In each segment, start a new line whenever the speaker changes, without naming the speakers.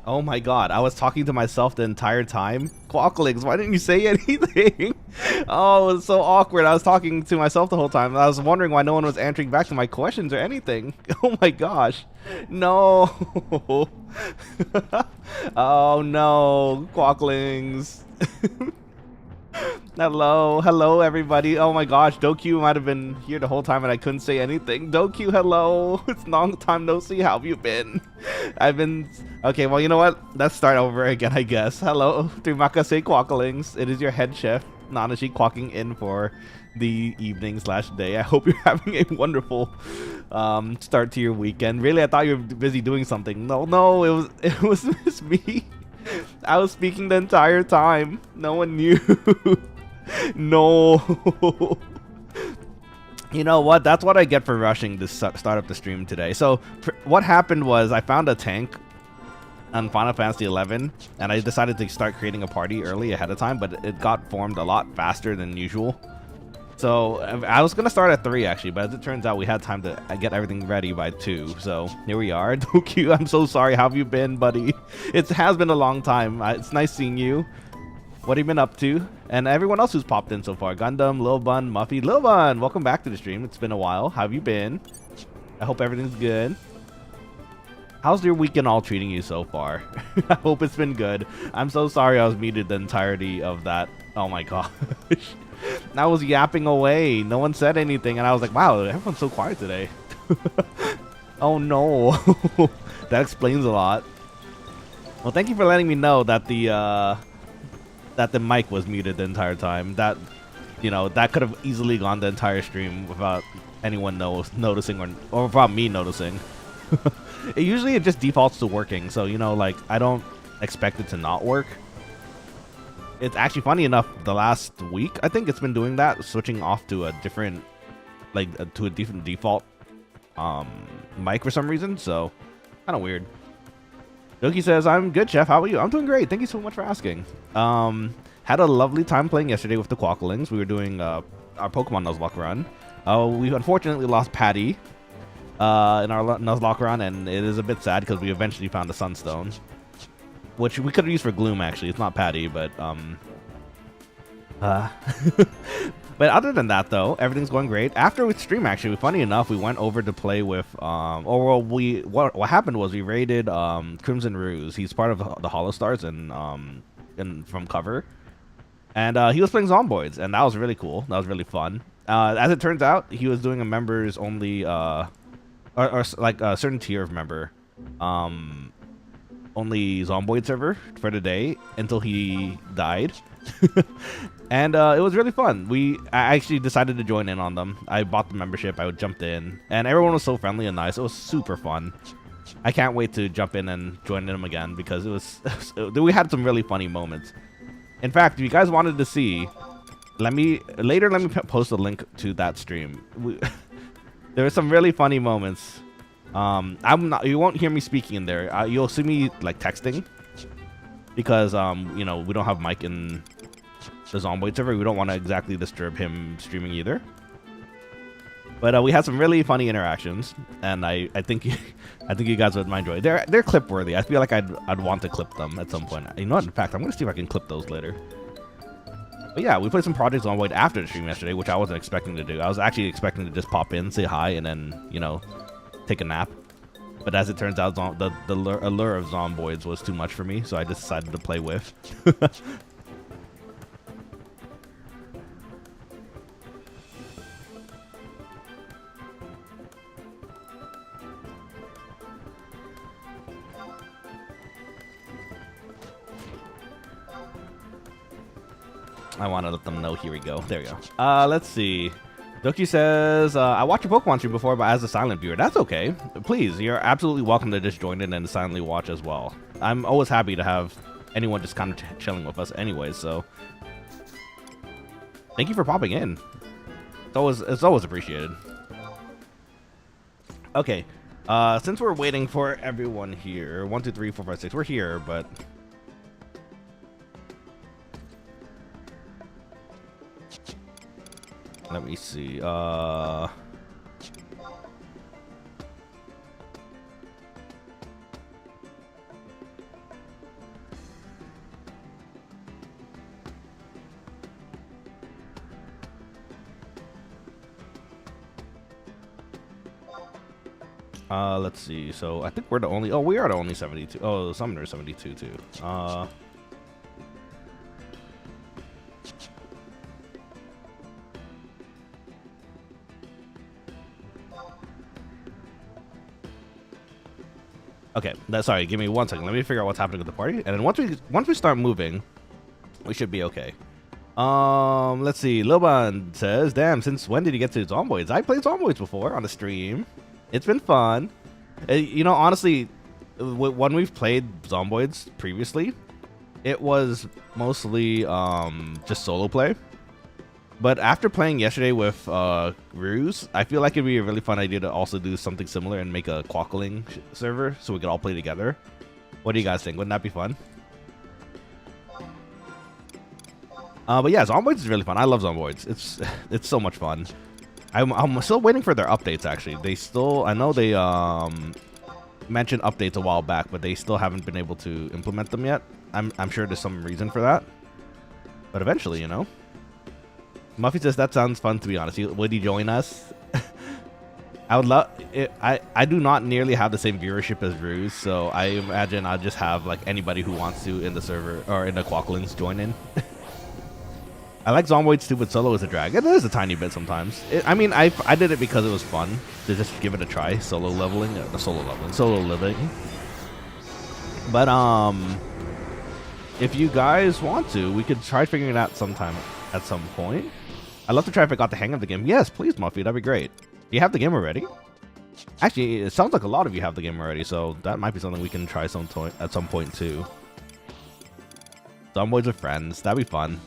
Oh my god, I was talking to myself the entire time. Quokkalings, why didn't you say anything? Oh, it was so awkward. I was talking to myself the whole time. I was wondering why no one was answering back to my questions or anything. Oh my gosh. No. Oh no, Quokkalings. Hello everybody. Oh my gosh, Dokyu might have been here the whole time and I couldn't say anything. Dokyu, hello. It's long time no see. How have you been? I've been... Okay, well, you know what? Let's start over again, I guess. Hello, Trimakase Quokkalings. It is your head chef, Nanashi, quacking in for the evening/day. I hope you're having a wonderful start to your weekend. Really, I thought you were busy doing something. No, it was just me. I was speaking the entire time. No one knew. No. You know what? That's what I get for rushing to start up the stream today. So what happened was I found a tank on Final Fantasy 11 and I decided to start creating a party early ahead of time, but it got formed a lot faster than usual. So I was gonna start at 3 actually, but as it turns out we had time to get everything ready by 2. So here we are. Dokyu, I'm so sorry. How have you been, buddy? It has been a long time. It's nice seeing you. What have you been up to? And everyone else who's popped in so far. Gundam, Lil Bun, Muffy. Lil Bun, welcome back to the stream. It's been a while. How have you been? I hope everything's good. How's your weekend all treating you so far? I hope it's been good. I'm so sorry I was muted the entirety of that. Oh my gosh. I was yapping away. No one said anything. And I was like, wow, everyone's so quiet today. Oh no. That explains a lot. Well, thank you for letting me know that the mic was muted the entire time. That, you know, that could have easily gone the entire stream without anyone noticing or without me noticing. Usually it just defaults to working, so, you know, like, I don't expect it to not work. It's actually funny enough, the last week I think it's been doing that, switching off to a different, like, to a different default mic for some reason, so kind of weird. Doki says, I'm good, chef. How about you? I'm doing great. Thank you so much for asking. Had a lovely time playing yesterday with the Quokkalings. We were doing our Pokemon Nuzlocke run. We unfortunately lost Patty in our Nuzlocke run, and it is a bit sad because we eventually found a Sunstone, which we could have used for Gloom, actually. It's not Patty, but... But other than that, though, everything's going great. After we stream, actually, funny enough, we went over to play with, what happened was we raided Crimson Ruse. He's part of the Hollow Stars and from cover, and he was playing Zomboids, and that was really cool. That was really fun. As it turns out, he was doing a members only, or like a certain tier of member, only Zomboid server for the day until he died. And it was really fun. I actually decided to join in on them. I bought the membership. I jumped in, and everyone was so friendly and nice. It was super fun. I can't wait to jump in and join them again because we had some really funny moments. In fact, if you guys wanted to see, let me post a link to that stream. There were some really funny moments. You won't hear me speaking in there. You'll see me like texting because you know, we don't have Mike in the Zomboid server. We don't want to exactly disturb him streaming either. But we had some really funny interactions, and I think you guys would enjoy it. They're clip worthy. I feel like I'd want to clip them at some point. You know what? In fact, I'm gonna see if I can clip those later. But yeah, we played some projects on Void after the stream yesterday, which I wasn't expecting to do. I was actually expecting to just pop in, say hi, and then, you know, take a nap. But as it turns out, the allure of Zomboids was too much for me, so I just decided to play with. I want to let them know. Here we go. There we go. Let's see. Doki says, I watched your Pokemon stream before, but as a silent viewer. That's okay. Please, you're absolutely welcome to just join in and silently watch as well. I'm always happy to have anyone just kind of chilling with us anyways, so. Thank you for popping in. It's always appreciated. Okay. Since we're waiting for everyone here, 1, 2, 3, 4, 5, 6, we're here, but... Let me see. Let's see. So I think we're the only. Oh, we are the only 72. Oh, the Summoner 72 too. Okay, sorry, give me 1 second. Let me figure out what's happening with the party. And then once we start moving, we should be okay. Let's see. Loban says, damn, since when did you get to Zomboids? I played Zomboids before on the stream. It's been fun. You know, honestly, when we've played Zomboids previously, it was mostly just solo play. But after playing yesterday with Ruse, I feel like it'd be a really fun idea to also do something similar and make a Quokkaling server so we could all play together. What do you guys think? Wouldn't that be fun? But yeah, Zomboids is really fun. I love Zomboids. It's so much fun. I'm still waiting for their updates. Actually, I know they mentioned updates a while back, but they still haven't been able to implement them yet. I'm sure there's some reason for that. But eventually, you know. Muffy says that sounds fun. To be honest, would you join us? I would love it. I do not nearly have the same viewership as Ruse, so I imagine I'll just have like anybody who wants to in the server or in the Quokkalings join in. I like Zomboid's stupid solo as a drag. It is a tiny bit sometimes. I mean, I did it because it was fun to just give it a try. Solo living. But if you guys want to, we could try figuring it out sometime at some point. I'd love to try if I got the hang of the game. Yes, please, Muffy. That'd be great. Do you have the game already? Actually, it sounds like a lot of you have the game already, so that might be something we can try at some point too. Zomboids with friends. That'd be fun.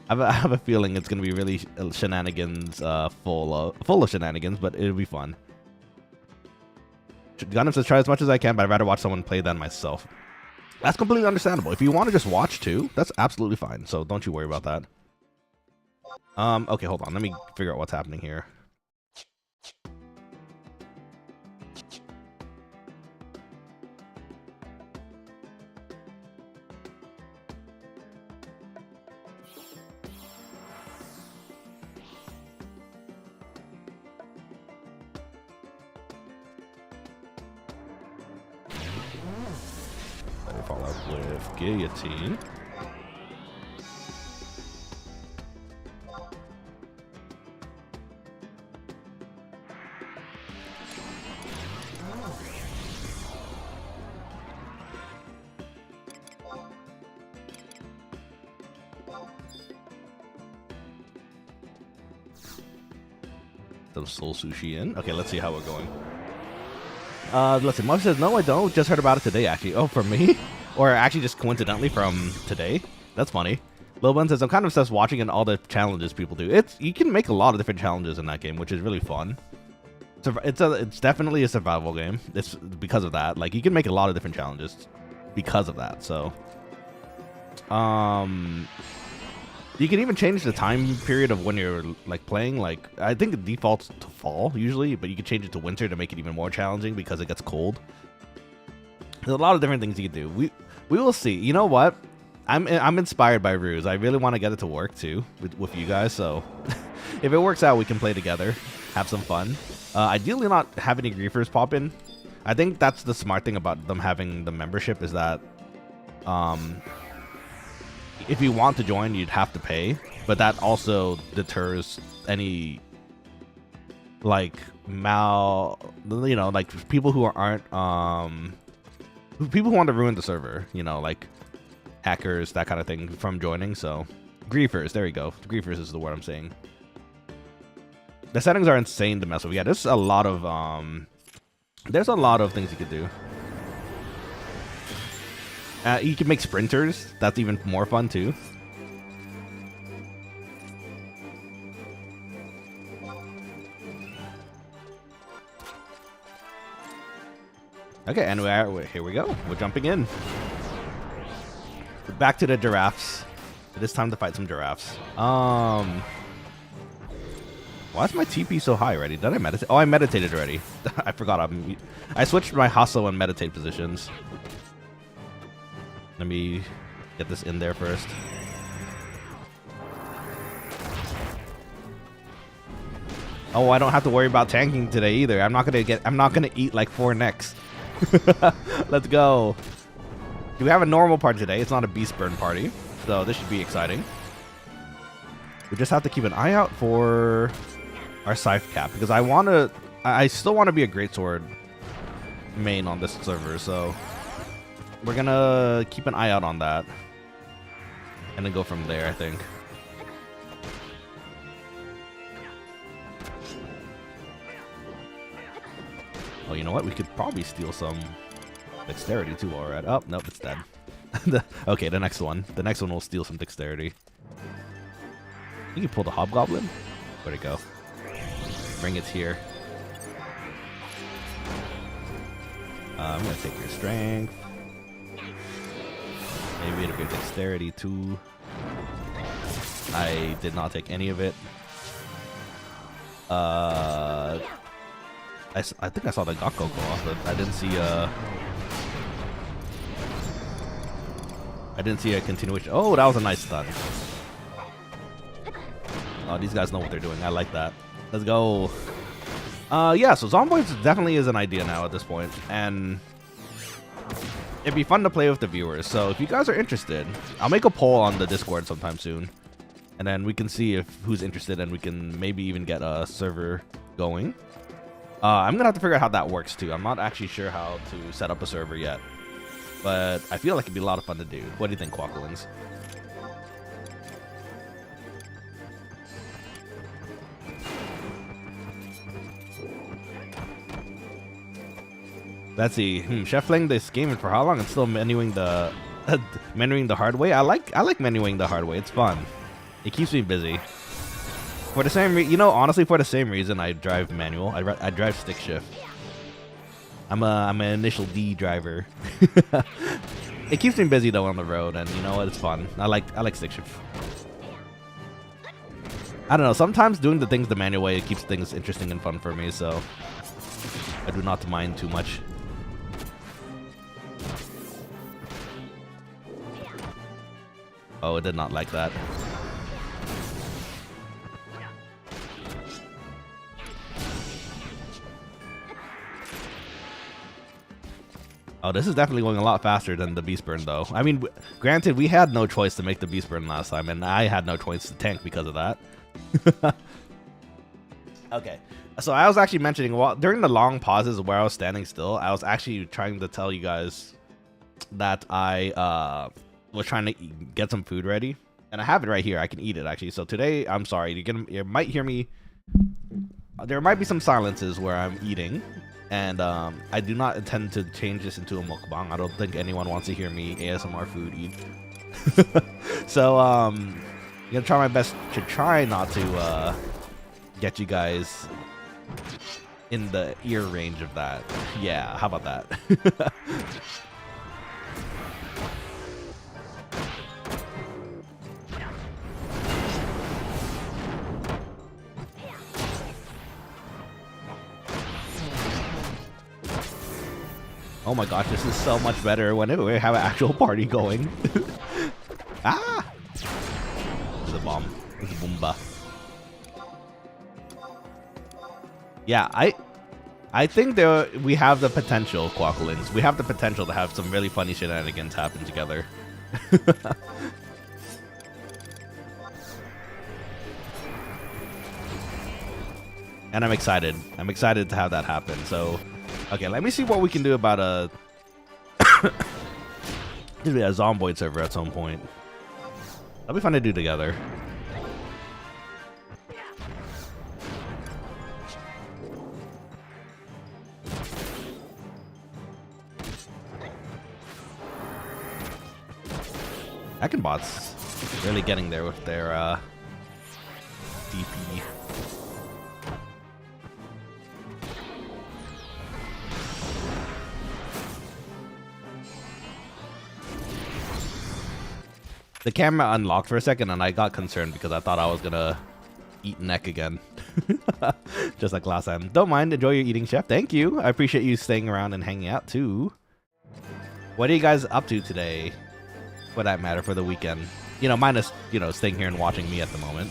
I have a feeling it's gonna be really shenanigans, full of shenanigans, but it'll be fun. Gundam says try as much as I can, but I'd rather watch someone play than myself. That's completely understandable. If you want to just watch too, that's absolutely fine. So don't you worry about that. Okay, hold on. Let me figure out what's happening here. Let me follow up with Guillotine. the soul sushi in. Okay, let's see how we're going. Let's see. Mom says, no, I don't. Just heard about it today, actually. Oh, from me? Or actually just coincidentally from today? That's funny. Lil Bun says, I'm kind of obsessed watching and all the challenges people do. You can make a lot of different challenges in that game, which is really fun. It's definitely a survival game. It's because of that. Like, you can make a lot of different challenges because of that. So, you can even change the time period of when you're like playing. Like, I think it defaults to fall usually, but you can change it to winter to make it even more challenging because it gets cold. There's a lot of different things you can do. We will see. You know what? I'm inspired by Ruse. I really want to get it to work too with you guys. So if it works out, we can play together, have some fun. Ideally, not have any griefers pop in. I think that's the smart thing about them having the membership is that, if you want to join, you'd have to pay, but that also deters any like like people who aren't people who want to ruin the server, like hackers, that kind of thing, from joining. So griefers, there you go. Griefers is the word I'm saying. The settings are insane to mess with. Yeah, there's a lot of things you could do. You can make sprinters. That's even more fun too. Okay, and here we go. We're jumping in. Back to the giraffes. It is time to fight some giraffes. Why is my TP so high already? Did I meditate? Oh, I meditated already. I forgot. I switched my hustle and meditate positions. Let me get this in there first. Oh, I don't have to worry about tanking today either. I'm not gonna eat like 4 necks. Let's go. We have a normal party today. It's not a beast burn party, so this should be exciting. We just have to keep an eye out for our scythe cap because I still want to be a greatsword main on this server, so we're gonna keep an eye out on that and then go from there, I think. Oh, you know what? We could probably steal some dexterity too while we're at. Oh, nope, it's dead. Okay, the next one. The next one will steal some dexterity. You can pull the hobgoblin. Where'd it go? Bring it here. I'm gonna take your strength. Maybe it'll be dexterity too. I did not take any of it. I think I saw the Gakko go off, but I didn't see a continuation. Oh, that was a nice stun. Oh, these guys know what they're doing. I like that. Let's go. Yeah, so Zomboids definitely is an idea now at this point, and it'd be fun to play with the viewers. So if you guys are interested, I'll make a poll on the Discord sometime soon, and then we can see who's interested, and we can maybe even get a server going. I'm gonna have to figure out how that works too. I'm not actually sure how to set up a server yet, but I feel like it'd be a lot of fun to do. What do you think, Quokkalings? Let's see. Chef playing this game for how long? And still menuing the menuing the hard way. I like menuing the hard way. It's fun. It keeps me busy. For the same honestly, for the same reason I drive manual. I drive stick shift. I'm an initial D driver. It keeps me busy though on the road, and you know what? It's fun. I like stick shift. I don't know. Sometimes doing the things the manual way, it keeps things interesting and fun for me. So I do not mind too much. Oh, it did not like that. Oh, this is definitely going a lot faster than the Beast Burn, though. I mean, granted, we had no choice to make the Beast Burn last time, and I had no choice to tank because of that. Okay, so I was actually mentioning, during the long pauses where I was standing still, I was actually trying to tell you guys that I was trying to get some food ready. And I have it right here. I can eat it, actually. So today, I'm sorry. You might hear me there might be some silences where I'm eating, and I do not intend to change this into a mukbang. I don't think anyone wants to hear me ASMR food eat. So I'm gonna try my best to try not to get you guys in the ear range of that. Yeah, how about that? Oh my gosh, this is so much better when we have an actual party going. Ah! It's a bomb. It's a boomba. Yeah, I think we have the potential, Quokkalings. We have the potential to have some really funny shenanigans happen together. And I'm excited. I'm excited to have that happen. So, okay, let me see what we can do about a Zomboid server at some point. That'll be fun to do together. Bot's really getting there with their DP. The camera unlocked for a second and I got concerned because I thought I was gonna eat neck again. Just like last time. Don't mind, enjoy your eating, chef. Thank you. I appreciate you staying around and hanging out too. What are you guys up to today? For that matter, for the weekend. You know, minus, you know, staying here and watching me at the moment.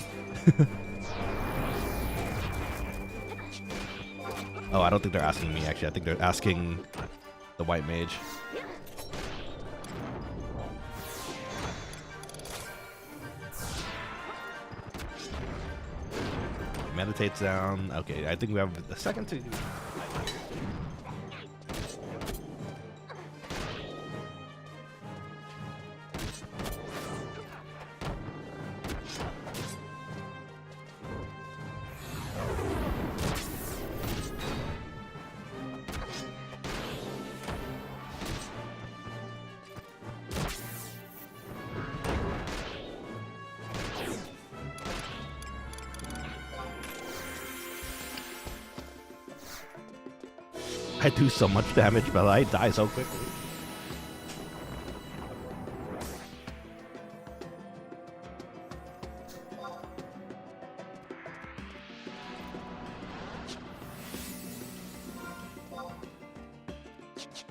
Oh, I don't think they're asking me, actually. I think they're asking the white mage. Meditates down. Okay, I think we have the second to... I do so much damage, but I die so quickly.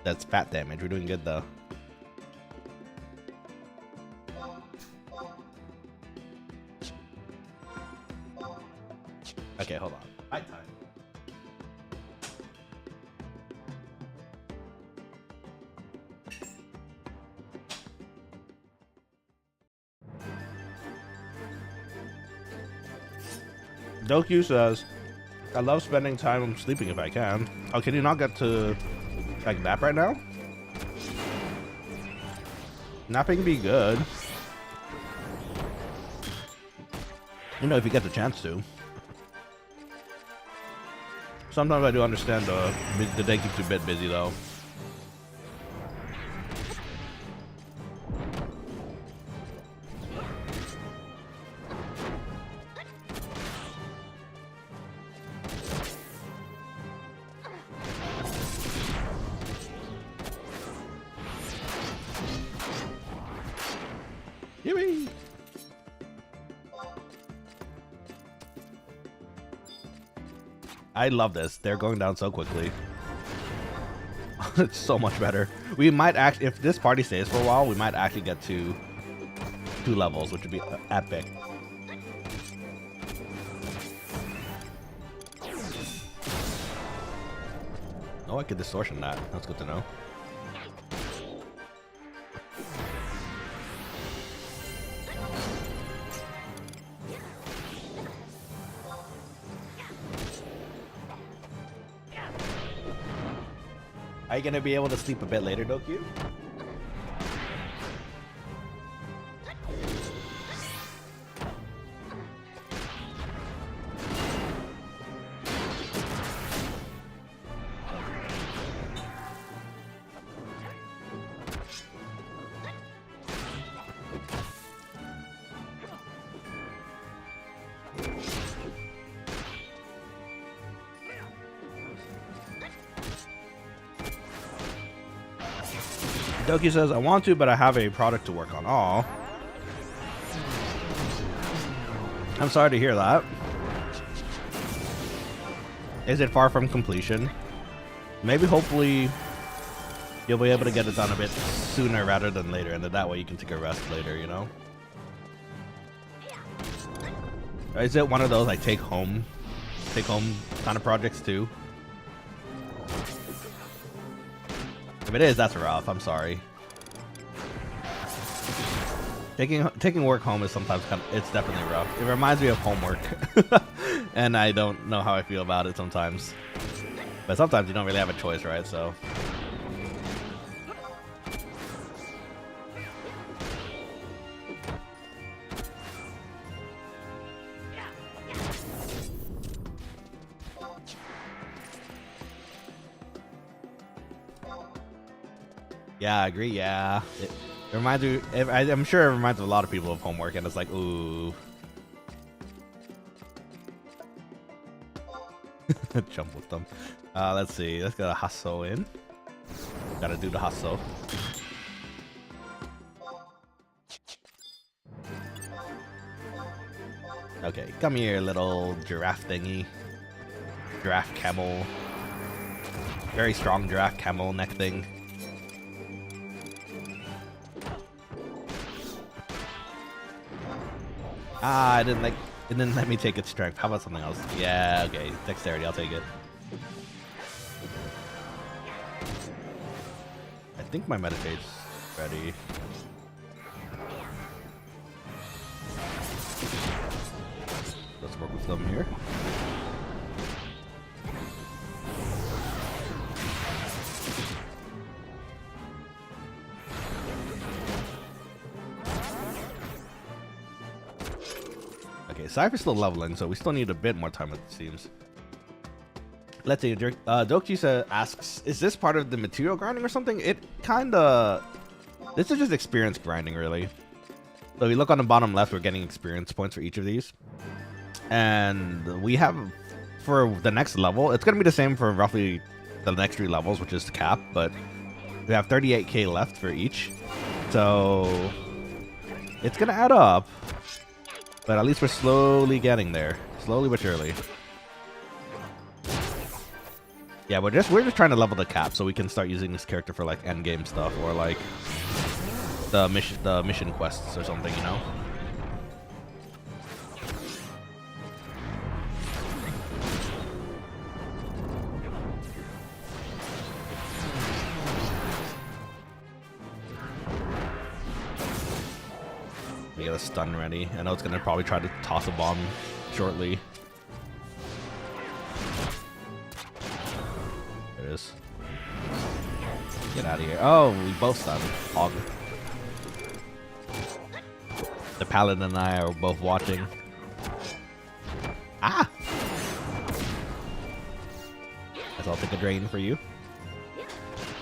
That's fat damage. We're doing good though. Okay, hold on. Fight time. Doku says, I love spending time sleeping if I can. Oh, can you not get to like nap right now? Napping be good. You know, if you get the chance to. Sometimes I do understand the day keeps you a bit busy though. I love this. They're going down so quickly. It's so much better. We might actually, if this party stays for a while, we might actually get to 2 levels, which would be epic. Oh, I could distortion that. That's good to know. Are you gonna be able to sleep a bit later, Doku? Doki says, I want to, but I have a product to work on. Aw. I'm sorry to hear that. Is it far from completion? Maybe, hopefully, you'll be able to get it done a bit sooner rather than later, and then that way you can take a rest later, you know? Is it one of those like take home kind of projects too? If it is, that's rough. I'm sorry. Taking work home is sometimes it's definitely rough. It reminds me of homework, and I don't know how I feel about it sometimes. But sometimes you don't really have a choice, right? So. Yeah, I agree. Yeah, it reminds me. I'm sure it reminds a lot of people of homework, and it's like, ooh. Jump with them. Let's see. Let's get a hustle in. Gotta do the hustle. Okay, come here, little giraffe thingy. Giraffe camel. Very strong giraffe camel neck thing. Ah, it didn't let me take its strength. How about something else? Yeah, okay. Dexterity, I'll take it. I think my meditate's ready. Let's work with them here. Okay, Cypher's still leveling, so we still need a bit more time, it seems. Let's see. Dokji asks, is this part of the material grinding or something? It kinda... This is just experience grinding, really. So if you look on the bottom left, we're getting experience points for each of these. And we have, for the next level, it's gonna be the same for roughly the next 3 levels, which is the cap, but we have 38k left for each. So it's gonna add up. But at least we're slowly getting there. Slowly but surely. Yeah, we're just trying to level the cap so we can start using this character for like end game stuff or like the mission quests or something, you know? We get a stun ready. I know it's gonna probably try to toss a bomb shortly. There it is. Get out of here. Oh, we both stunned. Hog. The paladin and I are both watching. Ah! Guess I'll take a drain for you.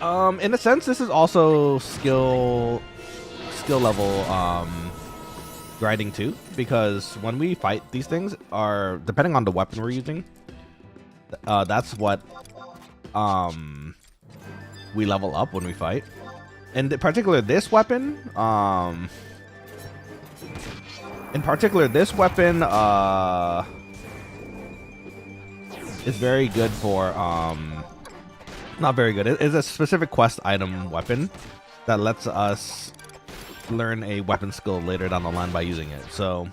In a sense, this is also skill level grinding too, because when we fight these things, are depending on the weapon we're using, that's what we level up when we fight. And in particular, this weapon is very good for not very good. It is a specific quest item weapon that lets us learn a weapon skill later down the line by using it. So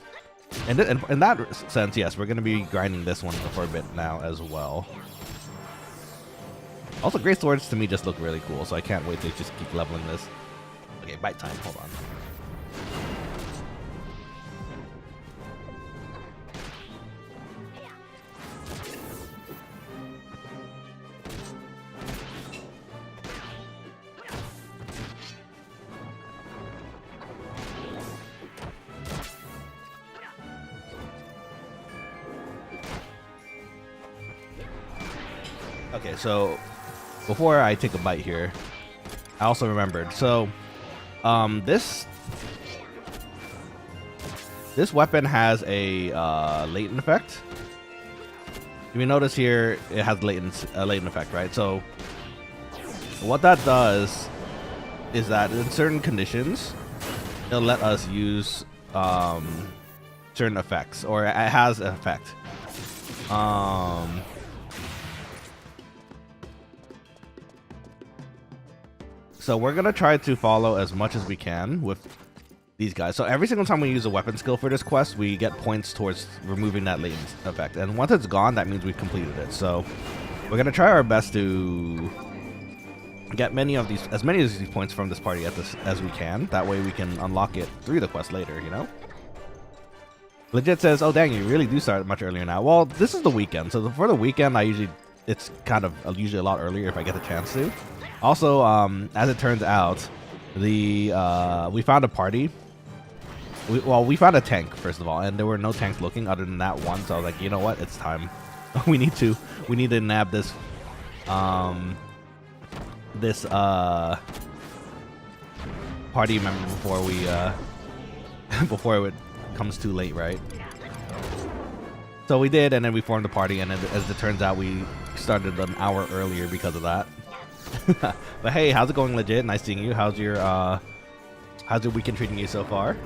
in that sense, yes, we're going to be grinding this one for a bit now as well. Also, great swords to me just look really cool, so I can't wait to just keep leveling this. Okay, bite time. Hold on. Okay, so before I take a bite here, I also remembered. So, this weapon has a latent effect. If you notice here, it has latent effect, right? So, what that does is that in certain conditions, it'll let us use certain effects, or it has an effect. So we're gonna try to follow as much as we can with these guys. So every single time we use a weapon skill for this quest, we get points towards removing that latent effect. And once it's gone, that means we've completed it. So we're gonna try our best to get as many of these points from this party as we can. That way we can unlock it through the quest later, you know? Legit says, oh dang, you really do start much earlier now. Well, this is the weekend. So for the weekend, it's kind of usually a lot earlier if I get the chance to. Also, as it turns out, we found a party. We found a tank, first of all, and there were no tanks looking other than that one. So I was like, you know what? It's time. we need to nab this party member before we before it comes too late, right? So we did, and then we formed a party, and as it turns out, we started an hour earlier because of that. But hey, how's it going, legit? Nice seeing you. How's your weekend treating you so far?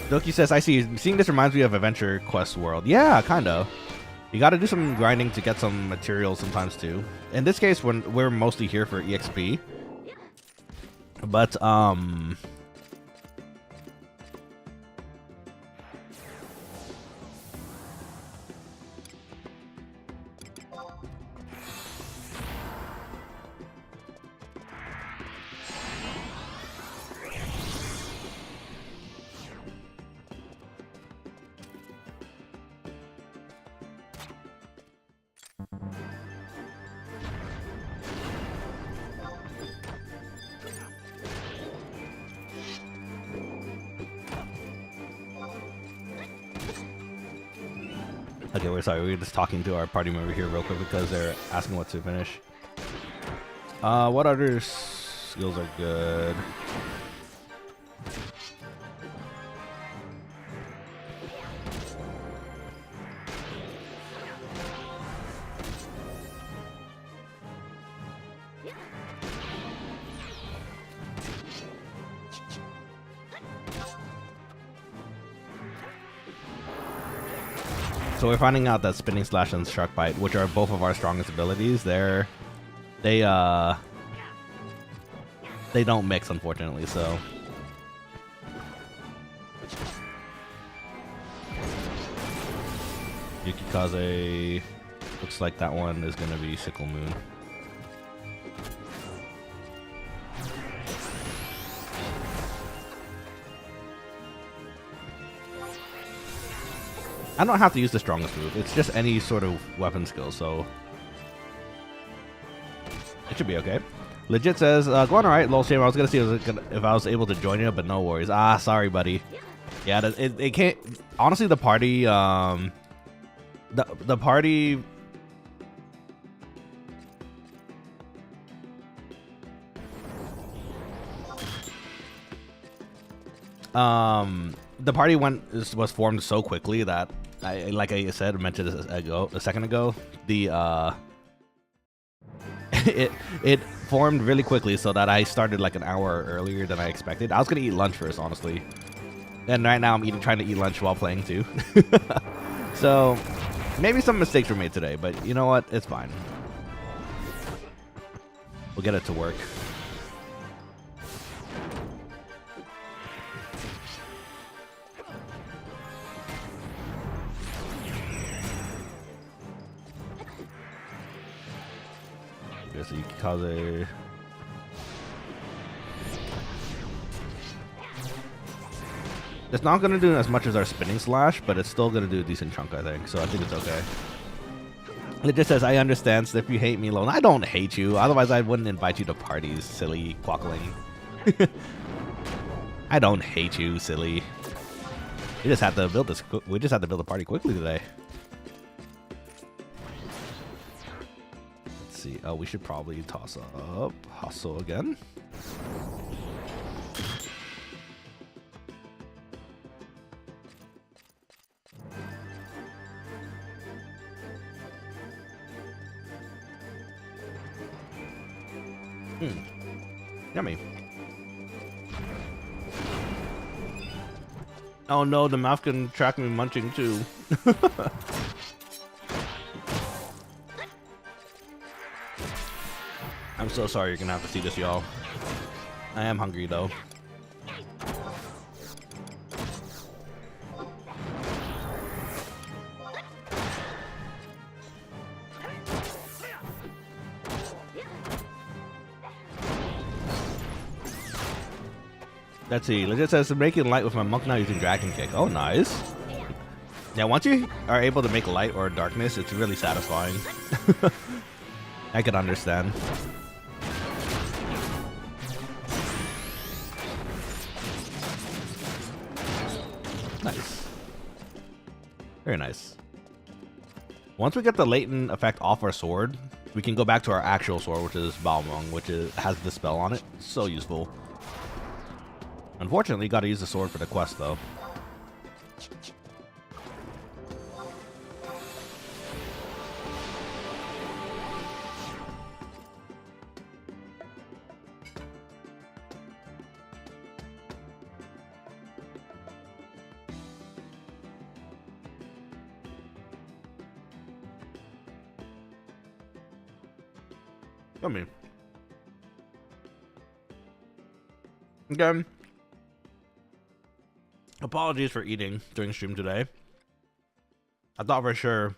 Doki says, I see. Seeing this reminds me of Adventure Quest World. Yeah, kind of. You got to do some grinding to get some materials sometimes too. In this case, we're mostly here for EXP. But okay, we're sorry. We're just talking to our party member here real quick because they're asking what to finish. What other skills are good? So we're finding out that Spinning Slash and Shark Bite, which are both of our strongest abilities, they don't mix, unfortunately. So Yukikaze looks like that one is gonna be Sickle Moon. I don't have to use the strongest move. It's just any sort of weapon skill, so it should be okay. Legit says, going alright, lol shame. I was gonna see if I was able to join you, but no worries. Ah, sorry, buddy. Yeah, it can't. Honestly, the party, the party. The party was formed so quickly that like I said, mentioned a second ago, it formed really quickly so that I started like an hour earlier than I expected. I was gonna eat lunch first, honestly, and right now I'm trying to eat lunch while playing too. So maybe some mistakes were made today, but you know what? It's fine. We'll get it to work. So Yukikaze. It's not going to do as much as our Spinning Slash, but it's still going to do a decent chunk, I think. So I think it's okay. It just says, I understand, so if you hate me alone. I don't hate you. Otherwise, I wouldn't invite you to parties, silly quackling. I don't hate you, silly. We just had to build this. We just had to build a party quickly today. See. Oh, we should probably toss up Hustle again. Yummy. Oh no, the mouse can track me munching too. I'm so sorry you're gonna have to see this, y'all. I am hungry though. Let's see. Legit says making light with my monk now using dragon kick. Oh, nice. Yeah, once you are able to make light or darkness, it's really satisfying. I can understand. Nice. Very nice. Once we get the latent effect off our sword, we can go back to our actual sword, which is Balmung, which has the spell on it. So useful. Unfortunately, got to use the sword for the quest, though. Come here. Again. Apologies for eating during stream today. I thought for sure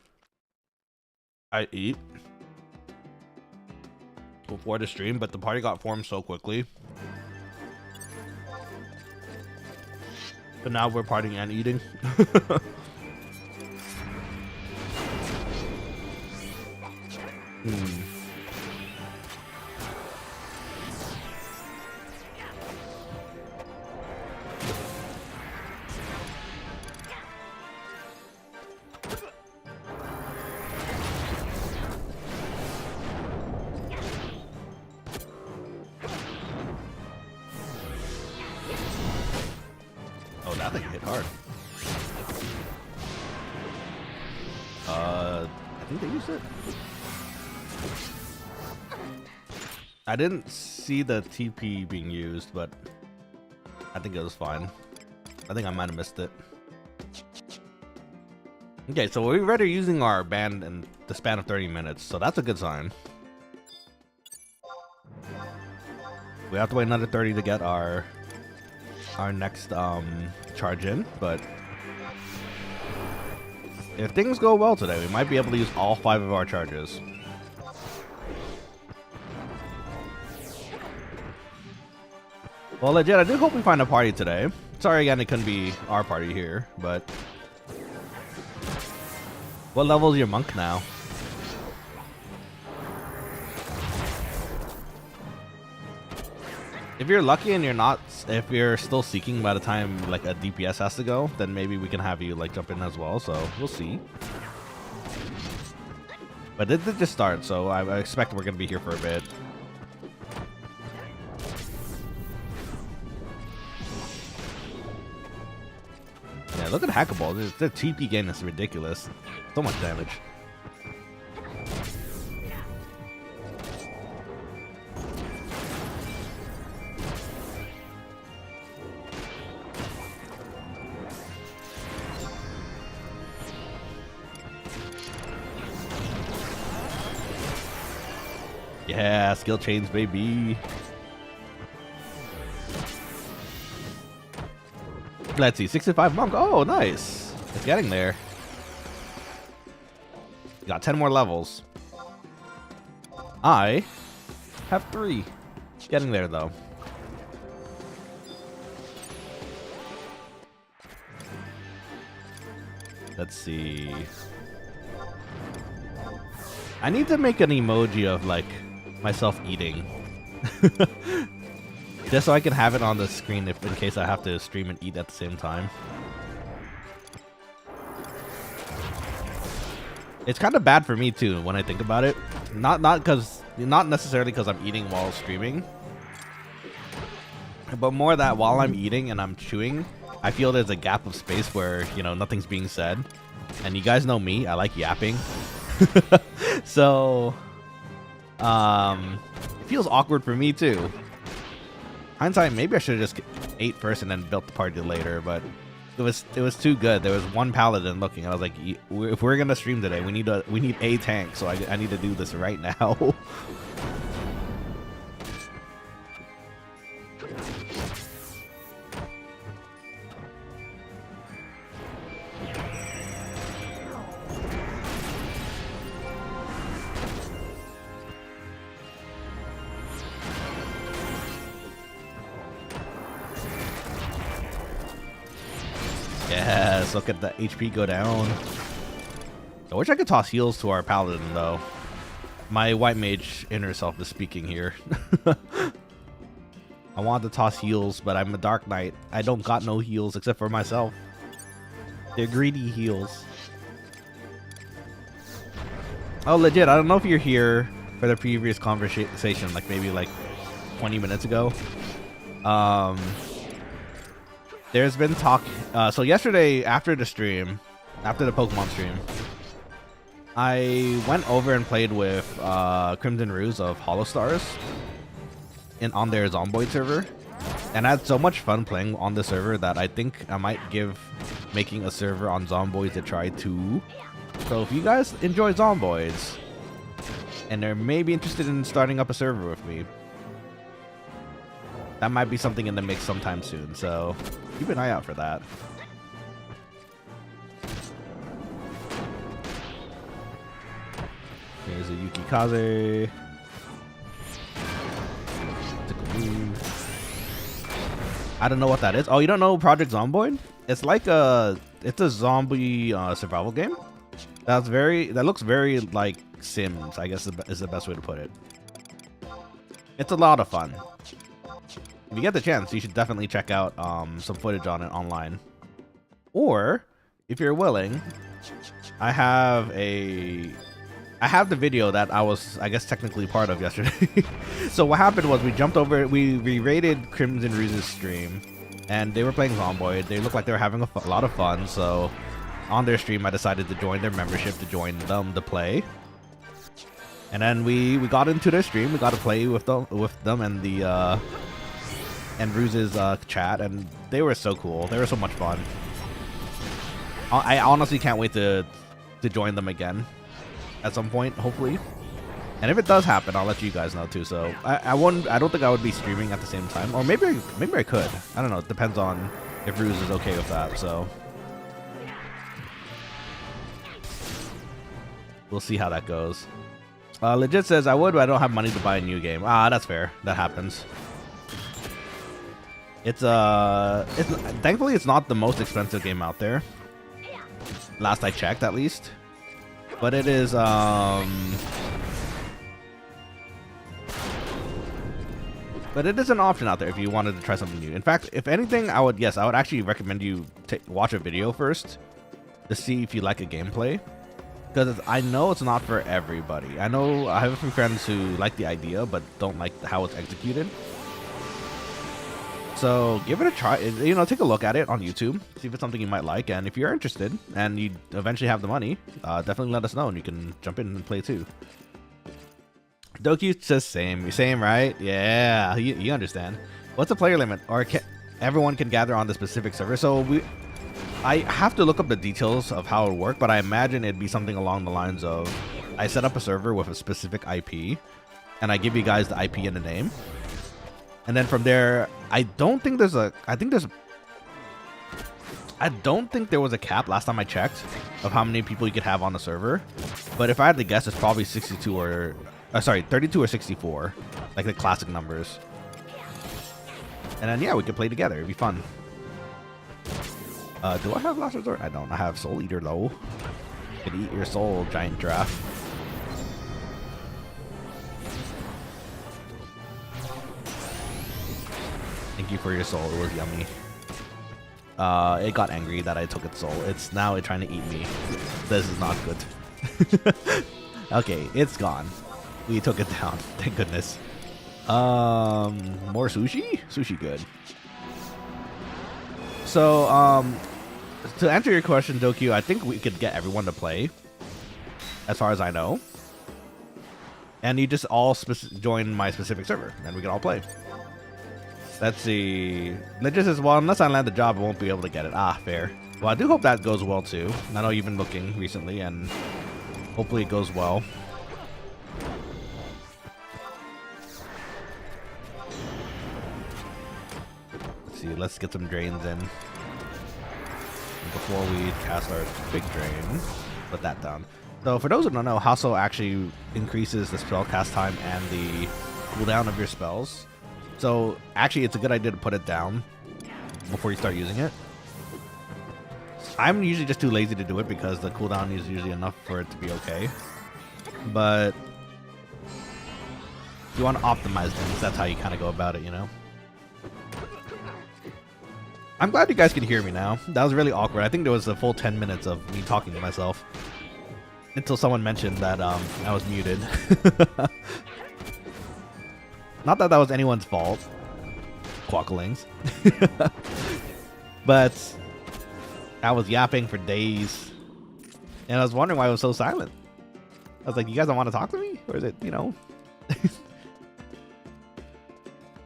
I'd eat before the stream, but the party got formed so quickly. But now we're partying and eating. Oh, that thing hit hard. I think they used it. I didn't see the TP being used, but I think it was fine. I think I might have missed it. Okay, so we're already using our band in the span of 30 minutes, so that's a good sign. We have to wait another 30 to get our next charge in, but if things go well today, we might be able to use all 5 of our charges. Well, legit, I do hope we find a party today. Sorry again, it couldn't be our party here, but what level is your monk now? If you're lucky and if you're still seeking by the time like a DPS has to go, then maybe we can have you like jump in as well. So we'll see. But it did just start, so I expect we're gonna be here for a bit. Yeah, look at Hackable. The TP gain is ridiculous. So much damage. Yeah, skill chains, baby. Let's see, 65 monk. Oh, nice. It's getting there. Got 10 more levels. I have 3. Getting there, though. Let's see. I need to make an emoji of, like, myself eating. Just so I can have it on the screen in case I have to stream and eat at the same time. It's kind of bad for me too when I think about it. Not necessarily because I'm eating while streaming, but more that while I'm eating and I'm chewing, I feel there's a gap of space where, you know, nothing's being said. And you guys know me, I like yapping. So it feels awkward for me too. Hindsight, maybe I should have just ate first and then built the party later, but it was too good. There was one paladin looking. I was like, if we're gonna stream today, we need a tank. So I need to do this right now. Yes, look at the HP go down. I wish I could toss heals to our paladin though. My white mage inner self is speaking here. I want to toss heals, but I'm a dark knight. I don't got no heals except for myself. They're greedy heals. Oh, legit, I don't know if you're here for the previous conversation, like maybe like 20 minutes ago. There's been talk. So yesterday, after the stream, after the Pokemon stream, I went over and played with Crimson Ruse of Hollow Stars on their Zomboid server, and I had so much fun playing on the server that I think I might give making a server on Zomboids a try too. So if you guys enjoy Zomboids and are maybe interested in starting up a server with me, that might be something in the mix sometime soon, so keep an eye out for that. Here's a Yukikaze. I don't know what that is. Oh, you don't know Project Zomboid? It's like it's a zombie survival game. That looks very like Sims, I guess is the best way to put it. It's a lot of fun. If you get the chance, you should definitely check out some footage on it online. Or, if you're willing, I have the video that I was, I guess, technically part of yesterday. So what happened was we jumped over, we raided Crimson Ruse's stream, and they were playing Zomboid. They looked like they were having a lot of fun, so on their stream I decided to join their membership to join them to play. And then we got into their stream, we got to play with them and the and Ruse's chat, and they were so cool. They were so much fun. I honestly can't wait to join them again at some point, hopefully. And if it does happen, I'll let you guys know too. So I don't think I would be streaming at the same time, or maybe I could. I don't know. It depends on if Ruse is okay with that. So we'll see how that goes. Legit says I would, but I don't have money to buy a new game. That's fair. That happens. It's thankfully it's not the most expensive game out there. Last I checked, at least. But it is but it is an option out there if you wanted to try something new. In fact, if anything, I would actually recommend you watch a video first to see if you like a gameplay, because I know it's not for everybody. I know I have a few friends who like the idea but don't like how it's executed. So give it a try, you know, take a look at it on YouTube, see if it's something you might like, and if you're interested and you eventually have the money, definitely let us know and you can jump in and play too. Doku says same, right? Yeah, you understand. What's the player limit, or everyone can gather on the specific server? So I have to look up the details of how it work, but I imagine it'd be something along the lines of I set up a server with a specific IP, and I give you guys the IP and the name. And then from there, I don't think there was a cap last time I checked of how many people you could have on the server. But if I had to guess, it's probably 32 or 64, like the classic numbers. And then yeah, we could play together. It'd be fun. Do I have Last Resort? I don't. I have Soul Eater though. Could eat your soul, giant giraffe. Thank you for your soul. It was yummy. It got angry that I took its soul. It's now trying to eat me. This is not good. Okay, it's gone. We took it down. Thank goodness. More sushi? Sushi good. So, to answer your question, Doku, I think we could get everyone to play, as far as I know. And you just all join my specific server, and we can all play. Let's see. Legit says, well, unless I land the job, I won't be able to get it. Ah, fair. Well, I do hope that goes well, too. I know you've been looking recently, and hopefully it goes well. Let's see. Let's get some drains in. Before we cast our big drain. Put that down. So, for those who don't know, Hustle actually increases the spell cast time and the cooldown of your spells. So, actually, it's a good idea to put it down before you start using it. I'm usually just too lazy to do it because the cooldown is usually enough for it to be okay. But you want to optimize things. That's how you kind of go about it, you know? I'm glad you guys can hear me now. That was really awkward. I think there was a full 10 minutes of me talking to myself. Until someone mentioned that I was muted. Not that that was anyone's fault. Quokkalings. But I was yapping for days. And I was wondering why I was so silent. I was like, you guys don't want to talk to me? Or is it, you know?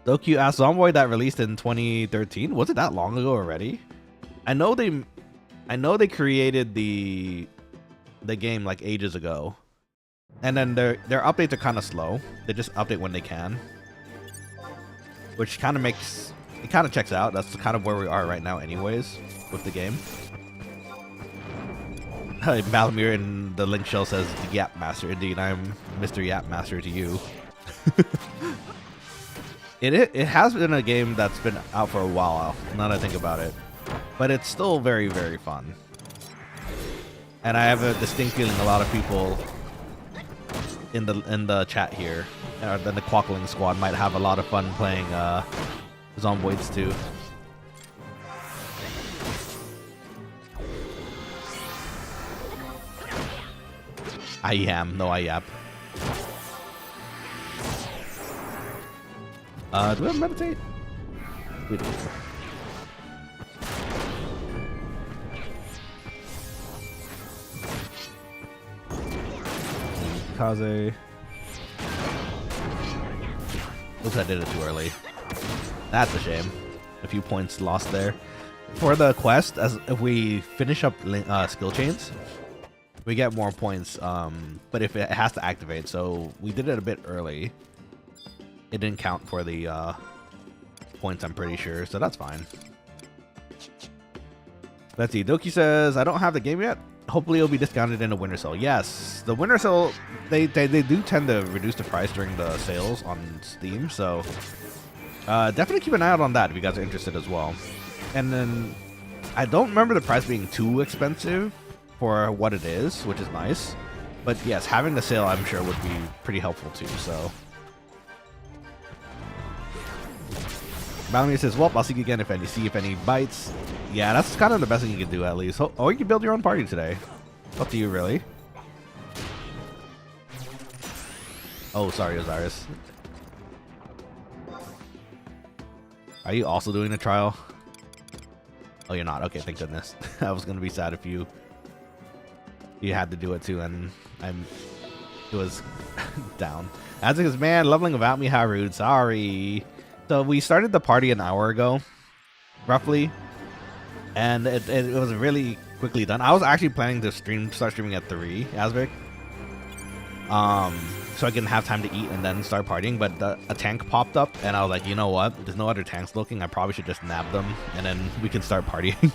So cute ass Zomboid that released in 2013. Was it that long ago already? I know they created the game like ages ago. And then their updates are kind of slow. They just update when they can. Which kind of makes it kind of checks out. That's kind of where we are right now anyways with the game. Malamir in the link shell says the Yap Master. Indeed, I'm Mr. Yap Master to you. It has been a game that's been out for a while now that I think about it. But it's still very, very fun. And I have a distinct feeling a lot of people in the chat here, or in the Quokkaling squad, might have a lot of fun playing Zomboids too. I am, no I yap. Do we have meditate? We do. Kaze. Oops, I did it too early. That's a shame. A few points lost there. For the quest, as if we finish up skill chains, we get more points. But if it has to activate, so we did it a bit early. It didn't count for the points, I'm pretty sure, so that's fine. Let's see. Doki says, I don't have the game yet. Hopefully it'll be discounted in the winter sale. Yes, the winter sale, they do tend to reduce the price during the sales on Steam, so definitely keep an eye out on that if you guys are interested as well. And then I don't remember the price being too expensive for what it is, which is nice. But yes, having the sale I'm sure would be pretty helpful too, so. Malamir says, well, I'll see you again if any bites. Yeah, that's kind of the best thing you can do at least. Or you can build your own party today. Up to you, really. Oh, sorry, Osiris. Are you also doing the trial? Oh, you're not. Okay, thank goodness. I was gonna be sad if you had to do it too, and it was down. As it is, man, leveling without me, how rude. Sorry. So we started the party an hour ago, roughly, and it was really quickly done. I was actually planning to start streaming at 3, Asvik, so I can have time to eat and then start partying. But a tank popped up, and I was like, you know what? There's no other tanks looking. I probably should just nab them, and then we can start partying.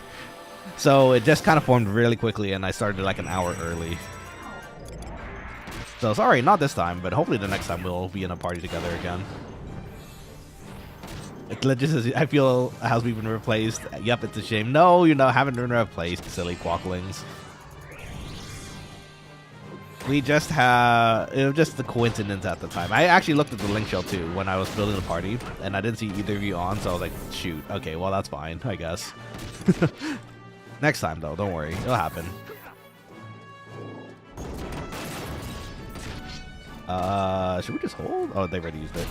So it just kind of formed really quickly, and I started like an hour early. So sorry, not this time, but hopefully the next time we'll be in a party together again. It just says, I feel has we been replaced. Yep, it's a shame. No, you know, haven't been replaced, silly Quokkalings. We just have, it was just the coincidence at the time. I actually looked at the link shell too when I was building the party, and I didn't see either of you on, so I was like, shoot, okay, well that's fine, I guess. Next time though, don't worry, it'll happen. Should we just hold? Oh, they already used it.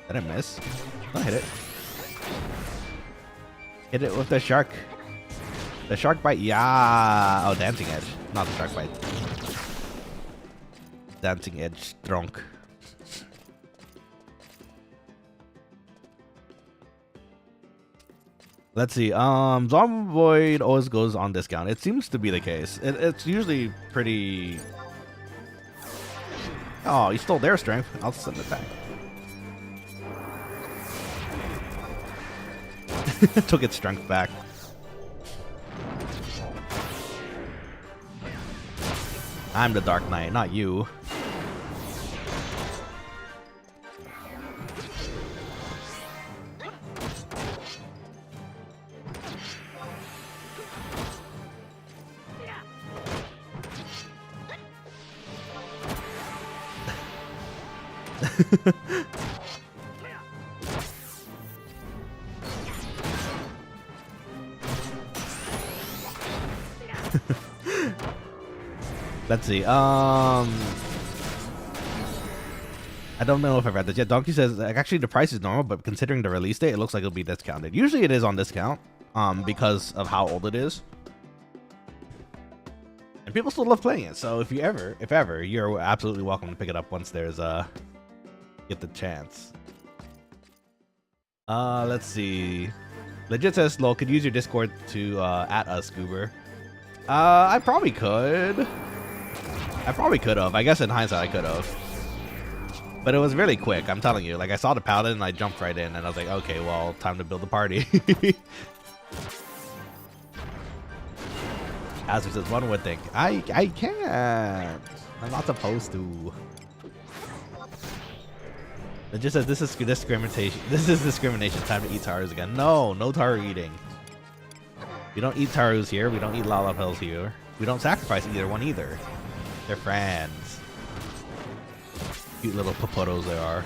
Did I miss? Oh, hit it. Hit it with the shark. The shark bite, yeah. Oh, dancing edge, not the shark bite. Dancing edge, drunk. Let's see. Zomboid always goes on discount. It seems to be the case. It's usually pretty. Oh, you stole their strength. I'll send it back. Took its strength back. I'm the Dark Knight, not you. Let's see. I don't know if I've read this yet. Donkey says like, actually the price is normal, but considering the release date, it looks like it'll be discounted. Usually it is on discount, because of how old it is, and people still love playing it. So if ever, you're absolutely welcome to pick it up once there's get the chance. Let's see. Legit says, "Lol, could use your Discord to at us, Goober." I probably could. I probably could have. I guess in hindsight I could have. But it was really quick, I'm telling you. Like, I saw the paladin and I jumped right in and I was like, okay, well, time to build a party. As it says, one would think. I can't. I'm not supposed to. It just says this is discrimination. This is discrimination. Time to eat tarus again. No taru eating. We don't eat tarus here. We don't eat lalapels here. We don't sacrifice either one either. They're friends. Cute little popotos they are.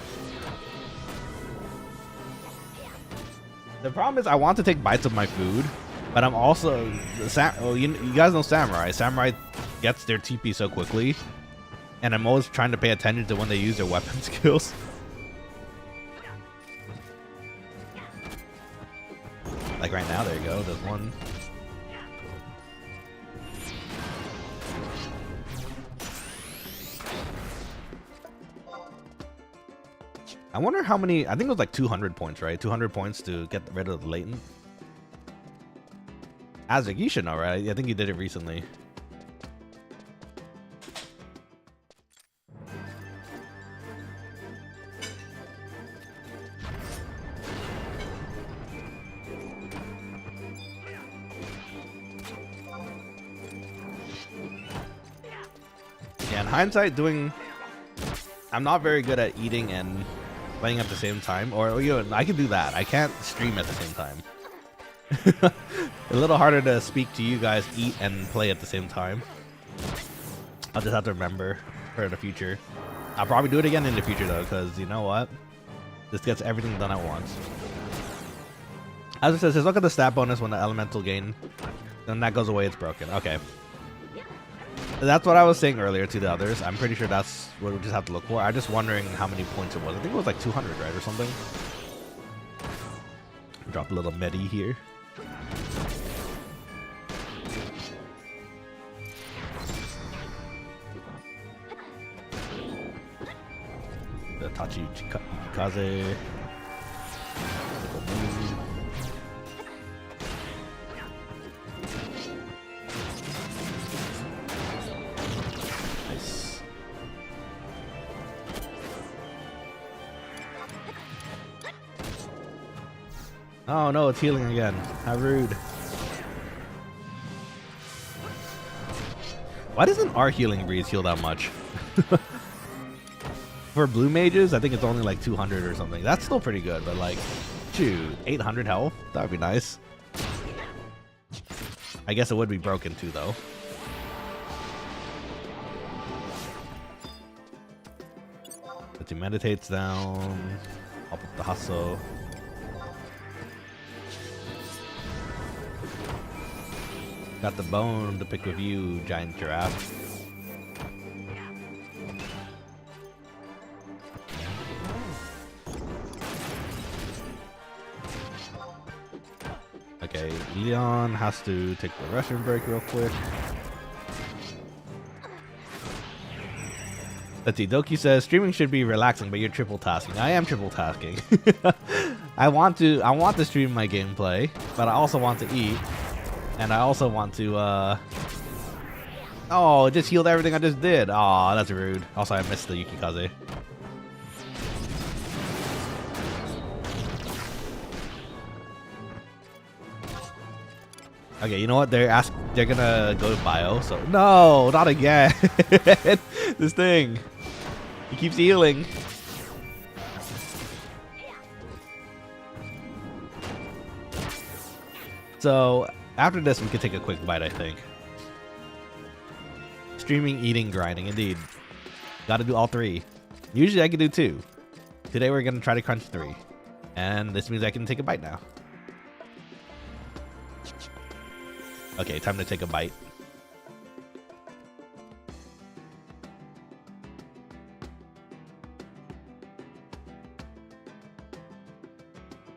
The problem is I want to take bites of my food, but I'm also you guys know samurai. Samurai gets their TP so quickly, and I'm always trying to pay attention to when they use their weapon skills. Like right now, there you go. There's one. I wonder how many. I think it was like 200 points, right? 200 points to get rid of the latent. Azek, you should know, right? I think you did it recently. Yeah, in hindsight, I'm not very good at eating and playing at the same time, or you know, I can do that. I can't stream at the same time. A little harder to speak to you guys, eat and play at the same time. I'll just have to remember for the future. I'll probably do it again in the future though, because you know what? This gets everything done at once. As it says, look at the stat bonus when the elemental gain, then that goes away, it's broken. Okay. That's what I was saying earlier to the others. I'm pretty sure that's what we just have to look for. I'm just wondering how many points it was. I think it was like 200, right, or something. Drop a little medi here. The Tachi Kaze. Oh no, it's healing again. How rude. Why doesn't our healing breeze heal that much? For blue mages, I think it's only like 200 or something. That's still pretty good, but like, shoot, 800 health? That would be nice. I guess it would be broken too, though. But he meditates down. Up the hustle. Got the bone to pick with you, giant giraffe. Okay, Leon has to take the Russian break real quick. Let's see, Doki says, streaming should be relaxing, but you're triple tasking. I am triple tasking. I want to stream my gameplay, but I also want to eat, and I also want to oh, it just healed everything I just did. Oh, that's rude. Also, I missed the Yukikaze. Okay, you know what? They're gonna go to bio. So no, not again. This thing. He keeps healing. So after this, we can take a quick bite, I think. Streaming, eating, grinding. Indeed. Gotta do all three. Usually I can do two. Today we're gonna try to crunch three. And this means I can take a bite now. Okay, time to take a bite.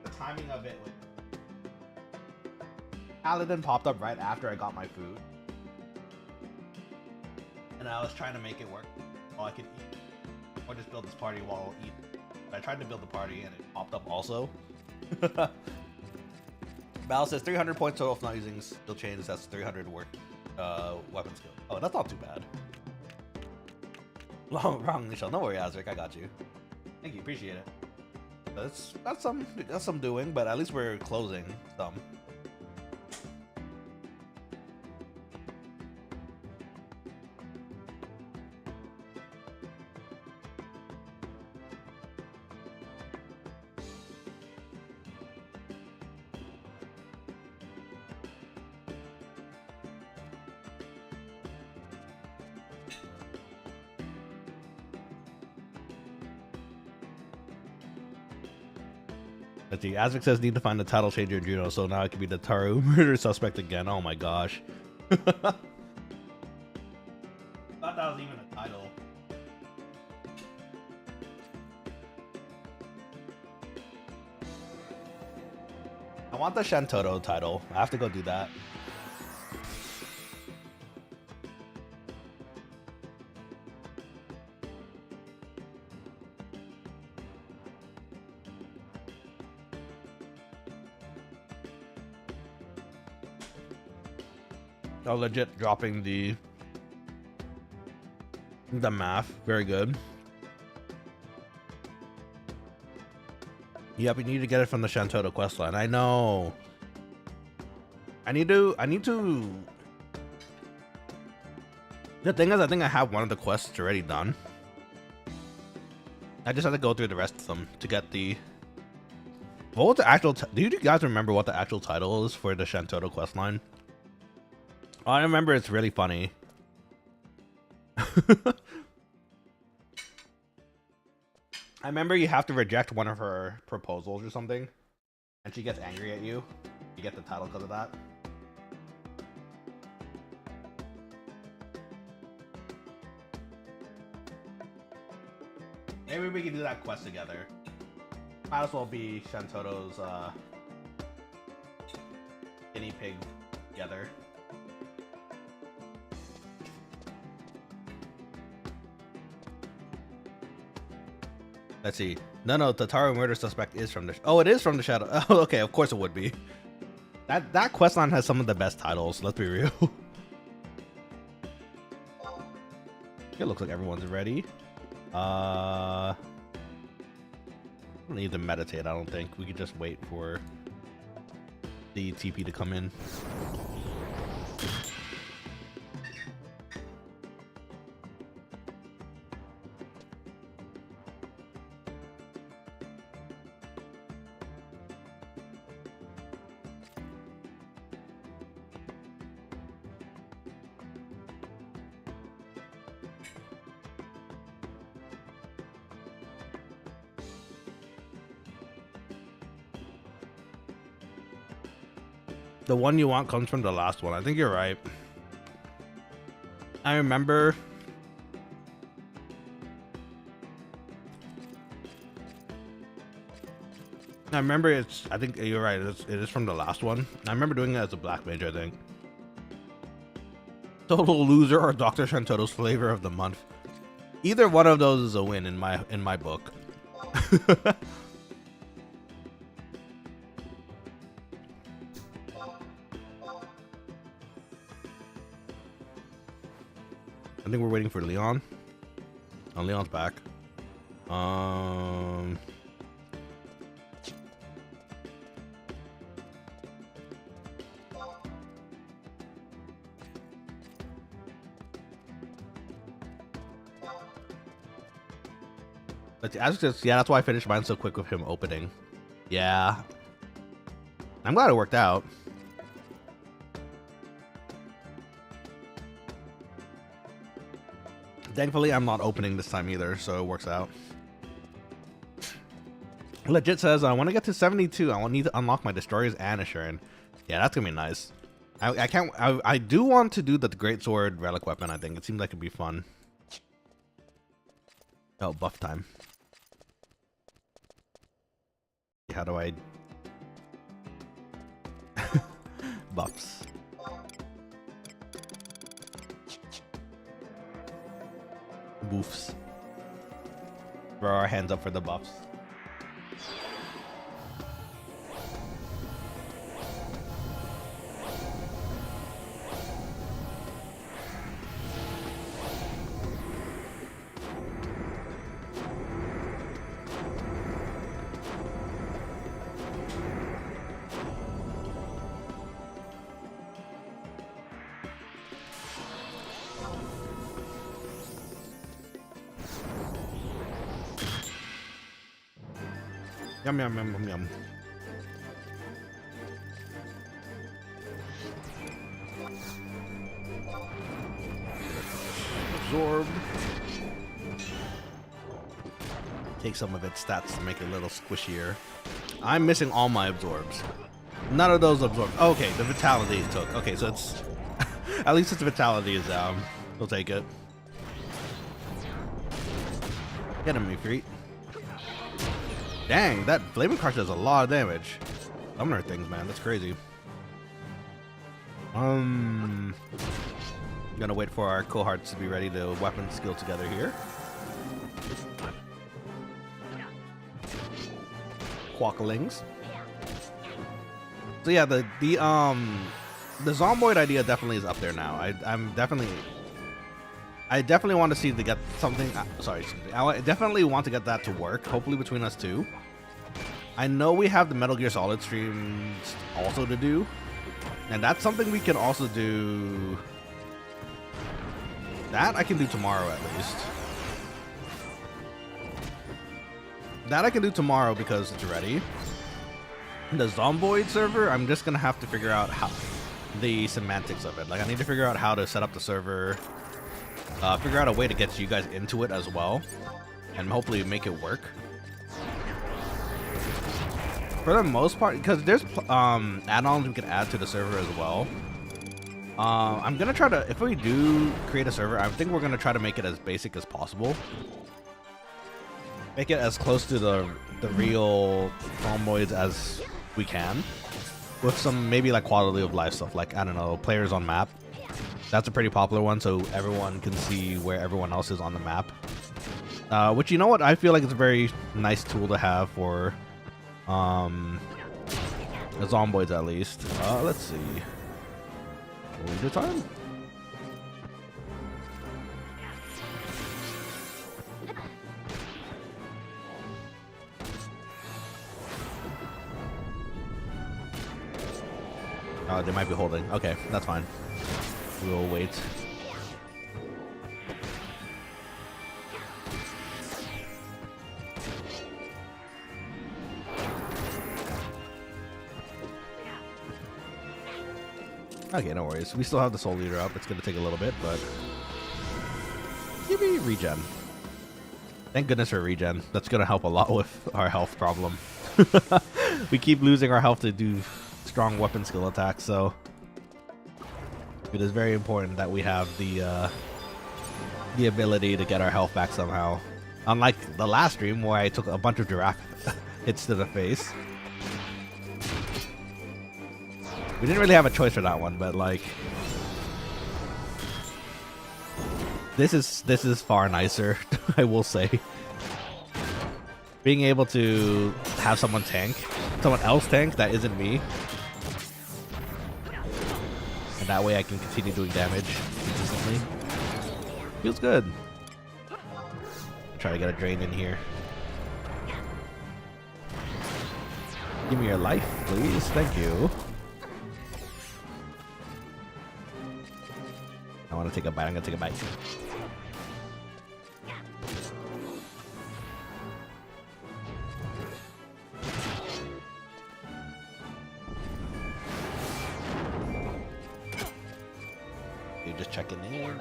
The timing of it was... Paladin popped up right after I got my food. And I was trying to make it work while I could eat. Or just build this party while eating. But I tried to build the party and it popped up also. Val says 300 points total if not using skill changes. That's 300 work weapon skill. Oh, that's not too bad. Wrong, Michelle. No worry, Azric. I got you. Thank you. Appreciate it. That's some doing, but at least we're closing some. Let's see. Azric says need to find the title changer in Jeuno, so now I can be the Taru murder suspect again. Oh my gosh. Thought that was even a title. I want the Shantotto title. I have to go do that. Oh, legit dropping the math. Very good. Yep, we need to get it from the Shantotto questline. I know. I need to. The thing is, I think I have one of the quests already done. I just have to go through the rest of them to get the... What was the actual... Do you guys remember what the actual title is for the Shantotto questline? Oh, I remember it's really funny. I remember you have to reject one of her proposals or something, and she gets angry at you. You get the title because of that. Maybe we can do that quest together. Might as well be Shantotto's guinea pig together. Let's see. No, the Taru murder suspect is from the... Oh, it is from the Shadow. Oh, okay, of course it would be. That questline has some of the best titles, let's be real. It looks like everyone's ready. I don't need to meditate, I don't think. We could just wait for the TP to come in. The one you want comes from the last one. I think you're right. I remember... it's... I think you're right. It is from the last one. I remember doing it as a black mage, I think. Total loser or Dr. Shantotto's flavor of the month. Either one of those is a win in my book. I think we're waiting for Leon. Oh, Leon's back. But yeah, that's why I finished mine so quick with him opening. Yeah. I'm glad it worked out. Thankfully, I'm not opening this time either, so it works out. Legit says, I want to get to 72. I need to unlock my destroyers and Assurin. Yeah, that's gonna be nice. I do want to do the great sword relic weapon. I think it seems like it'd be fun. Oh, buff time. How do I buffs? Boofs. Throw our hands up for the buffs. Yum, yum, yum, yum, yum. Absorbed. Take some of its stats to make it a little squishier. I'm missing all my absorbs. None of those absorbed. Okay, the vitality it took. Okay, so it's... at least its vitality is down. We'll take it. Get him, Ifrit. Dang, that flaming crush does a lot of damage. Summoner things, man, that's crazy. Gonna wait for our cohorts to be ready to weapon skill together here. Quokkalings. So yeah, the zomboid idea definitely is up there now. I definitely want to see to get something. Sorry, I definitely want to get that to work. Hopefully between us two. I know we have the Metal Gear Solid streams also to do, and that's something we can also do. That I can do tomorrow at least. That I can do tomorrow because it's ready. The Zomboid server, I'm just gonna have to figure out how the semantics of it. Like I need to figure out how to set up the server. Figure out a way to get you guys into it as well, and hopefully make it work. For the most part, because there's add-ons we can add to the server as well. I'm gonna try to, if we do create a server, I think we're gonna try to make it as basic as possible. Make it as close to the real zomboids as we can, with some maybe like quality of life stuff, like I don't know, players on map. That's a pretty popular one, so everyone can see where everyone else is on the map. Which, you know what, I feel like it's a very nice tool to have for the zomboids at least. Let's see. Winter time? They might be holding. Okay, that's fine. We'll wait. Okay, no worries. We still have the Soul Leader up. It's going to take a little bit, but... Give me regen. Thank goodness for regen. That's going to help a lot with our health problem. We keep losing our health to do strong weapon skill attacks, so... It is very important that we have the ability to get our health back somehow. Unlike the last stream where I took a bunch of giraffe hits to the face. We didn't really have a choice for that one, but like this is far nicer, I will say. Being able to have someone else tank that isn't me. And that way I can continue doing damage consistently. Feels good. Try to get a drain in here. Give me your life, please. Thank you. I want to take a bite. I'm gonna take a bite. You're just checking in.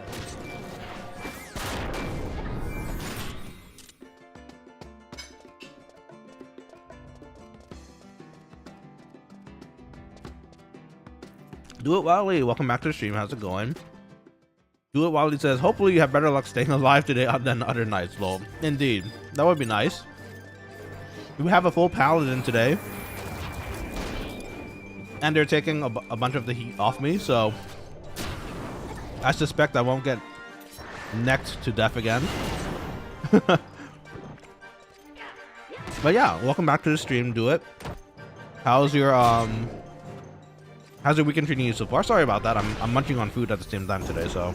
Do it Wally. Welcome back to the stream. How's it going? Do it Wally says, hopefully you have better luck staying alive today than other nights. Well, indeed. That would be nice. We have a full paladin today. And they're taking a bunch of the heat off me, so I suspect I won't get necked to death again. But yeah, welcome back to the stream. Do it. How's your weekend treating you so far? Sorry about that. I'm munching on food at the same time today, so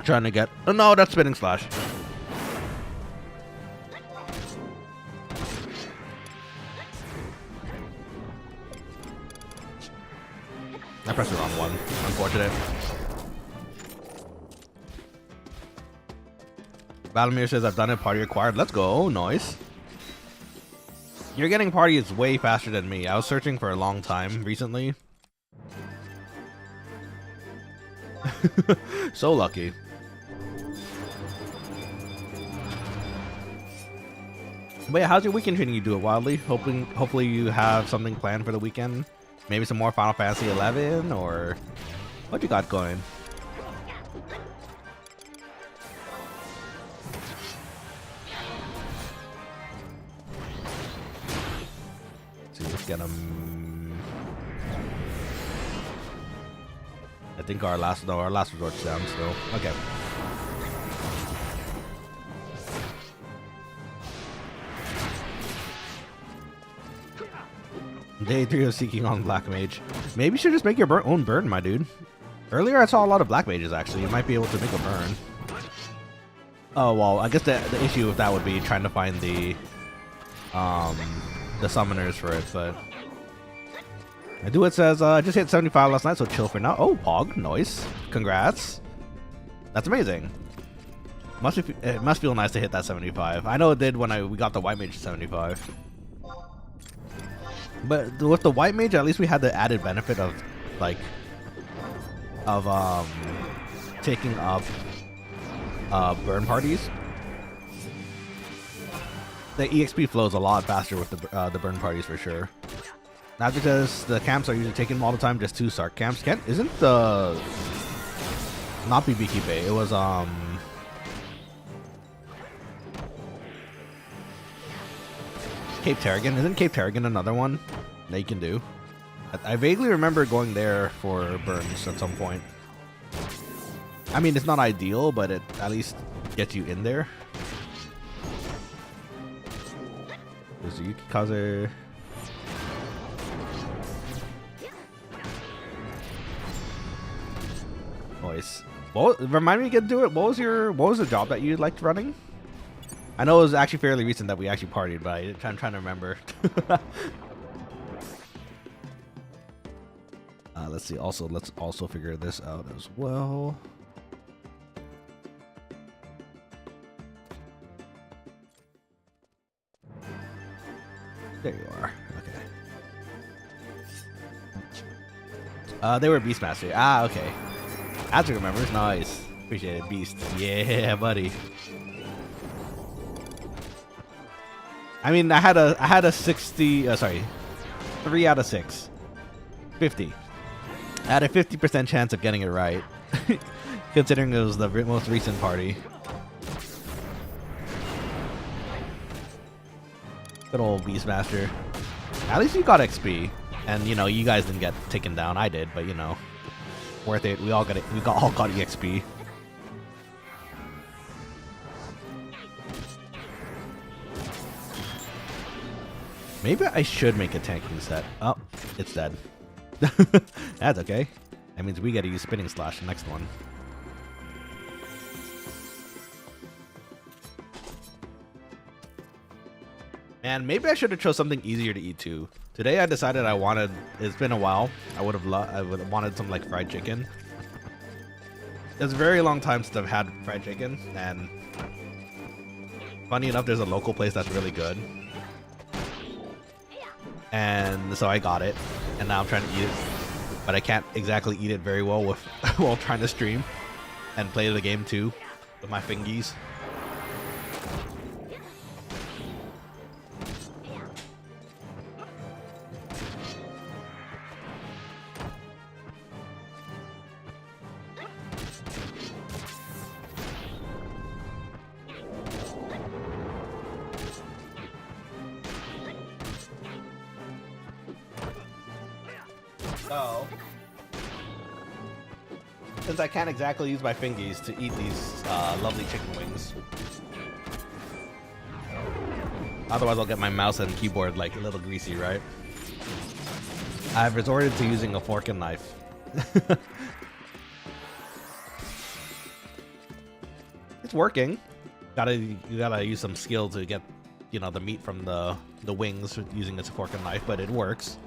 trying to get. Oh no, that's spinning slash. I pressed the wrong one. Unfortunate. Valamir says I've done it. Party acquired. Let's go. Nice. You're getting parties way faster than me. I was searching for a long time recently. So lucky. But yeah, how's your weekend treating you? Do it wildly. Hopefully you have something planned for the weekend. Maybe some more Final Fantasy 11 or what you got going? Let's get him. I think our last resort's down still. Okay. Day 3 of seeking on Black Mage. Maybe you should just make your own burn, my dude. Earlier I saw a lot of Black Mages actually. You might be able to make a burn. Oh well, I guess the issue with that would be trying to find the summoners for it, but I do. It says I just hit 75 last night, so chill for now. Oh, Pog, nice, congrats. That's amazing. It must feel nice to hit that 75. I know it did when we got the White Mage 75. But with the White Mage, at least we had the added benefit of taking up burn parties. The EXP flows a lot faster with the burn parties for sure. Not because the camps are usually taken all the time, just 2 Sark camps. Isn't the not BBQ Bay? It was Cape Terrigan. Isn't Cape Terrigan another one that you can do? I vaguely remember going there for burns at some point. I mean, it's not ideal, but it at least gets you in there. There's a Yukikaze. Nice. Well, remind me again, do it. What was the job that you liked running? I know it was actually fairly recent that we actually partied, but I'm trying to remember. Let's see. Let's also figure this out as well. There you are. Okay. They were Beastmaster. Ah, okay. Azure remembers. Nice. Appreciate it, Beast. Yeah, buddy. I mean, I had a 60. Sorry, 3 out of 6. 50. I had a 50% chance of getting it right, considering it was the most recent party. Good old Beastmaster. At least you got XP, and you know you guys didn't get taken down. I did, but you know, worth it. We all got it. All got EXP. Maybe I should make a tanking set. Oh, it's dead. That's okay. That means we gotta use Spinning Slash the next one. And maybe I should have chose something easier to eat too. Today I decided I wanted. It's been a while. I would have wanted some like fried chicken. It's a very long time since I've had fried chicken, and funny enough, there's a local place that's really good. And so I got it, and now I'm trying to eat it, but I can't exactly eat it very well with while trying to stream and play the game too with my fingies. So, since I can't exactly use my fingies to eat these lovely chicken wings, otherwise I'll get my mouse and keyboard like a little greasy, right? I've resorted to using a fork and knife. It's working. You gotta use some skill to get, you know, the meat from the wings using a fork and knife, but it works.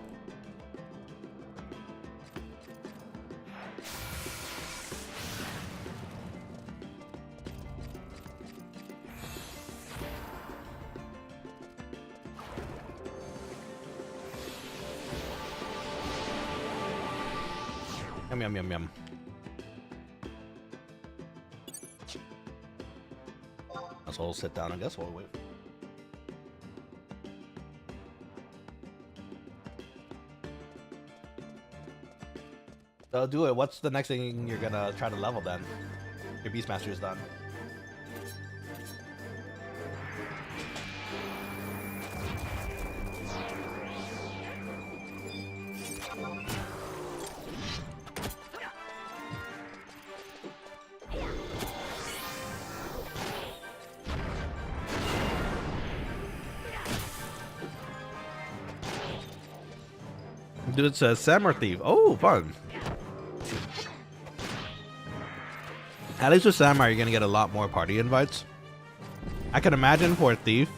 Yum, yum, yum, yum. So we'll sit down, I guess. We'll wait. So do it. What's the next thing you're gonna try to level then? Your Beastmaster is done. Dude, it says Samurai Thief. Oh, fun. At least with Samurai, you're gonna get a lot more party invites. I can imagine for a Thief,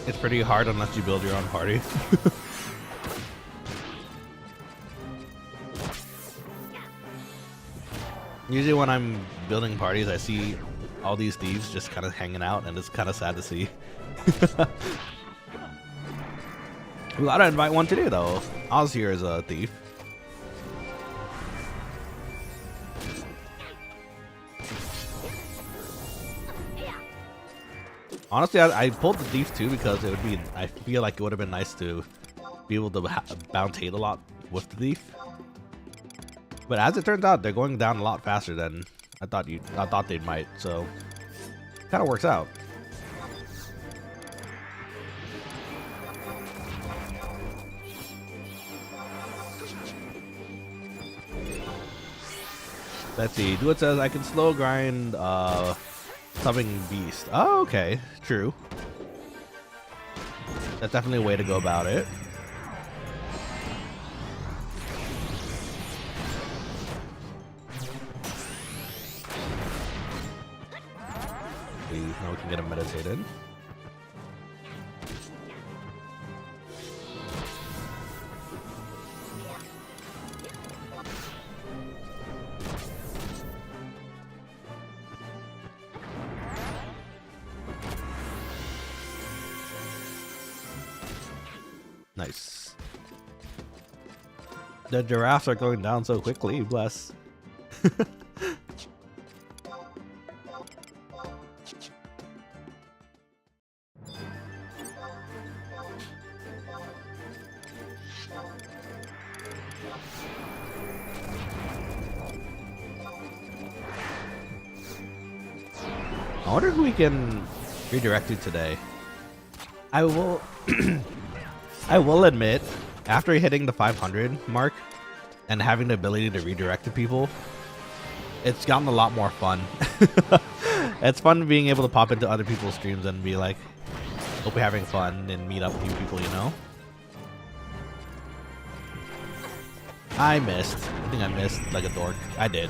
it's pretty hard unless you build your own party. Usually when I'm building parties, I see all these thieves just kind of hanging out, and it's kind of sad to see. We gotta invite one today, though. Oz here is a thief. Honestly, I pulled the thief too because it would be. I feel like it would have been nice to be able to bounce hate a lot with the thief. But as it turns out, they're going down a lot faster than I thought they might. So, kind of works out. Let's see. Do it says I can slow grind subbing beast. Oh, okay. True. That's definitely a way to go about it. Now we can get him meditated. Nice. The giraffes are going down so quickly, bless. I wonder if we can redirect you today. I will I will admit, after hitting the 500 mark and having the ability to redirect to people, it's gotten a lot more fun. It's fun being able to pop into other people's streams and be like, hope you're having fun, and meet up new people, you know? I missed. I think I missed like a dork. I did.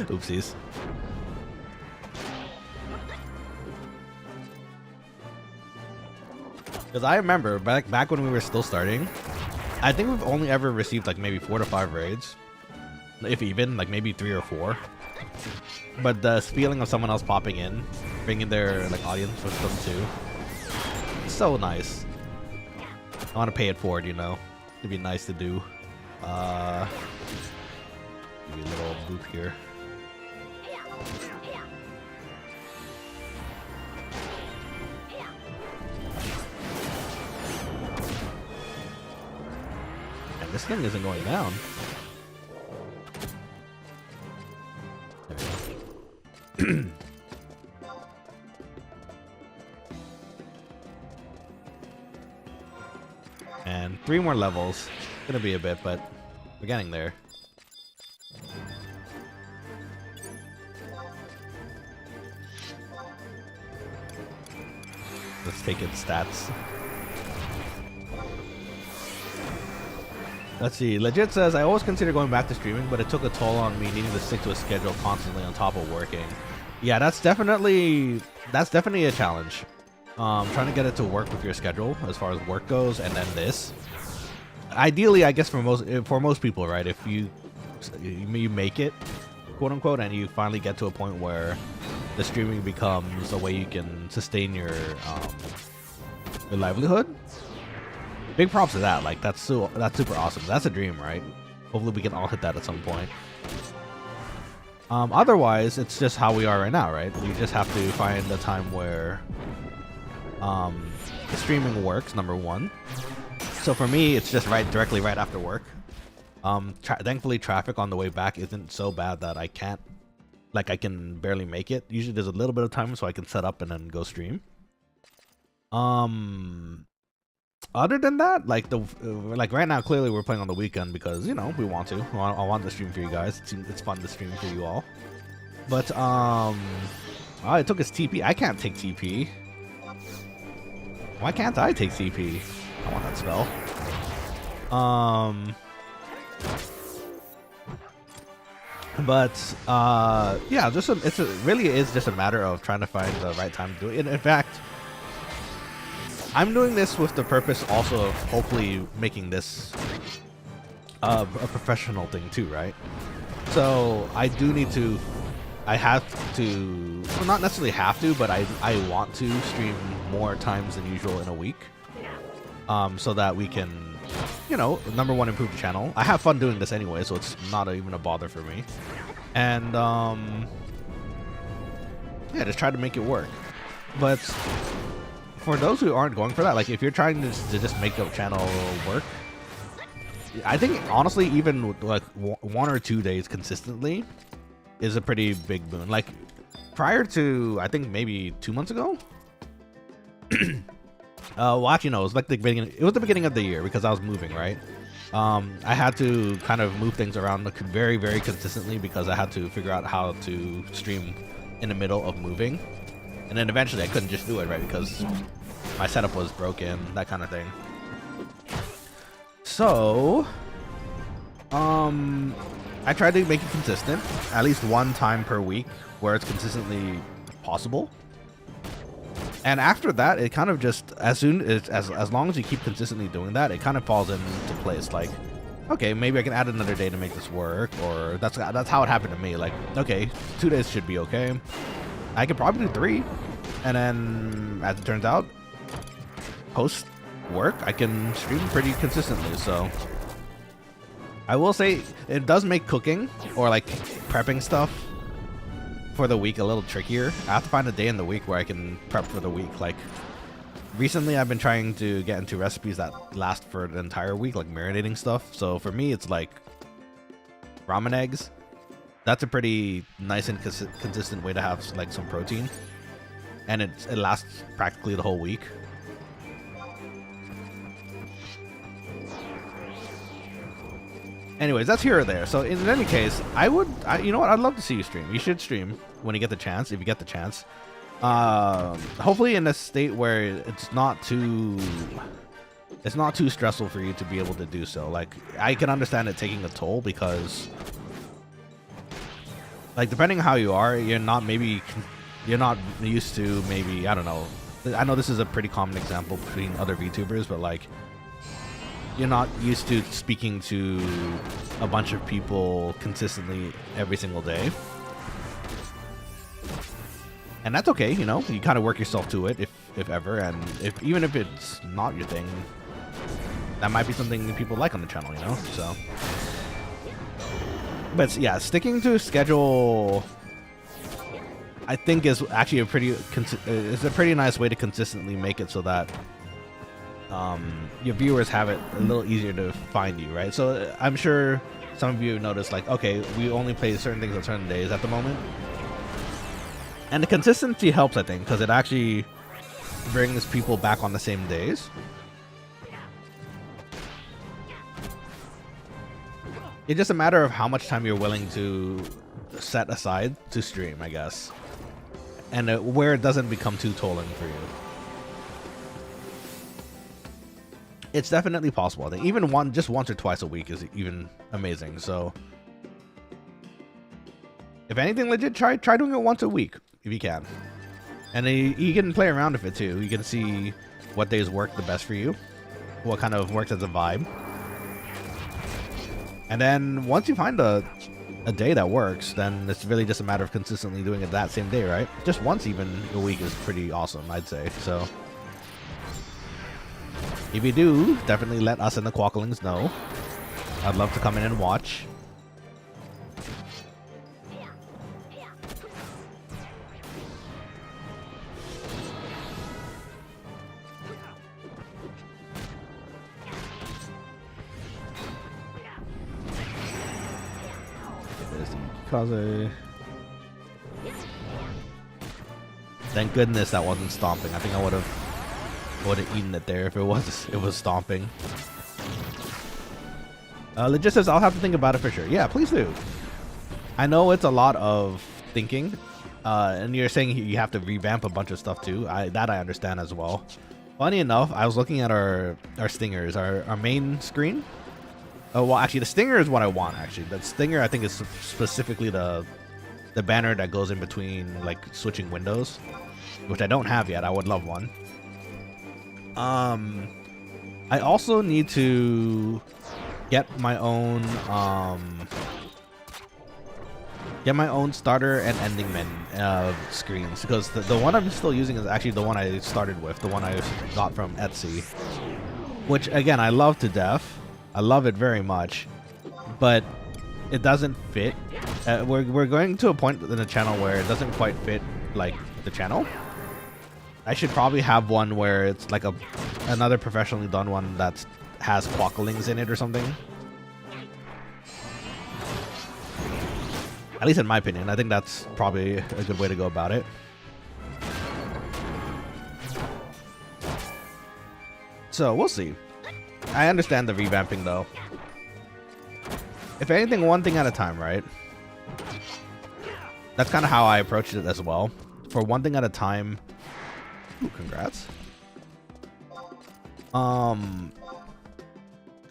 Oopsies. Because I remember back when we were still starting, I think we've only ever received like maybe 4 to 5 raids, if even, like maybe 3 or 4. But the feeling of someone else popping in, bringing their like audience with them too, it's so nice. I want to pay it forward, you know. It'd be nice to do. Maybe a little boop here. And this thing isn't going down. There we go. And 3 more levels. It's gonna be a bit, but we're getting there. Let's take its stats. Let's see. Legit says, I always consider going back to streaming, but it took a toll on me needing to stick to a schedule constantly on top of working. Yeah, that's definitely a challenge. Trying to get it to work with your schedule as far as work goes, and then this. Ideally, I guess for most people, right? If you make it, quote unquote, and you finally get to a point where the streaming becomes a way you can sustain your livelihood. Big props to that. Like that's super awesome. That's a dream, right? Hopefully we can all hit that at some point. Otherwise, it's just how we are right now, right? We just have to find a time where the streaming works, number one. So for me, it's just directly right after work. Thankfully, traffic on the way back isn't so bad that I can barely make it. Usually there's a little bit of time so I can set up and then go stream. Other than that, like right now, clearly we're playing on the weekend because, you know, we want to. I want to stream for you guys. It's fun to stream for you all. But oh, it took us TP. I can't take TP. Why can't I take TP? I want that spell. But yeah, it really is just a matter of trying to find the right time to do it. And in fact, I'm doing this with the purpose also of hopefully making this a professional thing too, right? So I have to, well, not necessarily have to, but I want to stream more times than usual in a week, so that we can, you know, number one, improve the channel. I have fun doing this anyway, so it's not even a bother for me. And yeah, just try to make it work. But for those who aren't going for that, like if you're trying to just make the channel work, I think honestly, even like 1 or 2 days consistently is a pretty big boon. Like prior to, I think maybe 2 months ago. Well, actually, no, it was like the beginning. It was the beginning of the year because I was moving, right? I had to kind of move things around very, very consistently because I had to figure out how to stream in the middle of moving, and then eventually I couldn't just do it, right? Because my setup was broken, that kind of thing. So, I tried to make it consistent, at least one time per week, where it's consistently possible. And after that, it kind of just, as long as you keep consistently doing that, it kind of falls into place. Like, okay, maybe I can add another day to make this work, or that's how it happened to me. Like, okay, 2 days should be okay. I could probably do 3, and then as it turns out, post work, I can stream pretty consistently. So I will say it does make cooking or like prepping stuff for the week a little trickier. I have to find a day in the week where I can prep for the week. Like recently I've been trying to get into recipes that last for the entire week, like marinating stuff. So for me, it's like ramen eggs. That's a pretty nice and consistent way to have like some protein, and it lasts practically the whole week. Anyways, that's here or there. So in any case, you know what? I'd love to see you stream. You should stream when you get the chance, if you get the chance. Hopefully in a state where it's not too stressful for you to be able to do so. Like, I can understand it taking a toll because, like, depending on how you are, you're not used to maybe, I don't know, I know this is a pretty common example between other VTubers, but like, you're not used to speaking to a bunch of people consistently every single day. And that's okay, you know, you kind of work yourself to it if ever, and even if it's not your thing, that might be something people like on the channel, you know, so. But yeah, sticking to a schedule, I think is actually a pretty nice way to consistently make it so that your viewers have it a little easier to find you, right? So I'm sure some of you have noticed, like, okay, we only play certain things on certain days at the moment. And the consistency helps, I think, because it actually brings people back on the same days. It's just a matter of how much time you're willing to set aside to stream, I guess. And where it doesn't become too tolling for you. It's definitely possible. I think even just once or twice a week is even amazing. So if anything, legit, try doing it once a week if you can. And you can play around with it too. You can see what days work the best for you, what kind of works as a vibe. And then once you find a day that works, then it's really just a matter of consistently doing it that same day, right? Just once even a week is pretty awesome, I'd say. So if you do, definitely let us in the Quokkalings know. I'd love to come in and watch. Kaze. Thank goodness that wasn't stomping. I think I would have eaten it there if it was stomping. Legit says I'll have to think about it for sure. Yeah, please do. I know it's a lot of thinking, and you're saying you have to revamp a bunch of stuff too. That I understand as well. Funny enough, I was looking at our stingers, our main screen. Oh, well, actually, the stinger is what I want, actually. The stinger, I think, is specifically the banner that goes in between, like, switching windows, which I don't have yet. I would love one. I also need to get my own starter and ending menu screens, because the one I'm still using is actually the one I started with, the one I got from Etsy, which, again, I love to death. I love it very much, but it doesn't fit. We're going to a point in the channel where it doesn't quite fit, like, the channel. I should probably have one where it's like another professionally done one that has Quokkalings in it or something. At least in my opinion, I think that's probably a good way to go about it. So we'll see. I understand the revamping though. If anything, one thing at a time, right? That's kind of how I approached it as well. For one thing at a time. Ooh, congrats. I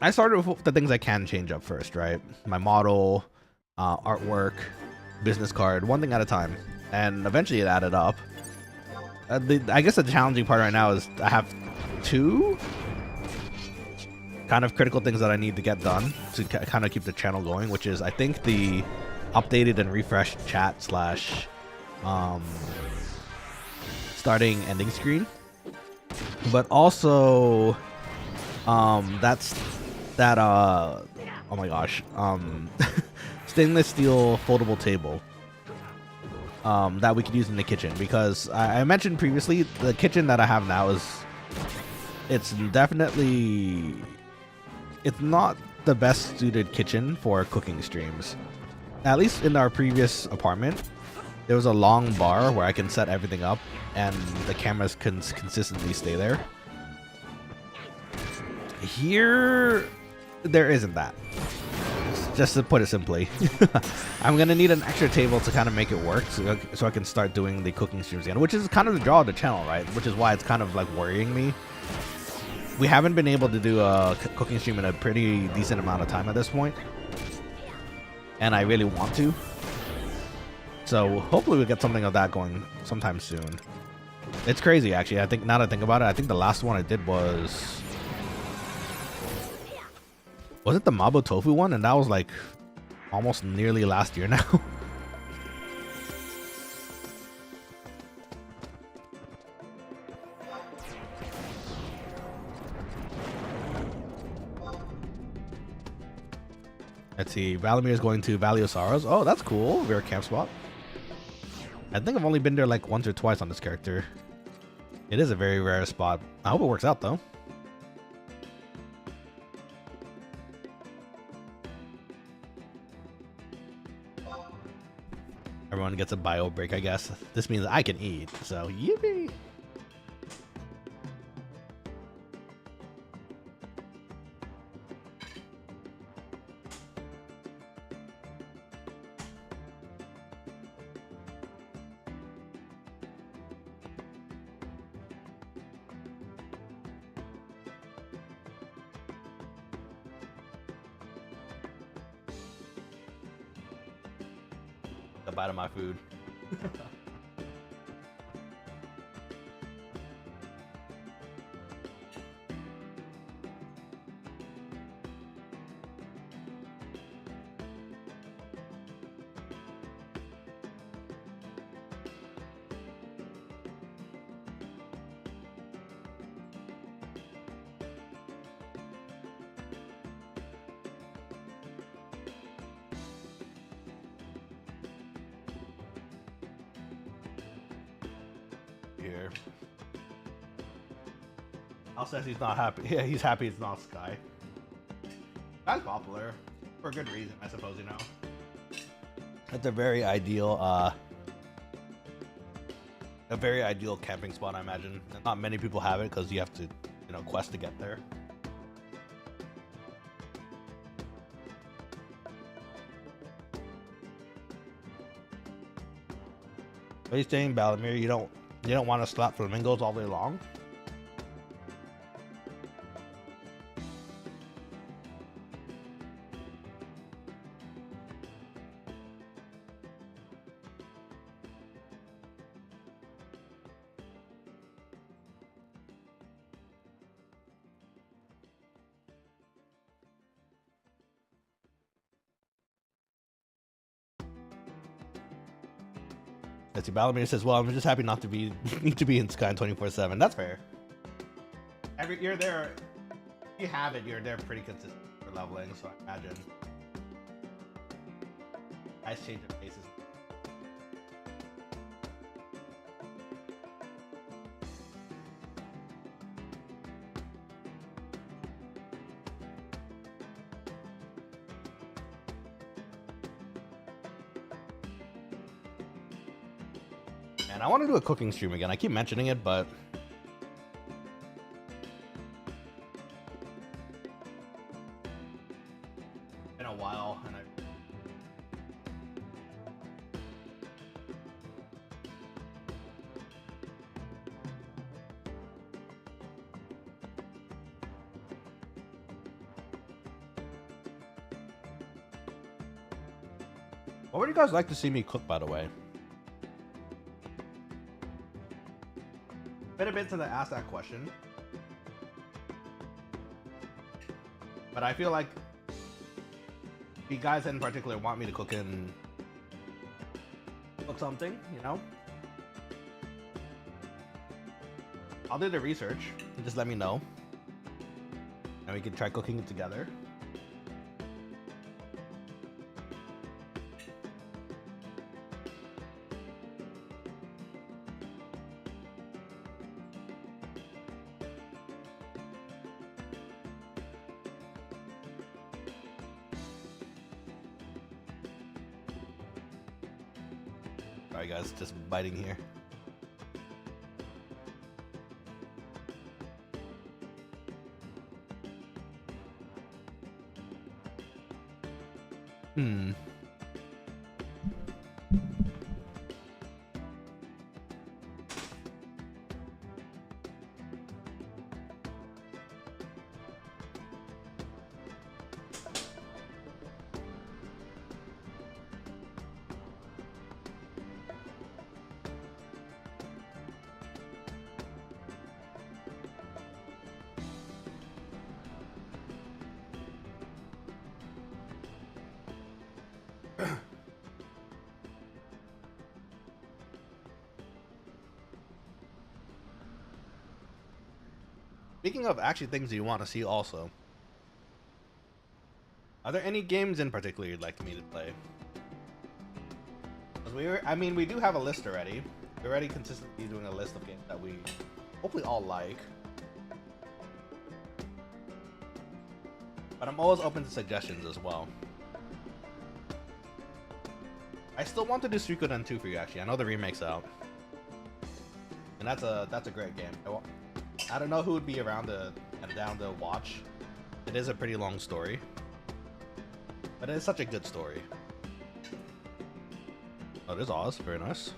started with the things I can change up first, right? My model, artwork, business card, one thing at a time. And eventually it added up. I guess the challenging part right now is I have two kind of critical things that I need to get done to kind of keep the channel going, which is, I think, the updated and refreshed chat slash starting ending screen, but also oh my gosh, stainless steel foldable table that we could use in the kitchen, because I mentioned previously the kitchen that I have now it's not the best suited kitchen for cooking streams. At least in our previous apartment, there was a long bar where I can set everything up and the cameras can consistently stay there. Here, there isn't that. Just to put it simply. I'm going to need an extra table to kind of make it work so I can start doing the cooking streams again, which is kind of the draw of the channel, right? Which is why it's kind of like worrying me. We haven't been able to do a cooking stream in a pretty decent amount of time at this point, and I really want to. So hopefully we'll get something of that going sometime soon. It's crazy, actually. I think now that I think about it, I think the last one I did was it the Mabo Tofu one? And that was like almost nearly last year now. Let's see. Valimir is going to Valley of Sorrows. Oh, that's cool. Rare camp spot. I think I've only been there like once or twice on this character. It is a very rare spot. I hope it works out though. Everyone gets a bio break, I guess. This means I can eat, so yippee! A bite of my food. Here. Al says he's not happy. Yeah, he's happy it's not Sky. Sky's popular. For a good reason, I suppose, you know. That's a very ideal camping spot, I imagine. Not many people have it because you have to, you know, quest to get there. What are you saying, Valimir? You don't want to slap flamingos all day long? Let's see, Valimir says, well, I'm just happy not to be in Sky 24/7. That's fair. You're there. If you have it, you're there pretty consistent for leveling, so I imagine. Nice change of paces. And I want to do a cooking stream again. I keep mentioning it, but it's been a while, and what would you guys like to see me cook, by the way? Been a bit since I asked that question, but I feel like you guys in particular want me to cook something, you know? I'll do the research and just let me know, and we can try cooking it together. Alright guys, just biting here. Speaking of actually things you want to see also, are there any games in particular you'd like me to play? I mean, we do have a list already. We're already consistently doing a list of games that we hopefully all like. But I'm always open to suggestions as well. I still want to do Suikoden 2 for you, actually. I know the remake's out. And that's a great game. I don't know who would be around and down to watch. It is a pretty long story. But it's such a good story. Oh, there's Oz. Very nice.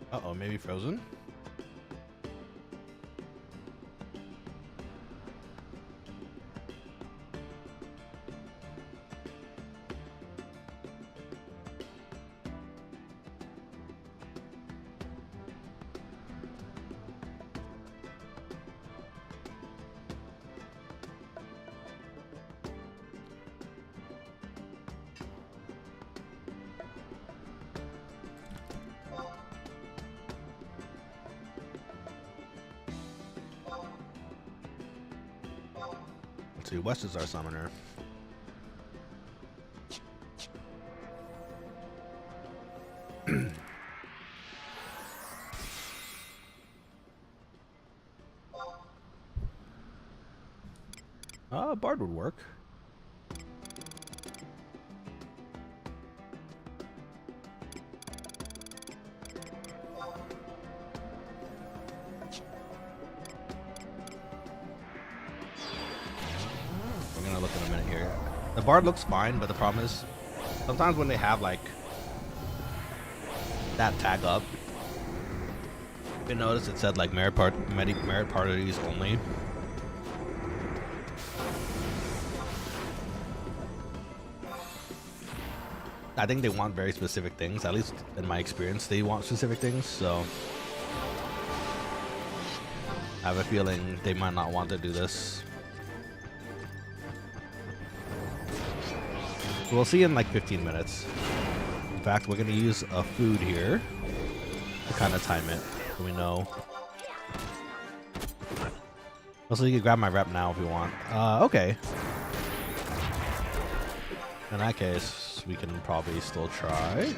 Uh-oh, maybe frozen? Let's see, West is our summoner. Bard would work. We're gonna look in a minute here. The Bard looks fine, but the problem is sometimes when they have like that tag up, you notice it said like merit parties only. I think they want very specific things, at least in my experience, they want specific things, so I have a feeling they might not want to do this. We'll see in like 15 minutes. In fact, we're going to use a food here to kind of time it, so we know. Also, you can grab my rep now if you want. Okay. In that case, we can probably still try.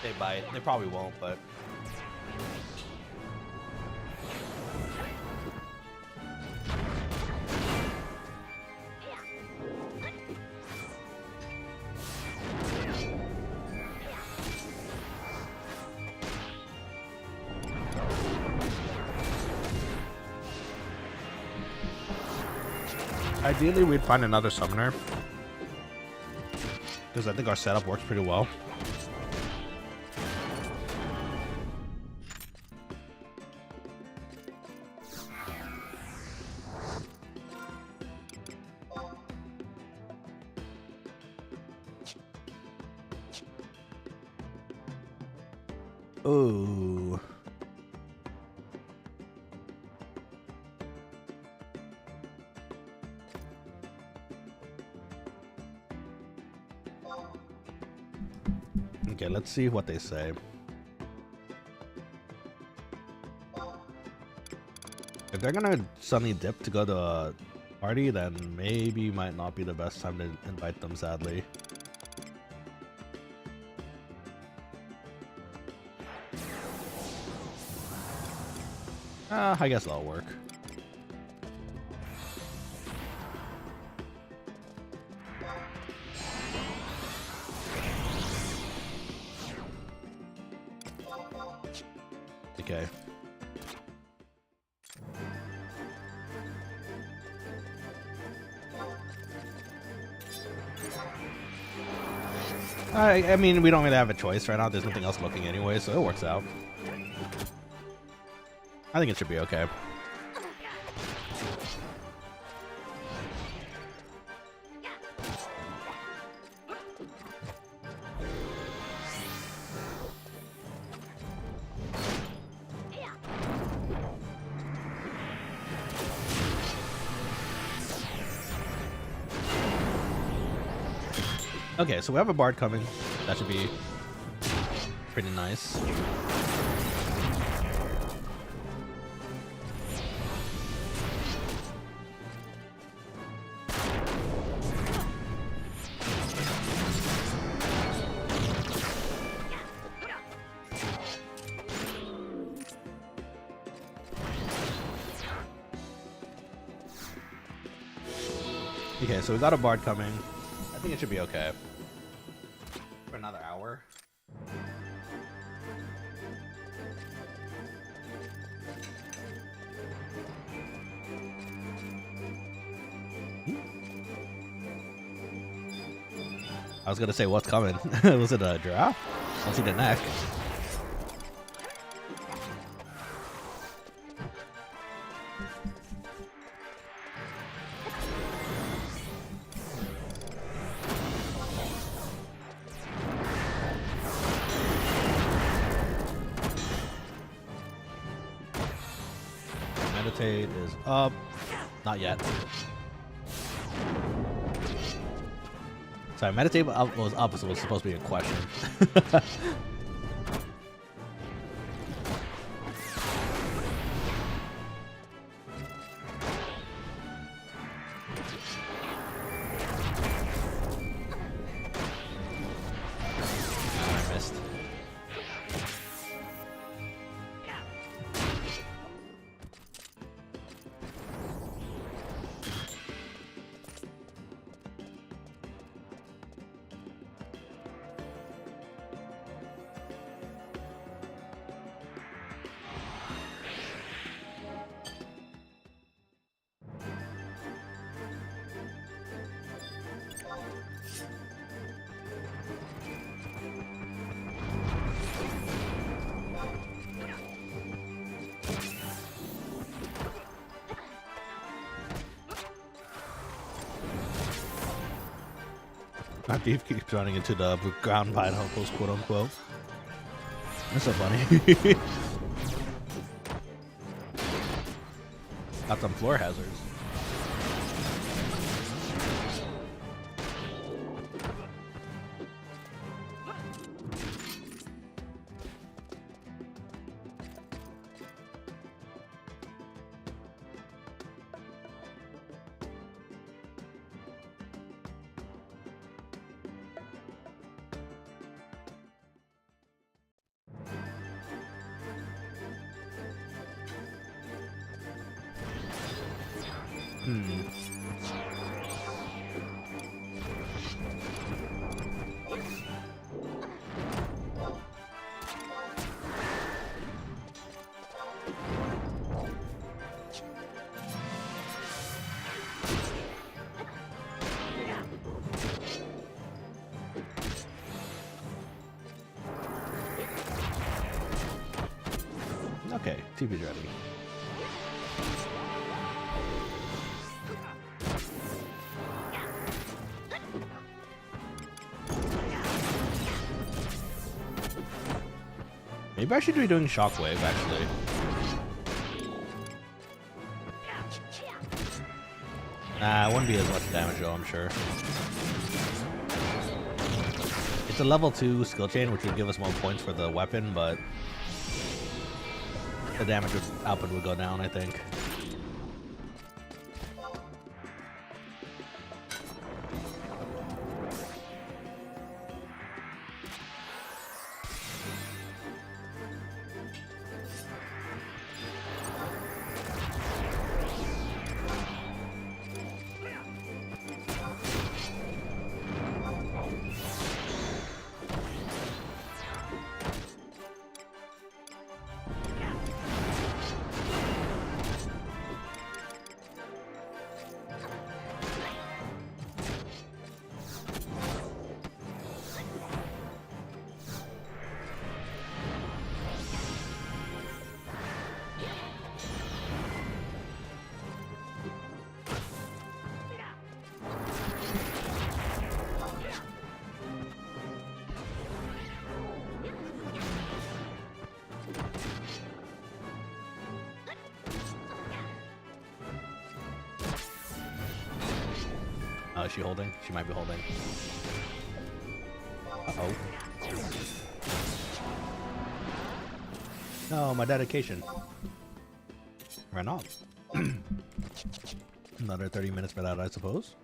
They bite. They probably won't, but ideally we'd find another summoner, because I think our setup works pretty well. Oh. Okay, let's see what they say. If they're gonna suddenly dip to go to a party, then maybe might not be the best time to invite them, sadly. I guess that'll work. Okay. I mean, we don't really have a choice right now. There's nothing else looking anyway, so it works out. I think it should be okay. Okay, so we have a bard coming. That should be pretty nice. Okay, so we got a bard coming. I think it should be okay. For another hour. I was gonna say, what's coming? Was it a giraffe? I don't see the neck. Meditate is up. Not yet. Sorry, meditate was up, so it was supposed to be a question. I missed. My thief keeps running into the ground pineapples, quote unquote. That's so funny. Got some floor hazards. Okay, TV's ready. Maybe I should be doing shockwave actually. Nah, it wouldn't be as much damage though, I'm sure. It's a level 2 skill chain, which would give us more points for the weapon, but the damage output would go down, I think. Oh, is she holding? She might be holding. Uh-oh. No, my dedication. Ran off. Another 30 minutes for that, I suppose.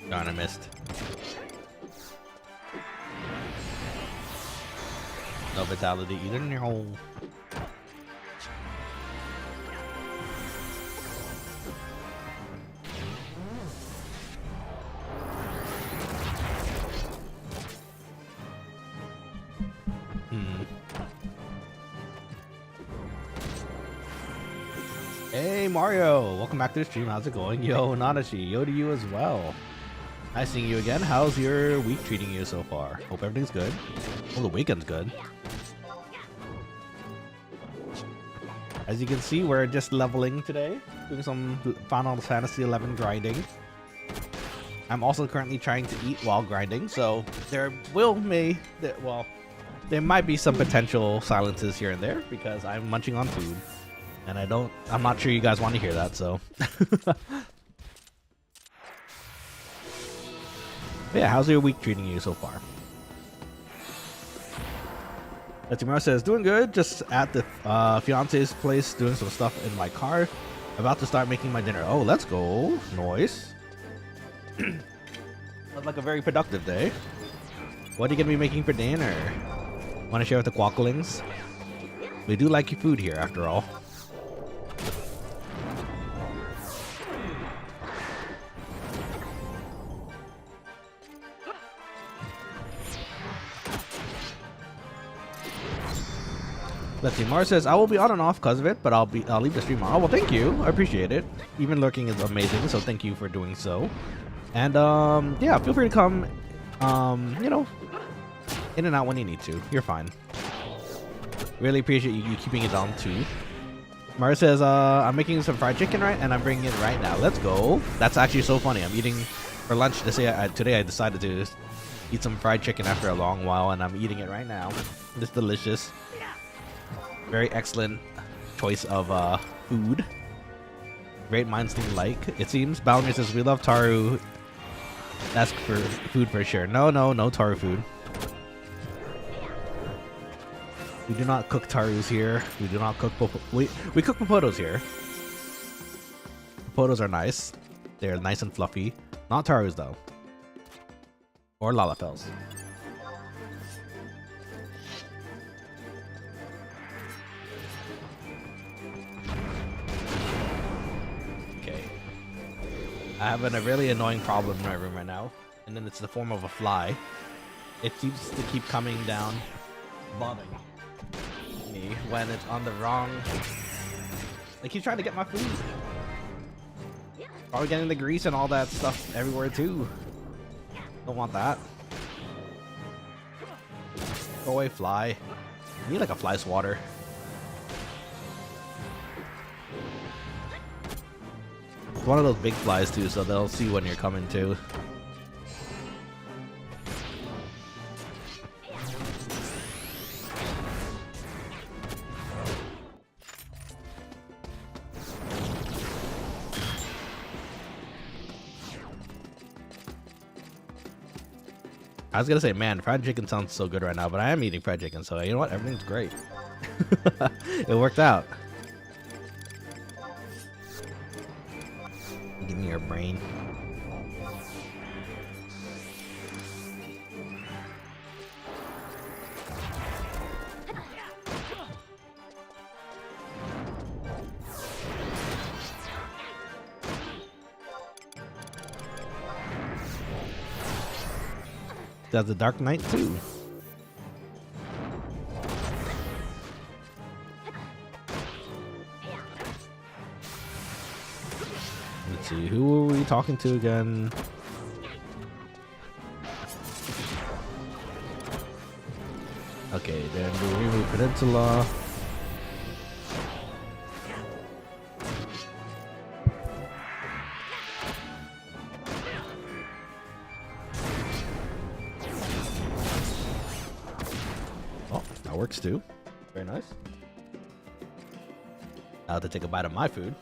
Darn, I missed. No vitality either. No. Hey Mario, welcome back to the stream. How's it going? Yo, Nanashi, yo to you as well. Nice seeing you again. How's your week treating you so far? Hope everything's good. Well, the weekend's good. As you can see, we're just leveling today, doing some Final Fantasy XI grinding. I'm also currently trying to eat while grinding, so there might be some potential silences here and there because I'm munching on food, and I'm not sure you guys want to hear that, so. Yeah, how's your week treating you so far? Tomorrow says, doing good, just at the fiance's place doing some stuff in my car. About to start making my dinner. Oh, let's go. Nice. Looks like a very productive day. What are you going to be making for dinner? Want to share with the Quokkalings? We do like your food here, after all. Let's see. Mars says I will be on and off because of it, but I'll leave the stream on. Oh well, thank you. I appreciate it. Even lurking is amazing, so thank you for doing so. And yeah, feel free to come. You know, in and out when you need to. You're fine. Really appreciate you keeping it on too. Mars says I'm making some fried chicken and I'm bringing it right now. Let's go. That's actually so funny. I'm eating for lunch today. I decided to eat some fried chicken after a long while, and I'm eating it right now. It's delicious. Very excellent choice of food. Great minds think alike, it seems. Balmer says we love Taru. Ask for food for sure. No Taru food. We do not cook Tarus here. We do not cook we cook Popotos here. Popotos are nice. They're nice and fluffy. Not Tarus though. Or Lalafels. I have a really annoying problem in my room right now, and then it's the form of a fly. It seems to keep coming down, bothering me when it's on the wrong. It keeps trying to get my food. Probably getting the grease and all that stuff everywhere too. Don't want that. Go away, fly. I need like a fly swatter. It's one of those big flies too, so they'll see when you're coming too. I was gonna say, man, fried chicken sounds so good right now, but I am eating fried chicken, so you know what? Everything's great. It worked out. Give me your brain. That's the Dark Knight too. Let's see, who are we talking to again? Okay, then the Rimu Peninsula. Works too. Very nice. Now to take a bite of my food.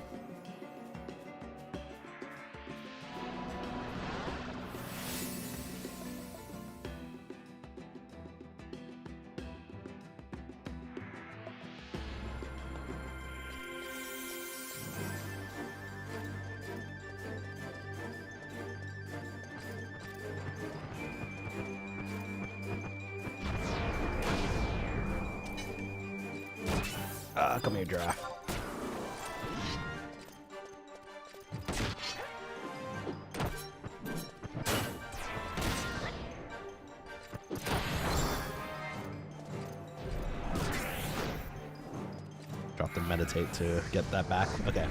Come here, giraffe. Drop the meditate to get that back. Okay.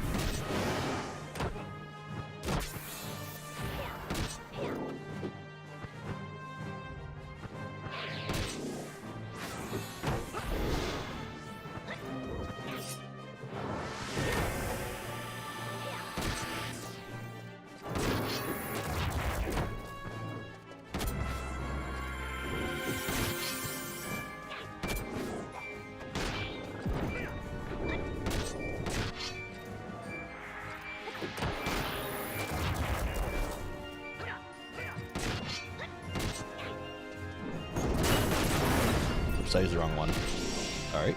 I used the wrong one. Alright.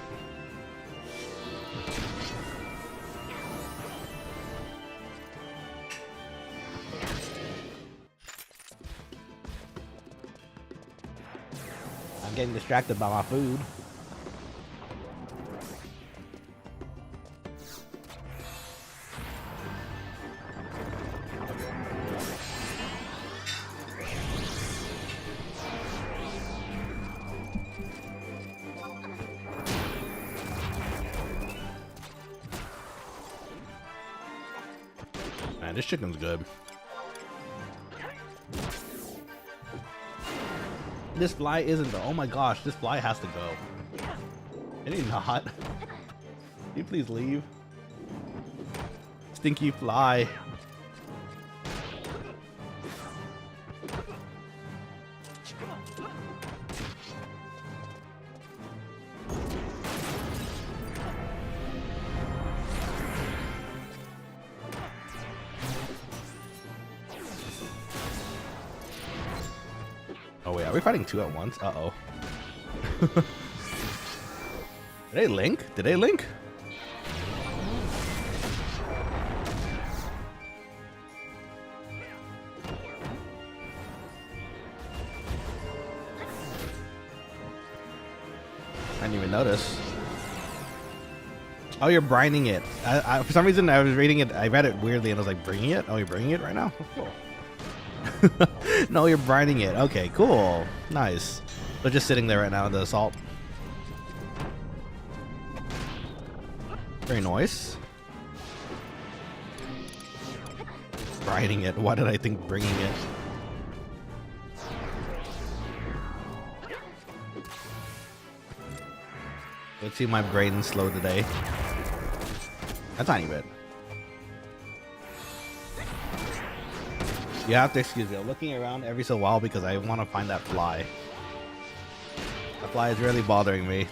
I'm getting distracted by my food. Man, this chicken's good. This fly isn't though. Oh my gosh, this fly has to go. It ain't not. Can you please leave? Stinky fly. Oh wait, are we fighting two at once? Uh-oh. Did they link? Did they link? I didn't even notice. Oh, you're brining it. For some reason, I was reading it. I read it weirdly, and I was like, "Bringing it? Oh, you're bringing it right now? Oh, cool." No, you're brining it. Okay, cool. Nice. They're just sitting there right now in the salt. Very nice. Brining it. Why did I think bringing it? Let's see, my brain's slow today. A tiny bit. You have to excuse me. I'm looking around every so while because I want to find that fly. That fly is really bothering me.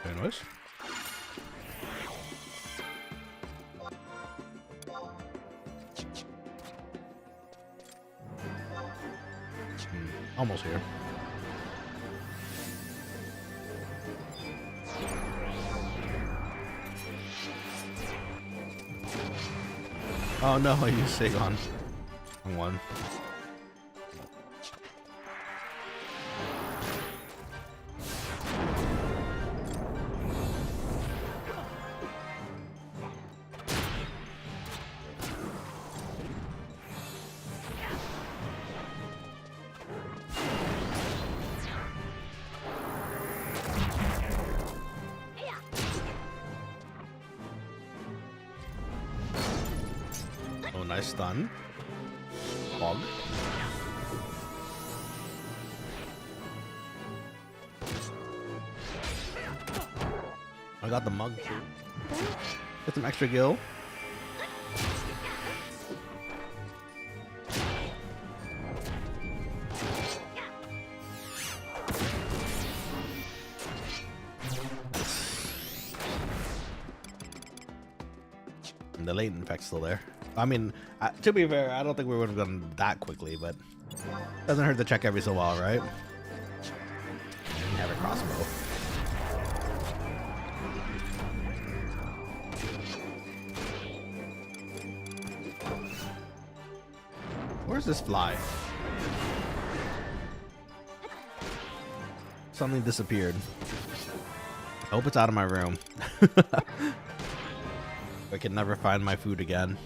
Anyways. Almost here. Oh no, I used Sagon. Wrong one. Oh, nice stun. Bog. I got the mug too. Get some extra gil. And the latent effect's still there. I mean, to be fair, I don't think we would have done that quickly, but doesn't hurt to check every so while, right? And have a crossbow. Where's this fly? Something disappeared. I hope it's out of my room. I can never find my food again.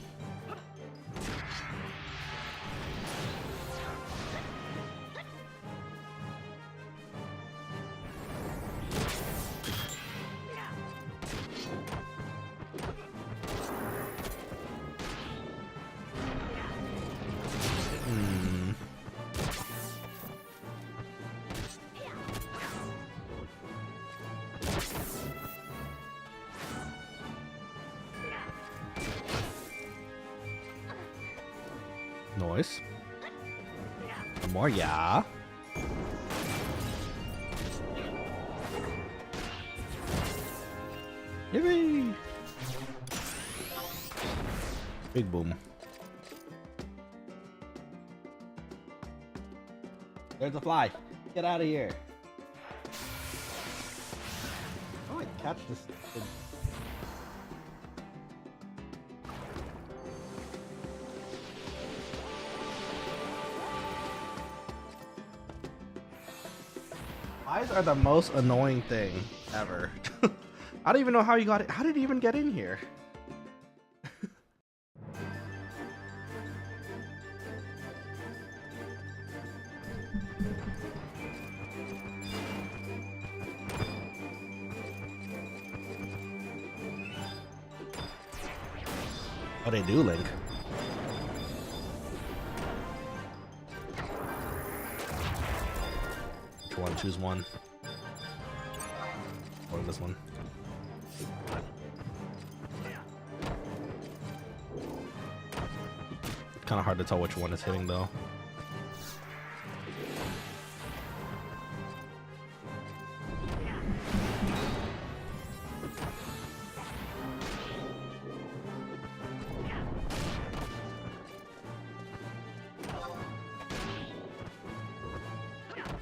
Noise. One more, yeah. Yippee! Big boom. There's a fly. Get out of here. Oh, I catch this thing. Flies are the most annoying thing ever. I don't even know how you got it. How did it even get in here? Oh, they do, Link. Which one? Choose one. Or this one. Kind of hard to tell which one is hitting, though.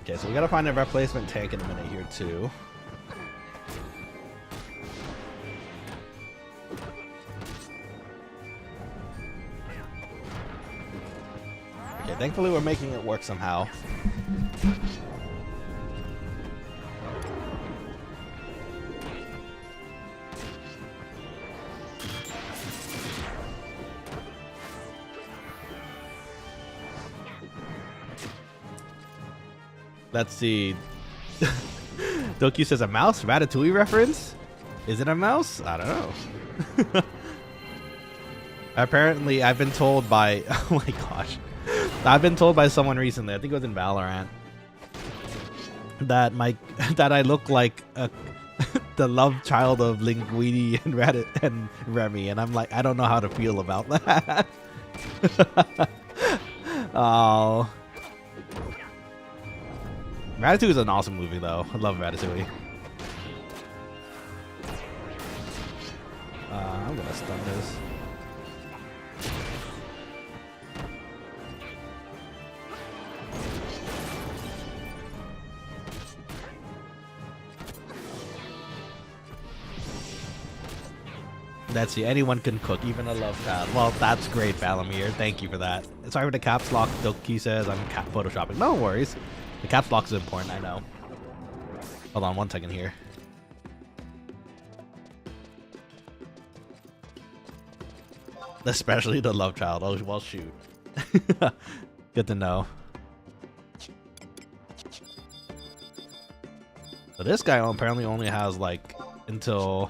Okay, so we gotta find a replacement tank in a minute here too. Okay, thankfully we're making it work somehow. Let's see. Doki says a mouse? Ratatouille reference? Is it a mouse? I don't know. Apparently, I've been told by... Oh my gosh. I've been told by someone recently, I think it was in Valorant, that I look like the love child of Linguini and Remy, and I'm like, I don't know how to feel about that. Oh... Ratatouille is an awesome movie, though. I love Ratatouille. I'm gonna stun this. Let's see, anyone can cook, even a love child. Well, that's great, Balamir. Thank you for that. Sorry for the caps lock, Doki says. I'm photoshopping. No worries. The caps lock is important, I know. Hold on 1 second here. Especially the love child. Oh, well, shoot. Good to know. So this guy apparently only has, like, until...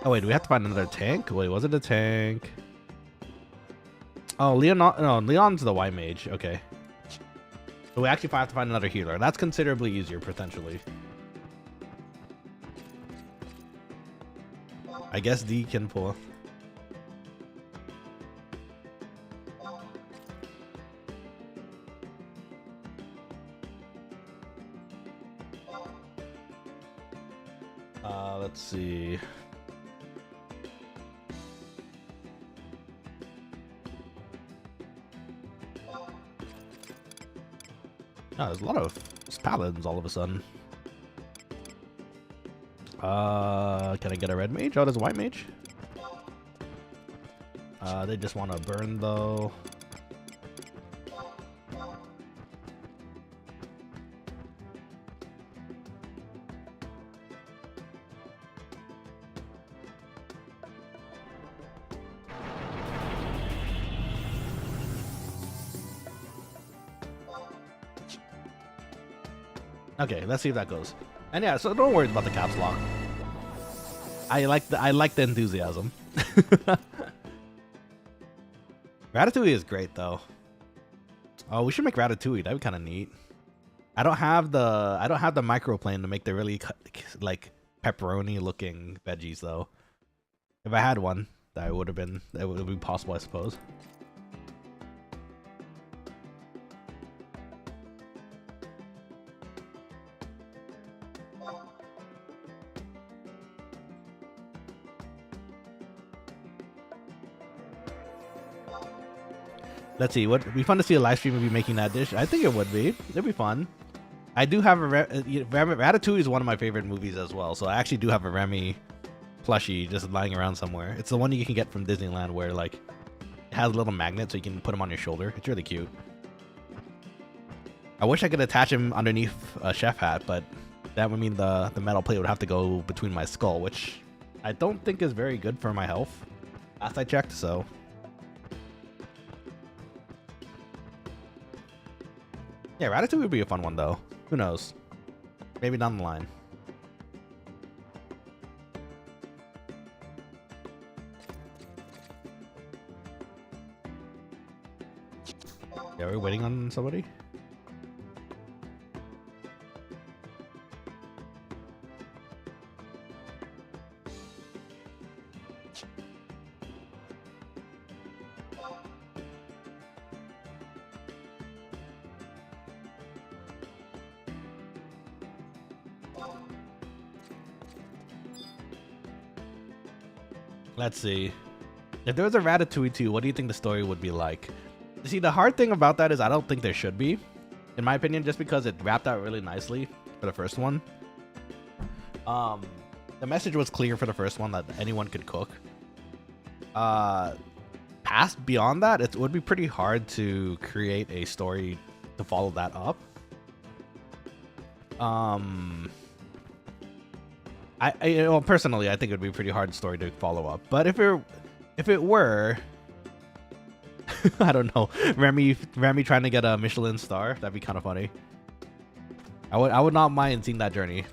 Oh wait, do we have to find another tank? Wait, was it a tank? Oh, Leon's the white mage. Okay. So we actually have to find another healer. That's considerably easier, potentially. I guess D can pull. Let's see. Oh, there's a lot of paladins all of a sudden. Can I get a red mage? Oh, there's a white mage. They just want to burn though. Okay, let's see if that goes. And yeah, so don't worry about the caps lock. I like the enthusiasm. Ratatouille is great though. Oh, we should make Ratatouille. That'd be kind of neat. I don't have the microplane to make the really like pepperoni looking veggies though. If I had one, that would be possible, I suppose. Let's see. Would it be fun to see a live stream of you making that dish? I think it would be. It'd be fun. I do have Ratatouille is one of my favorite movies as well. So I actually do have a Remy plushie just lying around somewhere. It's the one you can get from Disneyland where like it has a little magnet so you can put him on your shoulder. It's really cute. I wish I could attach him underneath a chef hat, but that would mean the metal plate would have to go between my skull, which I don't think is very good for my health. Last I checked, so. Yeah, Ratatouille would be a fun one, though. Who knows? Maybe down the line. Yeah, are we waiting on somebody? Let's see. If there was a Ratatouille 2, what do you think the story would be like? See, the hard thing about that is I don't think there should be, in my opinion, just because it wrapped out really nicely for the first one. The message was clear for the first one that anyone could cook. Past beyond that, it would be pretty hard to create a story to follow that up. Personally, I think it would be a pretty hard story to follow up. But if it were, I don't know, Remy trying to get a Michelin star, that'd be kind of funny. I would not mind seeing that journey.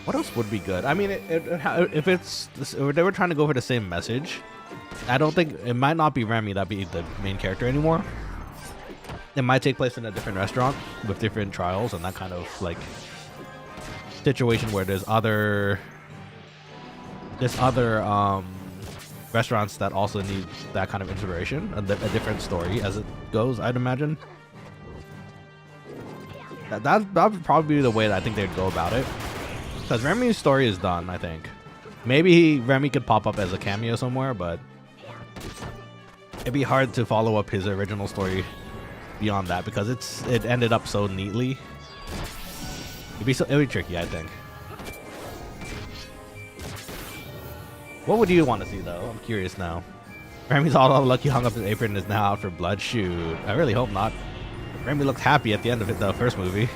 What else would be good? I mean, if they were trying to go for the same message, I don't think it might not be Remy that'd be the main character anymore. It might take place in a different restaurant with different trials and that kind of like situation where there's other restaurants that also need that kind of inspiration and a different story as it goes. I'd imagine that would probably be the way that I think they'd go about it. Because Remy's story is done, I think. Maybe Remy could pop up as a cameo somewhere, but it'd be hard to follow up his original story beyond that because it ended up so neatly. It'd be tricky, I think. What would you want to see though? I'm curious now. Remy's all lucky, hung up his apron, and is now out for blood. Shoot, I really hope not. Remy looked happy at the end of the first movie.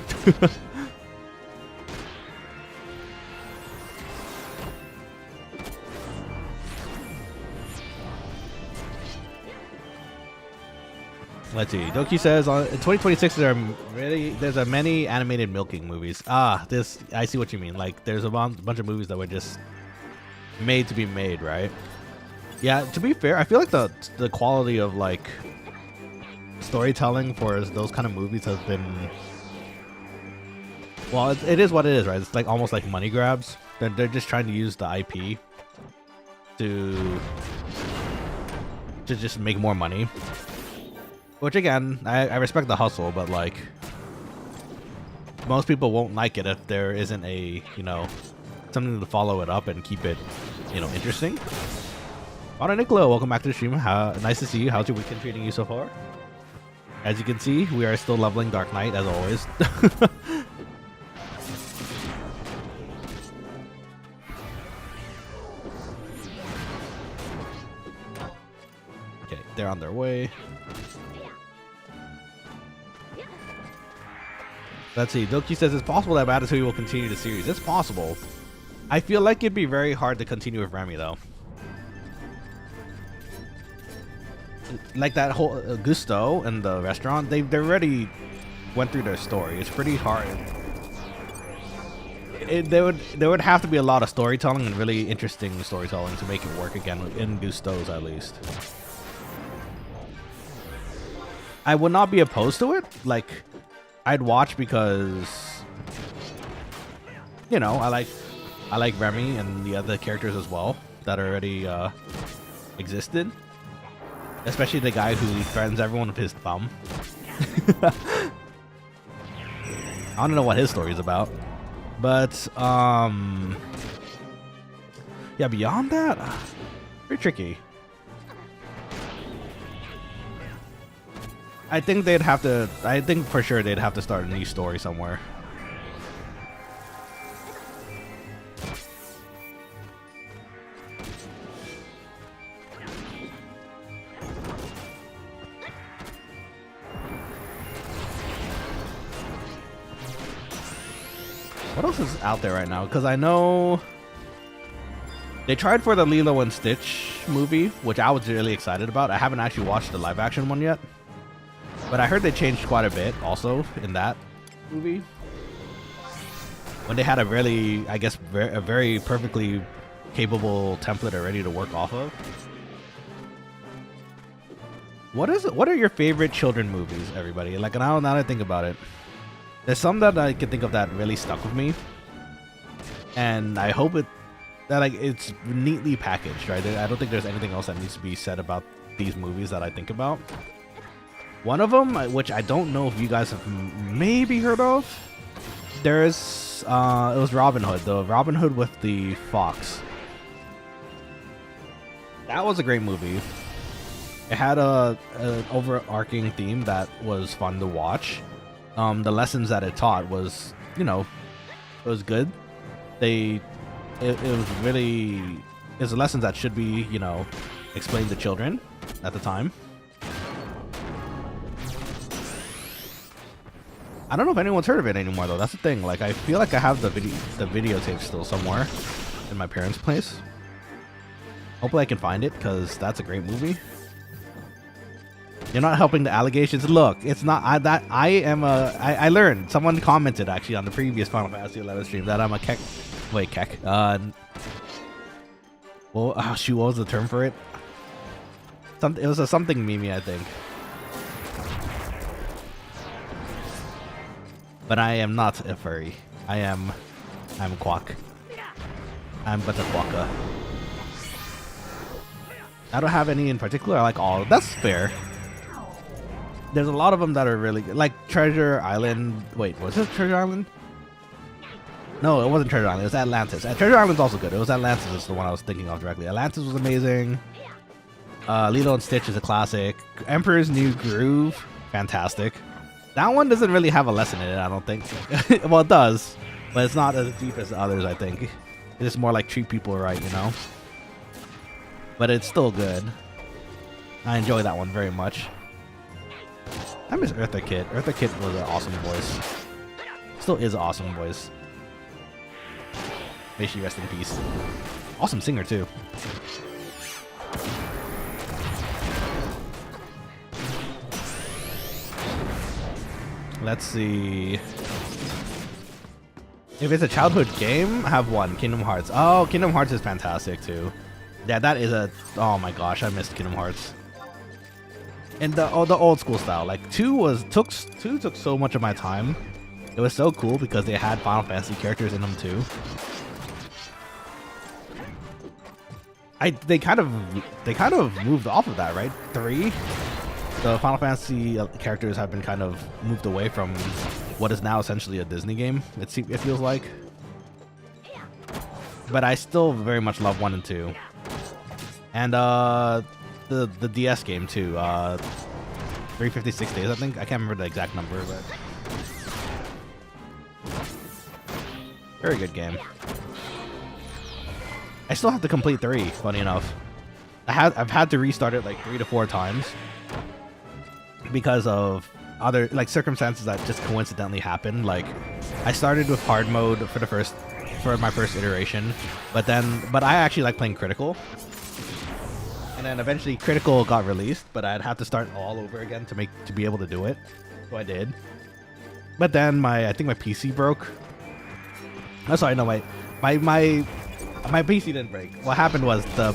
Let's see. Doki says in 2026 there's a many animated milking movies. I see what you mean. Like there's a bunch of movies that were just made to be made, right? Yeah. To be fair, I feel like the quality of like storytelling for those kind of movies has been, well, it is what it is, right? It's like almost like money grabs. They're just trying to use the IP to just make more money. Which again, I respect the hustle, but like most people won't like it if there isn't a, something to follow it up and keep it, interesting. Alright, Nicola, welcome back to the stream. Nice to see you. How's your weekend treating you so far? As you can see, we are still leveling Dark Knight as always. Okay, they're on their way. Let's see. Doki says it's possible that Ratatouille will continue the series. It's possible. I feel like it'd be very hard to continue with Remy though. Like that whole Gusto and the restaurant, they already went through their story. It's pretty hard. There would have to be a lot of storytelling and really interesting storytelling to make it work again in Gusto's at least. I would not be opposed to it. Like, I'd watch because, I like Remy and the other characters as well that already existed. Especially the guy who threatens everyone with his thumb. I don't know what his story is about. But, yeah, beyond that, very tricky. I think for sure they'd have to start a new story somewhere. What else is out there right now? Because I know they tried for the Lilo and Stitch movie, which I was really excited about. I haven't actually watched the live action one yet. But I heard they changed quite a bit also in that movie. When they had a really, I guess, a very perfectly capable template already to work off of. What are your favorite children movies, everybody? Like, now that I think about it, there's some that I can think of that really stuck with me. And I hope it's neatly packaged, right? I don't think there's anything else that needs to be said about these movies that I think about. One of them, which I don't know if you guys have maybe heard of, there's it was Robin Hood, the Robin Hood with the fox. That was a great movie. It had an overarching theme that was fun to watch. The lessons that it taught was, you know, it was good. It was really, it's lessons that should be, you know, explained to children at the time. I don't know if anyone's heard of it anymore though. That's the thing. Like, I feel like I have the videotape still somewhere in my parents' place. Hopefully I can find it, because that's a great movie. You're not helping the allegations. Look, it's not I learned. Someone commented actually on the previous Final Fantasy 11 stream that I'm a kek. Wait, kek. Well, oh, shoot, what was the term for it? It was a something meme, I think. But I am not a furry. I'm quack. I'm but a quokka. I don't have any in particular. I like all. That's fair. There's a lot of them that are really good. Like Treasure Island. Wait, was it Treasure Island? No, it wasn't Treasure Island. It was Atlantis. Treasure Island's also good. It was Atlantis is the one I was thinking of directly. Atlantis was amazing. Lilo and Stitch is a classic. Emperor's New Groove, fantastic. That one doesn't really have a lesson in it, I don't think. Well, it does, but it's not as deep as the others, I think. It's more like treat people right, you know? But it's still good. I enjoy that one very much. I miss Eartha Kitt. Eartha Kitt was an awesome voice. Still is an awesome voice. May she rest in peace. Awesome singer, too. Let's see. If it's a childhood game, I have one. Kingdom Hearts. Oh, Kingdom Hearts is fantastic too. Yeah, that is a. Oh my gosh, I missed Kingdom Hearts. And the old school style. Like two took so much of my time. It was so cool because they had Final Fantasy characters in them too. They kind of moved off of that, right? 3. The Final Fantasy characters have been kind of moved away from what is now essentially a Disney game. It feels like, but I still very much love 1 and 2, and the DS game too. 356 days, I think. I can't remember the exact number, but very good game. I still have to complete 3. Funny enough, I've had to restart it like 3 to 4 times. Because of other circumstances that just coincidentally happened. Like, I started with hard mode for my first iteration, but I actually like playing critical, and then eventually critical got released, but I'd have to start all over again to be able to do it. So I did, but then I think my PC broke. Oh, sorry, no, my PC didn't break. What happened was the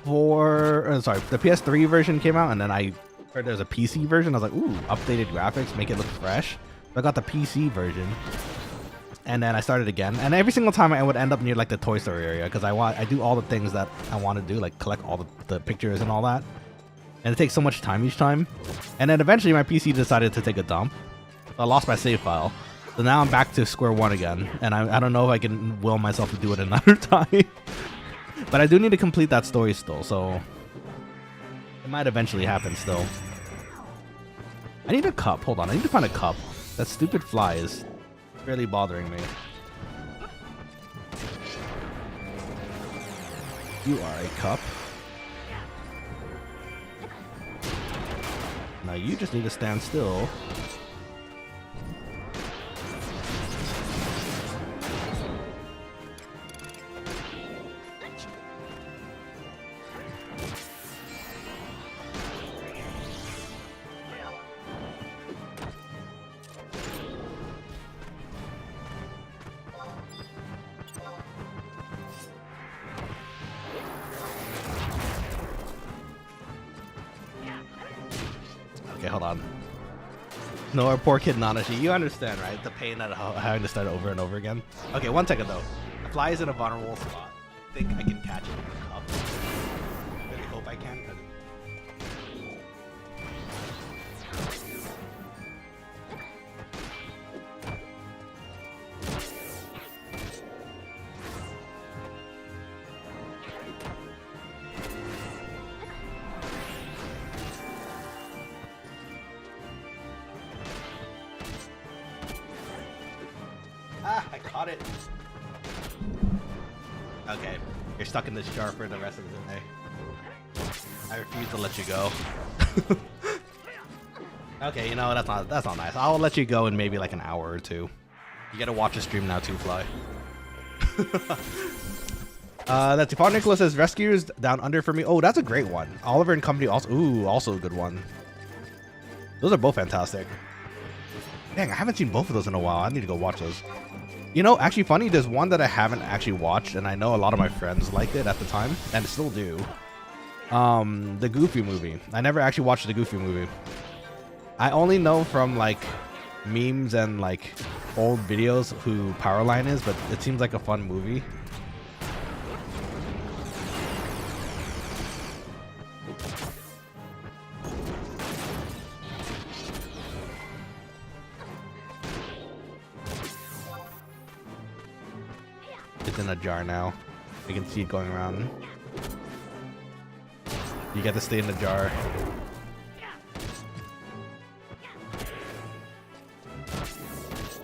the PS3 version came out, and then I heard there's a PC version. I was like, ooh, updated graphics, make it look fresh. So I got the PC version, and then I started again. And every single time I would end up near like the Toy Story area, because I do all the things that I want to do, like collect all the pictures and all that. And it takes so much time each time. And then eventually my PC decided to take a dump. So I lost my save file. So now I'm back to square one again, and I don't know if I can will myself to do it another time. But I do need to complete that story still, so it might eventually happen still. I need a cup. Hold on, I need to find a cup. That stupid fly is really bothering me. You are a cup. Now you just need to stand still. Okay, hold on. No, our poor kid Nanashi. You understand, right? The pain of having to start over and over again. Okay, 1 second though. The fly is in a vulnerable spot. I think I can catch it with the cup. Really hope if I can. Ah, I caught it. Okay, you're stuck in this jar for the rest of the day. I refuse to let you go. Okay, you know, that's not nice. I'll let you go in maybe like an hour or two. You gotta watch the stream now too, Fly. That's Father Nicholas says Rescuers Down Under for me. Oh, that's a great one. Oliver and Company also. Ooh, also a good one. Those are both fantastic. Dang, I haven't seen both of those in a while. I need to go watch those. You know, actually funny, there's one that I haven't actually watched, and I know a lot of my friends liked it at the time, and still do. The Goofy movie. I never actually watched the Goofy movie. I only know from like memes and like old videos who Powerline is, but it seems like a fun movie. It's in a jar now. You can see it going around. You get to stay in the jar.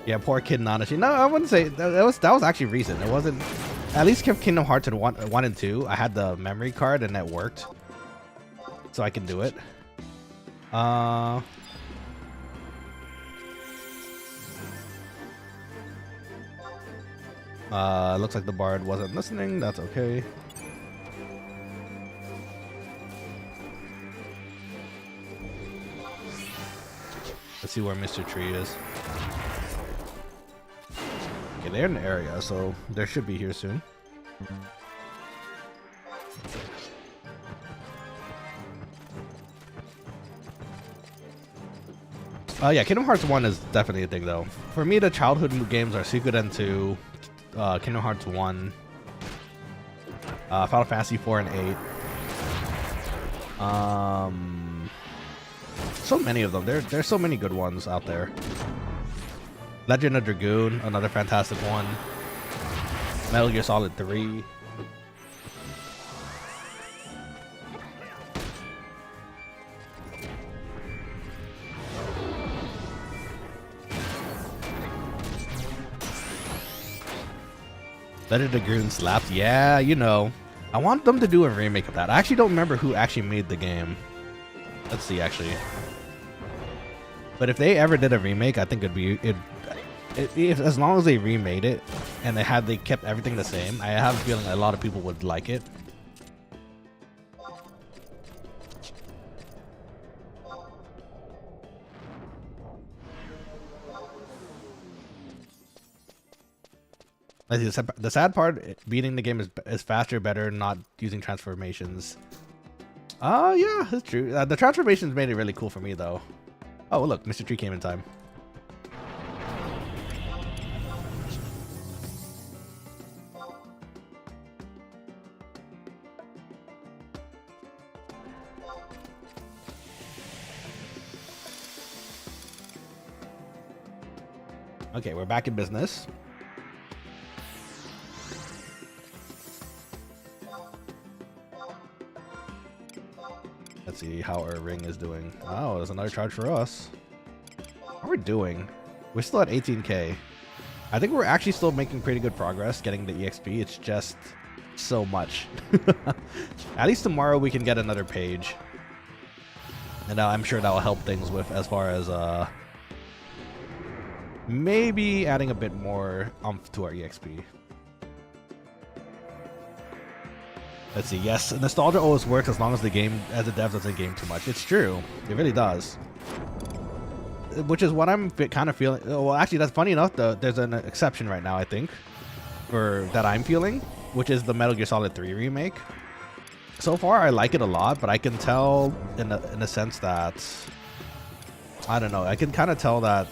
Yeah, poor kid Nanashi. No, I wouldn't say that was actually recent. It wasn't. At least Kingdom Hearts 1 and 2. I had the memory card and that worked, so I can do it. Looks like the bard wasn't listening. That's okay. Let's see where Mr. Tree is. Okay, they're in the area, so they should be here soon. Yeah, Kingdom Hearts 1 is definitely a thing, though. For me, the childhood games are Suikoden 2, Kingdom Hearts 1, Final Fantasy 4 and 8. So many of them. There's so many good ones out there. Legend of Dragoon, another fantastic one. Metal Gear Solid 3. Legend of Dragoon slaps. Yeah, you know. I want them to do a remake of that. I actually don't remember who actually made the game. Let's see, actually. But if they ever did a remake, I think it'd be as long as they remade it and they kept everything the same. I have a feeling a lot of people would like it. The sad part, beating the game is faster, better, not using transformations. Yeah, that's true. The transformations made it really cool for me, though. Oh, look, Mr. Tree came in time. Okay, we're back in business. Let's see how our ring is doing. Oh, there's another charge for us. How are we doing? We're still at 18k. I think we're actually still making pretty good progress getting the EXP. It's just so much. At least tomorrow we can get another page. And I'm sure that will help things with as far as maybe adding a bit more oomph to our EXP. Let's see. Yes, nostalgia always works as long as the dev doesn't game too much. It's true. It really does. Which is what I'm kind of feeling. Well, actually, that's funny enough. There's an exception right now, I think, for that I'm feeling, which is the Metal Gear Solid 3 remake. So far, I like it a lot, but I can tell in a sense that I don't know. I can kind of tell that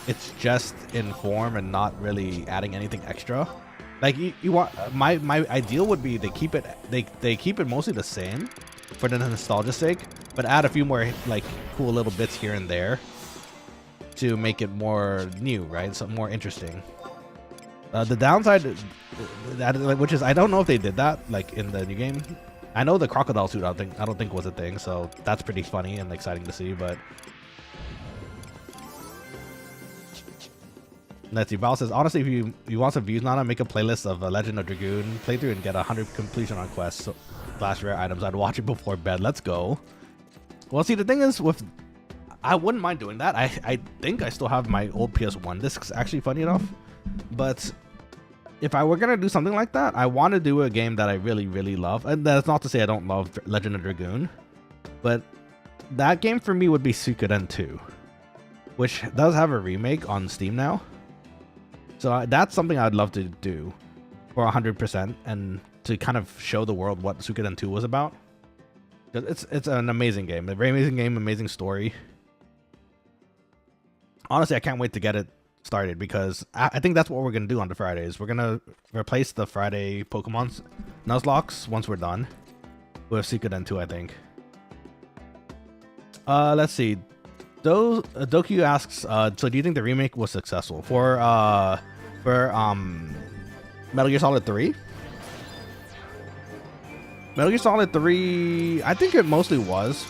it's just in form and not really adding anything extra. Like you want my ideal would be they keep it mostly the same for the nostalgia's sake, but add a few more like cool little bits here and there to make it more new, right? Something more interesting. The downside, which is I don't know if they did that like in the new game. I know the crocodile suit I don't think was a thing, so that's pretty funny and exciting to see. But let's see. Val says, honestly, if you want some views, Nana, make a playlist of Legend of Dragoon playthrough and get 100 completion on quests / rare items. I'd watch it before bed. Let's go. Well, see, the thing is, I wouldn't mind doing that. I think I still have my old PS1 discs, actually, funny enough. But if I were gonna do something like that, I want to do a game that I really, really love. And that's not to say I don't love Legend of Dragoon, but that game for me would be Suikoden 2, which does have a remake on Steam now. So that's something I'd love to do for 100% and to kind of show the world what Suikoden 2 was about. It's an amazing game, a very amazing game, amazing story. Honestly, I can't wait to get it started because I think that's what we're gonna do on the Fridays. We're gonna replace the Friday Pokemon's Nuzlocke once we're done with Suikoden 2, I think. Let's see. Doku asks, so do you think the remake was successful for Metal Gear Solid 3? Metal Gear Solid 3, I think it mostly was,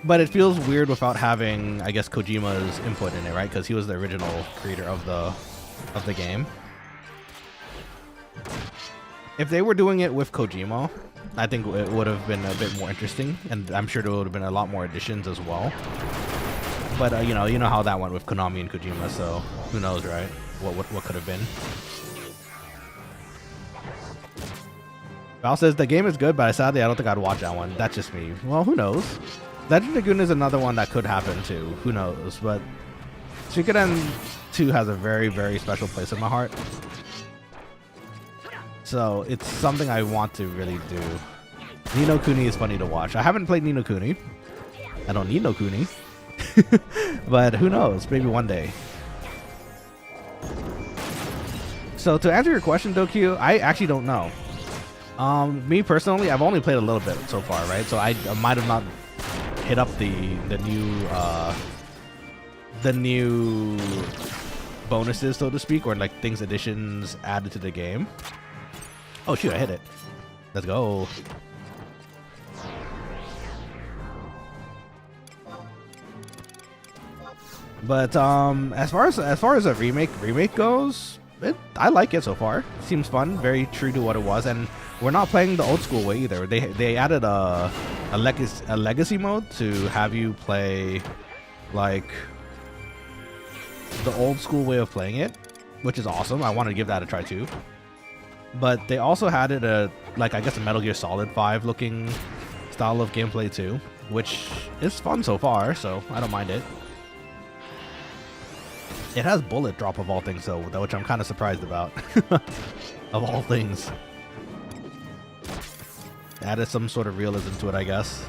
but it feels weird without having, I guess, Kojima's input in it, right? Because he was the original creator of the game. If they were doing it with Kojima, I think it would have been a bit more interesting, and I'm sure there would have been a lot more additions as well. But you know how that went with Konami and Kojima, so who knows, right? What could have been. Val says the game is good, but sadly I don't think I'd watch that one. That's just me. Well, who knows? Legend of Dragoon is another one that could happen too. Who knows? But Suikoden 2 has a very, very special place in my heart. So it's something I want to really do. Ni no Kuni is funny to watch. I haven't played Ni no Kuni. I don't need no Kuni. But who knows? Maybe one day. So to answer your question, Dokyu, I actually don't know. Me personally, I've only played a little bit so far, right? So I might have not hit up the new bonuses, so to speak, or like things, additions added to the game. Oh shoot, I hit it. Let's go. But as far as a remake goes, I like it so far. It seems fun, very true to what it was, and we're not playing the old school way either. They added a legacy mode to have you play like the old school way of playing it, which is awesome. I want to give that a try too. But they also added I guess a Metal Gear Solid 5 looking style of gameplay too, which is fun so far, so I don't mind it. It has bullet drop of all things though, which I'm kind of surprised about. Of all things. Added some sort of realism to it, I guess.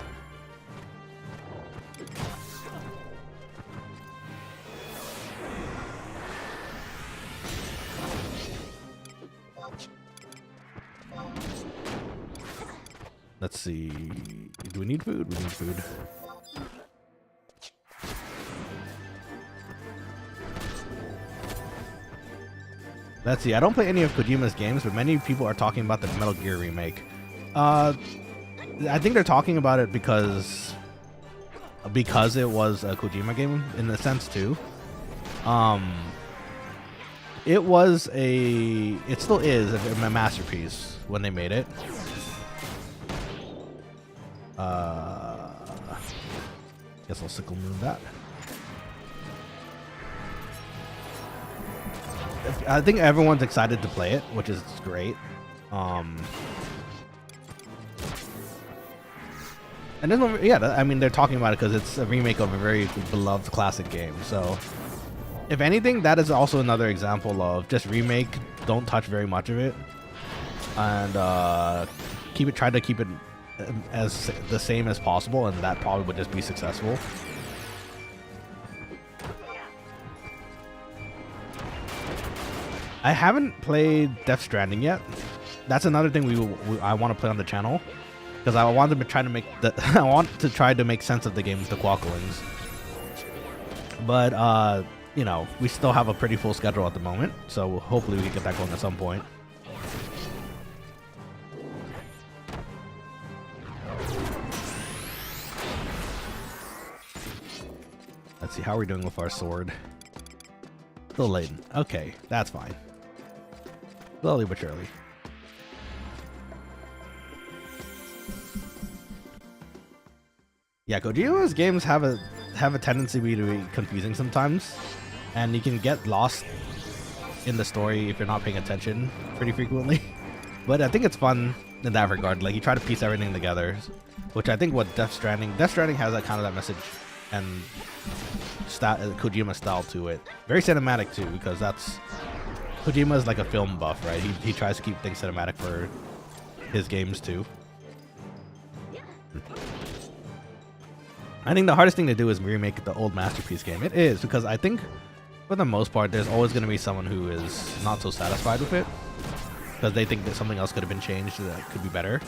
Let's see. Do we need food? We need food. Let's see. I don't play any of Kojima's games, but many people are talking about the Metal Gear remake. I think they're talking about it because it was a Kojima game in a sense too. It still is a masterpiece when they made it. Guess I'll sickle move that. I think everyone's excited to play it, which is great. And then, yeah, I mean, they're talking about it because it's a remake of a very beloved classic game. So, if anything, that is also another example of just remake, don't touch very much of it, and try to keep it as the same as possible, and that probably would just be successful. I haven't played Death Stranding yet. That's another thing I want to play on the channel, because I want to try to make I want to try to make sense of the game with the Quokkalings. But you know, we still have a pretty full schedule at the moment, so hopefully we can get that going at some point. Let's see how we're doing with our sword. Still laden. Okay, that's fine. Slowly but surely. Yeah, Kojima's games have a tendency to be confusing sometimes, and you can get lost in the story if you're not paying attention pretty frequently. But I think it's fun in that regard. Like, you try to piece everything together, which I think what Death Stranding has that kind of that message and Kojima style to it. Very cinematic too, because Kojima is like a film buff, right? He tries to keep things cinematic for his games too. I think the hardest thing to do is remake the old Masterpiece game. It is, because I think for the most part there's always going to be someone who is not so satisfied with it, because they think that something else could have been changed that could be better,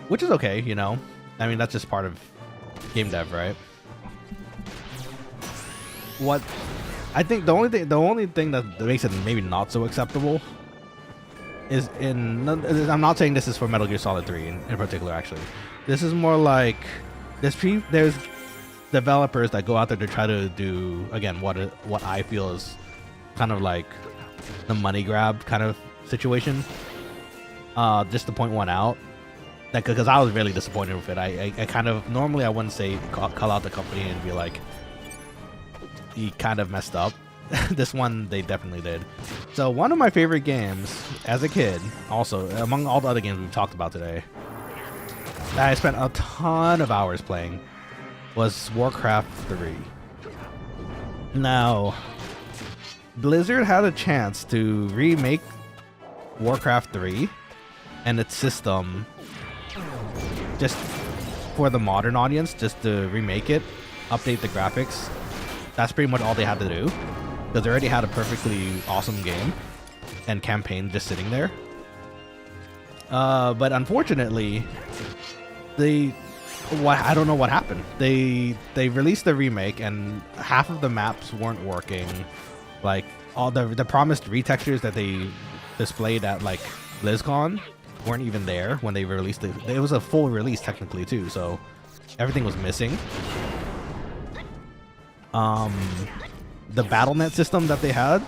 which is okay, you know. I mean, that's just part of game dev, right? What I think the only thing that makes it maybe not so acceptable is I'm not saying this is for Metal Gear Solid 3 in particular, actually. This is more like there's developers that go out there to try to do, again, what I feel is kind of like the money grab kind of situation, just to point one out. Because I was really disappointed with it. I kind of, normally I wouldn't say call out the company and be like, he kind of messed up. This one, they definitely did. So one of my favorite games as a kid, also among all the other games we've talked about today, that I spent a ton of hours playing, was Warcraft 3. Now, Blizzard had a chance to remake Warcraft 3 and its system just for the modern audience, just to remake it, update the graphics. That's pretty much all they had to do, because they already had a perfectly awesome game and campaign just sitting there. But unfortunately, I don't know what happened. They released the remake and half of the maps weren't working. Like, all the promised retextures that they displayed at like BlizzCon weren't even there when they released it. It was a full release technically too, so everything was missing. The BattleNet system that they had,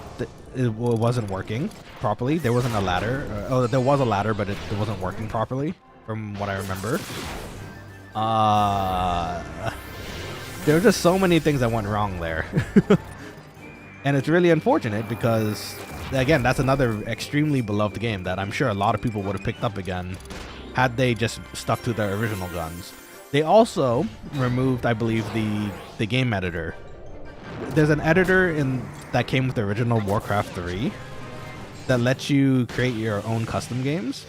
it wasn't working properly. There wasn't a ladder. There was a ladder, but it wasn't working properly, from what I remember. There were just so many things that went wrong there. And it's really unfortunate because, again, that's another extremely beloved game that I'm sure a lot of people would have picked up again had they just stuck to their original guns. They also removed, I believe, the game editor. There's an editor that came with the original Warcraft 3 that lets you create your own custom games,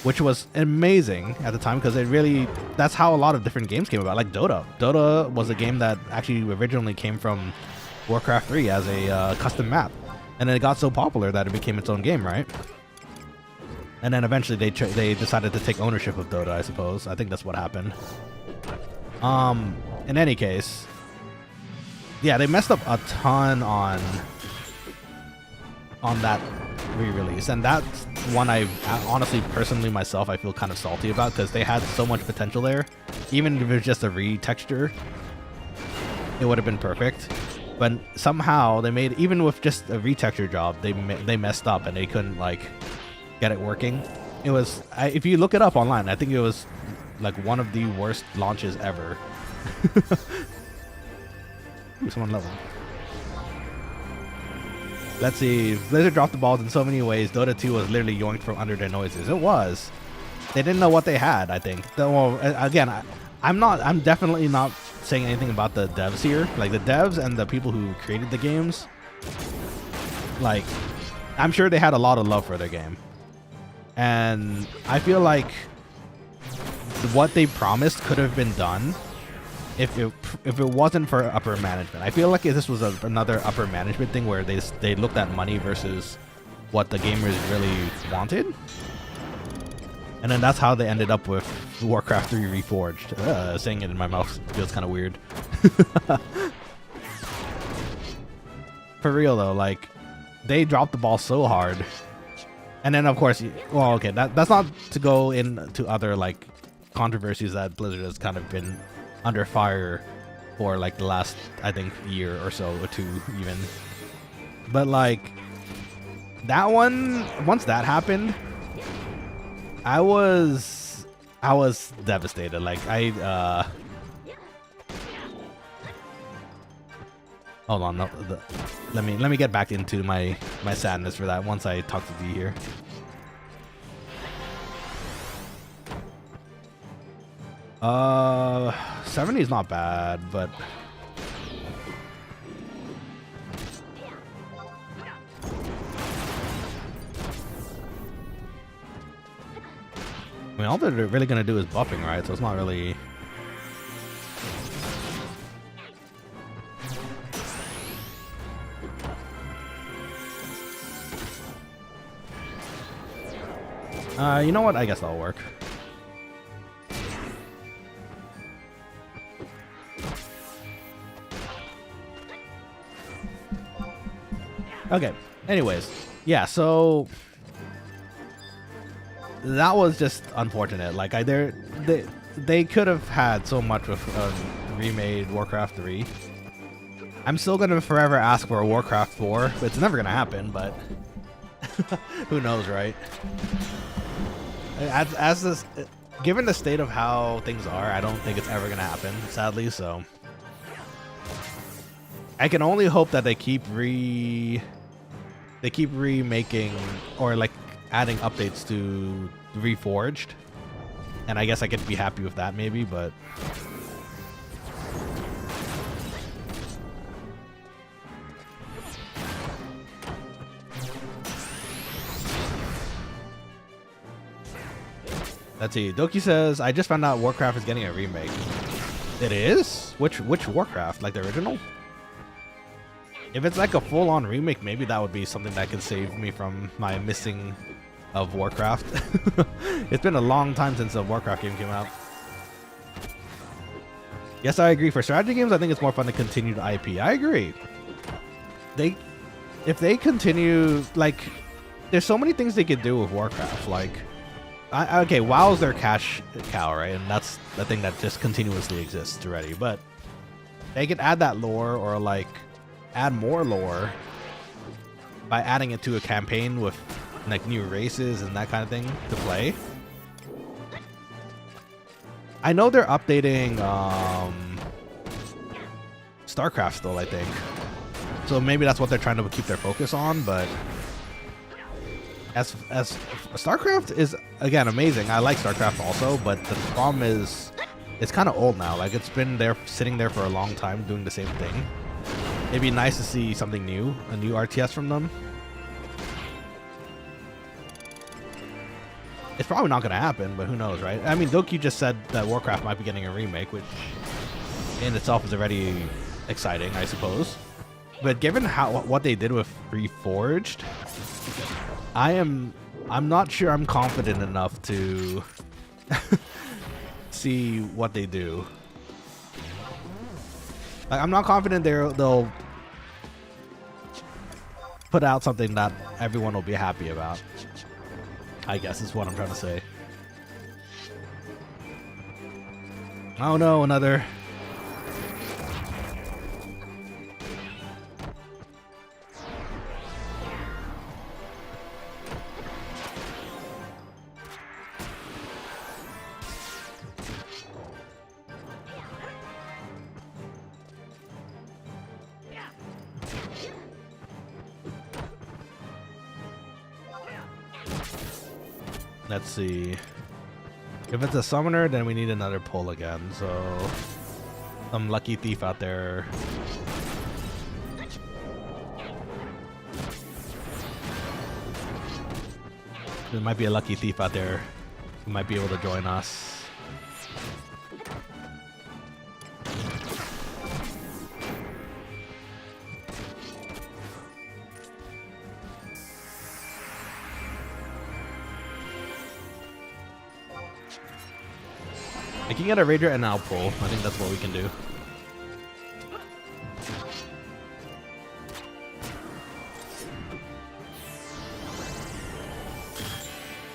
which was amazing at the time, because that's how a lot of different games came about. Like Dota. Dota was a game that actually originally came from Warcraft 3 as a custom map, and then it got so popular that it became its own game, right? And then eventually they decided to take ownership of Dota, I suppose. I think that's what happened. In any case, yeah, they messed up a ton on that re-release, and that's one I honestly, personally myself, I feel kind of salty about, because they had so much potential there. Even if it was just a retexture, it would have been perfect. But somehow they made, even with just a retexture job, they messed up and they couldn't like get it working. It was, if you look it up online, I think it was like one of the worst launches ever. Ooh, someone level. Let's see. Blizzard dropped the balls in so many ways. Dota 2 was literally yoinked from under their noises. It was. They didn't know what they had, I think. Well, again, I'm definitely not saying anything about the devs here. Like, the devs and the people who created the games, like, I'm sure they had a lot of love for their game. And I feel like what they promised could have been done if it wasn't for upper management. I feel like this was another upper management thing where they looked at money versus what the gamers really wanted, and then that's how they ended up with Warcraft 3 Reforged. Saying it in my mouth feels kind of weird. For real though, like they dropped the ball so hard, and then of course, well, okay, that's not to go into other like controversies that Blizzard has kind of been under fire for like the last, I think, year or so, or two even. But like that one, once that happened, I was devastated. Like hold on, no, let me get back into my sadness for that once I talk to D here. 70 is not bad, but I mean, all they're really gonna do is buffing, right? So it's not really. You know what? I guess that'll work. Okay. Anyways, yeah. So that was just unfortunate. Like they could have had so much with remade Warcraft 3. I'm still gonna forever ask for a Warcraft 4, but it's never gonna happen. But who knows, right? As this, given the state of how things are, I don't think it's ever gonna happen, sadly. So I can only hope that they keep remaking or like adding updates to Reforged, and I guess I could be happy with that maybe. But let's see. Doki says, I just found out Warcraft is getting a remake. It is? Which Warcraft? Like the original? If it's like a full-on remake, maybe that would be something that could save me from my missing of Warcraft. It's been a long time since a Warcraft game came out. Yes, I agree. For strategy games, I think it's more fun to continue the IP. I agree. If they continue, like, there's so many things they could do with Warcraft. Like, okay, WoW's their cash cow, right? And that's the thing that just continuously exists already. But they could add that lore, or like add more lore by adding it to a campaign with like new races and that kind of thing to play. I know they're updating StarCraft still, I think, so maybe that's what they're trying to keep their focus on. But as StarCraft is, again, amazing. I like StarCraft also, but the problem is it's kind of old now. Like, it's been there, sitting there for a long time doing the same thing. It'd be nice to see something new, a new RTS from them. It's probably not going to happen, but who knows, right? I mean, Doki just said that Warcraft might be getting a remake, which in itself is already exciting, I suppose. But given what they did with Reforged, I'm not sure I'm confident enough to see what they do. Like, I'm not confident they'll put out something that everyone will be happy about, I guess is what I'm trying to say. Oh no, another. Let's see. If it's a summoner, then we need another pull again. So, some lucky thief out there. There might be a lucky thief out there who might be able to join us. I can get a Raider and I'll pull. I think that's what we can do.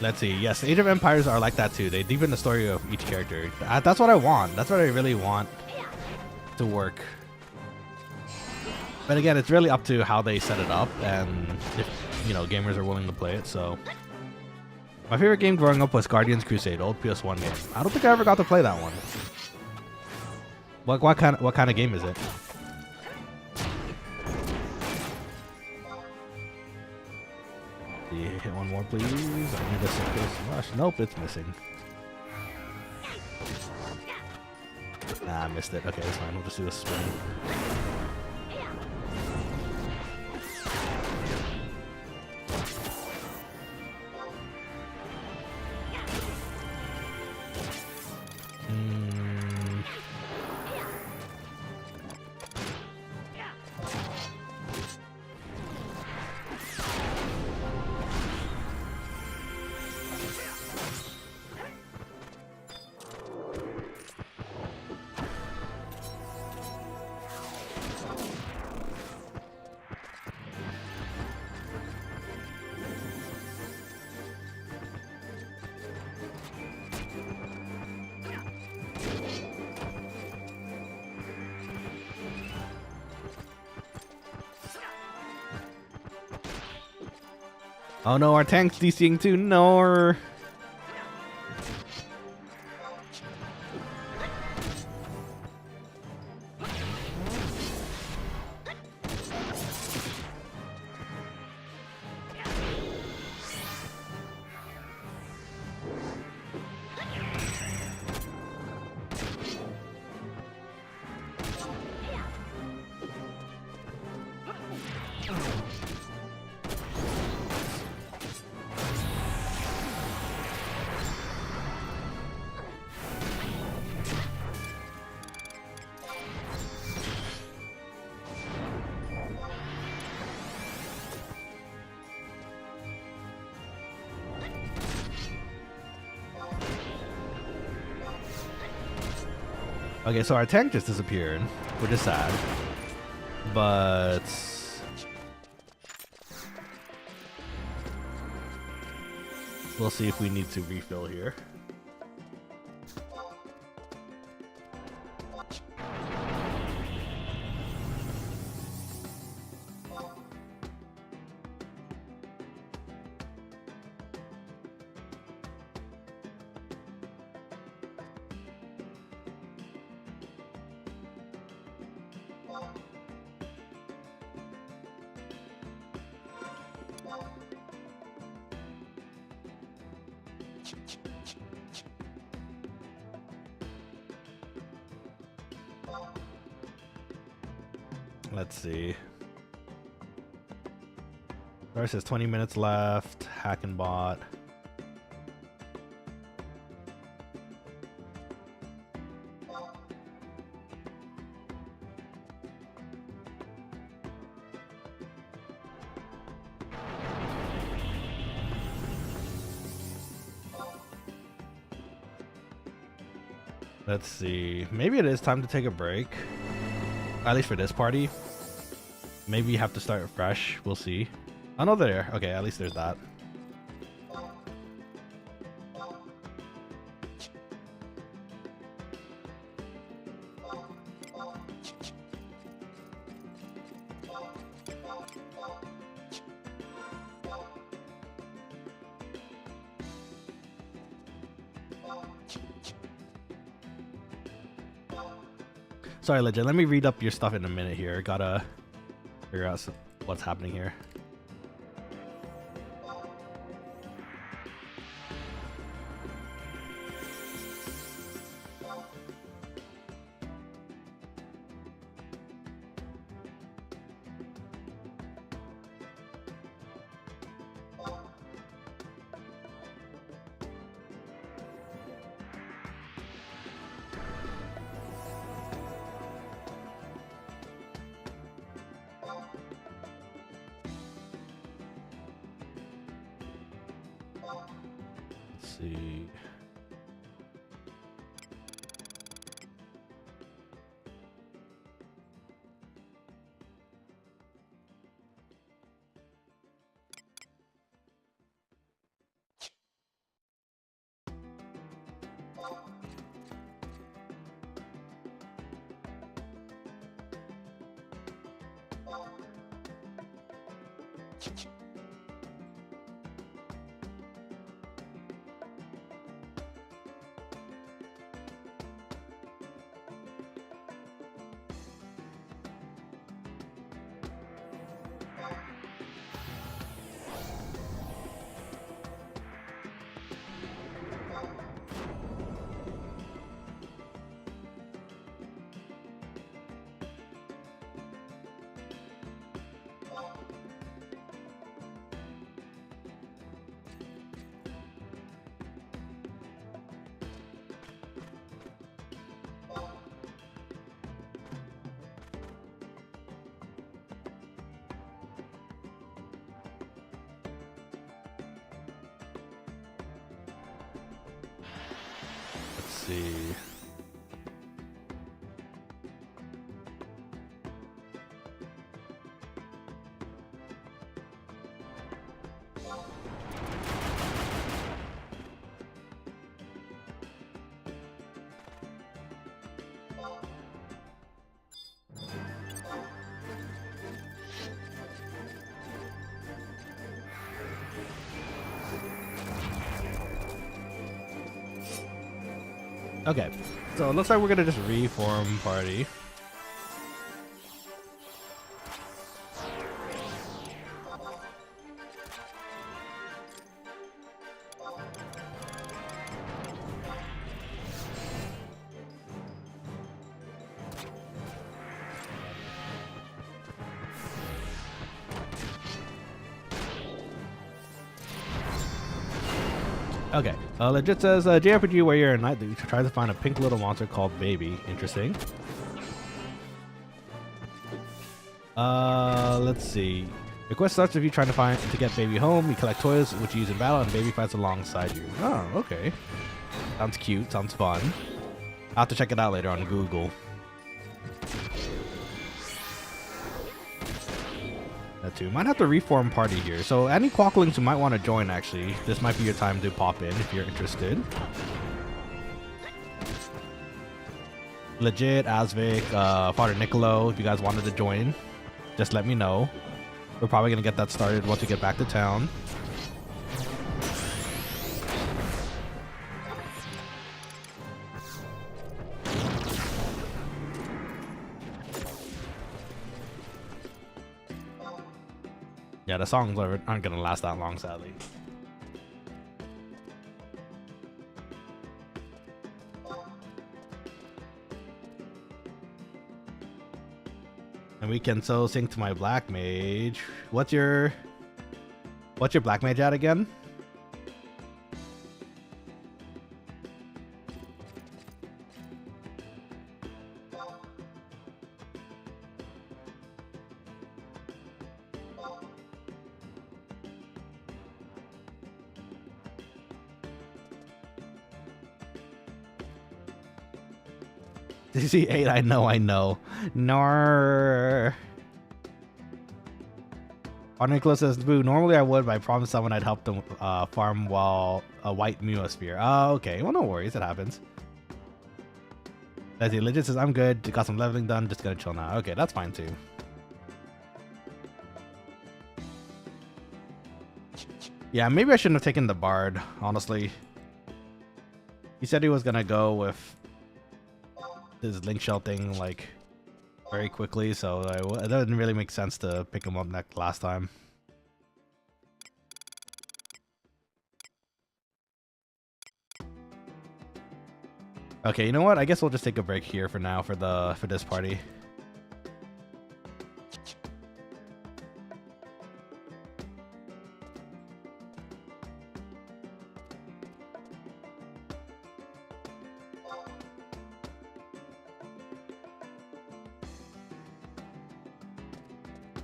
Let's see. Yes, Age of Empires are like that too. They deepen the story of each character. That's what I want. That's what I really want to work. But again, it's really up to how they set it up and if, you know, gamers are willing to play it. So my favorite game growing up was Guardians Crusade, old PS1 game. I don't think I ever got to play that one. What kind of game is it? Yeah, hit one more, please. I need a Synchros Rush. Nope, it's missing. Nah, I missed it. Okay, that's fine. We'll just do a spin. Oh no, our tank's DCing too. No. Okay, so our tank just disappeared, which is sad. But we'll see if we need to refill here. Let's see. There says 20 minutes left. Hack and bot. Let's see. Maybe it is time to take a break. At least for this party. Maybe you have to start fresh. We'll see. Oh no, there. Okay, at least there's that. Sorry, Legend. Let me read up your stuff in a minute here. Gotta figure out what's happening here. See. see. Okay, so it looks like we're gonna just reform party. Okay, legit says, JRPG where you're a knight that you try to find a pink little monster called Baby. Interesting. Let's see. Your quest starts if you trying to get Baby home. You collect toys which you use in battle, and Baby fights alongside you. Oh, okay. Sounds cute. Sounds fun. I'll have to check it out later on Google. That too. Might have to reform party here. So any quokkalings who might want to join, actually, this might be your time to pop in if you're interested. Legit, Asvik, Father Niccolo, if you guys wanted to join, just let me know. We're probably going to get that started once we get back to town. Yeah, the songs aren't going to last that long, sadly. And we can so sync to my black mage. What's your black mage at again? DC8, I know. Nar. Nicholas says, boo, normally I would, but I promised someone I'd help them farm while a white Muosphere. Oh, okay. Well, no worries. It happens. As he legit says, I'm good. Got some leveling done. Just gonna chill now. Okay, that's fine too. Yeah, maybe I shouldn't have taken the Bard, honestly. He said he was gonna go with his link shell thing like very quickly, so it doesn't really make sense to pick him up last time. Okay, you know what? I guess we'll just take a break here for now for this party.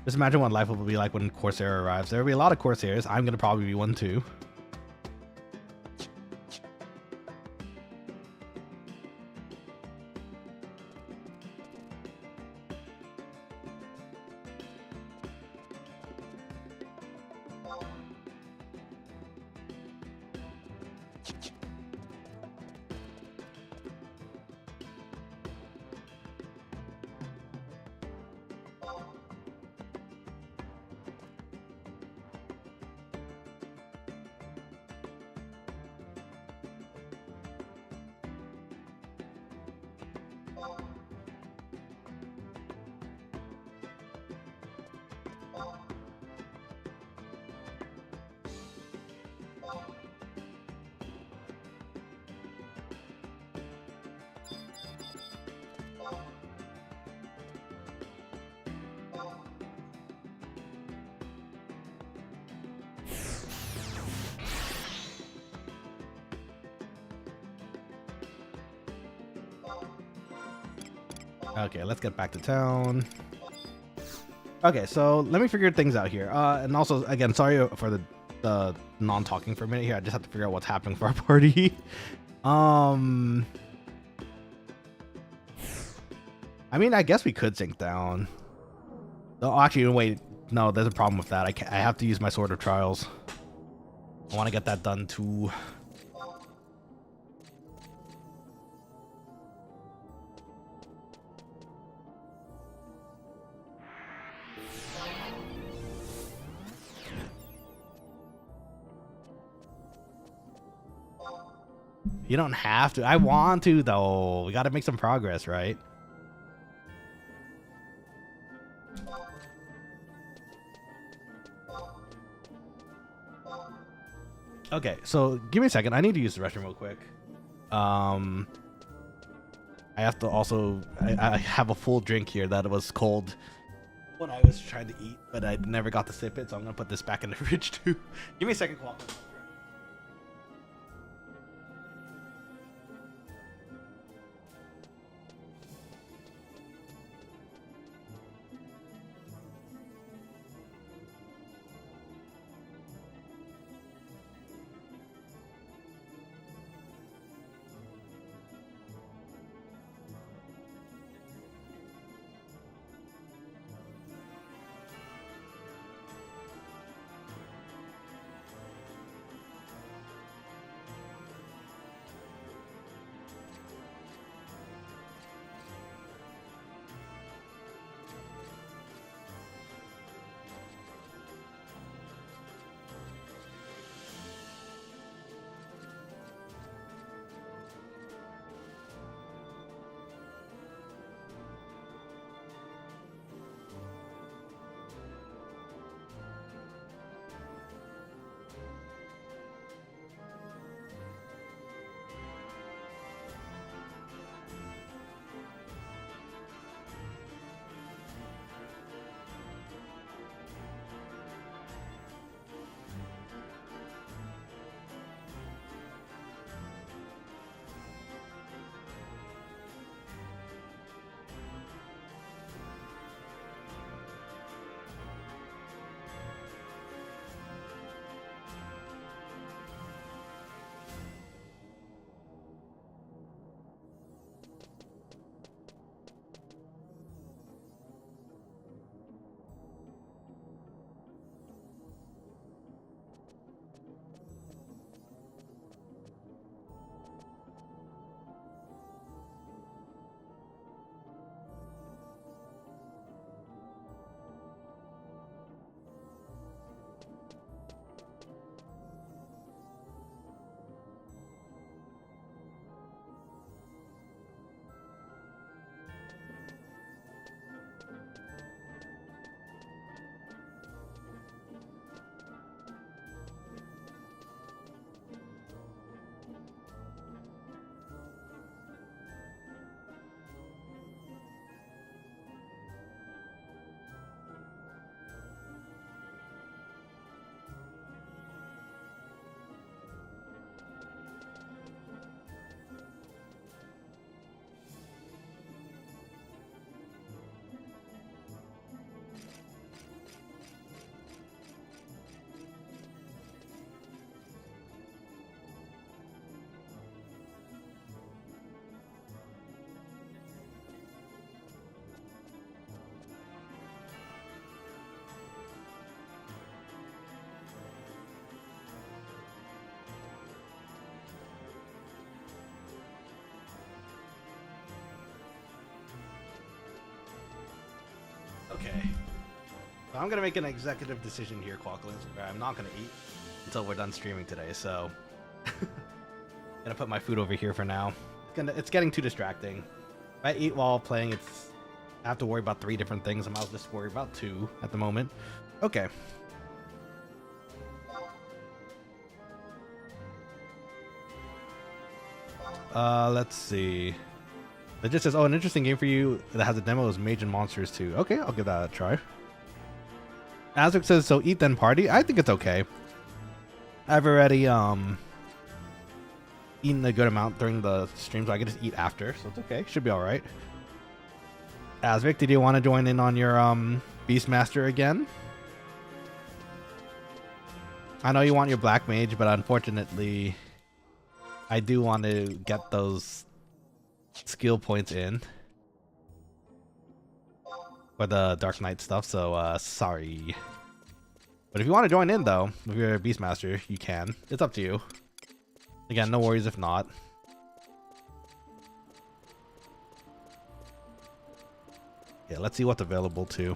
Just imagine what life will be like when Corsair arrives. There will be a lot of Corsairs. I'm going to probably be one too. Okay, let's get back to town. Okay, so let me figure things out here. And also, again, sorry for the non-talking for a minute here. I just have to figure out what's happening for our party. I mean, I guess we could sink down. Oh, actually, wait. No, there's a problem with that. I have to use my Sword of Trials. I want to get that done too. You don't have to. I want to, though. We got to make some progress, right? Okay, so give me a second. I need to use the restroom real quick. I have to also... I have a full drink here that was cold when I was trying to eat, but I never got to sip it, so I'm going to put this back in the fridge, too. Give me a second, Quokka. Okay. So I'm gonna make an executive decision here, Quokkalings, where I'm not gonna eat until we're done streaming today. So, gonna put my food over here for now. It's getting too distracting. If I eat while playing, I have to worry about 3 different things. I might just worry about 2 at the moment. Okay. Let's see. It just says, oh, an interesting game for you that has a demo is Mage and Monsters too. Okay, I'll give that a try. Azric says, so eat then party? I think it's okay. I've already eaten a good amount during the stream, so I can just eat after, so it's okay. Should be alright. Azric, did you want to join in on your Beastmaster again? I know you want your Black Mage, but unfortunately, I do want to get those skill points in. for the Dark Knight stuff, so sorry. But if you want to join in though, if you're a Beastmaster, you can. It's up to you. Again, no worries if not. Yeah, let's see what's available too.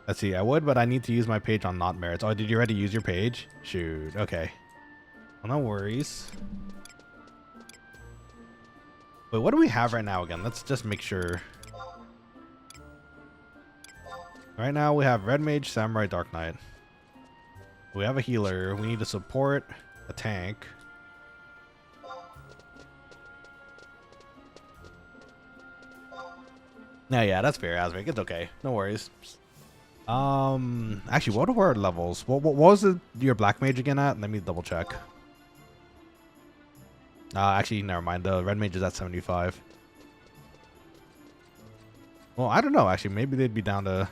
Let's see, I would, but I need to use my page on not merits. Oh, did you already use your page? Shoot, okay. Well, no worries. Wait, what do we have right now again? Let's just make sure. Right now we have Red Mage, Samurai, Dark Knight. We have a healer. We need a support, a tank. No, yeah, that's fair, Asvik. It's okay. No worries. Actually, what are our levels? What was it your Black Mage again at? Let me double check. Actually, never mind. The Red Mage is at 75. Well, I don't know. Actually, maybe they'd be down to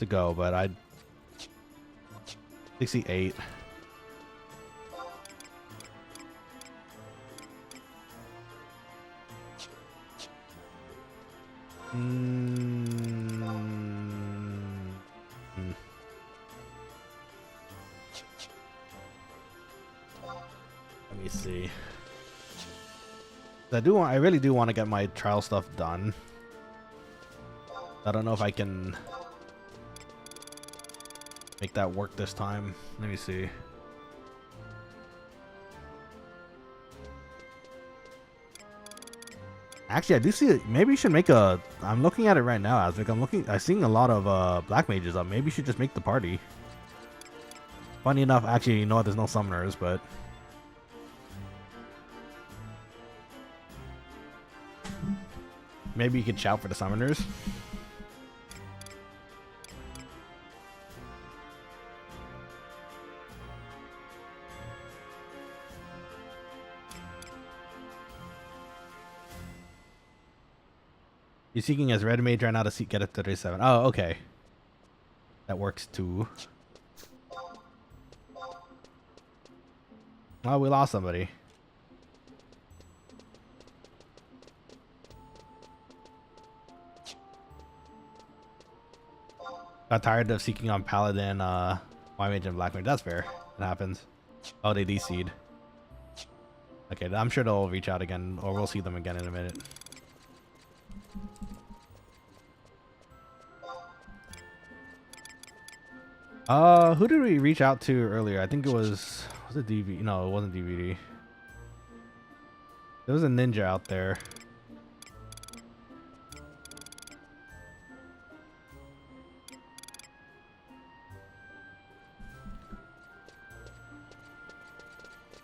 go, but I'd 68. Let me see. I really do want to get my trial stuff done. I don't know if I can make that work this time. Let me see. Actually, I do see it. Maybe you should make a. I'm looking at it right now, Asvik. I'm seeing a lot of black mages up. Maybe you should just make the party. Funny enough, actually, you know what? There's no summoners, but maybe you could shout for the summoners. You're seeking as Red Mage right now to get a 37. Oh, okay. That works too. Oh, we lost somebody. Got tired of seeking on Paladin, White Mage, and Black Mage. That's fair. It happens. Oh, they DC'd. Okay, I'm sure they'll reach out again, or we'll see them again in a minute. Who did we reach out to earlier? I think it was it DV? No, it wasn't DVD. There was a ninja out there.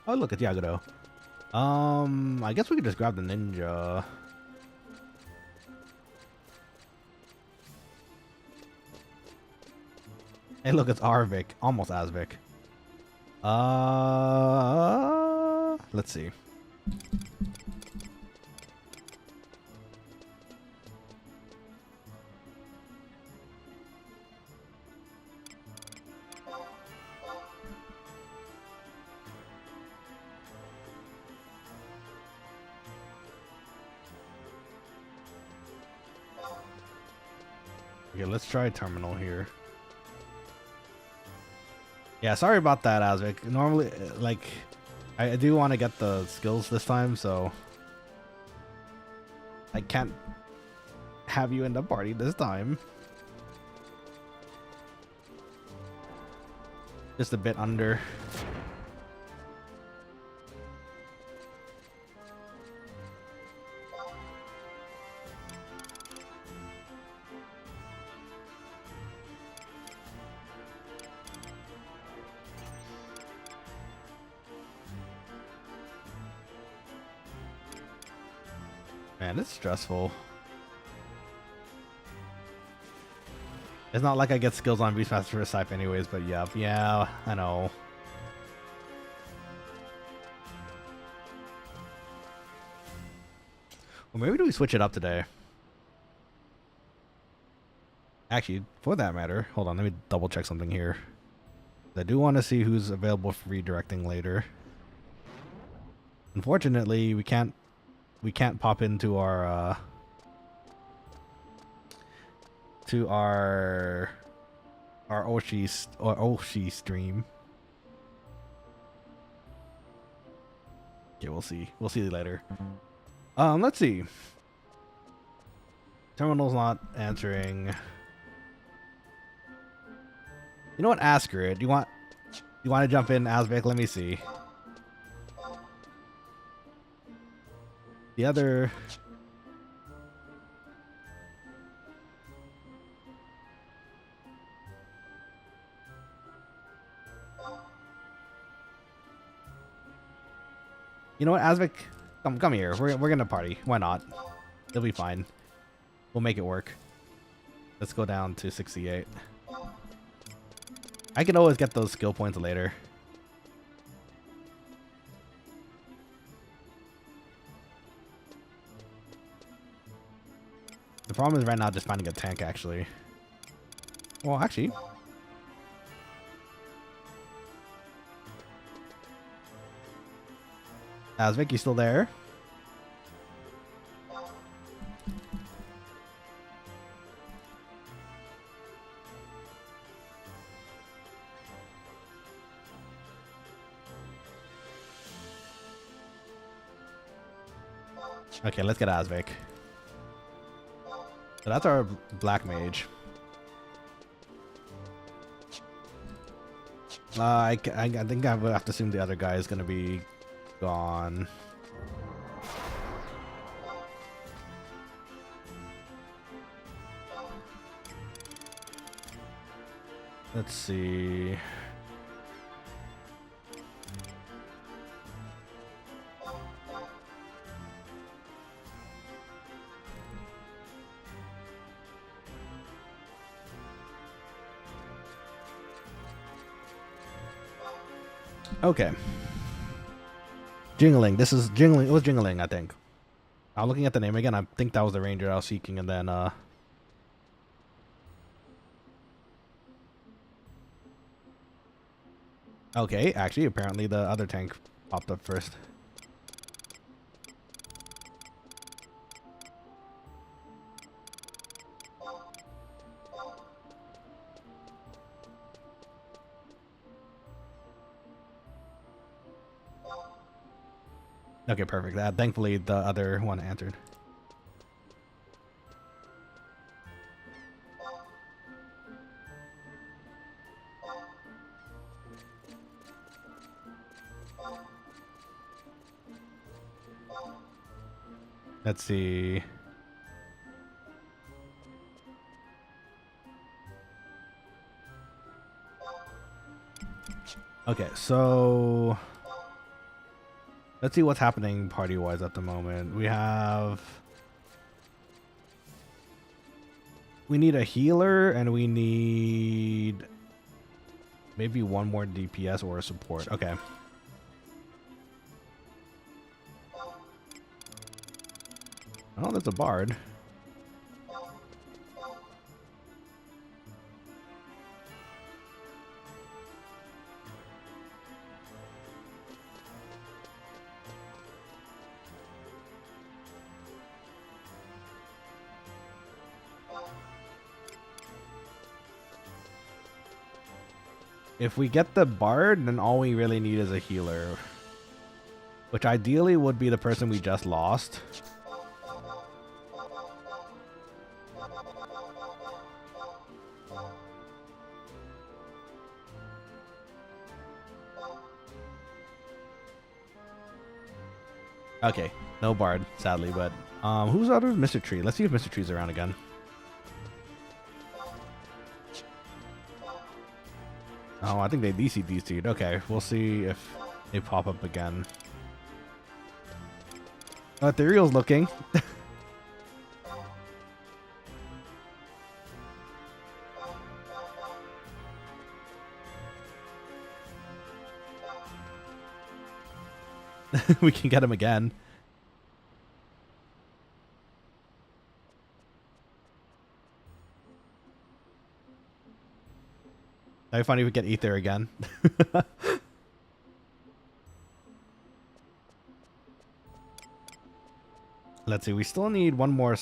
Oh, look at Yagodo. I guess we could just grab the ninja. Hey, look, it's Arvik. Almost Asvik. Let's see. Okay, let's try terminal here. Yeah, sorry about that, Asvik. Normally, like, I do want to get the skills this time, so I can't have you in the party this time. Just a bit under. Man, it's stressful. It's not like I get skills on Beastmaster for a Scythe anyways, but yeah, I know. Well, maybe do we switch it up today? Actually, for that matter, hold on, let me double check something here. I do want to see who's available for redirecting later. Unfortunately, we can't pop into our Oshi stream. Okay, we'll see. We'll see later. Let's see. Terminal's not answering. You know what? Ask her it. You want to jump in, Asvik? Let me see. The other. You know what, Asvik? Come here. We're gonna party. Why not? It'll be fine. We'll make it work. Let's go down to 68. I can always get those skill points later. The problem is right now just finding a tank, actually. Well, actually. Asvik, you still there? Okay, let's get Asvik. So that's our black mage. I think I would have to assume the other guy is going to be gone. Let's see. Okay. Jingling. This is Jingling. It was Jingling, I think. I'm looking at the name again. I think that was the ranger I was seeking, and then okay, actually, apparently the other tank popped up first. Okay, perfect. Thankfully, the other one answered. Let's see. Okay, so let's see what's happening party-wise at the moment. We need a healer, and we need maybe one more DPS or a support. Okay. Oh, that's a bard. If we get the bard, then all we really need is a healer. Which ideally would be the person we just lost. Okay, no bard, sadly, but who's out of Mr. Tree? Let's see if Mr. Tree's around again. Oh, I think they DC'd. Okay, we'll see if they pop up again. Ethereal's looking. We can get him again. That'd be funny if we get ether again. Let's see. We still need one more.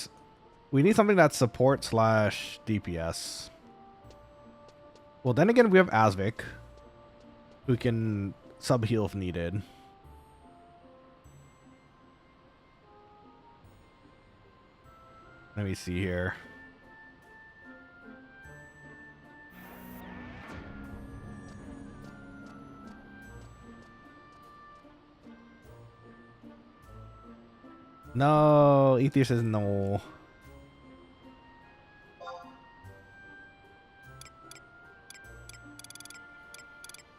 We need something that's support / DPS. Well, then again, we have Asvik, who can sub heal if needed. Let me see here. No, Ether says no.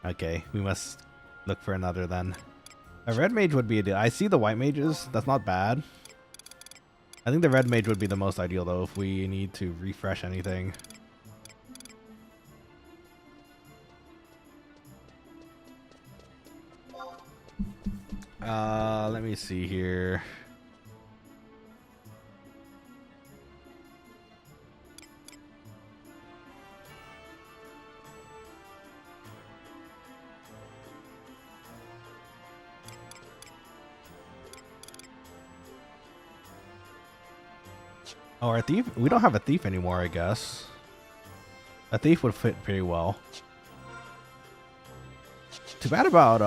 Okay, we must look for another then. A red mage would be a deal. I see the white mages. That's not bad. I think the red mage would be the most ideal though if we need to refresh anything. Let me see here. Oh, our thief? We don't have a thief anymore, I guess. A thief would fit pretty well. Too bad about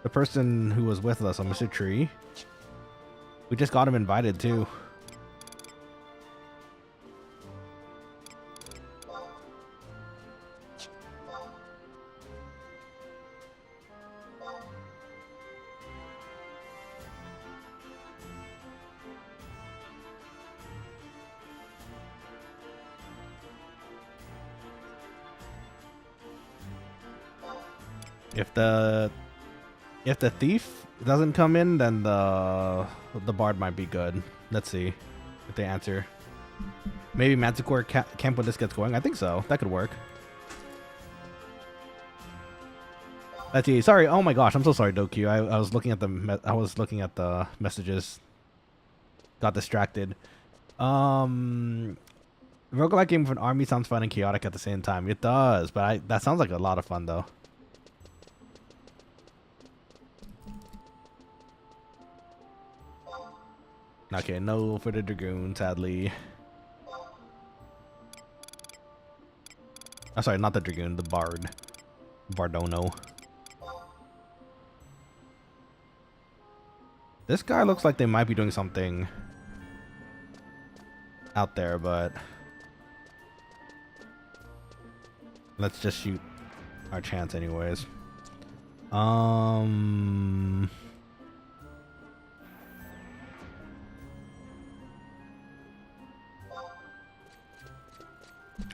the person who was with us on Mr. Tree. We just got him invited too. If the thief doesn't come in, then the bard might be good. Let's see if they answer. Maybe Manticore camp when this gets going. I think so. That could work. Let's see. Sorry. Oh my gosh. I'm so sorry, Doku. I was looking at the messages. Got distracted. Roguelike game with an army sounds fun and chaotic at the same time. It does, but that sounds like a lot of fun though. Okay, no for the Dragoon, sadly. I'm sorry, not the Dragoon, the Bard. Bardono. This guy looks like they might be doing something out there, but let's just shoot our chance anyways.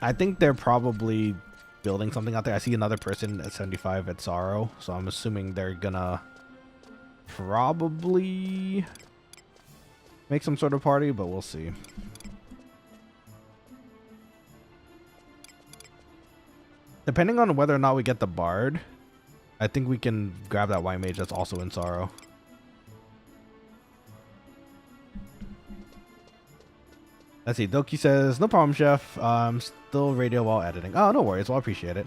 I think they're probably building something out there. I see another person at 75 at Sorrow, so I'm assuming they're gonna probably make some sort of party, but we'll see. Depending on whether or not we get the Bard, I think we can grab that white mage that's also in Sorrow. Let's see. Doki says, no problem, chef. I'm still radio while editing. Oh, no worries. Well, I appreciate it.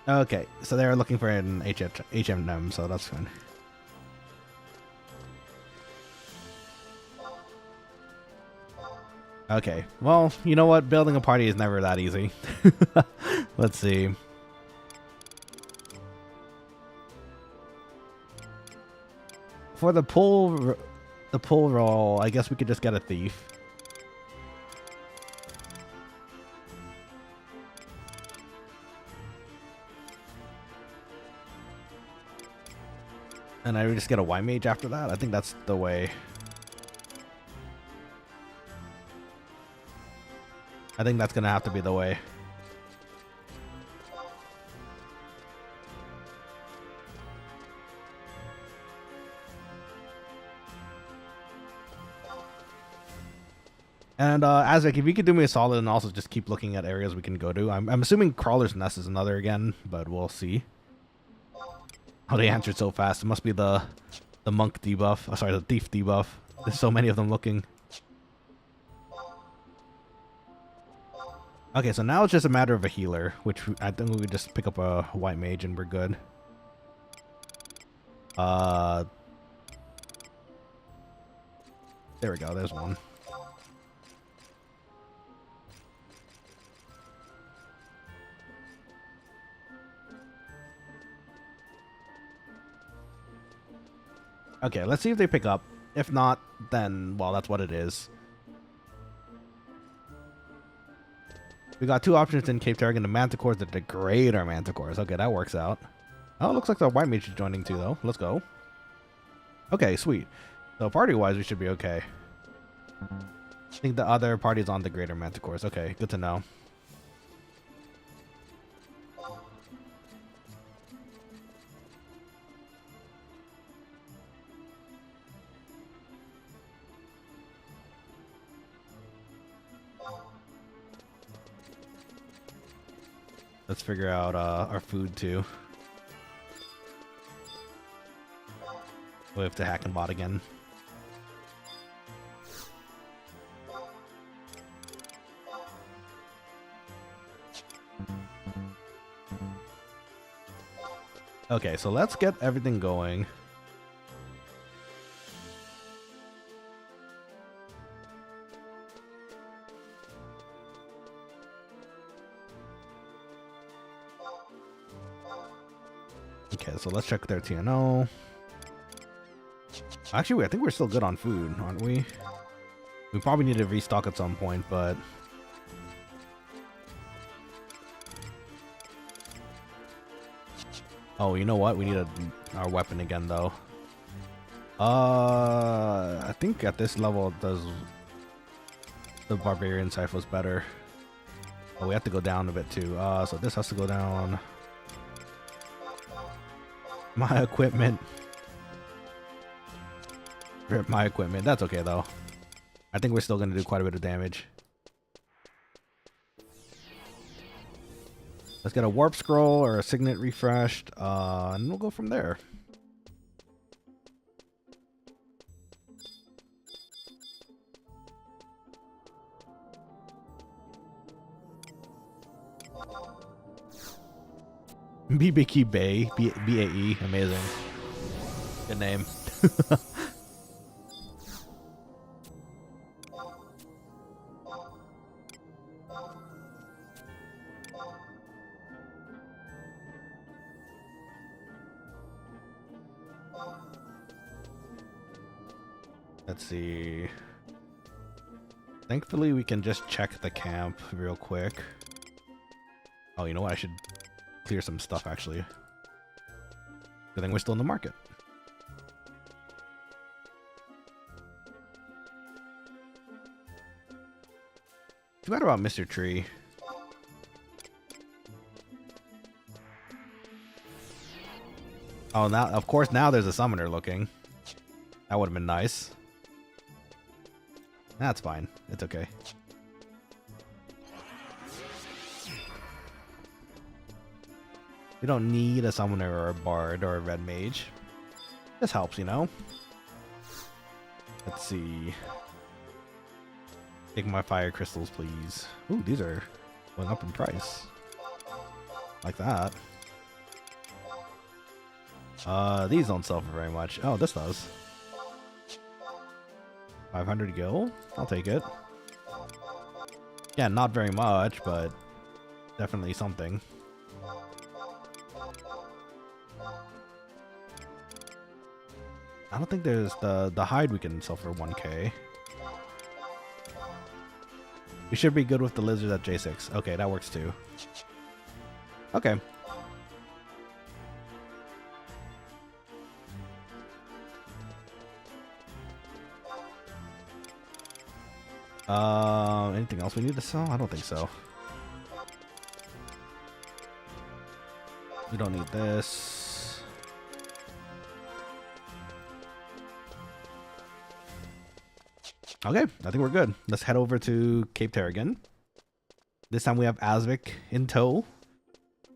Okay, so they're looking for an HMM, so that's fine. Okay, well, you know what? Building a party is never that easy. Let's see. For the pull roll, I guess we could just get a thief. And I would just get a white mage after that. I think that's the way. I think that's gonna have to be the way. And Azek, if you could do me a solid and also just keep looking at areas we can go to. I'm assuming Crawler's Nest is another again, but we'll see. Oh, they answered so fast. It must be the The monk debuff. Oh, sorry, the thief debuff. There's so many of them looking. Okay, so now it's just a matter of a healer, which I think we just pick up a white mage and we're good. There we go. There's one. Okay, let's see if they pick up. If not, then, well, that's what it is. We got two options in Cape Terragon, the Manticores that degrade our Manticores. Okay, that works out. Oh, it looks like the white mage is joining too, though. Let's go. Okay, sweet. So party-wise, we should be okay. I think the other party is on the greater Manticores. Okay, good to know. Let's figure out our food too. We have to hack and bot again. Okay, so let's get everything going. Okay, so let's check their TNO. Actually, I think we're still good on food, aren't we? We probably need to restock at some point, but... Oh, you know what? We need our weapon again, though. I think at this level, does the barbarian scythe was better. Oh, we have to go down a bit too. So this has to go down. My equipment. Rip my equipment. That's okay though. I think we're still going to do quite a bit of damage. Let's get a warp scroll or a signet refreshed, and we'll go from there. BBQ Bay, B-A-E, amazing. Good name. Let's see. Thankfully, we can just check the camp real quick. Oh, you know what? I should clear some stuff, actually. Good thing we're still in the market. Too bad about Mr. Tree. Oh, now, of course, now there's a summoner looking. That would have been nice. That's fine. It's okay. We don't need a summoner or a bard or a red mage. This helps, you know? Let's see. Take my fire crystals, please. Ooh, these are going up in price. Like that. These don't sell for very much. Oh, this does. 500 gil? I'll take it. Yeah, not very much, but definitely something. I don't think there's the hide we can sell for 1k. We should be good with the lizard at J6. Okay, that works too. Okay. Anything else we need to sell? I don't think so. We don't need this. Okay, I think we're good. Let's head over to Cape Terragon. This time we have Asvik in tow.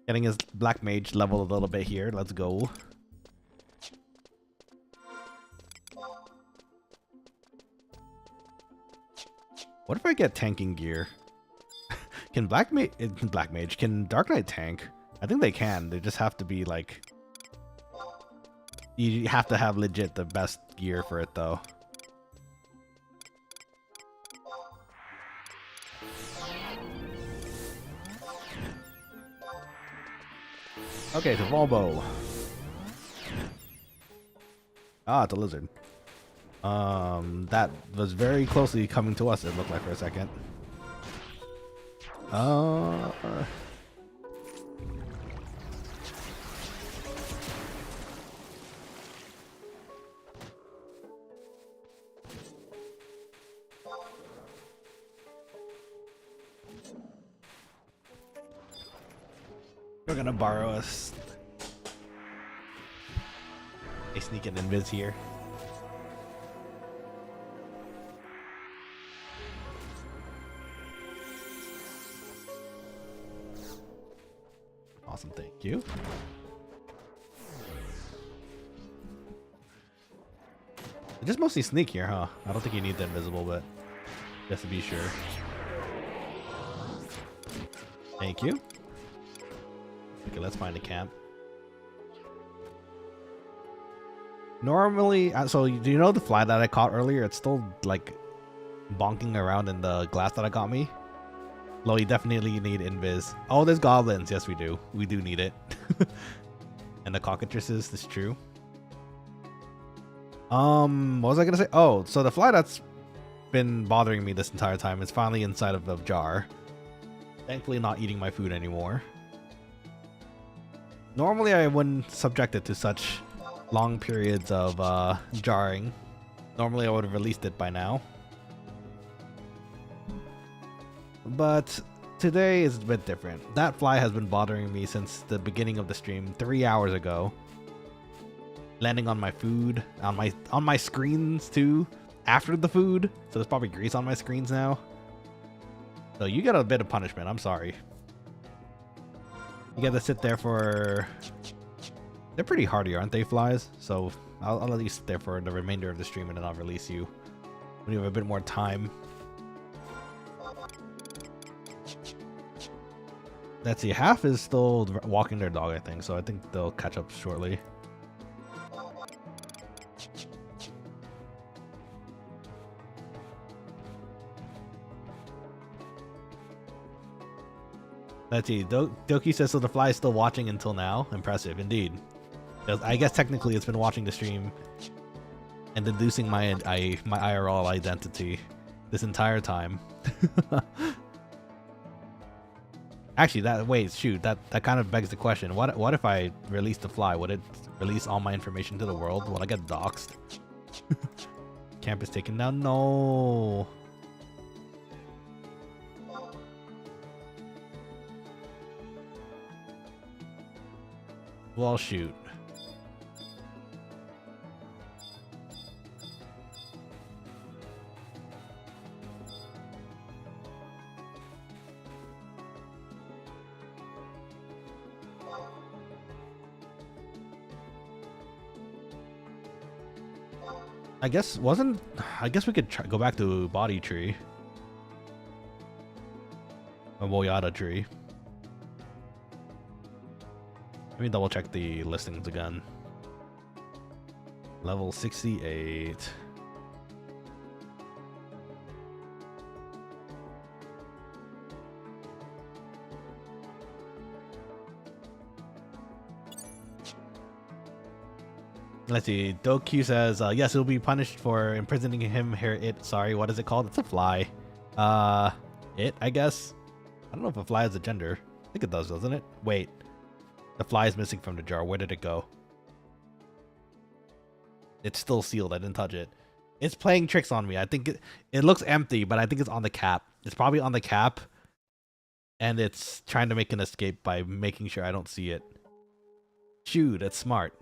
Getting his black mage level a little bit here. Let's go. What if I get tanking gear? Can Black Mage, can Dark Knight tank? I think they can. They just have to be like... You have to have legit the best gear for it though. Okay, so Volbo. Ah, it's a lizard. That was very closely coming to us, it looked like for a second. We're gonna borrow us a sneak and invis here. Awesome, thank you. Just mostly sneak here, huh? I don't think you need the invisible, but just to be sure. Thank you. Okay, let's find a camp. Normally, so do you know the fly that I caught earlier? It's still like bonking around in the glass that I got me. Lo, you definitely need invis. Oh, there's goblins. Yes, we do. We do need it. And the cockatrices, this is true. What was I gonna say? Oh, so the fly that's been bothering me this entire time is finally inside of the jar. Thankfully not eating my food anymore. Normally I wouldn't subject it to such long periods of jarring. Normally I would have released it by now. But today is a bit different. That fly has been bothering me since the beginning of the stream 3 hours ago. Landing on my food, on my screens too, after the food. So there's probably grease on my screens now. So you get a bit of punishment, I'm sorry. You gotta sit there for... They're pretty hardy, aren't they, flies? So I'll let you sit there for the remainder of the stream and then I'll release you when you have a bit more time. Let's see, half is still walking their dog, I think, so I think they'll catch up shortly. Let's see, Doki says, so the fly is still watching until now. Impressive, indeed. I guess technically it's been watching the stream and deducing my IRL identity this entire time. Actually, that kind of begs the question. What if I release the fly? Would it release all my information to the world? Will I get doxxed? Camp is taken down? No. Well, shoot. I guess we could go back to body tree. A Woyada tree. Let me double check the listings again. Level 68. Let's see. Doku says, yes, he'll be punished for imprisoning him here. Sorry, what is it called? It's a fly. It, I guess. I don't know if a fly has a gender. I think it does, doesn't it? Wait. The fly is missing from the jar. Where did it go? It's still sealed. I didn't touch it. It's playing tricks on me. I think it looks empty, but I think it's on the cap. It's probably on the cap. And it's trying to make an escape by making sure I don't see it. Shoot, that's smart.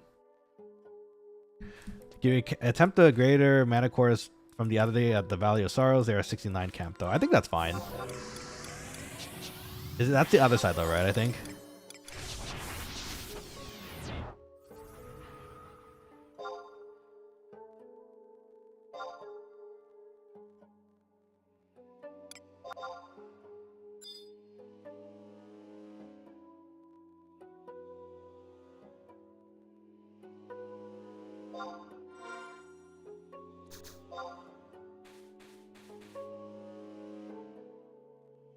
Attempt the greater mana cores from the other day at the Valley of Sorrows. There are 69 camp though. I think that's fine. That's the other side though, right? I think.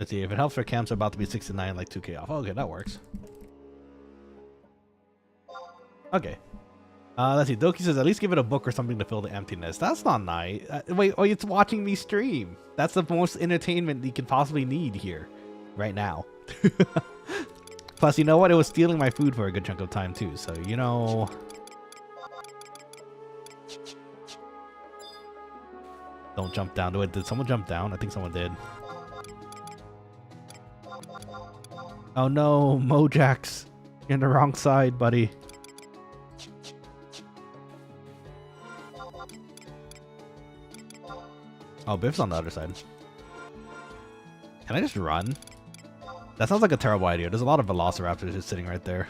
Let's see, if it helps, our camps are about to be 69, like 2k off. Okay, that works. Okay. Let's see, Doki says, at least give it a book or something to fill the emptiness. That's not nice. Wait, oh, it's watching me stream. That's the most entertainment you can possibly need here, right now. Plus, you know what? It was stealing my food for a good chunk of time, too. So, you know... Don't jump down to it. Did someone jump down? I think someone did. Oh no, Mojax. You're on the wrong side, buddy. Oh, Biff's on the other side. Can I just run? That sounds like a terrible idea. There's a lot of velociraptors just sitting right there.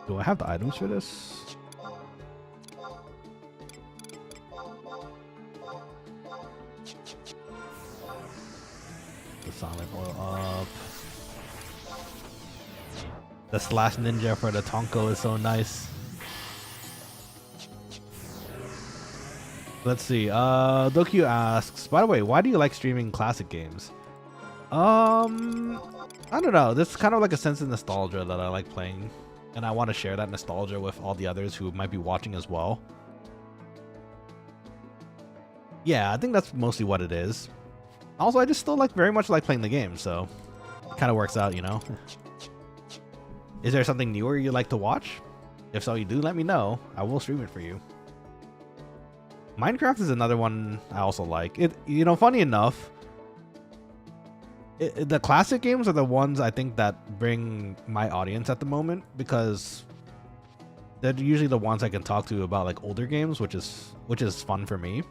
Do I have the items for this? The solid oil up. The slash ninja for the Tonko is so nice. Let's see. Dokyu asks, by the way, why do you like streaming classic games? I don't know. There's kind of like a sense of nostalgia that I like playing, and I want to share that nostalgia with all the others who might be watching as well. Yeah, I think that's mostly what it is. Also, I just still very much like playing the game, so it kind of works out, you know. Is there something newer you like to watch? If so, you do let me know. I will stream it for you. Minecraft is another one I also like. You know, funny enough, the classic games are the ones I think that bring my audience at the moment, because they're usually the ones I can talk to about like older games, which is fun for me.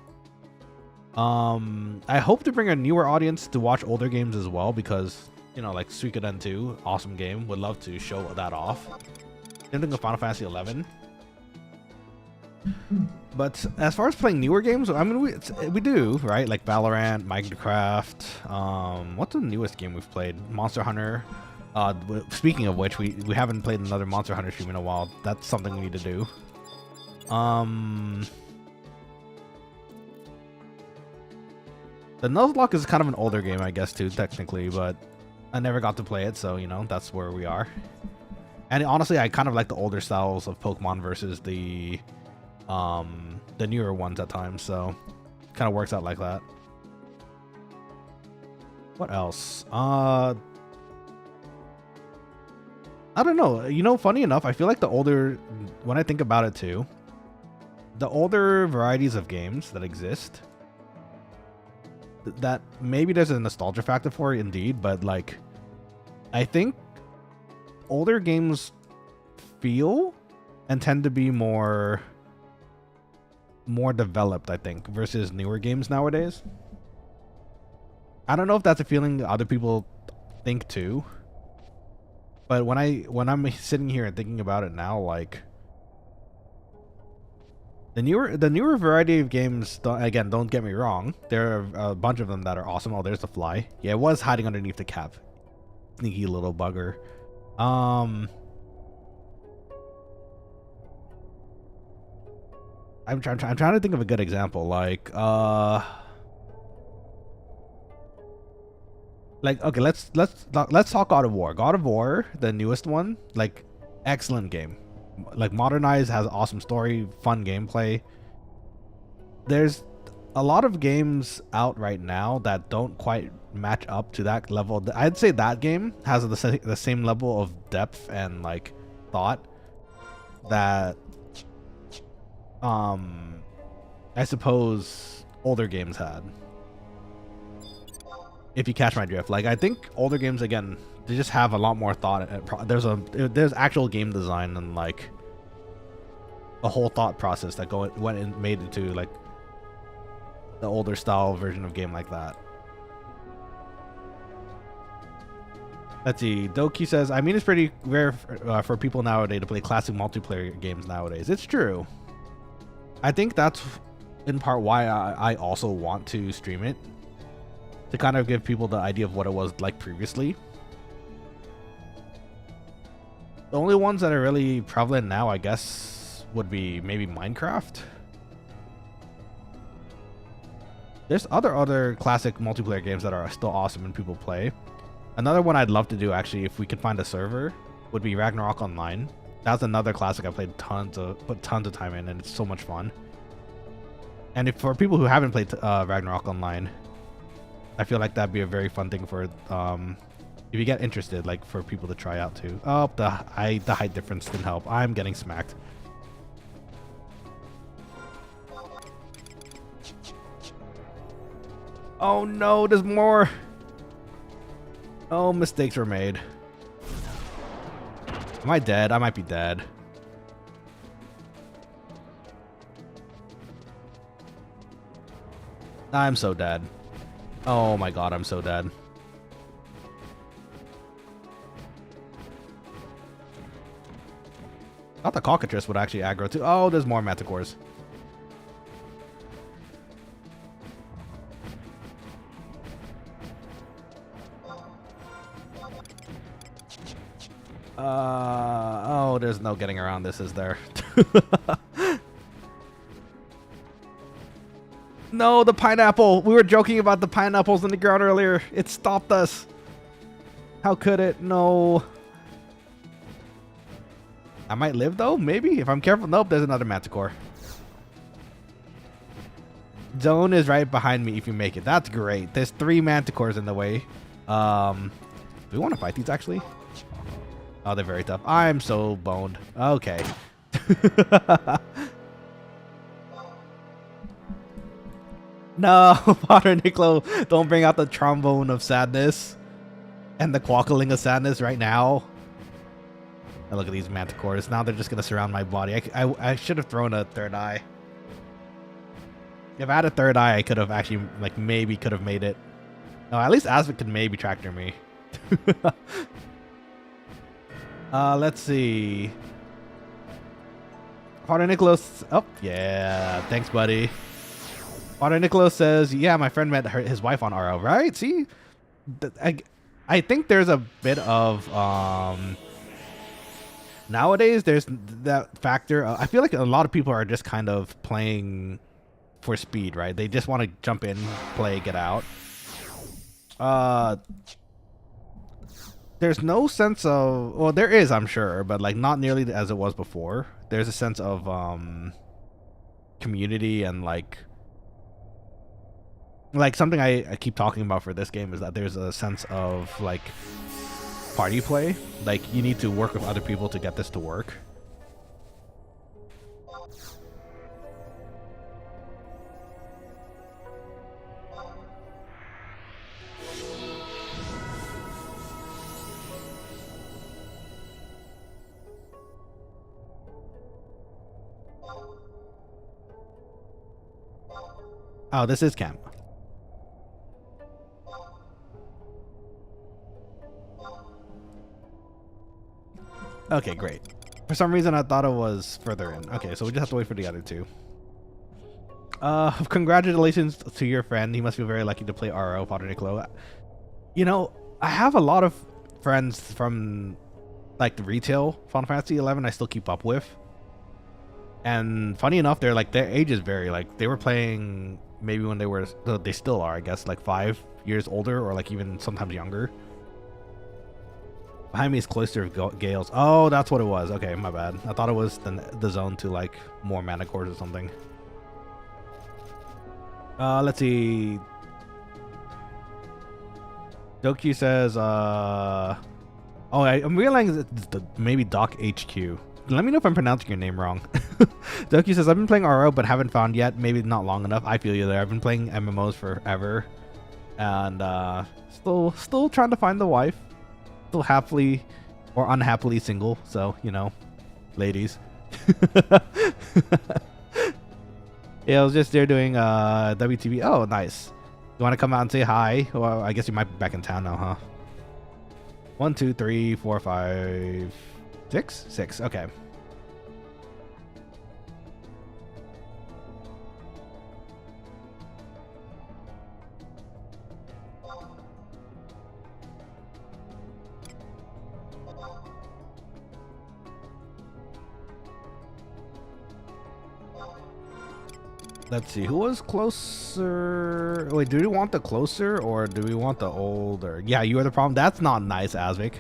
I hope to bring a newer audience to watch older games as well, because, you know, like Suikoden 2, awesome game. Would love to show that off. Same thing with Final Fantasy 11. But as far as playing newer games, I mean, we do, right? Like Valorant, Minecraft. What's the newest game we've played? Monster Hunter. Speaking of which, we haven't played another Monster Hunter stream in a while. That's something we need to do. The Nuzlocke is kind of an older game, I guess, too, technically, but I never got to play it, so, you know, that's where we are. And honestly, I kind of like the older styles of Pokemon versus the newer ones at times, so kind of works out like that. What else? I don't know. You know, funny enough, I feel like the older, when I think about it too, the older varieties of games that exist, that maybe there's a nostalgia factor for it indeed, but like, I think older games feel and tend to be more developed, I think, versus newer games nowadays. I don't know if that's a feeling other people think too, but when I'm sitting here and thinking about it now, like the newer variety of games, don't get me wrong, there are a bunch of them that are awesome. Oh, there's the fly. Yeah, it was hiding underneath the cap. Sneaky little bugger. I'm trying to think of a good example. Like okay, let's talk God of War. God of War, the newest one, like excellent game. Like modernized, has awesome story, fun gameplay. There's a lot of games out right now that don't quite match up to that level. I'd say that game has the same level of depth and like thought that I suppose older games had. If you catch my drift, like I think older games, again, they just have a lot more thought. There's actual game design and like a whole thought process that went and made into like the older style version of game like that. Let's see. Doki says, I mean, it's pretty rare for people nowadays to play classic multiplayer games nowadays. It's true. I think that's in part why I also want to stream it, to kind of give people the idea of what it was like previously. The only ones that are really prevalent now, I guess, would be maybe Minecraft. There's other classic multiplayer games that are still awesome and people play. Another one I'd love to do, actually, if we could find a server, would be Ragnarok Online. That's another classic I played put tons of time in, and it's so much fun. And if for people who haven't played Ragnarok Online, I feel like that'd be a very fun thing for if you get interested, like for people to try out too. Oh, the height difference didn't help. I'm getting smacked. Oh no, there's more. Oh, mistakes were made. Am I dead? I might be dead. I'm so dead. Oh my god, I'm so dead. I thought the cockatrice would actually aggro too. Oh, there's more manticores. Oh, there's no getting around this, is there? No, the pineapple. We were joking about the pineapples in the ground earlier. It stopped us. How could it? No. I might live though, maybe, if I'm careful. Nope, there's another manticore. Zone is right behind me if you make it. That's great. There's 3 manticores in the way. Do we want to fight these actually? Oh, they're very tough. I'm so boned. Okay. No, Father Nicolo, don't bring out the trombone of sadness and the quokkaling of sadness right now. Oh, look at these manticores. Now they're just gonna surround my body. I should have thrown a third eye. If I had a third eye, I could have actually, like, maybe could have made it. No, at least Asvik could maybe tractor me. Let's see. Father Nicholas. Oh, yeah. Thanks, buddy. Father Nicholas says, yeah, my friend met his wife on RO, right? See? I think there's a bit of, nowadays, there's that factor. I feel like a lot of people are just kind of playing for speed, right? They just want to jump in, play, get out. There's no sense of, well, there is, I'm sure, but like not nearly as it was before. There's a sense of community and like something I keep talking about for this game is that there's a sense of like party play. Like you need to work with other people to get this to work. Oh, this is camp. Okay, great. For some reason, I thought it was further in. Okay, so we just have to wait for the other two. Congratulations to your friend. He must feel very lucky to play RO, Father Nicolo. You know, I have a lot of friends from like the retail Final Fantasy 11 I still keep up with. And funny enough, they're like, their ages vary. Like they were playing maybe when they were, they still are, I guess, like 5 years older or like even sometimes younger. Behind me is Cloister of Gales. Oh, that's what it was. Okay, my bad. I thought it was the zone to like more mana cores or something. Let's see. Doki says, oh, I'm realizing it's maybe Doc HQ. Let me know if I'm pronouncing your name wrong. Doki says, I've been playing RO but haven't found yet. Maybe not long enough. I feel you there. I've been playing MMOs forever. And still trying to find the wife. Still happily or unhappily single. So, you know, ladies. Yeah, I was just there doing WTB. Oh, nice. You want to come out and say hi? Well, I guess you might be back in town now, huh? 1, 2, 3, 4, 5... 6? 6, okay. Let's see, who was closer? Wait, do we want the closer or do we want the older? Yeah, you are the problem. That's not nice, Asvik.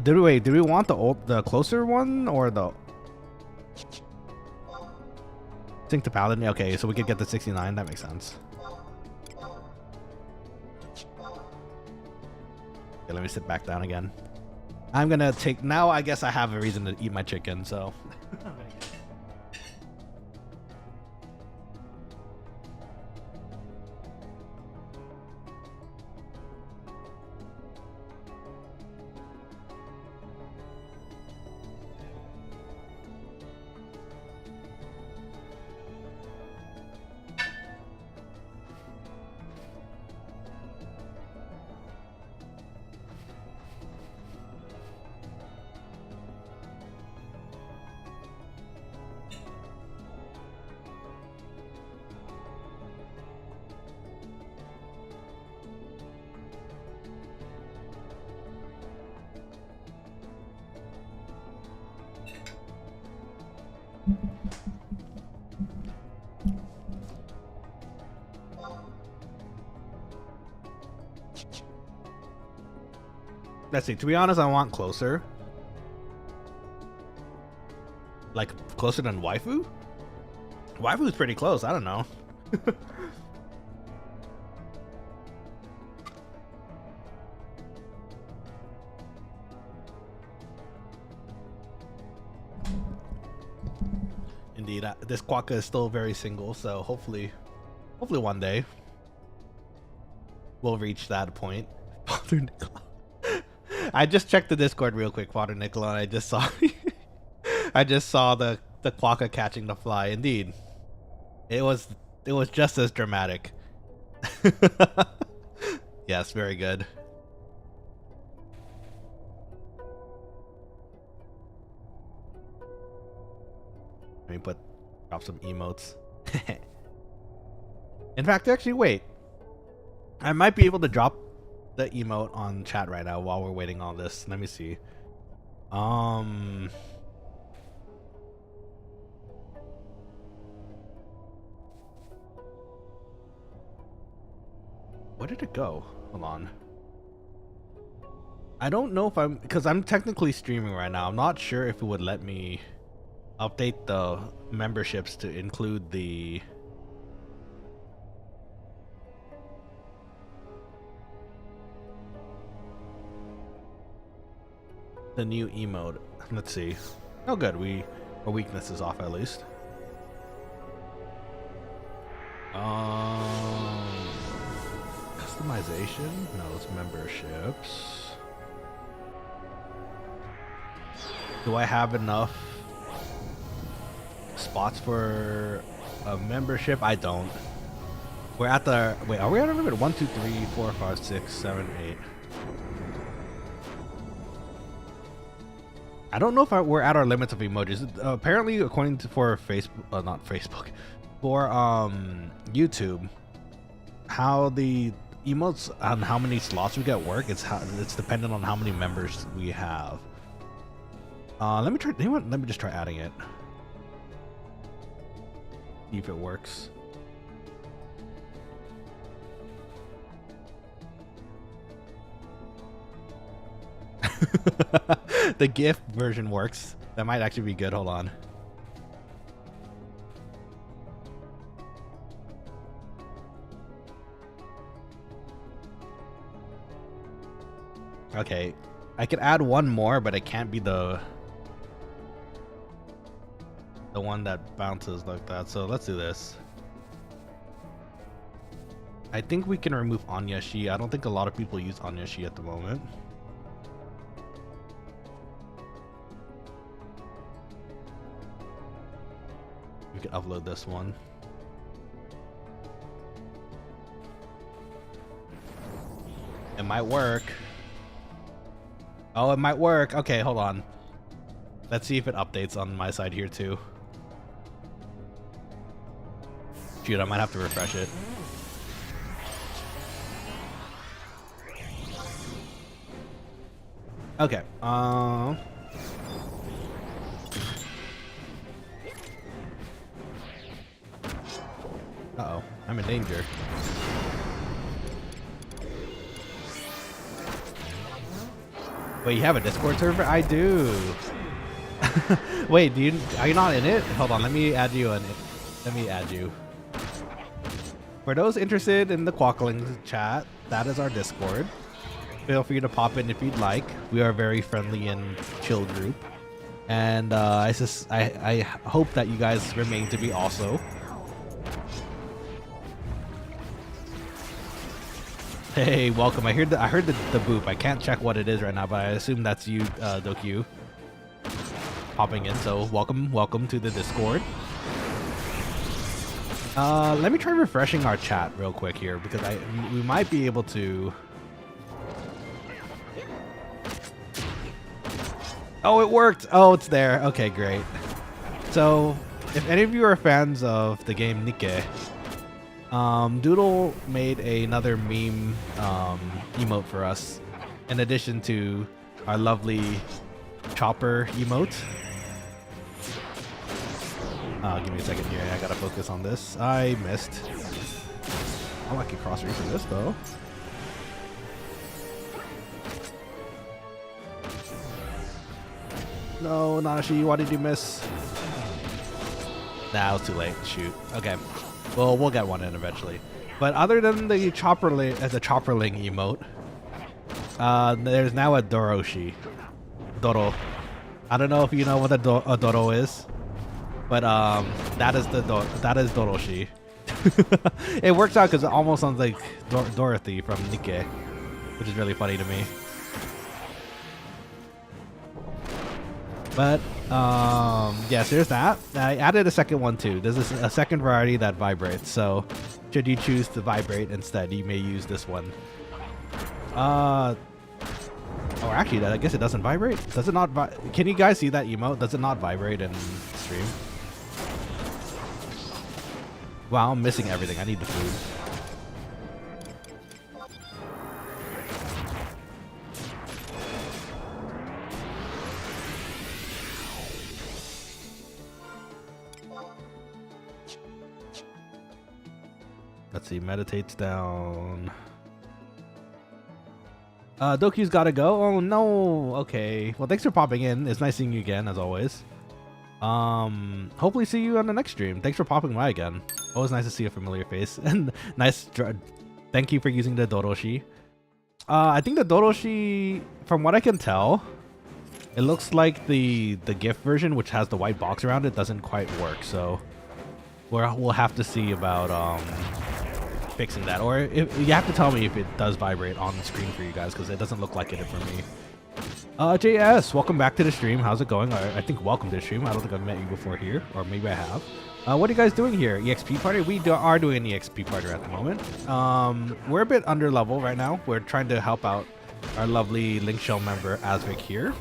Did we want the closer one or the sync to paladin? Okay, so we could get the 69. That makes sense. Okay, let me sit back down again. I'm gonna take now. I guess I have a reason to eat my chicken, so. Let's see. To be honest, I want closer. Like closer than waifu? Waifu is pretty close. I don't know. Indeed, this quokka is still very single, so hopefully one day we'll reach that point. Father Nicola. I just checked the Discord real quick, Father Nicola, and I just saw I just saw the quokka catching the fly. Indeed, it was just as dramatic. Yes, very good. Let me drop some emotes. In fact, actually, wait. I might be able to drop the emote on chat right now while we're waiting on this. Let me see. Where did it go? Hold on. I don't know if because I'm technically streaming right now. I'm not sure if it would let me update the memberships to include the new emote. Let's see. Oh good, our weakness is off at least. Customization? No, it's memberships. Do I have enough spots for a membership? I don't. We're at the wait, are we at a limit? 1, 2, 3, 4, 5, 6, 7, 8. I don't know if we're at our limits of emojis. Apparently, according to for Facebook, not Facebook, for YouTube, how the emotes on how many slots we get work, it's dependent on how many members we have. Let me try. You know what? Let me just try adding it. See if it works. The GIF version works. That might actually be good. Hold on. Okay, I could add one more, but it can't be the one that bounces like that. So let's do this. I think we can remove Anyashi. I don't think a lot of people use Anyashi at the moment. We can upload this one. It might work. Oh, it might work. Okay, hold on. Let's see if it updates on my side here too. Shoot, I might have to refresh it. Okay. Uh-oh, I'm in danger. Wait, you have a Discord server? I do. Wait, are you not in it? Hold on, let me add you in. Let me add you. For those interested in the Quokkalings chat, that is our Discord. Feel free to pop in if you'd like. We are a very friendly and chill group. And I hope that you guys remain to be also. Hey, welcome. I heard the boop. I can't check what it is right now, but I assume that's you, Dokyu, popping in. So welcome to the Discord. Let me try refreshing our chat real quick here because we might be able to. Oh, it worked. Oh, it's there. Okay, great. So, if any of you are fans of the game Nikke, Doodle made another meme emote for us, in addition to our lovely chopper emote. Give me a second here. I gotta focus on this. I missed. Oh, I can cross refer this though. No, Nanashi, why did you miss? Nah, it was too late. Shoot. Okay. Well, we'll get one in eventually. But other than the chopperling emote, there's now a Doroshi. Doro. I don't know if you know what a Doro is, but that is Doroshi. It works out because it almost sounds like Dorothy from Nikke, which is really funny to me. But yes, there's that. I added a second one too. There's a second variety that vibrates. So should you choose to vibrate instead, you may use this one. Or actually, I guess it doesn't vibrate. Does it not? Can you guys see that emote? Does it not vibrate in stream? Wow, I'm missing everything. I need the food. Let's see, meditates down. Dokyu's gotta go. Oh no. Okay. Well, thanks for popping in. It's nice seeing you again, as always. Hopefully see you on the next stream. Thanks for popping by again. Always nice to see a familiar face. And nice. Thank you for using the Doroshi. I think the Doroshi, from what I can tell, it looks like the GIF version, which has the white box around it, doesn't quite work. So we'll have to see about fixing that, or if you have to tell me if it does vibrate on the screen for you guys, because it doesn't look like it for me. JS, welcome back to the stream. How's it going? I think welcome to the stream. I don't think I've met you before here, or maybe I have. What are you guys doing here? EXP party? We are doing an EXP party at the moment. We're a bit under level right now. We're trying to help out our lovely Link Shell member Asvik here.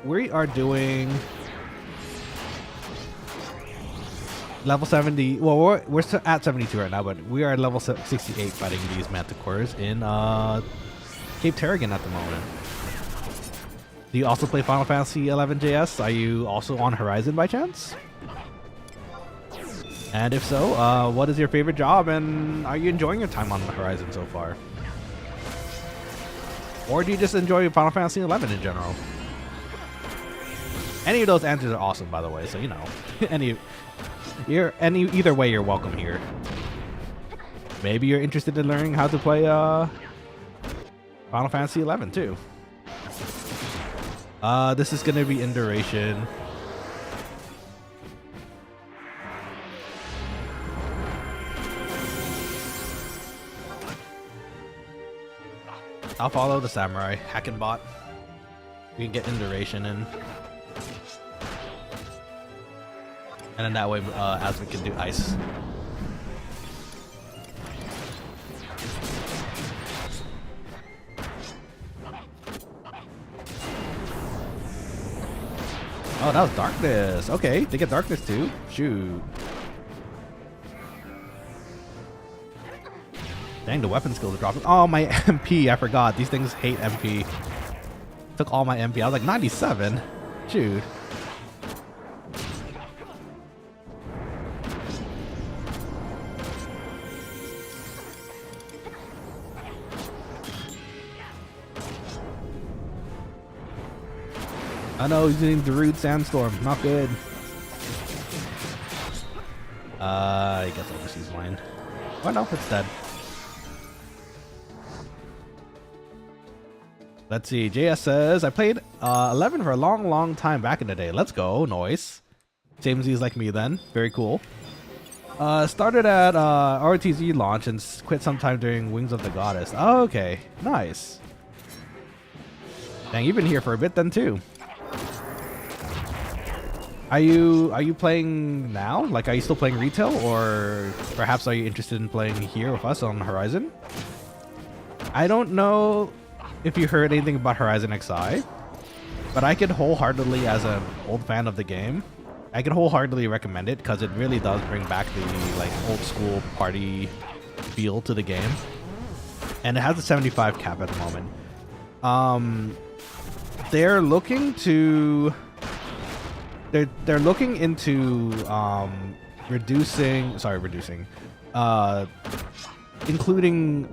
We are doing level 70. Well, we're at 72 right now, but we are at level 68 fighting these manticores in Cape Terrigan at the moment. Do you also play Final Fantasy 11 JS? Are you also on Horizon by chance? And if so, what is your favorite job, and are you enjoying your time on Horizon so far? Or do you just enjoy Final Fantasy 11 in general? Any of those answers are awesome, by the way, so you know. Either way, you're welcome here. Maybe you're interested in learning how to play Final Fantasy 11 too. This is gonna be in duration. I'll follow the samurai hack and bot. We can get in duration in. And then that way, as we can do ice. Oh, that was darkness. Okay, they get darkness too. Shoot. Dang, the weapon skills are dropping. Oh, my MP. I forgot. These things hate MP. Took all my MP. I was like 97. Shoot. I know he's using the rude sandstorm. Not good. I guess I'll just use mine. Oh no, it's dead. Let's see. JS says I played 11 for a long time back in the day. Let's go, noise. Same as like me then. Very cool. Started at ROTZ launch and quit sometime during Wings of the Goddess. Oh, okay, nice. Dang, you've been here for a bit then too. Are you playing now? Like, are you still playing retail, or perhaps are you interested in playing here with us on Horizon? I don't know if you heard anything about Horizon XI, but I could wholeheartedly, as an old fan of the game, I could wholeheartedly recommend it because it really does bring back the like old school party feel to the game, and it has a 75 cap at the moment. They're looking to. They're looking into including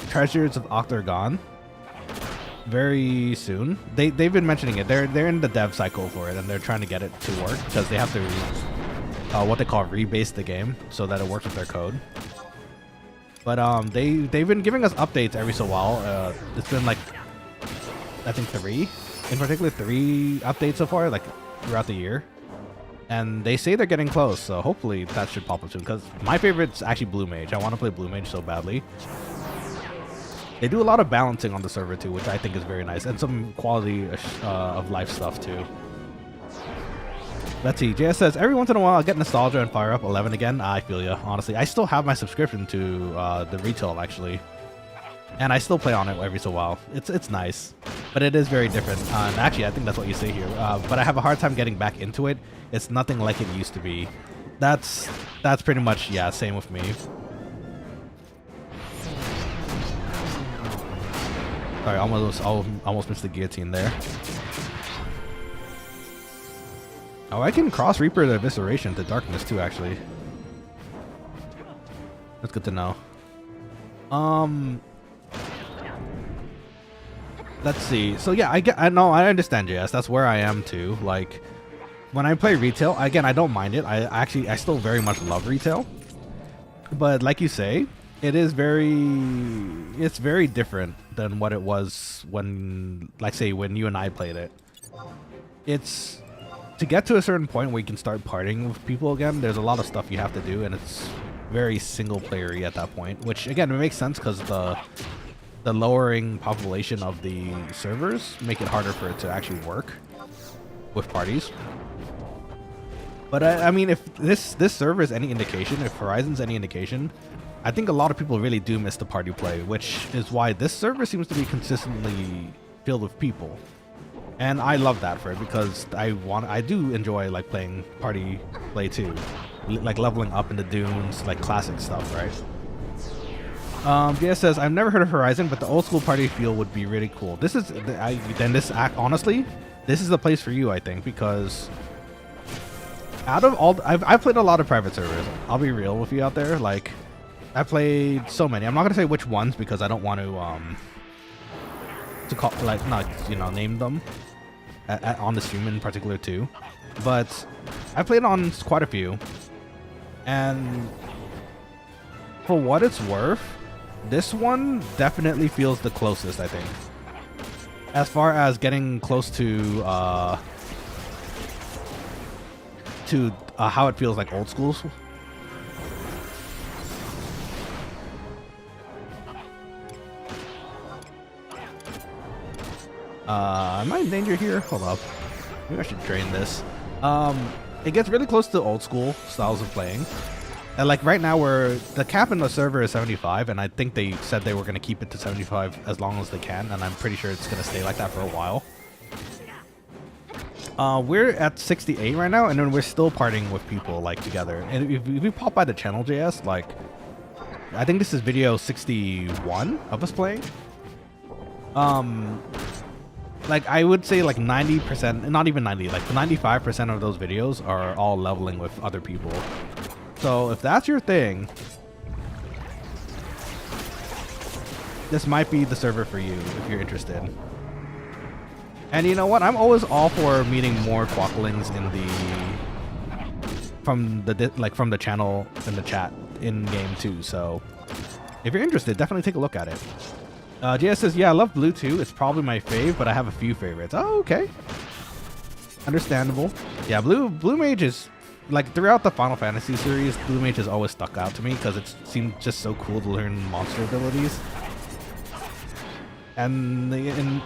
Treasures of Octagon very soon. They've been mentioning it. They're in the dev cycle for it, and they're trying to get it to work because they have to what they call rebase the game so that it works with their code. But they've been giving us updates every so while. It's been like I think 3 updates so far, like throughout the year, and they say they're getting close, so hopefully that should pop up soon, because my favorite's actually Blue Mage. I want to play Blue Mage so badly. They do a lot of balancing on the server too, which I think is very nice, and some quality of life stuff too. Let's see. JS says every once in a while I get nostalgia and fire up 11 again. I feel ya, honestly. I still have my subscription to the retail actually, and I still play on it every so while. It's nice, but it is very different. And actually, I think that's what you say here. But I have a hard time getting back into it. It's nothing like it used to be. That's pretty much, yeah, same with me. Sorry, almost missed the guillotine there. Oh, I can cross Reaper the Evisceration to Darkness too, actually. That's good to know. Let's see. So yeah, I understand, JS. That's where I am too. Like, when I play retail, again, I don't mind it. I still very much love retail. But like you say, it's very different than what it was when, like, say, when you and I played it. It's to get to a certain point where you can start partying with people again. There's a lot of stuff you have to do, and it's very single playery at that point. Which again, it makes sense because the lowering population of the servers make it harder for it to actually work with parties. But I mean, if this server is any indication, if Horizon's any indication, I think a lot of people really do miss the party play, which is why this server seems to be consistently filled with people. And I love that for it, because I do enjoy like playing party play too, like leveling up in the dunes, like classic stuff, right? JS says I've never heard of Horizon, but the old school party feel would be really cool. This is honestly, this is the place for you, I think, because out of all, I've played a lot of private servers. I'll be real with you out there. Like, I played so many. I'm not gonna say which ones because I don't want to call, like, not, you know, name them on the stream in particular too. But I played on quite a few, and for what it's worth, this one definitely feels the closest, I think, as far as getting close to how it feels like old schools. Am I in danger here? Hold up. Maybe I should drain this. It gets really close to old school styles of playing. And like right now, the cap in the server is 75, and I think they said they were going to keep it to 75 as long as they can, and I'm pretty sure it's going to stay like that for a while. We're at 68 right now, and then we're still partying with people like together. And if you pop by the channel, JS, like, I think this is video 61 of us playing. Like, I would say like 90%, not even 90, like 95% of those videos are all leveling with other people. So if that's your thing, this might be the server for you if you're interested. And you know what? I'm always all for meeting more quokkalings in the from the channel in the chat in game too. So if you're interested, definitely take a look at it. JS says, yeah, I love blue too. It's probably my fave, but I have a few favorites. Oh, okay. Understandable. Yeah, blue mage is like throughout the Final Fantasy series, blue mage has always stuck out to me because it seemed just so cool to learn monster abilities. And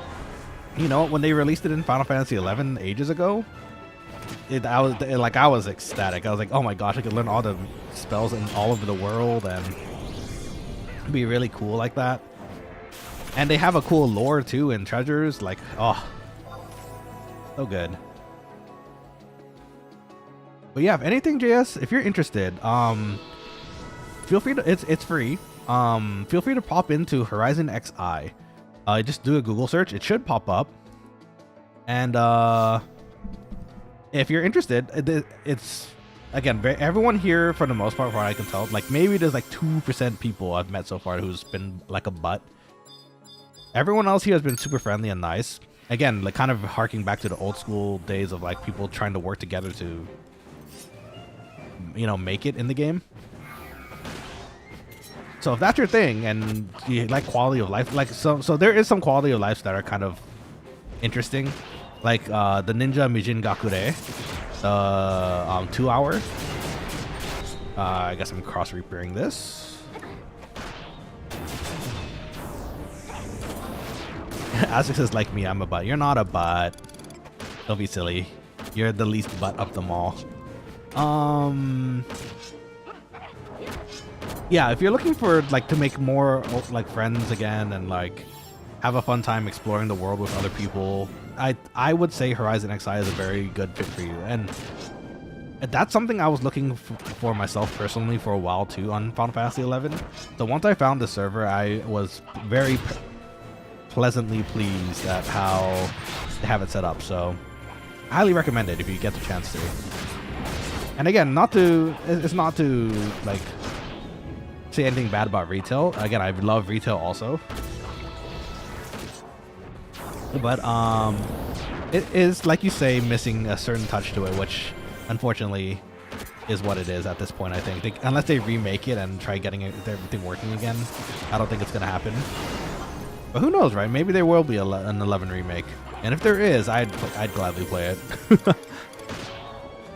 you know, when they released it in Final Fantasy 11 ages ago, I was ecstatic. I was like, oh my gosh, I could learn all the spells in all over the world and be really cool like that. And they have a cool lore too and treasures. Like, oh, so good. But yeah, if anything, JS, if you're interested, feel free to. It's free. Feel free to pop into Horizon XI. Just do a Google search. It should pop up. And if you're interested, it's again, everyone here for the most part, from what I can tell, like maybe there's like 2% people I've met so far who's been like a butt. Everyone else here has been super friendly and nice. Again, like kind of harking back to the old school days of like people trying to work together to, you know, make it in the game. So if that's your thing and you like quality of life, like so there is some quality of life that are kind of interesting, like the Ninja Mijin Gakure, 2 hour. I guess I'm cross repairing this. Azure says, like me, I'm a butt. You're not a butt. Don't be silly. You're the least butt of them all. Yeah, if you're looking for like to make more like friends again and like have a fun time exploring the world with other people, I would say Horizon XI is a very good fit for you. And that's something I was looking for myself personally for a while too on Final Fantasy 11. So once I found the server, I was very pleasantly pleased at how they have it set up. So I highly recommend it if you get the chance to. And again, it's not to like say anything bad about retail. Again, I love retail also, but it is, like you say, missing a certain touch to it, which unfortunately is what it is at this point. I think unless they remake it and try getting everything working again, I don't think it's gonna happen. But who knows, right? Maybe there will be an 11 remake, and if there is, I'd gladly play it.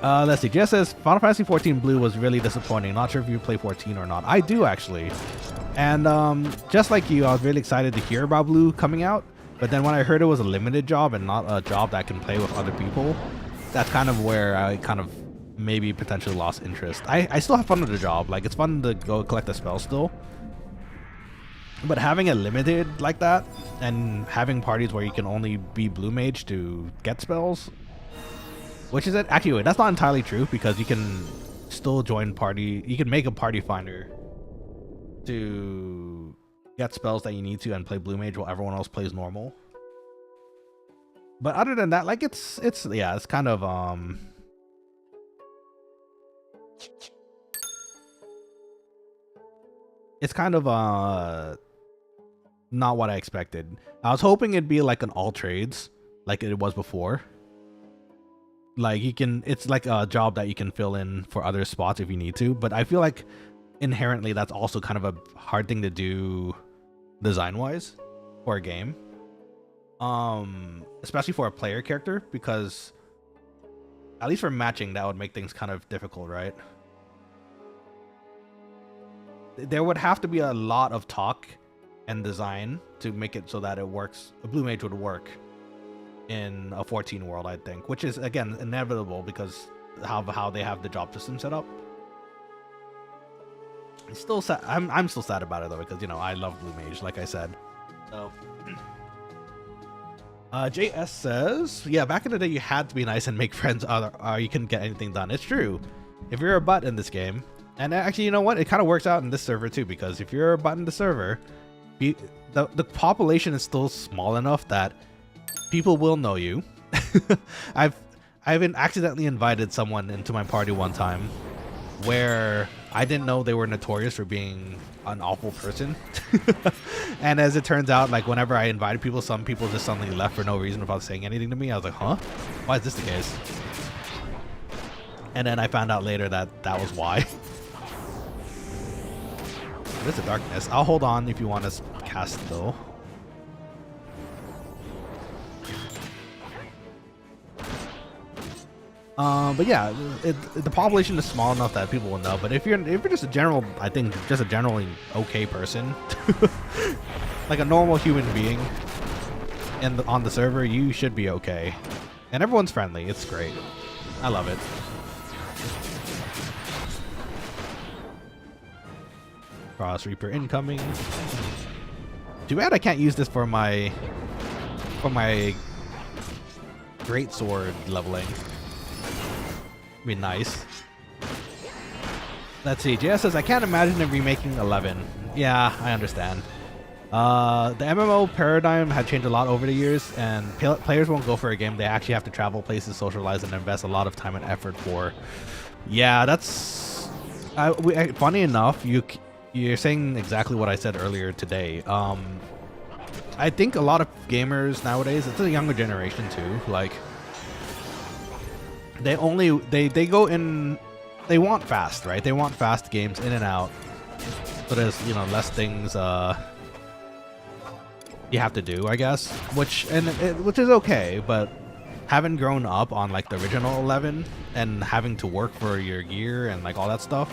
Let's see. Jess says Final Fantasy 14 Blue was really disappointing. Not sure if you play 14 or not. I do actually, and just like you, I was really excited to hear about Blue coming out. But then when I heard it was a limited job and not a job that I can play with other people, that's kind of where I kind of maybe potentially lost interest. I still have fun with the job. Like, it's fun to go collect the spells still. But having it limited like that and having parties where you can only be blue mage to get spells, which is actually, wait, that's not entirely true because you can still join party. You can make a party finder to get spells that you need to and play blue mage while everyone else plays normal. But other than that, like it's kind of not what I expected. I was hoping it'd be like an all trades like it was before. Like it's like a job that you can fill in for other spots if you need to, but I feel like inherently that's also kind of a hard thing to do design wise for a game, especially for a player character, because at least for matching that would make things kind of difficult, right? There would have to be a lot of talk and design to make it so that it works. A blue mage would work in a 14 world, I think, which is again inevitable because how they have the job system set up. It's still sad. I'm still sad about it though, because you know I love blue mage, like I said. So JS says, yeah, back in the day you had to be nice and make friends or you couldn't get anything done. It's true. If you're a butt in this game, and actually, you know what, it kind of works out in this server too, because if you're a butt in the server, the population is still small enough that people will know you. I've accidentally invited someone into my party one time where I didn't know they were notorious for being an awful person. And as it turns out, like whenever I invited people, some people just suddenly left for no reason without saying anything to me. I was like, huh? Why is this the case? And then I found out later that that was why. There's a darkness. I'll hold on if you want to cast though. But yeah, the population is small enough that people will know. But if you're just a general, I think just a generally okay person, like a normal human being, on the server, you should be okay. And everyone's friendly. It's great. I love it. Cross Reaper incoming. Too bad I can't use this for my great sword leveling. Be nice. Let's see. JS says I can't imagine them remaking 11. Yeah, I understand. The MMO paradigm had changed a lot over the years, and players won't go for a game they actually have to travel places, socialize, and invest a lot of time and effort for. Yeah, that's funny enough. You're saying exactly what I said earlier today. I think a lot of gamers nowadays, it's a younger generation too, like they go in, they want fast, right? They want fast games in and out, so there's, you know, less things you have to do, I guess, which is okay. But having grown up on like the original 11 and having to work for your gear and like all that stuff,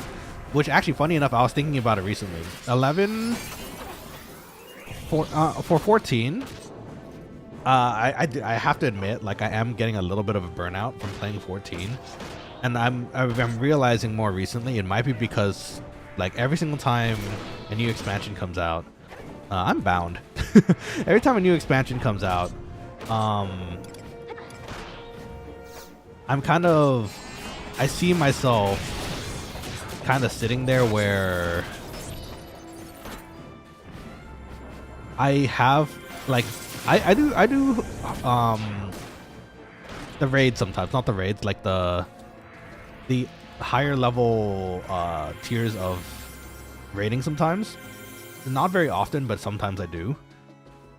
which actually, funny enough, I was thinking about it recently. 11 for 14. I have to admit, like, I am getting a little bit of a burnout from playing 14, and I'm realizing more recently it might be because, like, every single time a new expansion comes out, I'm bound. Every time a new expansion comes out, I'm kind of, I see myself kind of sitting there where I have, like, I do the raids sometimes, not the raids, like the higher level tiers of raiding sometimes. Not very often, but sometimes I do.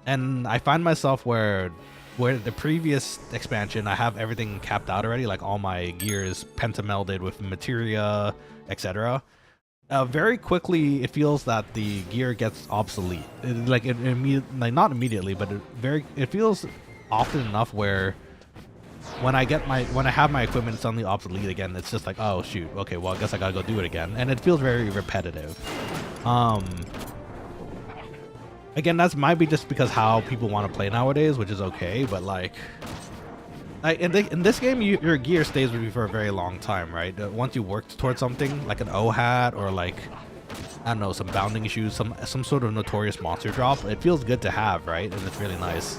And I find myself where the previous expansion, I have everything capped out already, like all my gear is pentamelded with materia, etc. Very quickly, it feels that the gear gets obsolete. Like not immediately, but it feels often enough where when I have my equipment suddenly obsolete again, it's just like, oh shoot, okay, well I guess I gotta go do it again, and it feels very repetitive. Again, that might be just because how people want to play nowadays, which is okay, but like in this game, your gear stays with you for a very long time, right? Once you work towards something like an O hat or like, I don't know, some bounding shoes, some sort of notorious monster drop, it feels good to have, right? And it's really nice.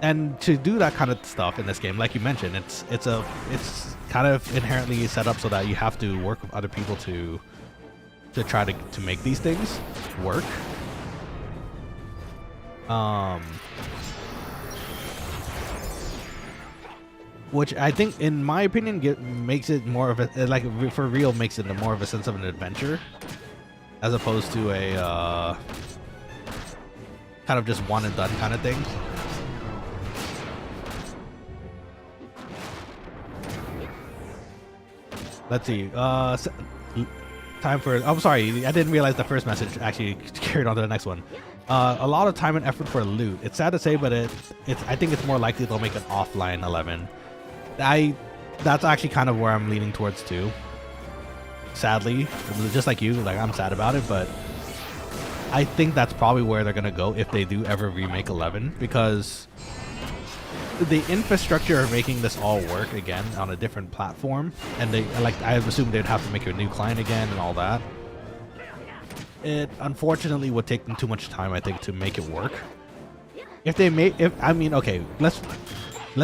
And to do that kind of stuff in this game, like you mentioned, it's kind of inherently set up so that you have to work with other people to try to make these things work. Which I think, in my opinion, makes it more of a, like, for real, makes it more of a sense of an adventure, as opposed to a kind of just one and done kind of thing. Let's see. Time for. I'm sorry, I didn't realize the first message actually carried on to the next one. A lot of time and effort for loot. It's sad to say, but I think it's more likely they'll make an offline 11. That's actually kind of where I'm leaning towards too. Sadly, just like you, like, I'm sad about it, but I think that's probably where they're gonna go if they do ever remake 11, because the infrastructure of making this all work again on a different platform, and I assume they'd have to make a new client again and all that. It unfortunately would take them too much time, I think, to make it work. Okay, let's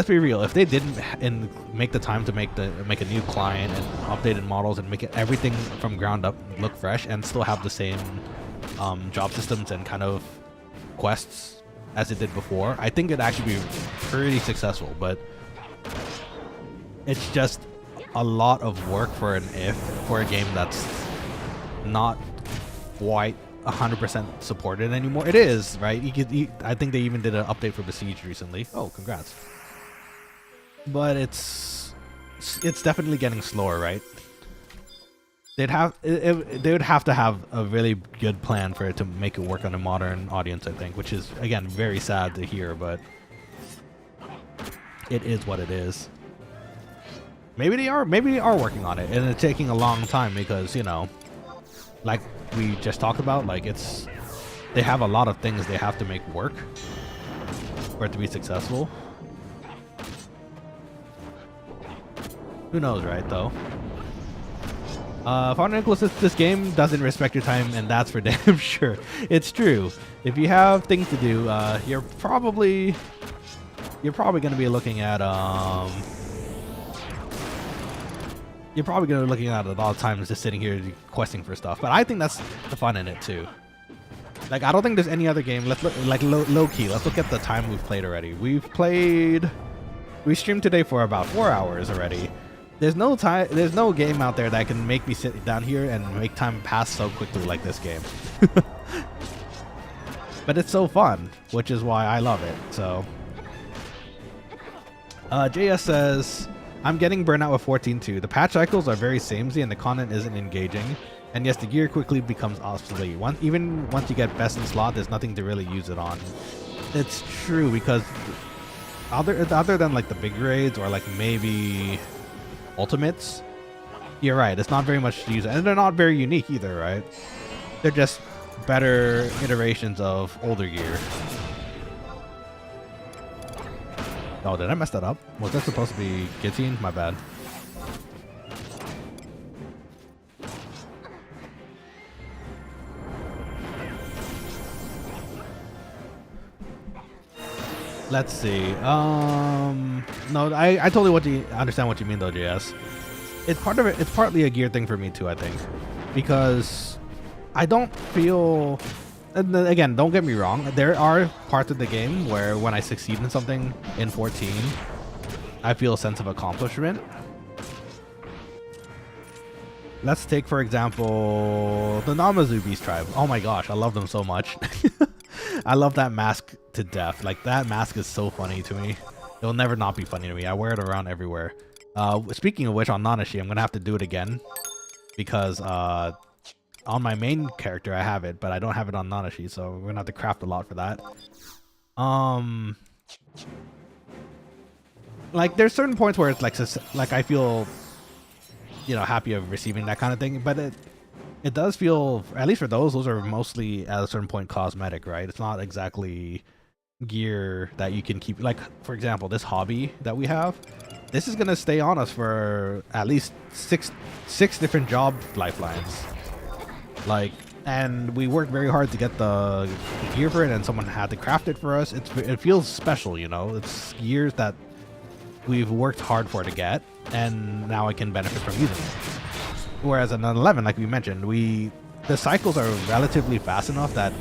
be real. If they didn't make the time to make a new client and updated models and make everything from ground up look fresh and still have the same job systems and kind of quests as it did before, I think it'd actually be pretty successful. But It's just a lot of work for for a game that's not quite 100% supported anymore. It is, right? I think they even did an update for Besiege recently. Oh, congrats. But it's definitely getting slower, right? They would have to have a really good plan for it to make it work on a modern audience, I think, which is, again, very sad to hear, but it is what it is. Maybe they are working on it, and it's taking a long time because, you know, like we just talked about, like they have a lot of things they have to make work for it to be successful. Who knows, right, though? Father Nicholas, this game doesn't respect your time, and that's for damn sure. It's true. If you have things to do, you're probably going to be looking at you're probably going to be looking at a lot of times just sitting here questing for stuff. But I think that's the fun in it too. Like, I don't think there's any other game. Let's look, like, low key. Let's look at the time we've played already. We streamed today for about 4 hours already. There's no game out there that can make me sit down here and make time pass so quickly like this game. But it's so fun, which is why I love it. So, JS says, I'm getting burnout with 14.2. The patch cycles are very samey and the content isn't engaging. And yes, the gear quickly becomes obsolete. Even once you get best in slot, there's nothing to really use it on. It's true, because other than like the big raids or like maybe ultimates, you're right, it's not very much to use, and they're not very unique either, right? They're just better iterations of older gear. Oh, did I mess that up? Was that supposed to be guillotine? My bad. Let's see. No, I totally understand what you mean though, JS. It's partly a gear thing for me too, I think, because I don't feel. And then, again, don't get me wrong. There are parts of the game where when I succeed in something in 14, I feel a sense of accomplishment. Let's take, for example, the Namazu Beast tribe. Oh my gosh, I love them so much. I love that mask to death. Like, that mask is so funny to me. It'll never not be funny to me. I wear it around everywhere. Speaking of which, on Nanashi, I'm gonna have to do it again because on my main character I have it, but I don't have it on Nanashi, so we're gonna have to craft a lot for that. Like, there's certain points where it's like I feel, you know, happy of receiving that kind of thing, but it does feel, at least for those are mostly at a certain point cosmetic, right? It's not exactly gear that you can keep. Like, for example, this hobby that we have, this is gonna stay on us for at least six different job lifelines. Like, and we worked very hard to get the gear for it, and someone had to craft it for us. It feels special, you know. It's gears that we've worked hard for to get, and now I can benefit from using it. Whereas in 11, like we mentioned, the cycles are relatively fast enough that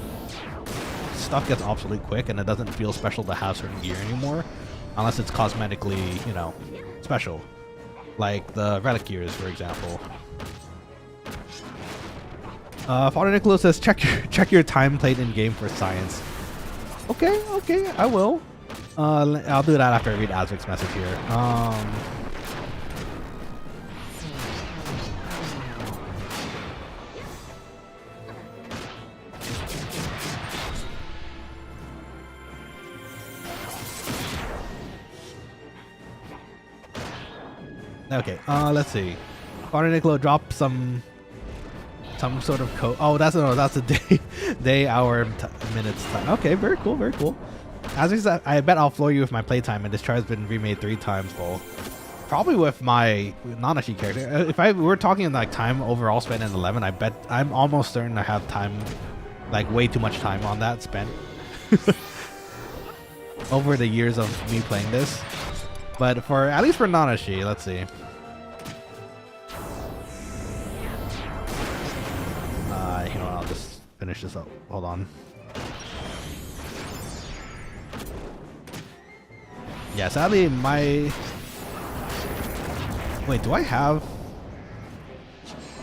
stuff gets obsolete quick, and it doesn't feel special to have certain gear anymore, unless it's cosmetically, you know, special, like the relic gears, for example. Father Nicholas says, check your time played in game for science. Okay, I will. I'll do that after I read Azvik's message here. Okay, let's see. Father Nicholas dropped some sort of code. Oh, that's the day, hour, minutes time. Okay, very cool, very cool. As I said, I bet I'll floor you with my playtime, and this tribe's been remade 3 times. Well, probably with my Nanashi character. If we're talking like time overall spent in 11, I bet I'm almost certain I have time, like way too much time on that spent over the years of me playing this. But for at least for Nanashi, let's see. You know what, I'll just finish this up. Hold on. Yeah, sadly, Wait, do I have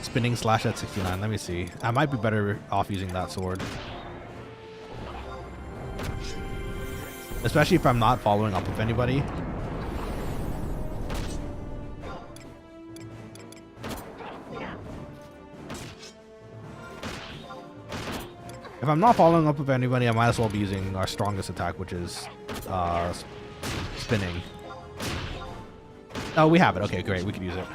spinning slash at 69? Let me see. I might be better off using that sword. Especially if I'm not following up with anybody. If I'm not following up with anybody, I might as well be using our strongest attack, which is spinning. Oh, we have it. Okay, great. We can use it.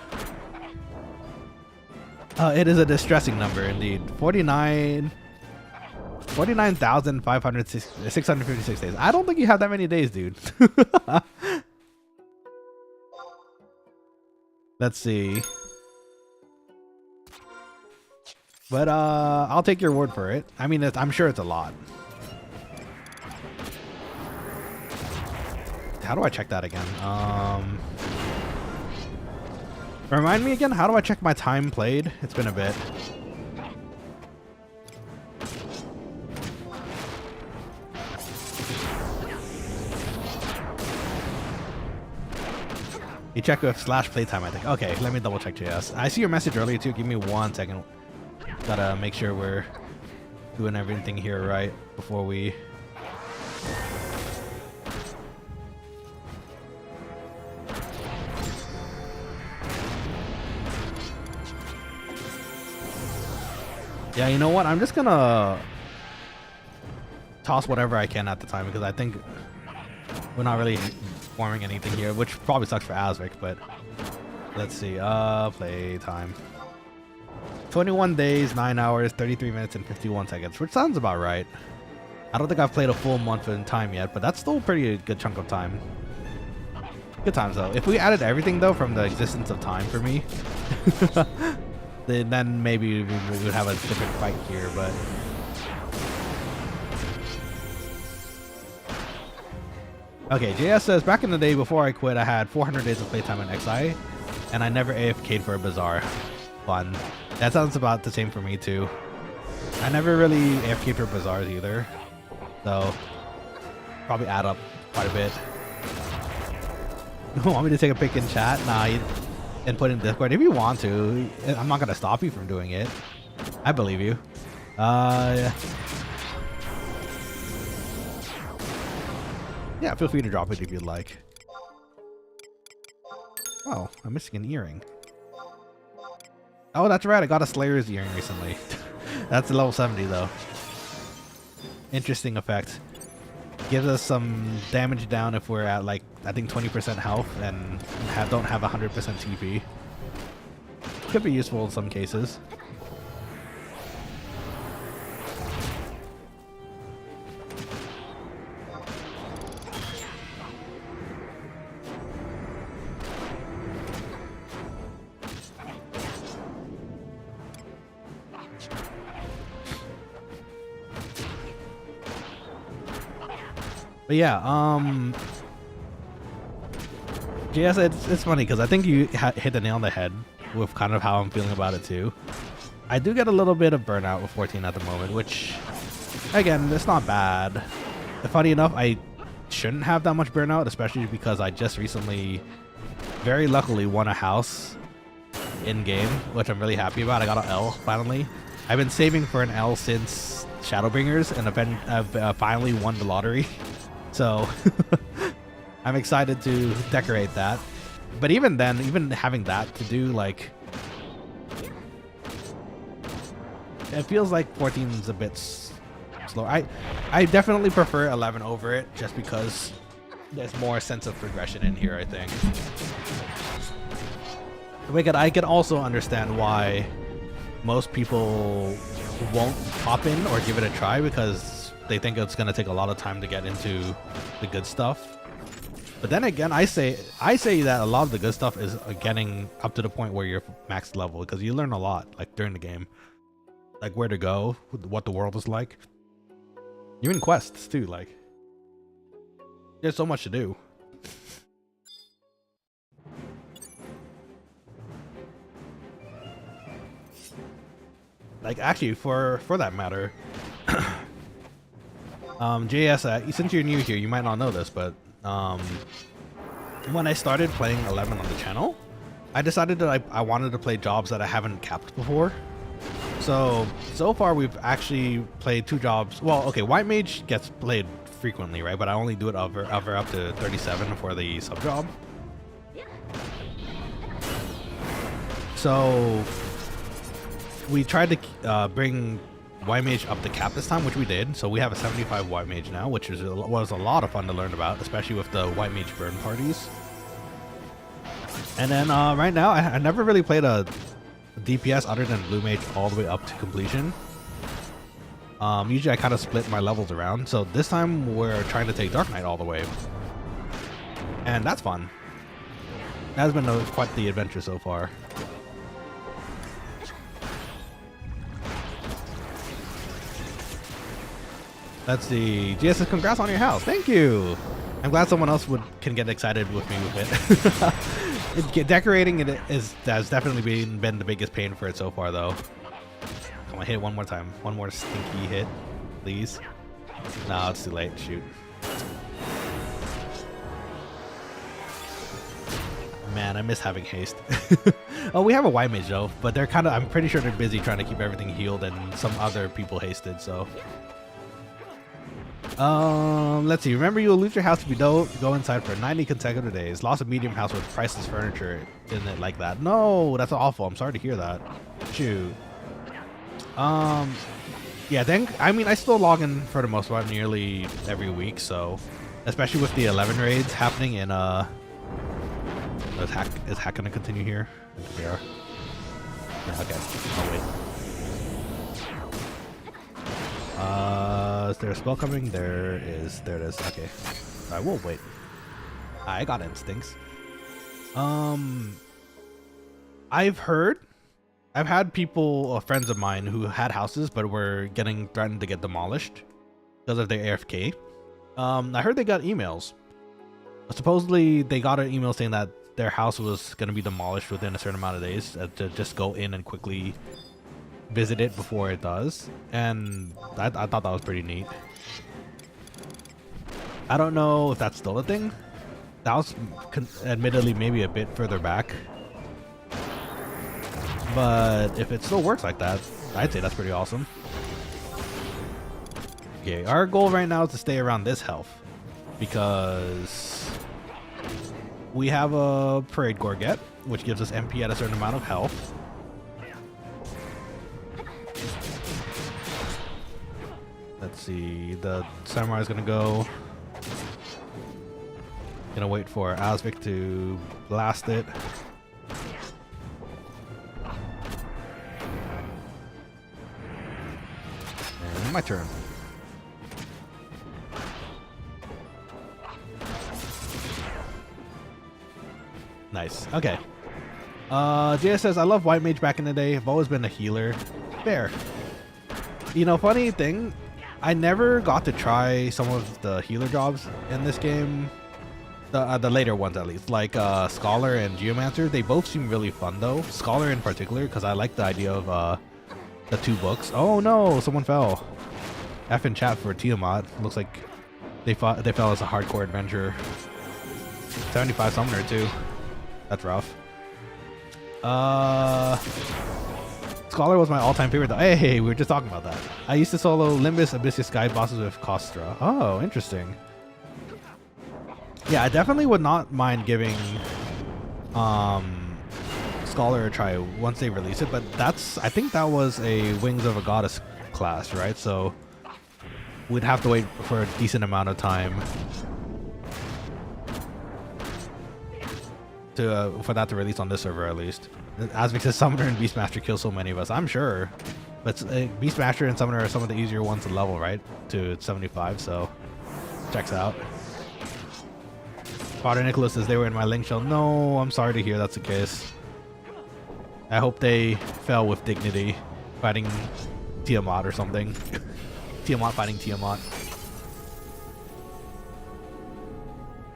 It is a distressing number indeed. 49,656 days. I don't think you have that many days, dude. Let's see. But I'll take your word for it. I mean, I'm sure it's a lot. How do I check that again? Remind me again, how do I check my time played? It's been a bit. You check with slash playtime, I think. Okay, let me double check JS. I see your message earlier too. Give me 1 second. Gotta make sure we're doing everything here right before we... Yeah, you know what? I'm just gonna toss whatever I can at the time because I think we're not really forming anything here, which probably sucks for Asvik, but let's see. Play time. 21 days, 9 hours, 33 minutes, and 51 seconds, which sounds about right. I don't think I've played a full month in time yet, but that's still a pretty good chunk of time. Good times, though. If we added everything, though, from the existence of time for me, then maybe we would have a different fight here, but... Okay, JS says, back in the day before I quit, I had 400 days of playtime in XI, and I never AFK'd for a Bazaar. Fun. That sounds about the same for me too. I never really AFK'd for Bazaars either, so probably add up quite a bit. You want me to take a pic in chat? Nah, and put in Discord if you want to. I'm not gonna stop you from doing it. I believe you. Yeah, feel free to drop it if you'd like. Oh, I'm missing an earring. Oh, that's right. I got a Slayer's earring recently. That's a level 70 though. Interesting effect. Gives us some damage down if we're at like, I think 20% health and don't have 100% TP. Could be useful in some cases. But yeah, JS, it's funny because I think you hit the nail on the head with kind of how I'm feeling about it too. I do get a little bit of burnout with 14 at the moment, which, again, it's not bad. Funny enough, I shouldn't have that much burnout, especially because I just recently, very luckily, won a house in-game, which I'm really happy about. I got an L, finally. I've been saving for an L since Shadowbringers, and I've finally won the lottery. So I'm excited to decorate that. But even then, even having that to do, like, it feels like 14 is a bit slow. I definitely prefer 11 over it just because there's more sense of progression in here, I think. I can also understand why most people won't hop in or give it a try because they think it's going to take a lot of time to get into the good stuff. But then again, I say that a lot of the good stuff is getting up to the point where you're max level because you learn a lot like during the game, like where to go, what the world is like. Even quests too, like there's so much to do. Like actually, for that matter, JS, since you're new here, you might not know this, but when I started playing 11 on the channel, I decided that I wanted to play jobs that I haven't capped before. So far we've actually played 2 jobs. Well, okay, White Mage gets played frequently, right? But I only do it over up to 37 for the sub job. So we tried to bring White Mage up to cap this time, which we did. So we have a 75 White Mage now, which was a lot of fun to learn about, especially with the White Mage burn parties. And then right now, I never really played a DPS other than Blue Mage all the way up to completion. Usually I kind of split my levels around. So this time we're trying to take Dark Knight all the way. And that's fun. That has been quite the adventure so far. Let's see. GS says, congrats on your house. Thank you. I'm glad someone else can get excited with me with it. Decorating it has definitely been the biggest pain for it so far, though. Come on, hit it one more time. One more stinky hit, please. No, it's too late. Shoot. Man, I miss having haste. Oh, we have a White Mage though, but they're kind of. I'm pretty sure they're busy trying to keep everything healed, and some other people hasted. So. Let's see. Remember, you will lose your house if you don't go inside for 90 consecutive days. Lost a medium house with priceless furniture in it like that. No, that's awful. I'm sorry to hear that. Shoot. Yeah, then, I mean, I still log in for the most part nearly every week, so, especially with the 11 raids happening in, is hack gonna continue here? We are. Yeah, okay. Oh, wait. Is there a spell coming? There it is. Okay. Alright, we'll wait. I got instincts. I've had people, friends of mine, who had houses but were getting threatened to get demolished because of their AFK. I heard they got emails. Supposedly, they got an email saying that their house was going to be demolished within a certain amount of days, to just go in and quickly visit it before it does, and I thought that was pretty neat. I don't know if that's still a thing. That was admittedly maybe a bit further back, but if it still works like that, I'd say that's pretty awesome. Okay, our goal right now is to stay around this health because we have a Parade Gorget, which gives us MP at a certain amount of health. Let's see, the samurai is gonna go. Gonna wait for Asvik to blast it. And my turn. Nice. Okay. JS says, I love White Mage back in the day. I've always been a healer. Fair. You know, funny thing, I never got to try some of the healer jobs in this game. The later ones, at least. Like Scholar and Geomancer. They both seem really fun, though. Scholar in particular, because I like the idea of the 2 books. Oh, no! Someone fell. F in chat for Tiamat. Looks like they fell as a hardcore adventurer. 75 summoner, too. That's rough. Scholar was my all-time favorite. Hey, we were just talking about that. I used to solo Limbus, Abyssus, Sky bosses with Kostra. Oh, interesting. Yeah, I definitely would not mind giving Scholar a try once they release it, but I think that was a Wings of a Goddess class, right? So we'd have to wait for a decent amount of time for that to release on this server, at least. Asvik says Summoner and Beastmaster kill so many of us. I'm sure. But Beastmaster and Summoner are some of the easier ones to level, right? To 75, so checks out. Father Nicholas says they were in my link shell. No, I'm sorry to hear that's the case. I hope they fell with dignity, fighting Tiamat or something. Tiamat fighting Tiamat.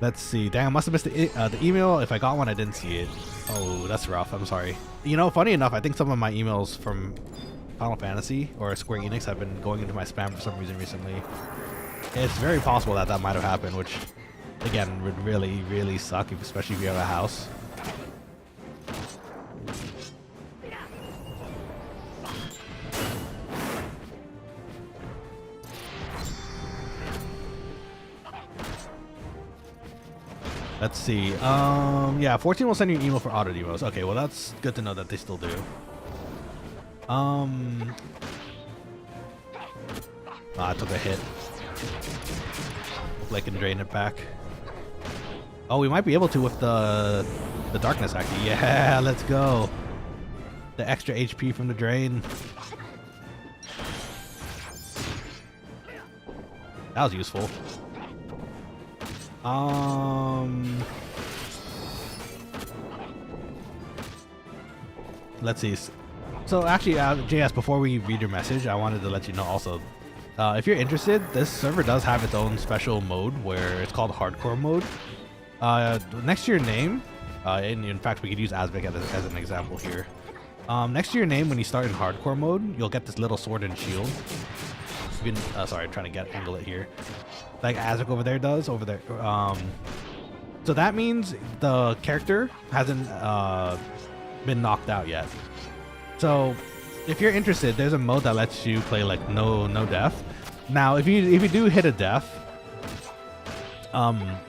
Let's see. Dang, I must have missed the email. If I got one, I didn't see it. Oh, that's rough. I'm sorry. You know, funny enough, I think some of my emails from Final Fantasy or Square Enix have been going into my spam for some reason recently. It's very possible that might have happened, which, again, would really, really suck, especially if you have a house. Let's see. Yeah, 14 will send you an email for auto demos. Okay, well that's good to know that they still do. I took a hit. Hopefully I can drain it back. Oh, we might be able to with the darkness actually. Yeah, let's go. The extra HP from the drain. That was useful. Let's see. So actually, JS, before we read your message, I wanted to let you know also, if you're interested, this server does have its own special mode where it's called hardcore mode. Next to your name, and in fact, we could use Asvik as an example here. Next to your name, when you start in hardcore mode, you'll get this little sword and shield. You can, sorry, I'm trying to angle it here. Like Asvik over there does, over there. So that means the character hasn't been knocked out yet. So if you're interested, there's a mode that lets you play like no death. Now, if you do hit a death,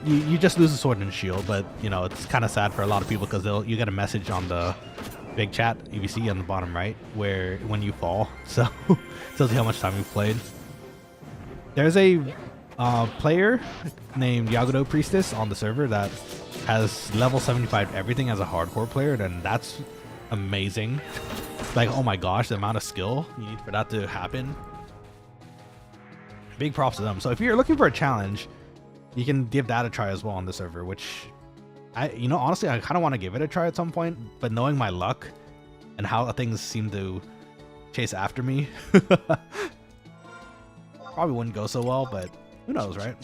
you just lose the sword and shield, but you know it's kind of sad for a lot of people because you get a message on the big chat you see on the bottom right where when you fall, so tells you how much time you've played. There's a player named Yagudo Priestess on the server that has level 75 everything as a hardcore player, and that's amazing. Like, oh my gosh, the amount of skill you need for that to happen. Big props to them. So if you're looking for a challenge, you can give that a try as well on the server, which honestly, I kind of want to give it a try at some point, but knowing my luck and how things seem to chase after me, probably wouldn't go so well, but who knows, right?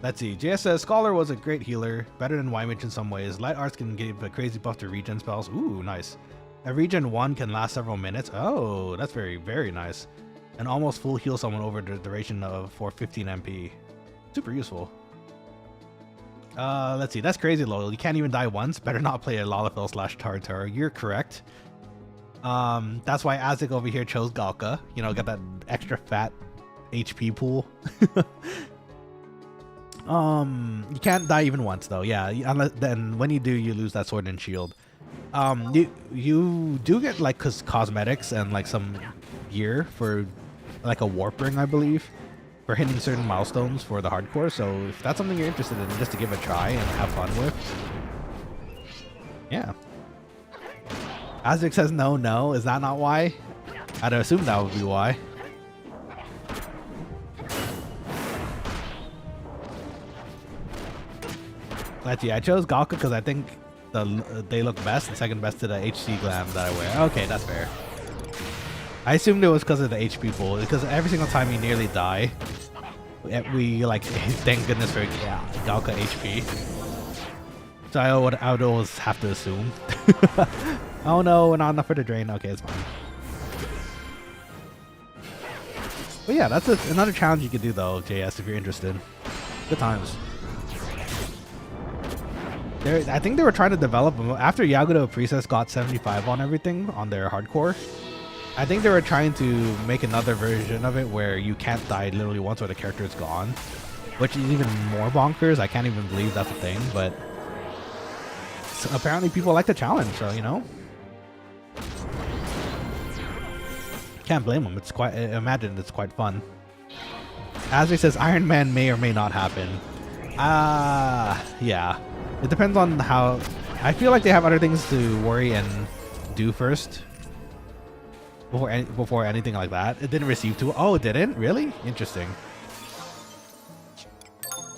Let's see. JS says, Scholar was a great healer, better than Wymage in some ways. Light Arts can give a crazy buff to regen spells. Ooh, nice. A regen 1 can last several minutes. Oh, that's very, very nice. And almost full heal someone over the duration for 15 MP. Super useful. Let's see. That's crazy, Lowell. You can't even die once. Better not play a Lalafell / Tartar. You're correct. That's why Azek over here chose Galka. You know, got that extra fat HP pool. You can't die even once though. Yeah, unless, then when you do, you lose that sword and shield. You do get like cosmetics and like some gear for like a warp ring, I believe, for hitting certain milestones for the hardcore. So if that's something you're interested in, just to give it a try and have fun with, yeah. Azek says no. Is that not why? I'd assume that would be why. Let's see, I chose Galka because I think they look best and second best to the HC glam that I wear. Okay, that's fair. I assumed it was because of the HP pool, because every single time you nearly die, we like, thank goodness for Galka HP. So I would always have to assume. Oh no, not enough for the drain. Okay, it's fine. But yeah, that's another challenge you could do though, JS, if you're interested. Good times. I think they were trying to develop after Yagudo Priestess got 75 on everything on their hardcore. I think they were trying to make another version of it where you can't die literally once or the character is gone, which is even more bonkers. I can't even believe that's a thing, but apparently people like the challenge, so you know, can't blame them. It's quite, imagine it's quite fun. Azri says Iron Man may or may not happen. Yeah. It depends on how. I feel like they have other things to worry and do first before anything like that. It didn't receive too. Oh, it didn't? Really? Interesting.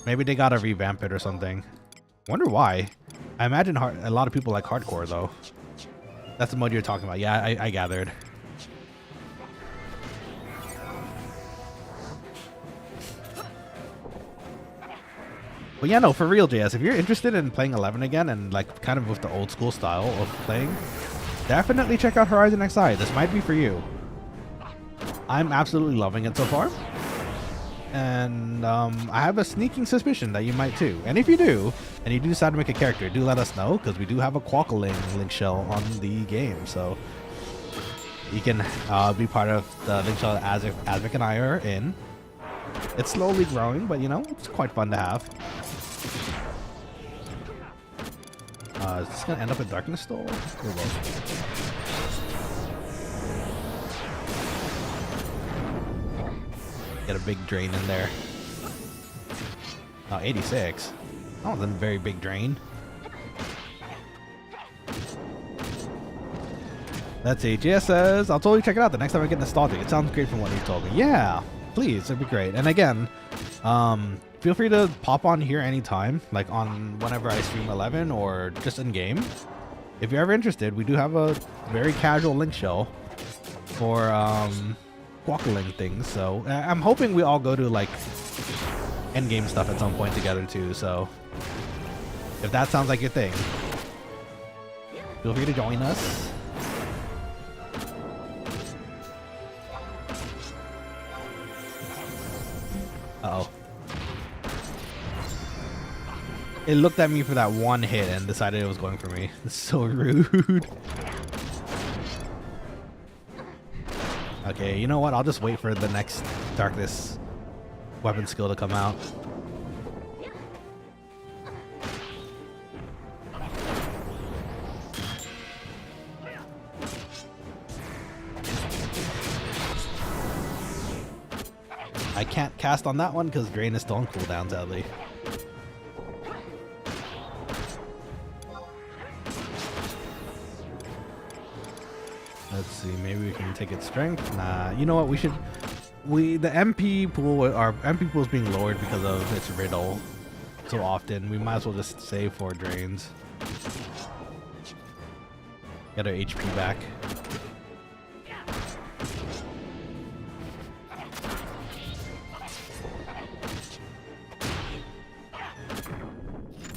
Maybe they gotta revamp it or something. Wonder why. I imagine a lot of people like hardcore though. That's the mode you're talking about. Yeah, I gathered. But yeah, no, for real, JS, if you're interested in playing 11 again and like kind of with the old school style of playing, definitely check out Horizon XI. This might be for you. I'm absolutely loving it so far. And I have a sneaking suspicion that you might too. And if you do, and you do decide to make a character, do let us know, because we do have a Quokkalings link shell on the game. So you can be part of the link show that Azvik and I are in. It's slowly growing, but you know, it's quite fun to have. Is this gonna end up in Darkness Stole? It will. Get a big drain in there. Oh, 86. That was a very big drain. Let's see. GS says, I'll totally check it out the next time I get nostalgic. It sounds great from what you told me. Yeah, please. It'd be great. And again, feel free to pop on here anytime, like on whenever I stream 11 or just in game. If you're ever interested, we do have a very casual link show for Quokkalings things. So I'm hoping we all go to like end game stuff at some point together too. So if that sounds like your thing, feel free to join us. Uh-oh. It looked at me for that one hit and decided it was going for me. It's so rude. Okay, you know what? I'll just wait for the next Darkness weapon skill to come out. I can't cast on that one because Drain is still on cooldown, sadly. Let's see, maybe we can take its strength. Nah, you know what? We should. The MP pool, our MP pool is being lowered because of its riddle so often. We might as well just save 4 drains. Get our HP back.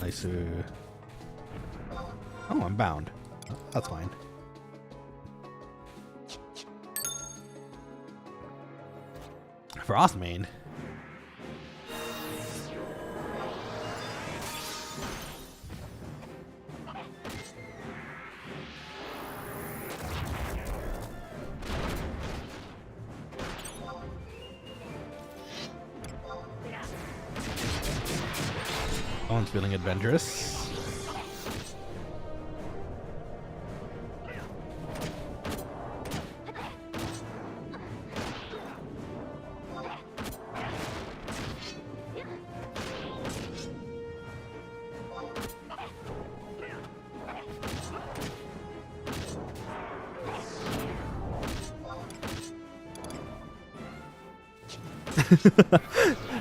Nice. Oh, I'm bound. That's fine. Frostmane. Someone's feeling adventurous.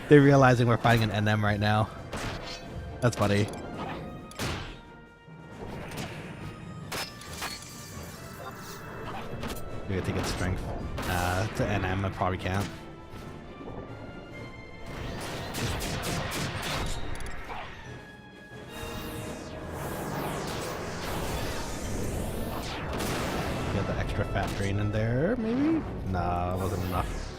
They're realizing we're fighting an NM right now. That's funny. We gotta take its strength. To NM, I probably can't. Get the extra fat drain in there, maybe? Nah, it wasn't enough.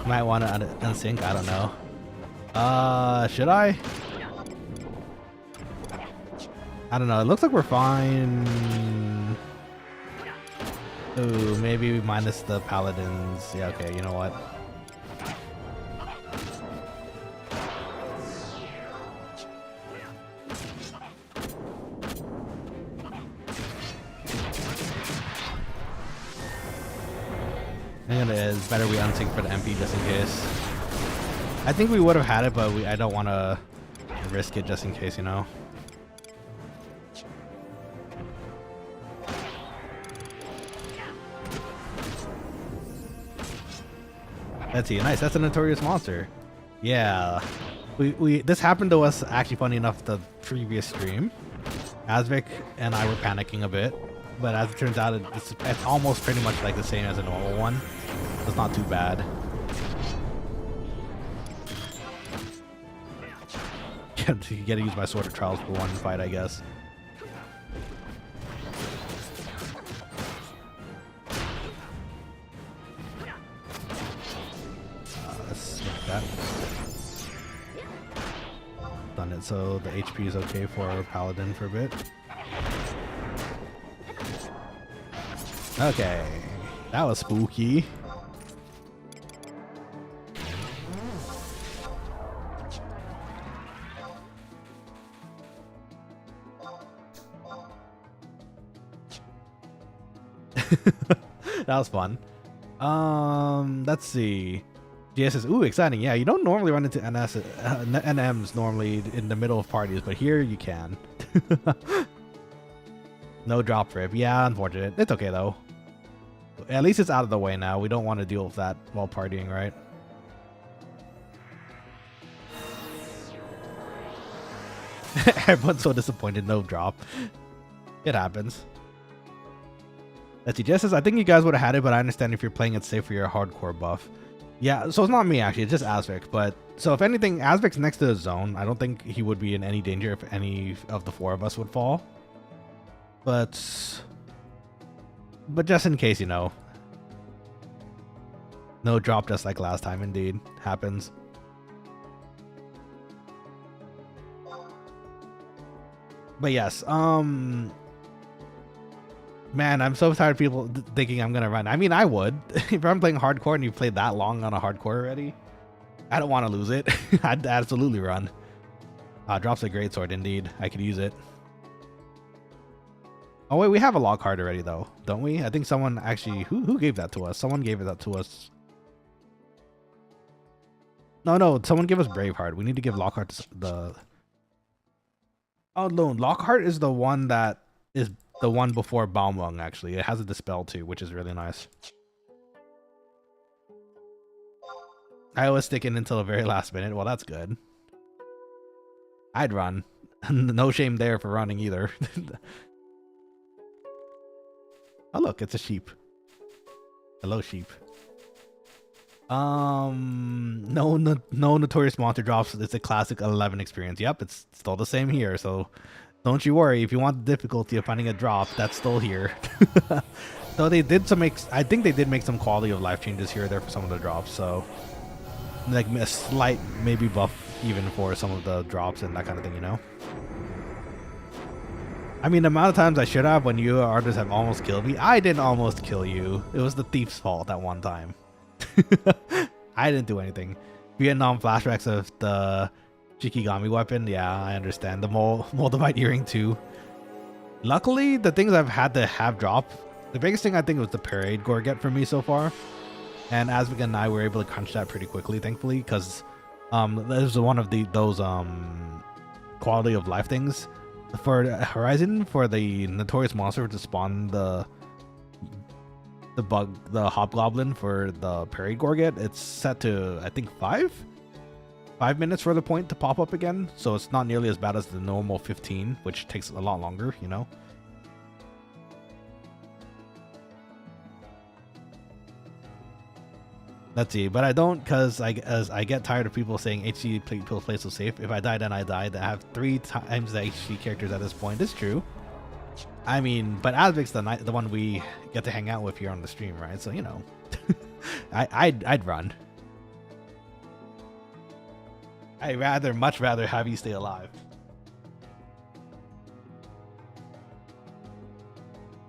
Might want to unsync, I don't know. Should I? I don't know, it looks like we're fine. Ooh, maybe minus the paladins. Yeah, okay, you know what? I think it is better we unsync for the MP just in case. I think we would have had it, but I don't want to risk it just in case, you know? Let's see, nice, that's a notorious monster. Yeah, this happened to us, actually funny enough, the previous stream. Azvik and I were panicking a bit, but as it turns out, it's almost pretty much like the same as a normal one. It's not too bad. You gotta use my Sword of Trials for one fight, I guess. Let's make that. Done it, so the HP is okay for our Paladin for a bit. Okay, that was spooky. That was fun. Let's see. GS says, ooh, exciting. Yeah, you don't normally run into NMs normally in the middle of parties, but here you can. No drop rip. Yeah, unfortunate. It's okay, though. At least it's out of the way now. We don't want to deal with that while partying, right? Everyone's so disappointed. No drop. It happens. Let's see. Jess says, I think you guys would have had it, but I understand if you're playing it safe for your hardcore buff. Yeah, so it's not me, actually. It's just Azvik. But so if anything, Azvik's next to the zone. I don't think he would be in any danger if any of the 4 of us would fall. But just in case, you know. No drop just like last time, indeed. Happens. But yes, man, I'm so tired of people thinking I'm gonna run. I mean, I would. If I'm playing hardcore and you've played that long on a hardcore already, I don't want to lose it. I'd absolutely run. Drops a great sword, indeed. I could use it. Oh wait, we have a log card already though, don't we? I think someone actually, who gave that to us? Someone gave that to us. No, someone gave us Braveheart. We need to give Lockhart the... Oh no, Lockhart is the one that is the one before Baumwang, actually. It has a Dispel too, which is really nice. I always stick in until the very last minute. Well, that's good. I'd run. No shame there for running either. Oh look, it's a sheep. Hello, sheep. No notorious monster drops. It's a classic 11 experience. Yep, it's still the same here. So don't you worry. If you want the difficulty of finding a drop, that's still here. So they did I think they did make some quality of life changes here or there for some of the drops. So like a slight maybe buff even for some of the drops and that kind of thing, you know. I mean, the amount of times I should have when you artists have almost killed me. I didn't almost kill you. It was the thief's fault that one time. I didn't do anything. Vietnam flashbacks of the Shikigami weapon. Yeah, I understand. The Moldavite earring too. Luckily, the things I've had to have drop, the biggest thing I think was the Parade Gorget for me so far. And Azvik and I were able to crunch that pretty quickly, thankfully, because that was one of those quality of life things. For Horizon, for the notorious monster to spawn the hobgoblin for the Parade Gorget, it's set to I think 5 minutes for the point to pop up again, so it's not nearly as bad as the normal 15, which takes a lot longer, you know. Let's see, but I don't, because as I get tired of people saying HG people play so safe. If I die, then I die. I have 3 times the HG characters at this point. It's true. I mean, but Azvik's the one we get to hang out with here on the stream, right? So, you know, I'd run. I'd much rather have you stay alive.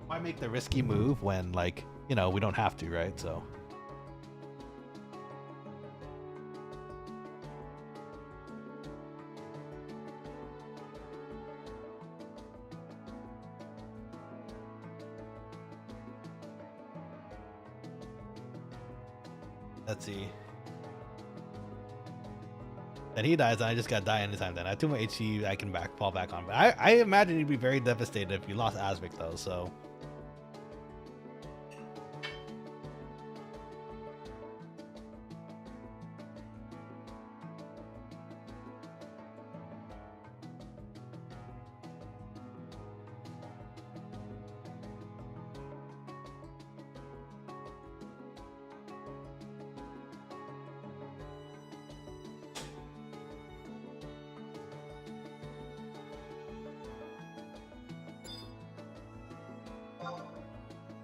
Why make the risky move when, like, you know, we don't have to, right? So. Let's see. Then he dies, and I just gotta die anytime then. I have too much HG I can fall back on. But I imagine you'd be very devastated if you lost Azvik though, so.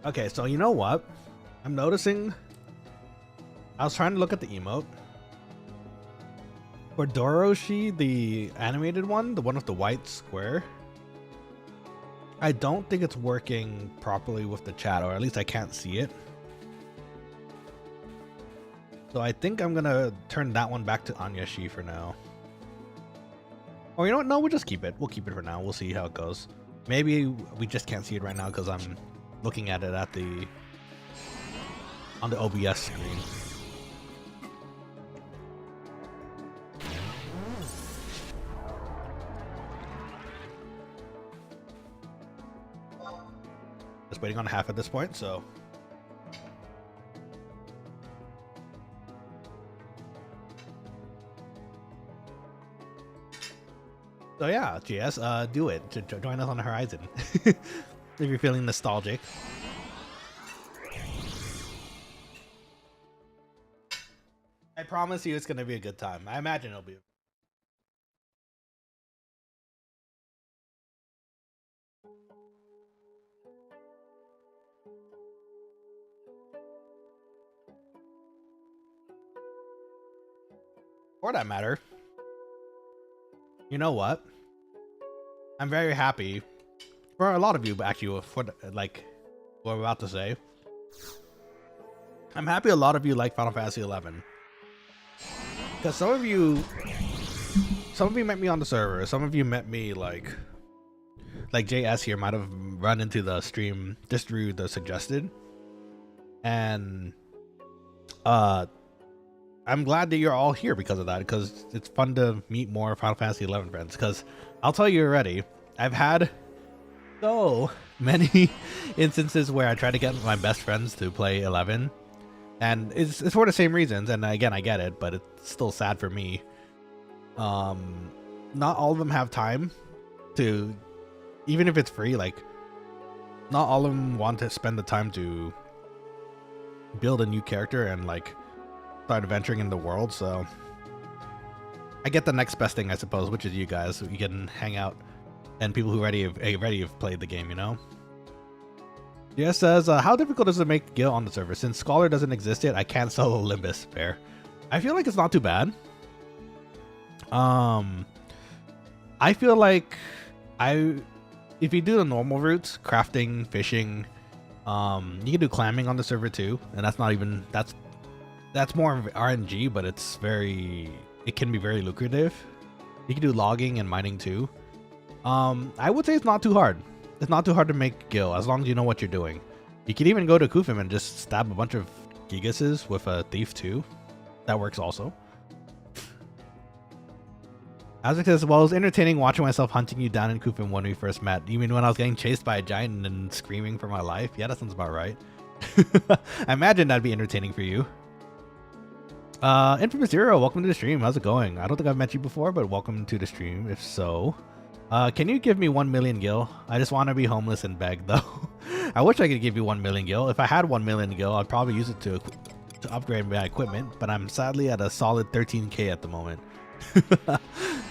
Okay, so you know what? I'm noticing. I was trying to look at the emote. For Doroshi, the animated one, the one with the white square, I don't think it's working properly with the chat, or at least I can't see it. So I think I'm gonna turn that one back to Nanashi for now. Or you know what? No, we'll just keep it. We'll keep it for now. We'll see how it goes. Maybe we just can't see it right now because I'm looking at it at on the OBS screen. Just waiting on half at this point, so. So yeah, GS, do it. Join us on the horizon. If you're feeling nostalgic. I promise you it's going to be a good time. I imagine it'll be. For that matter, you know what? I'm very happy for a lot of you, but actually, for like what I'm about to say. I'm happy a lot of you like Final Fantasy 11. Because some of you met me on the server. Some of you met me like JS here might have run into the stream just through the suggested. And I'm glad that you're all here because of that, because it's fun to meet more Final Fantasy 11 friends. Because I'll tell you already, I've had so many instances where I try to get my best friends to play 11. And it's for the same reasons, and again, I get it, but it's still sad for me. Not all of them have time to, even if it's free, like, not all of them want to spend the time to build a new character and, like, start adventuring in the world, so I get the next best thing, I suppose, which is you guys, so you can hang out, and people who already have played the game, you know? Yeah, says, how difficult is it to make guild on the server? Since Scholar doesn't exist yet, I can't solo Olympus. Fair. I feel like it's not too bad. I feel like if you do the normal routes, crafting, fishing, you can do clamming on the server too, and that's not even, that's more RNG, but it can be very lucrative. You can do logging and mining too. I would say it's not too hard. It's not too hard to make Gil, as long as you know what you're doing. You can even go to Kufim and just stab a bunch of Gigases with a Thief too. That works also. Isaac says, well, it was entertaining watching myself hunting you down in Kufim when we first met. You mean when I was getting chased by a giant and screaming for my life? Yeah, that sounds about right. I imagine that'd be entertaining for you. Infamous Zero, welcome to the stream. How's it going? I don't think I've met you before, but welcome to the stream, if so. Can you give me 1 million gil? I just want to be homeless and beg, though. I wish I could give you 1 million gil. If I had 1 million gil, I'd probably use it to upgrade my equipment, but I'm sadly at a solid 13k at the moment.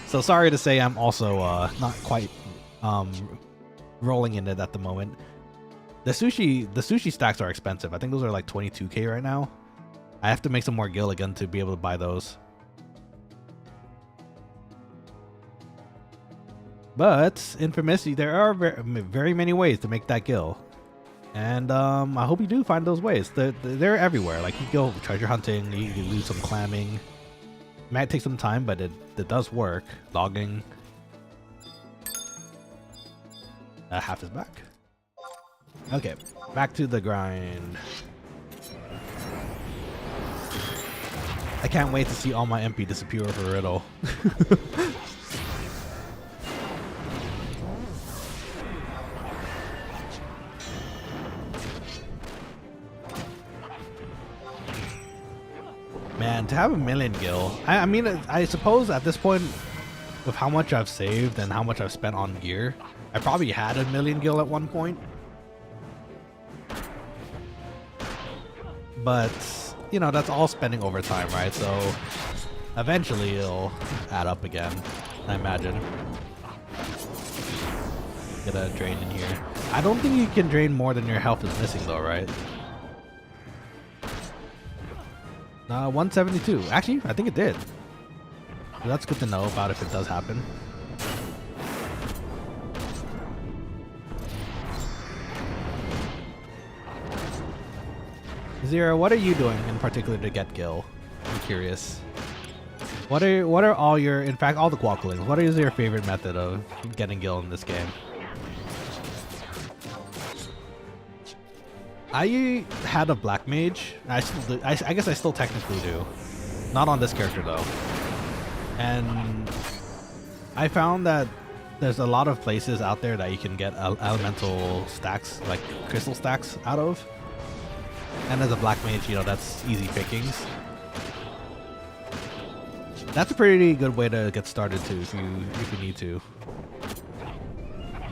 So sorry to say, I'm also not quite rolling in it at the moment. The sushi stacks are expensive. I think those are like 22k right now. I have to make some more gil again to be able to buy those. But Infamous, there are very many ways to make that gil, and I hope you do find those ways. They're everywhere. Like, you go treasure hunting, you can do some clamming. It might take some time, but it does work. Logging. Half is back. Okay, back to the grind. I can't wait to see all my MP disappear with a riddle. Man, to have 1 million gil, I mean, I suppose at this point, with how much I've saved and how much I've spent on gear, I probably had 1 million gil at one point. But, you know, that's all spending over time, right? So, eventually it'll add up again, I imagine. Get a drain in here. I don't think you can drain more than your health is missing, though, right? 172. Actually, I think it did. So that's good to know about if it does happen. Zero, what are you doing in particular to get Gil? I'm curious. What are all your, in fact, all the Quokkalings, what is your favorite method of getting Gil in this game? I had a black mage. I guess I still technically do. Not on this character though. And I found that there's a lot of places out there that you can get elemental stacks, like crystal stacks out of. And as a black mage, you know, that's easy pickings. That's a pretty good way to get started too, if you need to.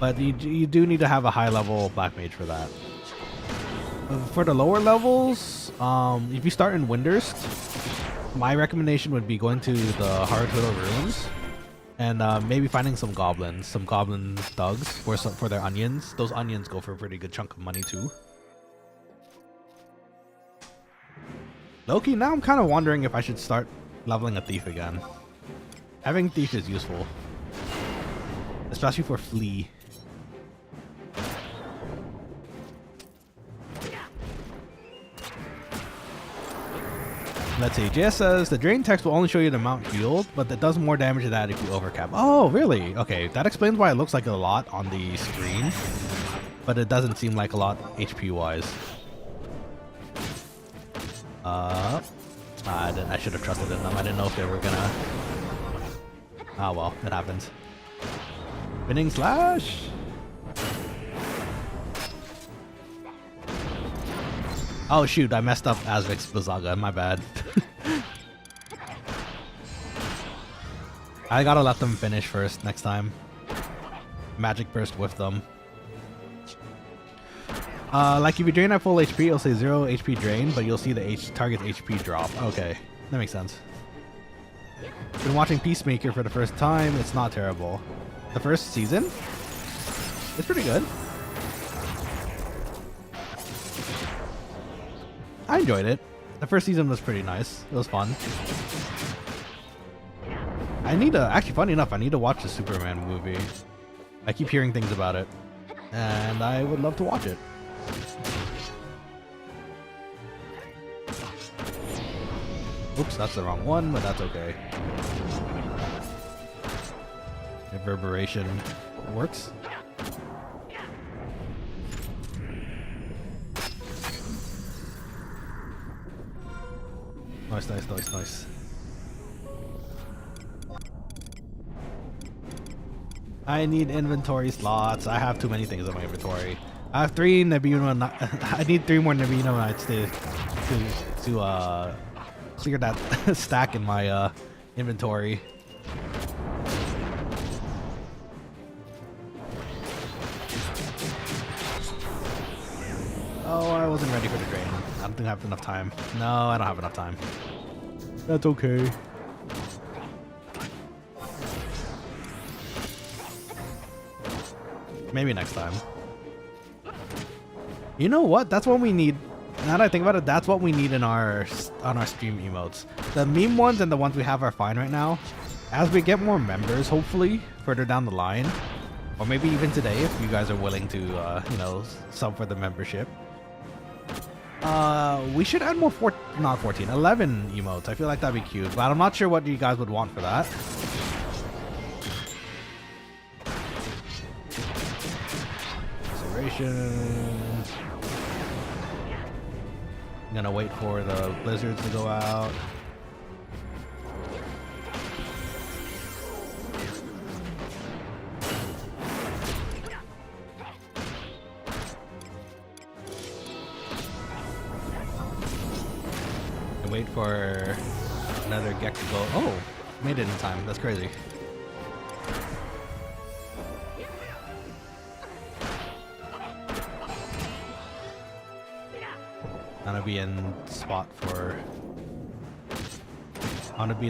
But you do need to have a high level black mage for that. For the lower levels, if you start in Windurst, my recommendation would be going to the Harutoto ruins and maybe finding some goblin thugs for their onions. Those onions go for a pretty good chunk of money too. Loki, now I'm kind of wondering if I should start leveling a thief again. Having thief is useful, especially for flea. Let's see, JS says the drain text will only show you the amount healed, but it does more damage than that if you overcap. Oh, really? Okay, that explains why it looks like a lot on the screen, but it doesn't seem like a lot HP wise. I should have trusted in them. I didn't know if they were gonna... Oh well, it happens. Spinning slash! Oh shoot, I messed up Azvik's Bazaga, my bad. I gotta let them finish first next time. Magic burst with them. Like if you drain at full HP, it'll say 0 HP drain, but you'll see the target's HP drop. Okay, that makes sense. Been watching Peacemaker for the first time. It's not terrible. The first season? It's pretty good. I enjoyed it. The first season was pretty nice. It was fun. I need to, actually funny enough, I need to watch the Superman movie. I keep hearing things about it, and I would love to watch it. Oops, that's the wrong one, but that's okay. Reverberation works. Nice, nice, nice, nice. I need inventory slots. I have too many things in my inventory. I have 3 Nebula. I need 3 more Nebula Knights to clear that stack in my inventory. Oh, I wasn't ready for the drain. I don't think I have enough time. No, I don't have enough time. That's okay. Maybe next time. You know what? That's what we need. Now that I think about it, that's what we need in on our stream emotes. The meme ones and the ones we have are fine right now. As we get more members, hopefully, further down the line, or maybe even today, if you guys are willing to, you know, sub for the membership. We should add more 11 emotes. I feel like that'd be cute, but I'm not sure what you guys would want for that. Acceleration. I'm gonna wait for the blizzards to go out. Wait for another Gek to go. Oh, made it in time. That's crazy. I'm gonna be in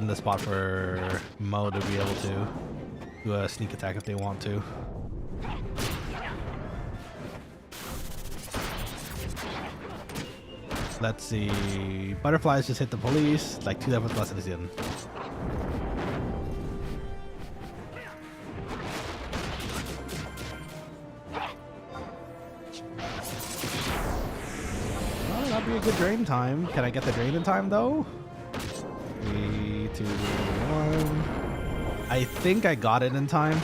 the spot for Mo to be able to do a sneak attack if they want to. Let's see. Butterflies just hit the police. Like 2 levels less in. That'd be a good drain time. Can I get the drain in time though? 3, 2, 1. I think I got it in time.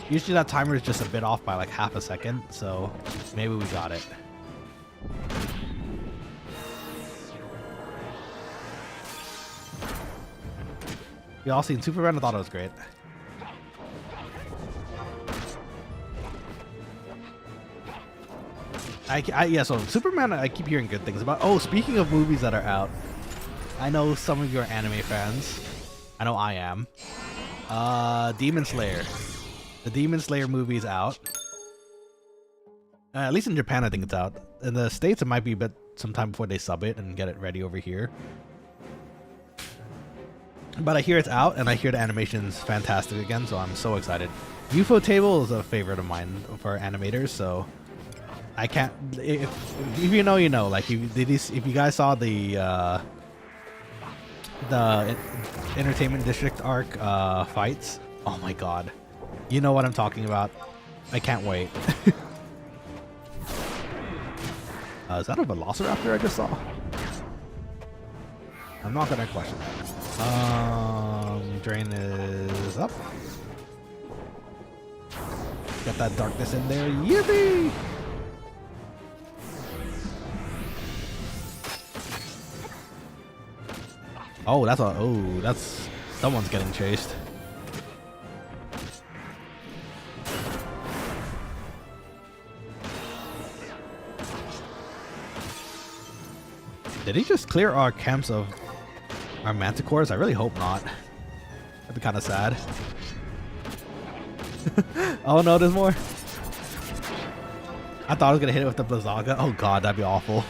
Usually that timer is just a bit off by like half a second, so maybe we got it. You all seen Superman? I thought it was great. Yeah, so Superman, I keep hearing good things about. Oh, speaking of movies that are out, I know some of you are anime fans. I know I am. Demon Slayer. The Demon Slayer movie is out. At least in Japan, I think it's out. In the States, it might be a bit sometime before they sub it and get it ready over here. But I hear it's out, and I hear the animation's fantastic again, so I'm so excited. UFO Table is a favorite of mine for animators, so I can't. If you know, you know. Like, if you guys saw the Entertainment District arc fights, oh my god, you know what I'm talking about. I can't wait. Is that a Velociraptor I just saw? I'm not gonna question that. Drain is up. Got that darkness in there. Yippee! Oh, that's someone's getting chased. Did he just clear our camps of our manticores? I really hope not. That'd be kind of sad. Oh no, there's more. I thought I was gonna hit it with the Blizzaga. Oh god, that'd be awful.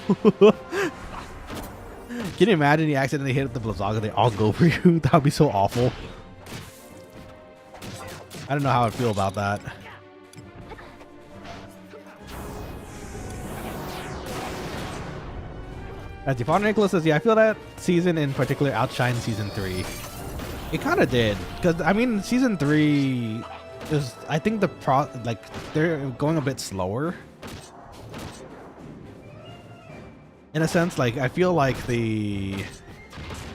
Can you imagine you accidentally hit it with the Blizzaga, they all go for you? That'd be so awful. I don't know how I'd feel about that. As Defonder Nicholas says, yeah, I feel that season in particular outshined season 3. It kind of did, because I mean, season 3 is, I think they're going a bit slower. In a sense, like I feel like the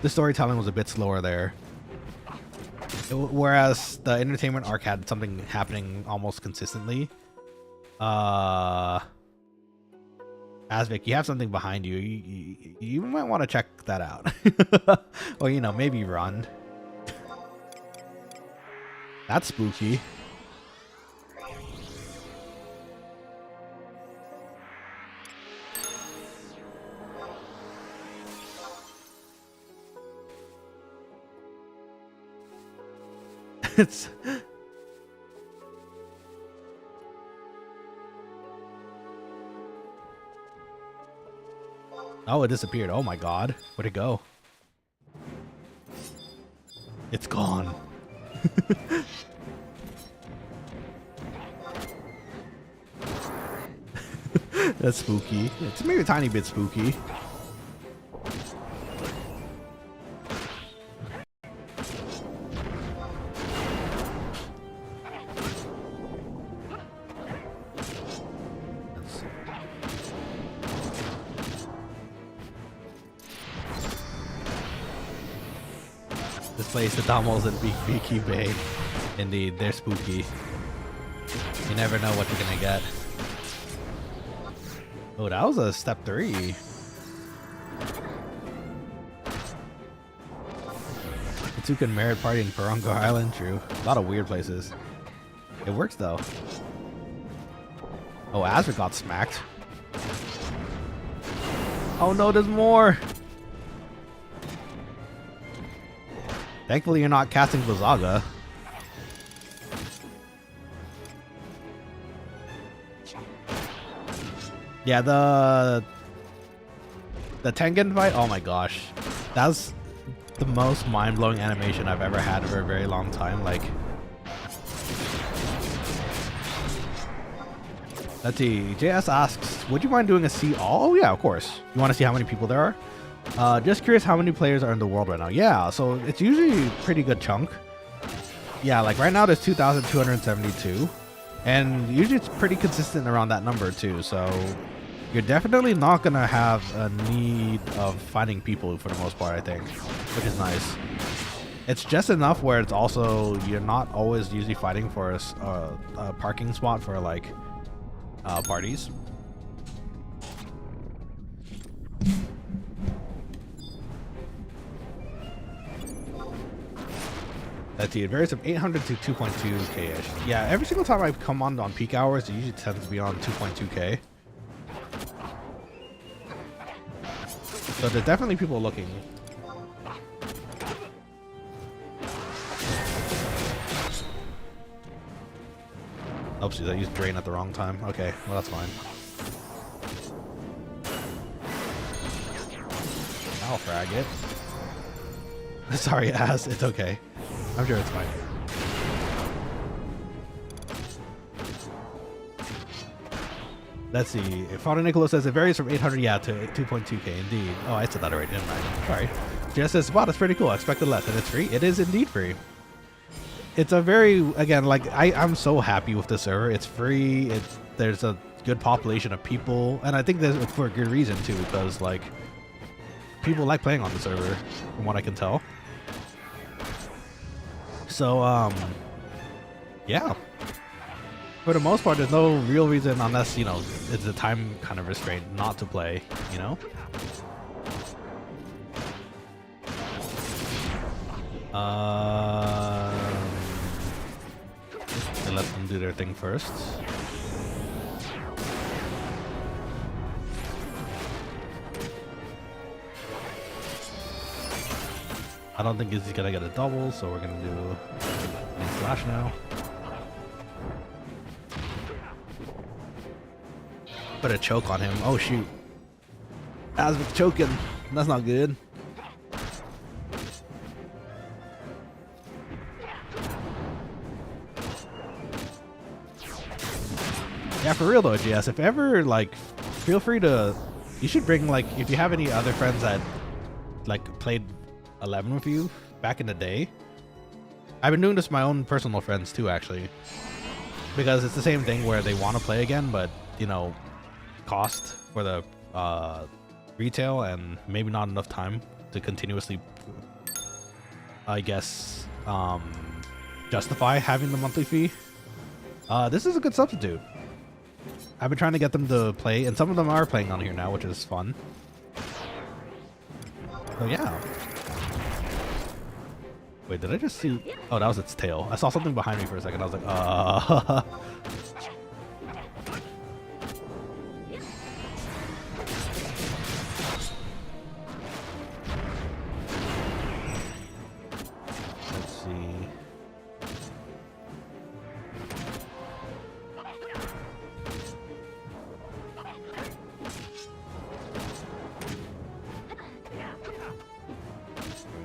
storytelling was a bit slower there, whereas the entertainment arc had something happening almost consistently. Asvik, you have something behind you. You might want to check that out. Or, you know, maybe run. That's spooky. It's... Oh, it disappeared. Oh my god. Where'd it go? It's gone. That's spooky. It's maybe a tiny bit spooky. Place the Domos and Beaky Bay. Indeed, they're spooky. You never know what you're gonna get. Oh, that was a step 3. The Toucan Merit Party in Parongo Island, true. A lot of weird places. It works though. Oh, Azra got smacked. Oh no, there's more! Thankfully, you're not casting Blizzaga. Yeah, the Tengen fight. Oh my gosh, that's the most mind-blowing animation I've ever had for a very long time. Like, let's see. JS asks, "Would you mind doing a see all?" Oh yeah, of course. You want to see how many people there are? Just curious how many players are in the world right now. Yeah, so it's usually a pretty good chunk. Yeah, like right now there's 2,272. And usually it's pretty consistent around that number too. So you're definitely not gonna have a need of finding people for the most part, I think, which is nice. It's just enough where it's also, you're not always usually fighting for a parking spot for like parties. Let's see, it varies from 800 to 2.2k-ish. Yeah, every single time I come on peak hours, it usually tends to be on 2.2k. So there's definitely people looking. Oopsies, I used drain at the wrong time. Okay, well that's fine. I'll frag it. Sorry, ass. It's okay. I'm sure it's fine. Let's see. Father Nicholas says it varies from 800 to 2.2k. Indeed. Oh, I said that already, didn't I? Sorry. Jess says, wow, that's pretty cool. I expected less. And it's free? It is indeed free. It's a very, again, like, I'm so happy with the server. It's free. There's a good population of people. And I think that's for a good reason, too, because, like, people like playing on the server, from what I can tell. So, yeah. For the most part, there's no real reason, unless, you know, it's a time kind of restraint, not to play, you know? Let them do their thing first. I don't think he's gonna get a double, so we're gonna do a slash now. Put a choke on him. Oh shoot. Asmic's choking. That's not good. Yeah, for real though, GS. If ever, like, feel free to. You should bring, like, if you have any other friends that, like, played 11 with you back in the day. I've been doing this with my own personal friends too, actually, because it's the same thing where they want to play again, but, you know, cost for the retail and maybe not enough time to continuously, I guess, justify having the monthly fee. This is a good substitute. I've been trying to get them to play, and some of them are playing on here now, which is fun. So yeah. Wait, did I just see? Oh, that was its tail. I saw something behind me for a second. I was like, Let's see.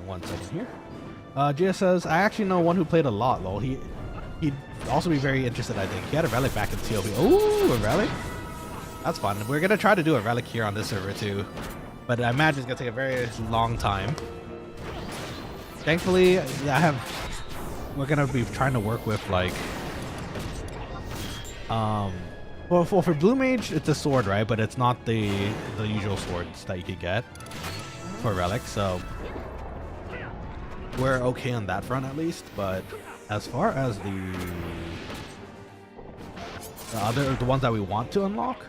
One second here. Gia says, I actually know one who played a lot, lol. He'd also be very interested, I think. He had a relic back in TLB. Oh, a relic? That's fun. We're going to try to do a relic here on this server, too. But I imagine it's going to take a very long time. Thankfully, we're going to be trying to work with, like... Well, for Blue Mage, it's a sword, right? But it's not the usual swords that you could get for relic, so... We're okay on that front at least, but as far as the ones that we want to unlock,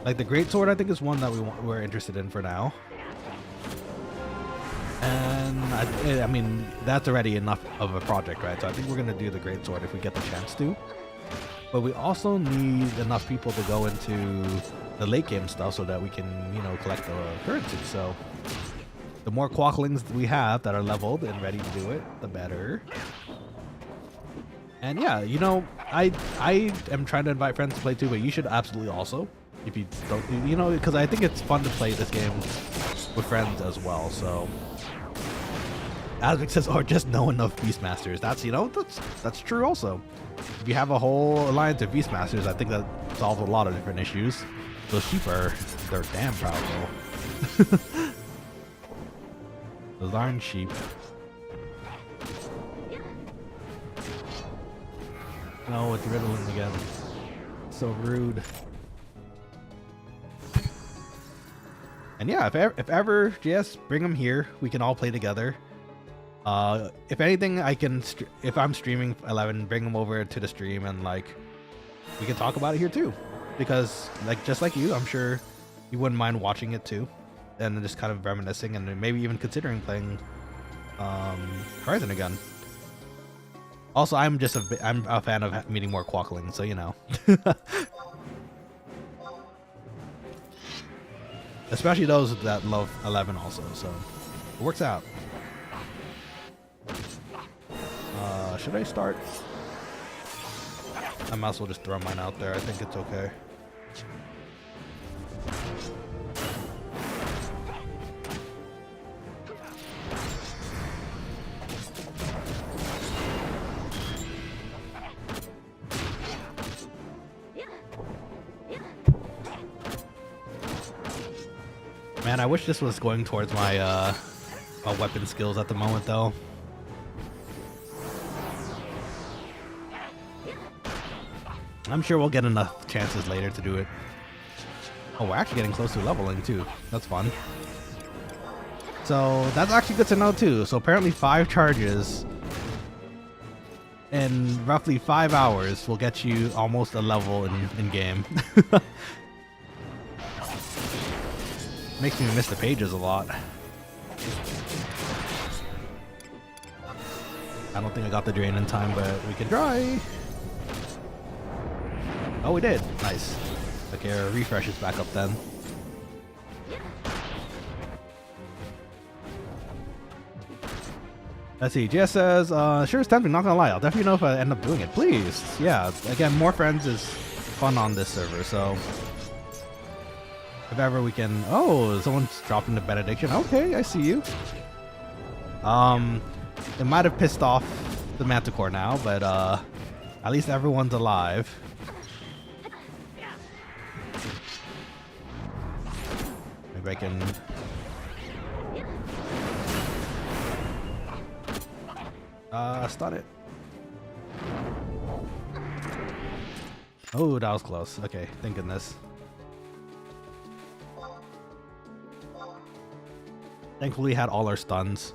like the Great Sword, I think is one that we're interested in for now. And I mean, that's already enough of a project, right? So I think we're gonna do the Great Sword if we get the chance to. But we also need enough people to go into the late game stuff so that we can, you know, collect the currency. So the more Quokkalings we have that are leveled and ready to do it, the better. And yeah, you know, I am trying to invite friends to play too, but you should absolutely also, if you don't, you know, because I think it's fun to play this game with friends as well. So, Asmic says, or just know enough Beastmasters. That's, you know, that's true also. If you have a whole alliance of Beastmasters, I think that solves a lot of different issues. Those sheep they're damn powerful. Those aren't sheep. No, it's riddling again. So rude. And yeah, if ever, just bring him here. We can all play together. If anything, I can, if I'm streaming 11, bring him over to the stream and like, we can talk about it here too. Because like, just like you, I'm sure you wouldn't mind watching it too. And just kind of reminiscing and maybe even considering playing Horizon again. Also, I'm a fan of meeting more quokkalings, so you know. Especially those that love 11 also, so it works out. Should I start? I might as well just throw mine out there. I think it's okay. Man, I wish this was going towards my my weapon skills at the moment, though. I'm sure we'll get enough chances later to do it. Oh, we're actually getting close to leveling, too. That's fun. So, that's actually good to know, too. So, apparently 5 charges in roughly 5 hours will get you almost a level in game. Makes me miss the pages a lot. I don't think I got the drain in time, but we can try. Oh, we did. Nice. Okay, our refresh is back up then. Let's see. Jess says, sure it's tempting, not gonna lie. I'll definitely know if I end up doing it. Please. Yeah, again, more friends is fun on this server, so if ever we can... Oh, someone's dropping the benediction. Okay, I see you. It might have pissed off the Manticore now, but at least everyone's alive. Maybe I can... stun it. Oh, that was close. Okay, thank goodness. Thankfully, had all our stuns.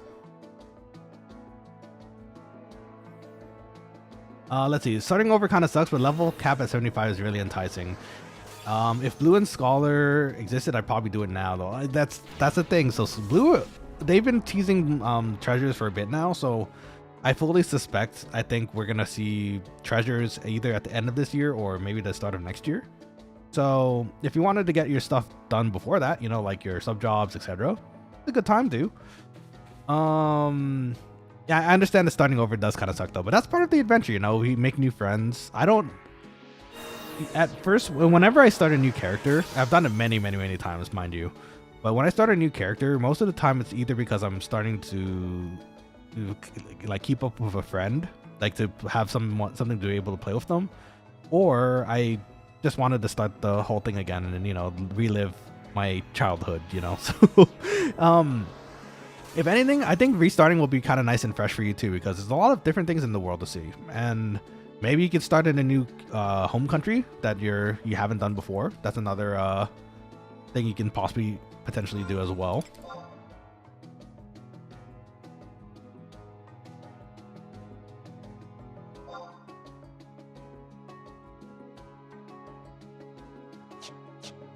Let's see. Starting over kind of sucks, but level cap at 75 is really enticing. If Blue and Scholar existed, I'd probably do it now, though. That's the thing. So Blue, they've been teasing treasures for a bit now, so I fully suspect, I think we're gonna see treasures either at the end of this year or maybe the start of next year. So if you wanted to get your stuff done before that, you know, like your sub jobs, etc., it's a good time to. Yeah, I understand the starting over does kind of suck though, but that's part of the adventure, you know. We make new friends. I don't. At first, whenever I start a new character, I've done it many times, mind you. But when I start a new character, most of the time it's either because I'm starting to like keep up with a friend, like to have something to be able to play with them, or I just wanted to start the whole thing again and, you know, relive my childhood, you know. So if anything, I think restarting will be kind of nice and fresh for you too, because there's a lot of different things in the world to see, and maybe you could start in a new home country that you haven't done before. That's another thing you can potentially do as well.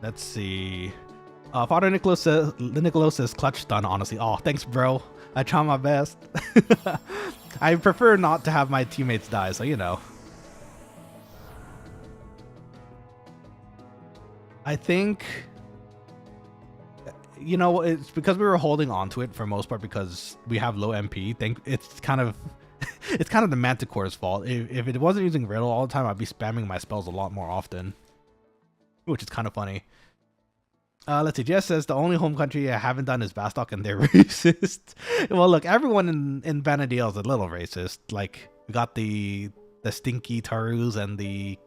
Let's see. Father Nicholas says clutch stun, honestly. Oh, thanks, bro. I try my best. I prefer not to have my teammates die, so you know. I think, you know, it's because we were holding on to it for most part because we have low MP. It's kind of it's kind of the Manticore's fault. If it wasn't using Riddle all the time, I'd be spamming my spells a lot more often, which is kind of funny. Let's see. Jess says the only home country I haven't done is Bastok, and they're racist. Well, look, everyone in Vanadil is a little racist. Like, we got the stinky Tarus and the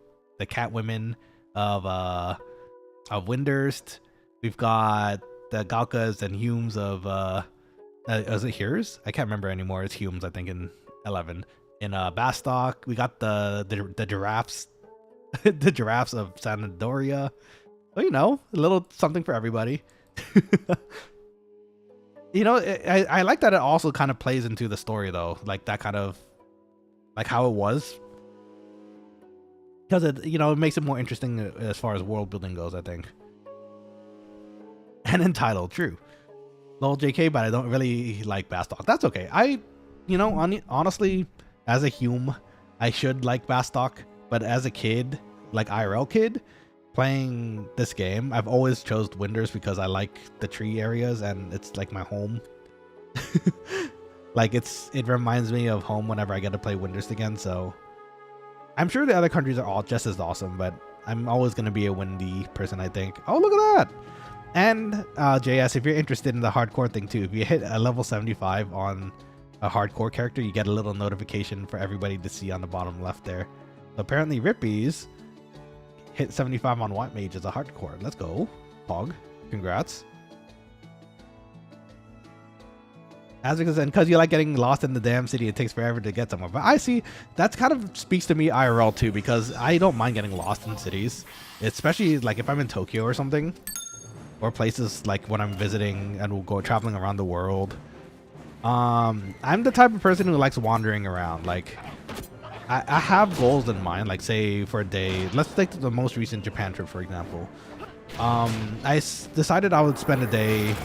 cat women of Windurst. We've got the Galkas and Humes of is it Here's? I can't remember anymore. It's Humes, I think, in 11. In Bastok, we got the giraffes, the giraffes of Sanadoria. Well, you know, a little something for everybody. You know, I like that it also kind of plays into the story though, like that kind of like how it was, because it, you know, it makes it more interesting as far as world building goes, I think. And entitled, true. Lol, JK, but I don't really like Bastok. That's okay. You know, honestly, as a hume, I should like Bastok, but as a kid, like IRL kid, playing this game, I've always chose Winders because I like the tree areas and it's like my home. Like it reminds me of home whenever I get to play Winders again. So I'm sure the other countries are all just as awesome, but I'm always going to be a windy person, I think. Oh, look at that. And JS, if you're interested in the hardcore thing too, if you hit a level 75 on a hardcore character, you get a little notification for everybody to see on the bottom left there. So apparently Rippies hit 75 on White Mage as a hardcore. Let's go. Pog. Congrats. As because you like getting lost in the damn city, it takes forever to get somewhere. But I see that kind of speaks to me IRL too, because I don't mind getting lost in cities, especially like if I'm in Tokyo or something, or places like when I'm visiting and we'll go traveling around the world. I'm the type of person who likes wandering around. Like I have goals in mind, like say for a day. Let's take the most recent Japan trip, for example. I decided I would spend a day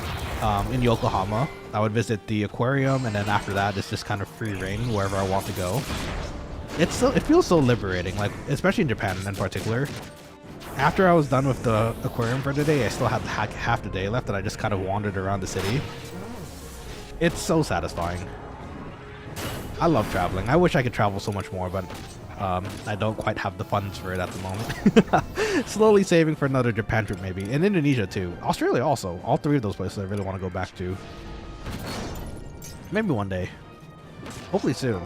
in Yokohama. I would visit the aquarium, and then after that, it's just kind of free reign wherever I want to go. It feels so liberating, like especially in Japan in particular. After I was done with the aquarium for the day, I still had half the day left, and I just kind of wandered around the city. It's so satisfying. I love traveling. I wish I could travel so much more, but I don't quite have the funds for it at the moment. Slowly saving for another Japan trip maybe. And Indonesia too. Australia also. All three of those places I really want to go back to. Maybe one day. Hopefully soon.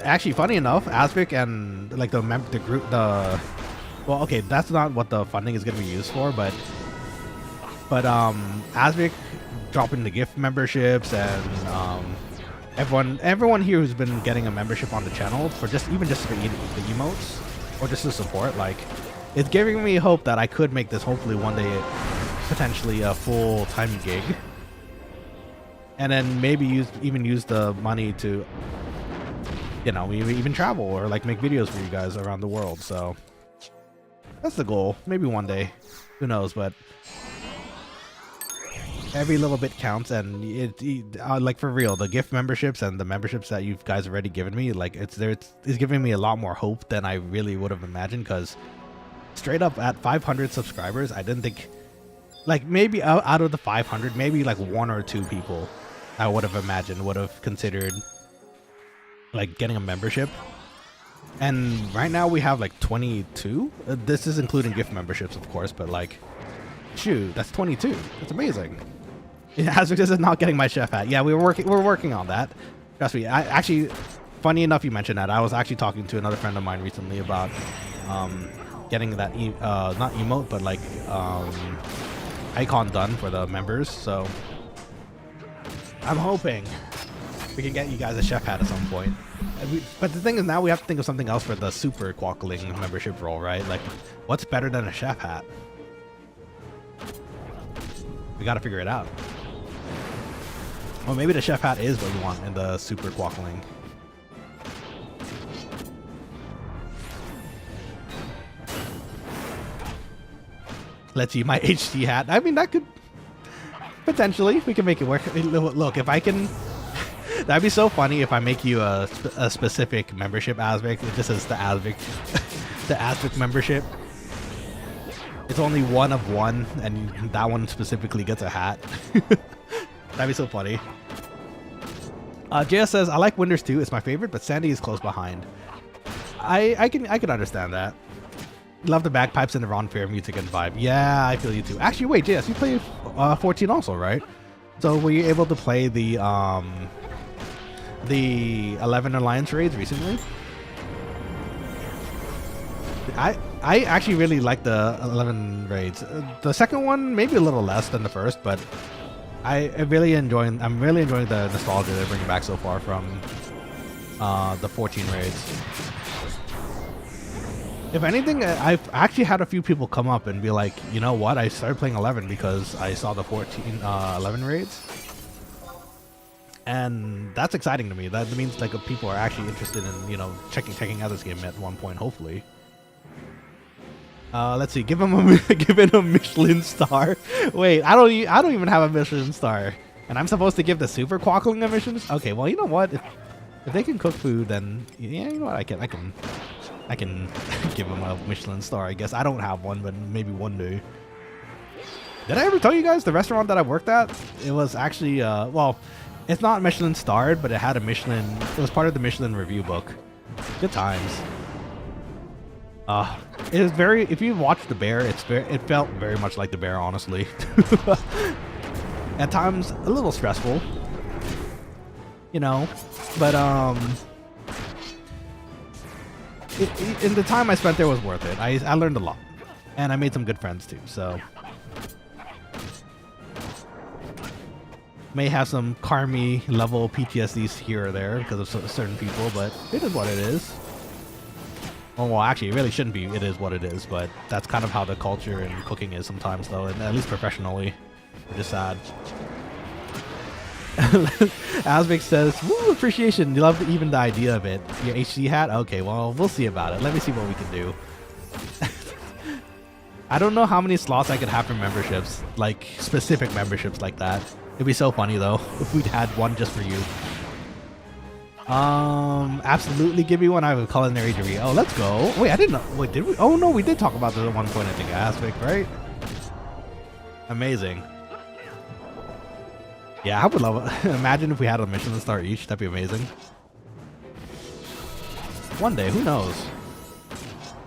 Actually, funny enough, Asvik and like the group, well, okay, that's not what the funding is going to be used for, but Asvik dropping the gift memberships and everyone here who's been getting a membership on the channel for even just for the emotes or just to support, like, it's giving me hope that I could make this hopefully one day potentially a full-time gig, and then maybe use the money to, you know, even travel or like make videos for you guys around the world. So that's the goal. Maybe one day, who knows, but every little bit counts, and like for real, the gift memberships and the memberships that you guys already given me, like it's giving me a lot more hope than I really would have imagined, because straight up at 500 subscribers, I didn't think, like, maybe out of the 500, maybe like one or two people I would have imagined would have considered like getting a membership. And right now we have like 22. This is including gift memberships, of course, but like, shoot, that's 22. That's amazing. As this is not getting my chef hat. Yeah, we're working on that. Trust me. I actually, funny enough, you mentioned that. I was actually talking to another friend of mine recently about getting that not emote, but like icon done for the members. So I'm hoping we can get you guys a chef hat at some point. But the thing is, now we have to think of something else for the super Quokkaling membership role, right? Like, what's better than a chef hat? We gotta figure it out. Well, maybe the chef hat is what you want in the super Quokkaling. Let's see, my HD hat. I mean, that could potentially, we can make it work. Look, if I can, that'd be so funny if I make you a specific membership Asvik. It just says the Asvik, the Asvik membership. It's only one of one, and that one specifically gets a hat. That'd be so funny. JS says, I like Winters too. It's my favorite, but Sandy is close behind. I can understand that. Love the bagpipes and the Ron Fair music and vibe. Yeah, I feel you too. Actually, wait, JS, you play 14 also, right? So were you able to play the 11 Alliance raids recently? I actually really like the 11 raids. The second one maybe a little less than the first, but I'm really enjoying the nostalgia they're bringing back so far from the 14 raids. If anything, I've actually had a few people come up and be like, you know what, I started playing 11 because I saw the 11 raids. And that's exciting to me. That means like people are actually interested in, you know, checking out this game at one point, hopefully. Let's see, give it a Michelin star. Wait, I don't even have a Michelin star. And I'm supposed to give the super quackling a Michelin? Okay, well, you know what? If they can cook food, then yeah, you know what, I can give them a Michelin star, I guess. I don't have one, but maybe one day. Did I ever tell you guys the restaurant that I worked at? It was actually, well, it's not Michelin starred, but it had a Michelin. It was part of the Michelin review book. Good times. It was very. If you watched The Bear, it felt very much like The Bear, honestly. At times, a little stressful. You know, but in the time I spent there was worth it. I learned a lot, and I made some good friends too. So may have some Karmi level PTSDs here or there because of certain people, but it is what it is. Oh, well, actually, it really shouldn't be. It is what it is, but that's kind of how the culture and cooking is sometimes, though, and at least professionally. Which is sad. Asvik says, woo, appreciation. You love even the idea of it. Your HC hat? Okay, well, we'll see about it. Let me see what we can do. I don't know how many slots I could have for memberships, like specific memberships like that. It'd be so funny, though, if we'd had one just for you. Absolutely give me one. I have a culinary degree. Oh, let's go. Wait, I didn't know. Wait, did we? Oh, no, we did talk about this at one point, I think, Asvik, right? Amazing. Yeah, I would love it. Imagine if we had a Michelin star each. That'd be amazing. One day, who knows?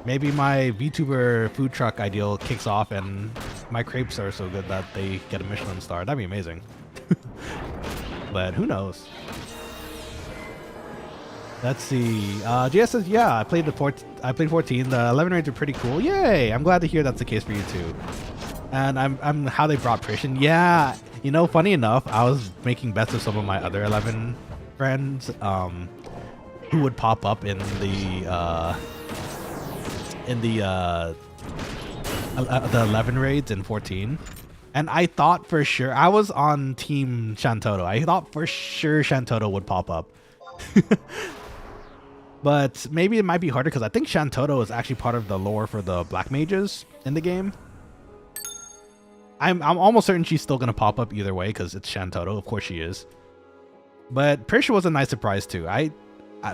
Maybe my VTuber food truck ideal kicks off and my crepes are so good that they get a Michelin star. That'd be amazing. But who knows? Let's see. GS says, yeah, I played 14. The 11 raids are pretty cool. Yay! I'm glad to hear that's the case for you too. And I'm how they brought Prishan. Yeah, you know, funny enough, I was making bets with some of my other 11 friends who would pop up in the 11 raids in 14. And I thought for sure, I was on team Shantoto. I thought for sure Shantoto would pop up. But maybe it might be harder because I think Shantoto is actually part of the lore for the black mages in the game. I'm almost certain she's still going to pop up either way because it's Shantoto. Of course she is. But Prish was a nice surprise too.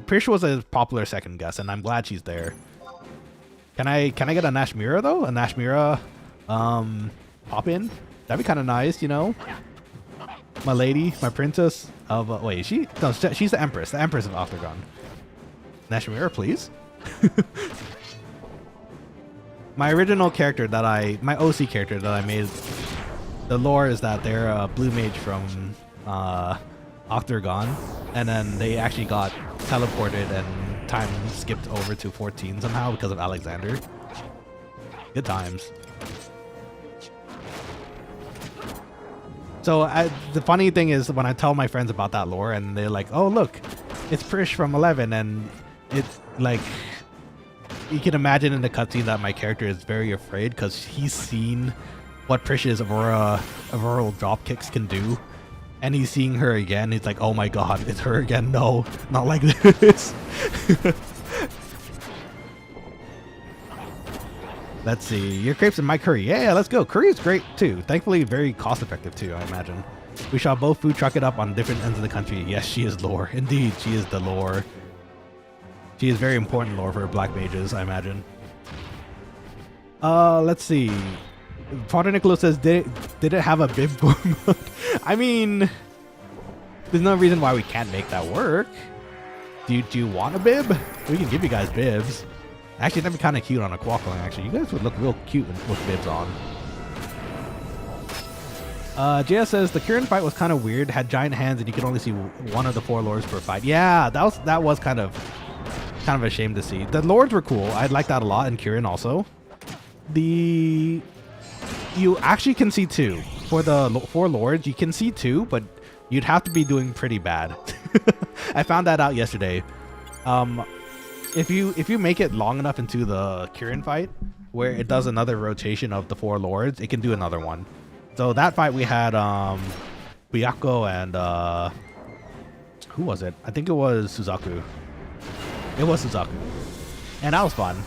Prish was a popular second guess and I'm glad she's there. Can I get a Nashmira though? A Nashmira pop in? That'd be kind of nice, you know? My lady, my princess of... wait, is she? No, she's the Empress of Octagon. Nashmira, please. My original character that my OC character that I made, the lore is that they're a blue mage from Octagon, and then they actually got teleported and time skipped over to 14 somehow because of Alexander. Good times. So the funny thing is when I tell my friends about that lore and they're like, oh look, it's Prish from 11, and it's like, you can imagine in the cutscene that my character is very afraid because he's seen what Prish's auroral drop kicks can do, and he's seeing her again. He's like, oh my god, it's her again. No, not like this. Let's see. Your crepes and my curry. Yeah, let's go. Curry is great too. Thankfully, very cost effective too, I imagine. We shall both food truck it up on different ends of the country. Yes, she is lore. Indeed, she is the lore. She is very important lore for black mages, I imagine. Let's see. Father Nicholas says, did it have a bib mode? I mean, there's no reason why we can't make that work. Do you want a bib? We can give you guys bibs. Actually, that'd be kind of cute on a quokkaling, actually. You guys would look real cute with bibs on. JS says, the Kirin fight was kind of weird. Had giant hands and you could only see one of the 4 lords per fight. Yeah, that was kind of a shame to see. The lords were cool. I like that a lot, and Kirin also. You actually can see 2. For the 4 lords, you can see 2, but you'd have to be doing pretty bad. I found that out yesterday. if you make it long enough into the Kirin fight, where it does another rotation of the 4 lords, it can do another one. So that fight we had Byakuo and who was it? I think it was Suzaku. It was Suzaku. And that was fun.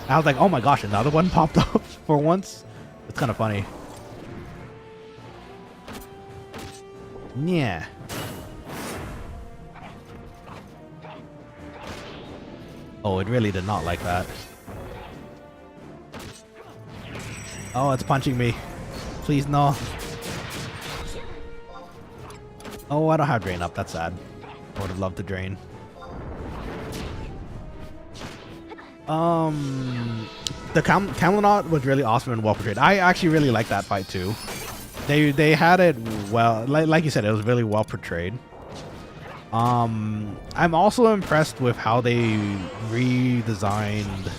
I was like, oh my gosh, another one popped up for once. It's kind of funny. Yeah. Oh, it really did not like that. Oh, it's punching me. Please, no. Oh, I don't have drain up. That's sad. I would have loved to drain. The Camelot was really awesome and well portrayed. I actually really like that fight too. They had it well, like you said, it was really well portrayed. I'm also impressed with how they redesigned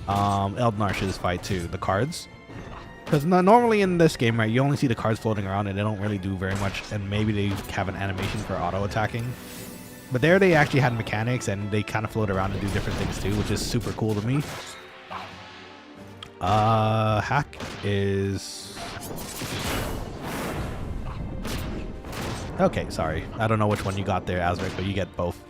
Eldnarsh's fight too, the cards. Because normally in this game, right, you only see the cards floating around and they don't really do very much, and maybe they have an animation for auto attacking. But there they actually had mechanics and they kind of float around and do different things too, which is super cool to me. Hack is... Okay, sorry. I don't know which one you got there, Azric, but you get both.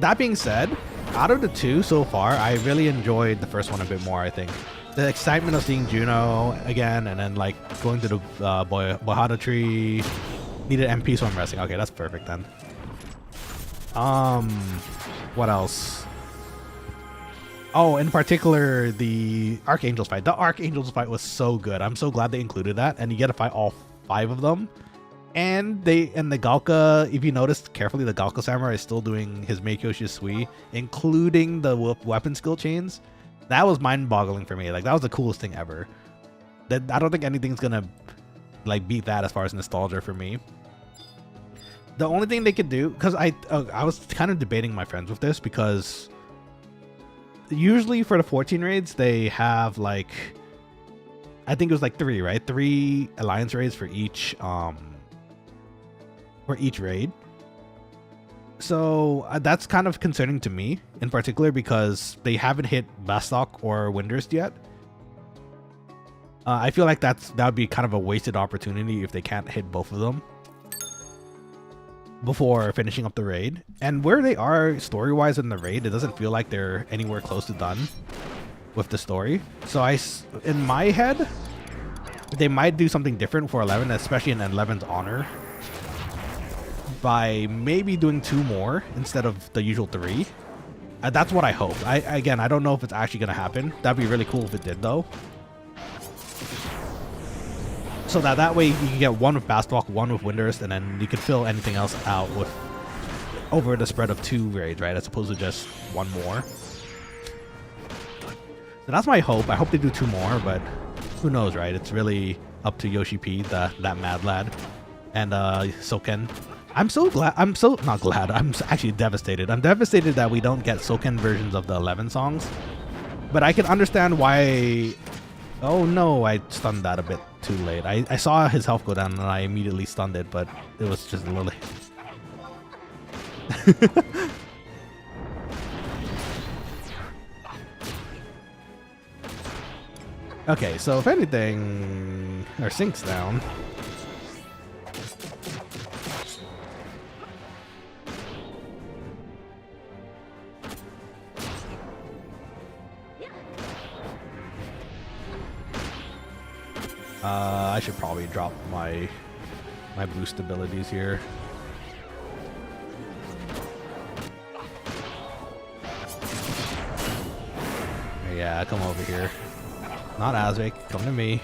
That being said, out of the 2 so far, I really enjoyed the first one a bit more, I think. The excitement of seeing Jeuno again, and then like going to the Bohada tree. Needed MP, so I'm resting. Okay, that's perfect then. What else? Oh, in particular, the Archangels fight. The Archangels fight was so good. I'm so glad they included that, and you get to fight all 5 of them. And the Galka, if you noticed carefully, the Galka Samurai is still doing his Meikyo Shisui, including the weapon skill chains. That was mind-boggling for me. Like, that was the coolest thing ever. I don't think anything's gonna like beat that as far as nostalgia for me. The only thing they could do, because I was kind of debating my friends with this, because usually for the 14 raids they have like, I think it was like 3, right? 3 alliance raids for each raid. So that's kind of concerning to me in particular, because they haven't hit Bastok or Windurst yet. I feel like that would be kind of a wasted opportunity if they can't hit both of them before finishing up the raid. And where they are story-wise in the raid, it doesn't feel like they're anywhere close to done with the story. So in my head, they might do something different for 11, especially in 11's honor, by maybe doing 2 more instead of the usual 3. That's what I hope. Again, I don't know if it's actually going to happen. That'd be really cool if it did, though. So that way you can get 1 with Bastok, 1 with Windurst, and then you can fill anything else out with over the spread of 2 raids, right? As opposed to just 1 more. So that's my hope. I hope they do 2 more, but who knows, right? It's really up to Yoshi P, that mad lad, and Soken. I'm actually devastated. I'm devastated that we don't get Soken versions of the 11 songs. But I can understand why... Oh no, I stunned that a bit too late. I saw his health go down and I immediately stunned it, but it was just a little... Okay, so if anything... Our sync's down. I should probably drop my boost abilities here. Yeah, come over here. Not Azvik, come to me.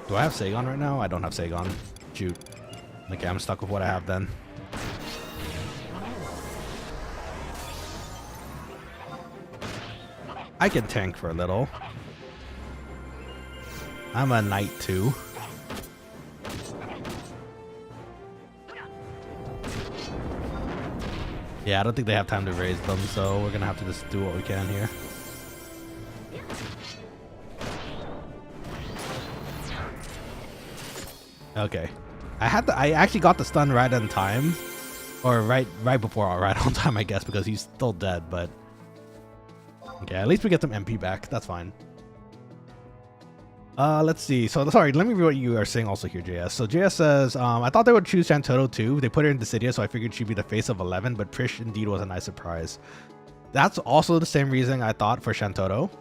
Do I have Sagon right now? I don't have Sagon. Shoot. Okay, I'm stuck with what I have then. I can tank for a little. I'm a knight too. Yeah, I don't think they have time to raise them, so we're gonna have to just do what we can here. Okay. I actually got the stun right on time, or right before, or right on time, I guess, because he's still dead. But okay, at least we get some MP back. That's fine. Let's see. So sorry, let me read what you are saying also here, JS. So JS says, I thought they would choose Shantotto too. They put her in Dissidia, so I figured she'd be the face of 11. But Prish indeed was a nice surprise. That's also the same reason I thought for Shantotto.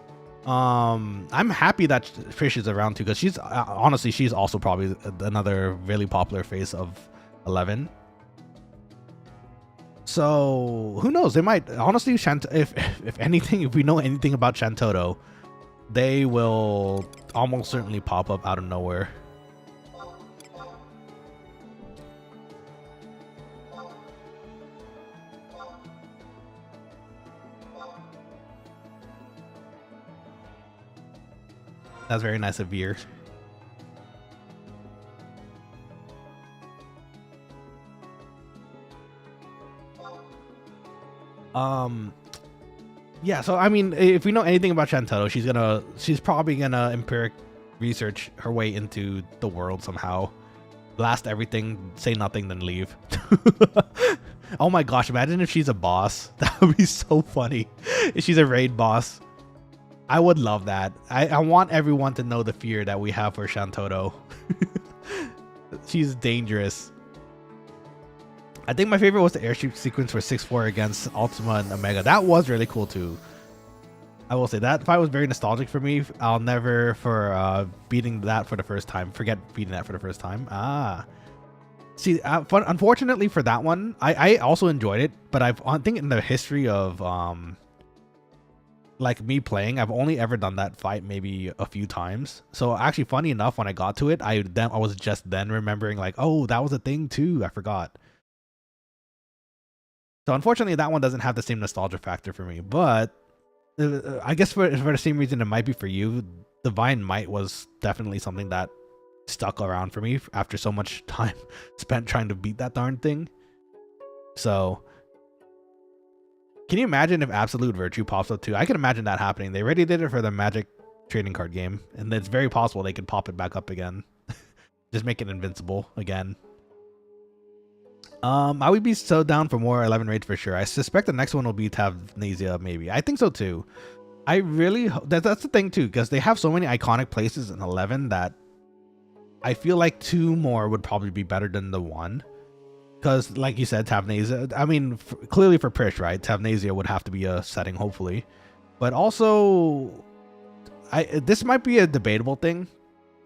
I'm happy that Prish is around too, because she's honestly, she's also probably another really popular face of 11. So who knows? They might honestly, if anything, if we know anything about Shantotto, they will almost certainly pop up out of nowhere. That's very nice of Veer. Yeah, so I mean, if we know anything about Shantotto, she's probably gonna empiric research her way into the world somehow. Blast everything, say nothing, then leave. Oh my gosh, imagine if she's a boss. That would be so funny. If she's a raid boss. I would love that. I want everyone to know the fear that we have for Shantotto. She's dangerous. I think my favorite was the airship sequence for 6-4 against Ultima and Omega. That was really cool too. I will say that fight was very nostalgic for me. I'll never beating that for the first time. Forget beating that for the first time. See, unfortunately for that one, I also enjoyed it, but I think in the history of like me playing, I've only ever done that fight maybe a few times. So actually, funny enough, when I got to it, I was just then remembering like, oh, that was a thing too. I forgot. So unfortunately, that one doesn't have the same nostalgia factor for me. But I guess for the same reason it might be for you, Divine Might was definitely something that stuck around for me after so much time spent trying to beat that darn thing. So can you imagine if Absolute Virtue pops up too? I can imagine that happening. They already did it for the Magic trading card game, and it's very possible they could pop it back up again. Just make it invincible again. I would be so down for more 11 raids for sure. I suspect the next one will be Tavnesia, maybe. I think so too. I really that's the thing too, because they have so many iconic places in 11 that I feel like 2 more would probably be better than the 1. Because, like you said, Tavnesia, I mean, clearly for Prish, right? Tavnesia would have to be a setting, hopefully. But also, this might be a debatable thing.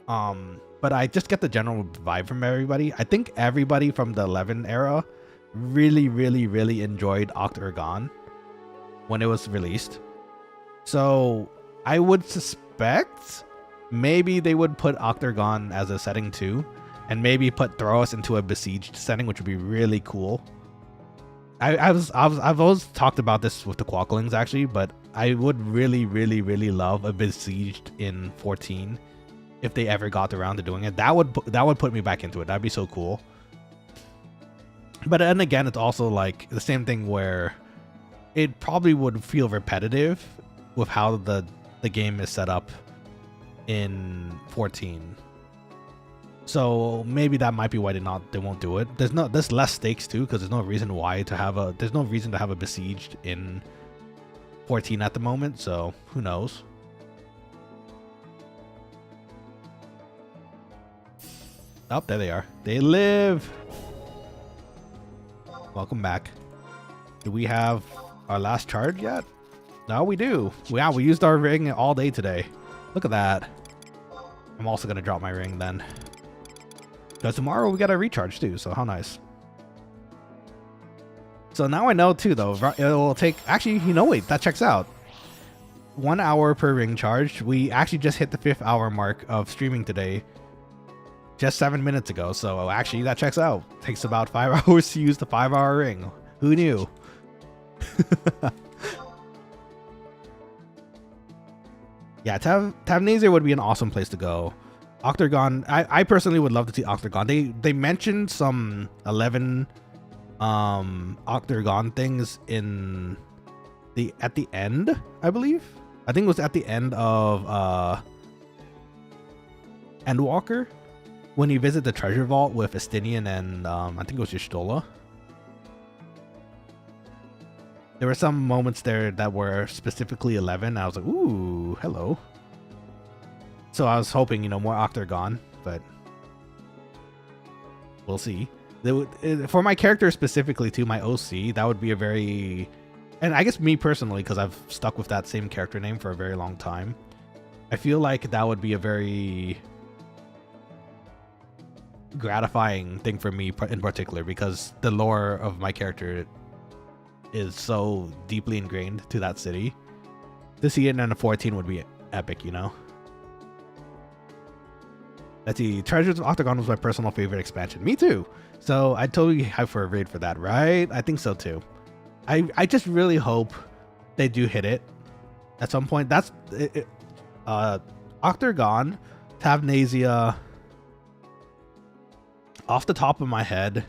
But I just get the general vibe from everybody. I think everybody from the 11 era really, really, really enjoyed Octagon when it was released. So, I would suspect maybe they would put Octagon as a setting too. And maybe throw us into a besieged setting, which would be really cool. I've always talked about this with the Quokkalings actually, but I would really, really, really love a besieged in 14 if they ever got around to doing it. That would put me back into it. That'd be so cool. But then again, it's also like the same thing where it probably would feel repetitive with how the game is set up in 14. So maybe that might be why they won't do it. There's less stakes too, because there's no reason to have a besieged in 14 at the moment. So who knows? Oh, there they are. They live. Welcome back. Do we have our last charge yet? No, we do. Wow, we used our ring all day today. Look at that. I'm also gonna drop my ring then. Because tomorrow we got a recharge too, so how nice. So now I know too though, it will take, actually, wait, that checks out. 1 hour per ring charge. We actually just hit the 5th hour mark of streaming today. Just 7 minutes ago, so actually that checks out. Takes about 5 hours to use the 5-hour ring. Who knew? Yeah, Tavnesia would be an awesome place to go. Octagon, I personally would love to see Octagon. They mentioned some 11 Octagon things at the end, I believe. I think it was at the end of Endwalker. when you visit the treasure vault with Estinian and I think it was Y'shtola, there were some moments there that were specifically 11. I was like, ooh, hello. So I was hoping, you know, more Octagon, but we'll see. For my character specifically, too, my OC, that would be a very... And I guess me personally, because I've stuck with that same character name for a very long time, I feel like that would be a very gratifying thing for me in particular, because the lore of my character is so deeply ingrained to that city. To see it in a 14 would be epic, you know? Let's see, Treasures of Octagon was my personal favorite expansion. Me too. So I totally hype for a raid for that, right? I think so too. I just really hope they do hit it at some point. That's Octagon, Tavnasia. Off the top of my head,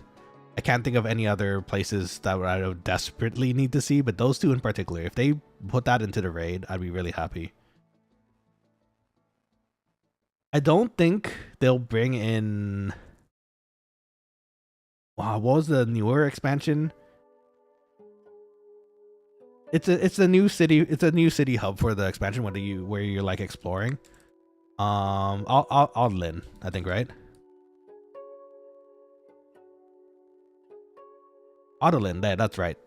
I can't think of any other places that I would desperately need to see, but those two in particular, if they put that into the raid, I'd be really happy. I don't think they'll bring in... Wow, what was the newer expansion? It's a new city. It's a new city hub for the expansion. Where you're like exploring. Odlin, I think, right? Odlin, that's right.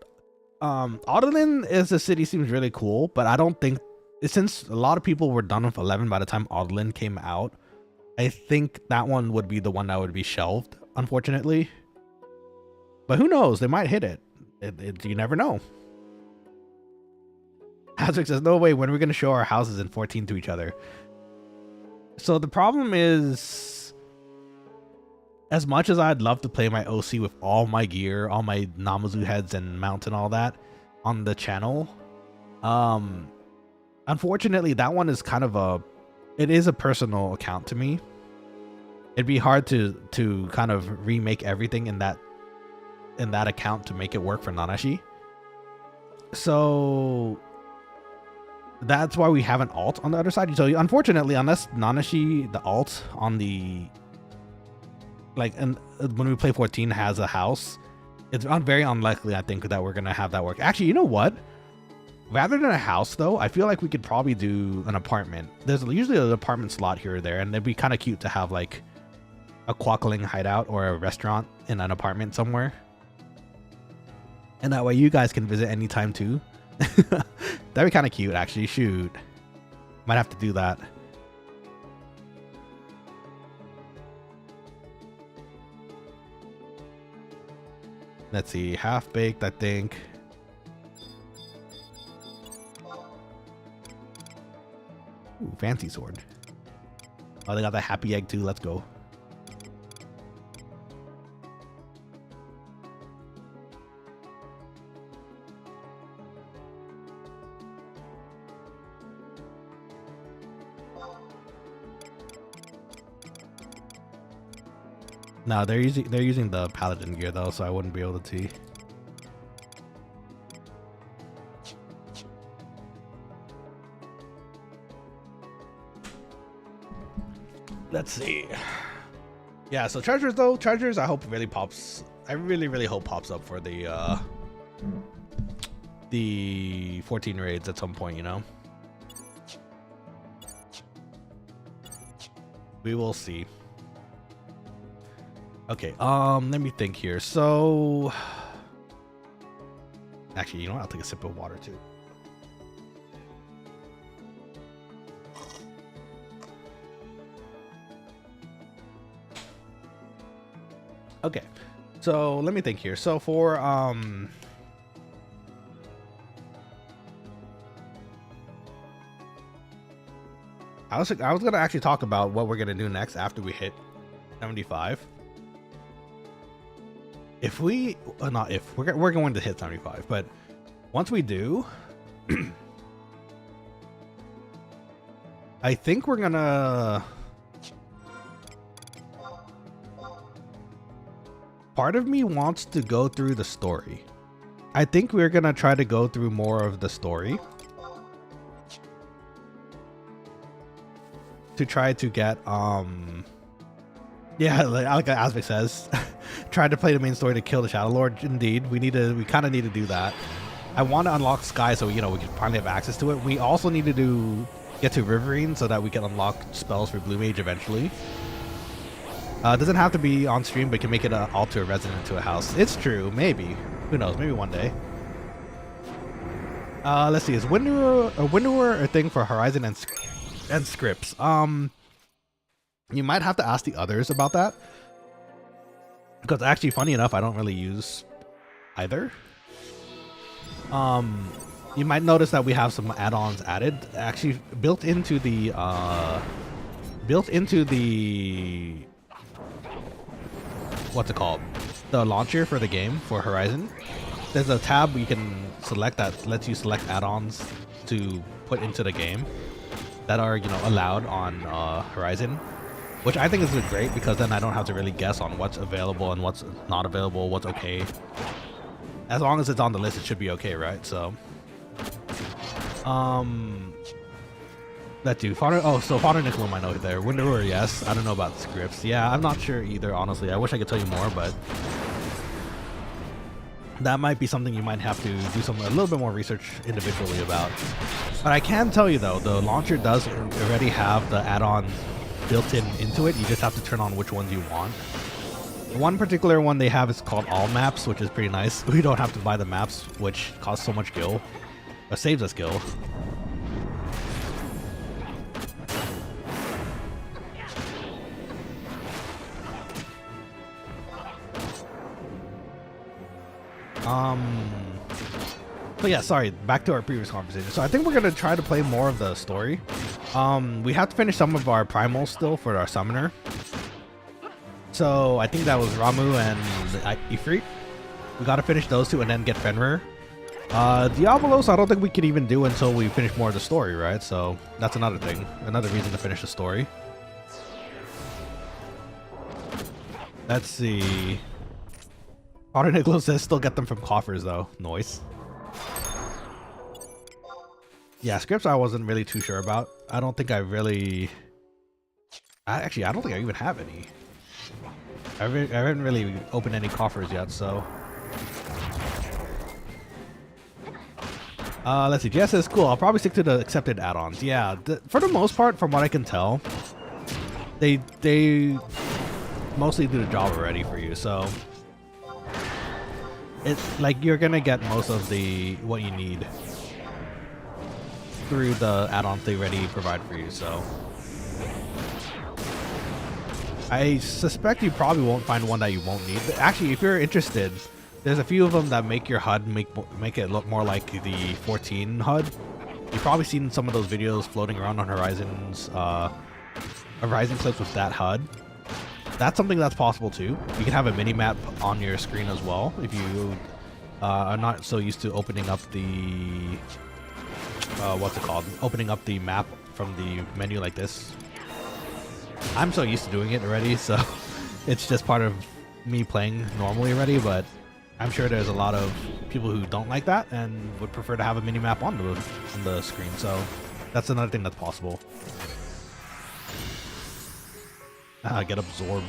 Odlin is a city, seems really cool, but I don't think, since a lot of people were done with 11 by the time Odlin came out, I think that one would be the one that would be shelved, unfortunately. But who knows? They might hit it. You never know. Hazard says, no way, when are we going to show our houses in 14 to each other? So the problem is, as much as I'd love to play my OC with all my gear, all my Namazu heads and mount and all that on the channel, unfortunately, that one is kind of it is a personal account to me. It'd be hard to kind of remake everything in that account to make it work for Nanashi. So that's why we have an alt on the other side. So unfortunately, unless Nanashi, the alt on the, like, and when we play 14 has a house, it's very unlikely, I think, that we're gonna have that work. Actually, you know what? Rather than a house, though, I feel like we could probably do an apartment. There's usually an apartment slot here or there, and it'd be kind of cute to have like a Quokkaling hideout or a restaurant in an apartment somewhere. And that way you guys can visit anytime too. That'd be kind of cute, actually. Shoot. Might have to do that. Let's see. Half-baked, I think. Ooh, fancy sword. Oh, they got the happy egg too. Let's go. No, they're using the paladin gear though, so I wouldn't be able to see. Let's see. Yeah, so treasures though, I hope really pops. I really hope pops up for the 14 raids at some point, you know. We will see. Okay, let me think here. So actually, you know what? I'll take a sip of water too. Okay, so let me think here. So for I was gonna actually talk about what we're gonna do next after we hit 75. If we, not if, we're going to hit 75, but once we do, I think we're gonna, part of me wants to go through the story. I think we're gonna try to go through more of the story to try to get Yeah, like Asvic says, tried to play the main story to kill the Shadow Lord. Indeed, we kind of need to do that. I want to unlock Sky so we can finally have access to it. We also need to get to Riverine so that we can unlock spells for Blue Mage eventually. It doesn't have to be on stream, but can make it an altar resident to a house. It's true, maybe. Who knows? Maybe one day. Let's see. Is Windower a thing for Horizon and scripts? You might have to ask the others about that. Because actually, funny enough, I don't really use either. You might notice that we have some add-ons added. Actually, built into the what's it called? The launcher for the game for Horizon. There's a tab you can select that lets you select add-ons to put into the game that are allowed on Horizon, which I think is great because then I don't have to really guess on what's available and what's not available, what's okay. As long as it's on the list, it should be okay, right? So, that dude, Father. Oh, so Father Nicola might know there. Windower, yes. I don't know about the scripts. Yeah, I'm not sure either. Honestly, I wish I could tell you more, but that might be something you might have to do a little bit more research individually about. But I can tell you though, the launcher does already have the add-ons built into it. You just have to turn on which ones you want. One particular one they have is called All Maps, which is pretty nice. We don't have to buy the maps, which costs so much gil, or saves us gil. But yeah, sorry, back to our previous conversation. So I think we're gonna try to play more of the story. We have to finish some of our primals still for our summoner. So I think that was Ramu and Ifrit. We gotta finish those two and then get Fenrir. Diabolos, I don't think we can even do until we finish more of the story, right? So that's another thing, another reason to finish the story. Let's see. Father Nicholas says still get them from coffers though. Noise. Yeah, scripts I wasn't really too sure about. I don't think I really... I don't think I even have any. I haven't really opened any coffers yet, so... let's see. Jess says, cool, I'll probably stick to the accepted add-ons. Yeah, for the most part, from what I can tell, they mostly do the job already for you, so... It's like you're gonna get most of what you need through the add-ons they already provide for you, so... I suspect you probably won't find one that you won't need. But actually, if you're interested, there's a few of them that make your HUD make it look more like the 14 HUD. You've probably seen some of those videos floating around on Horizon's Horizon clips with that HUD. That's something that's possible too. You can have a mini-map on your screen as well if you are not so used to opening up the what's it called? Opening up the map from the menu like this. I'm so used to doing it already, so it's just part of me playing normally already, but I'm sure there's a lot of people who don't like that and would prefer to have a mini-map on the screen, so that's another thing that's possible. Get absorbed.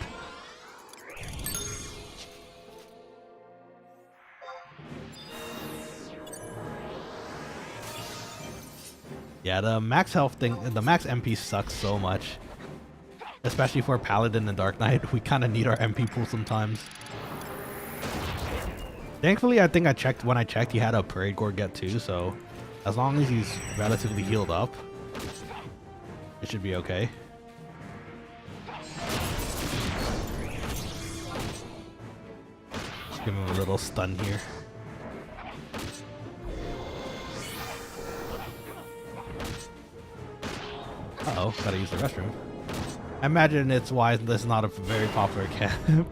Yeah, the max health thing, the max MP sucks so much. Especially for Paladin and Dark Knight, we kind of need our MP pool sometimes. Thankfully, I think when I checked, he had a Parade Gore get too, so as long as he's relatively healed up, it should be okay. Just give him a little stun here. Uh-oh, gotta use the restroom. I imagine it's why this is not a very popular camp.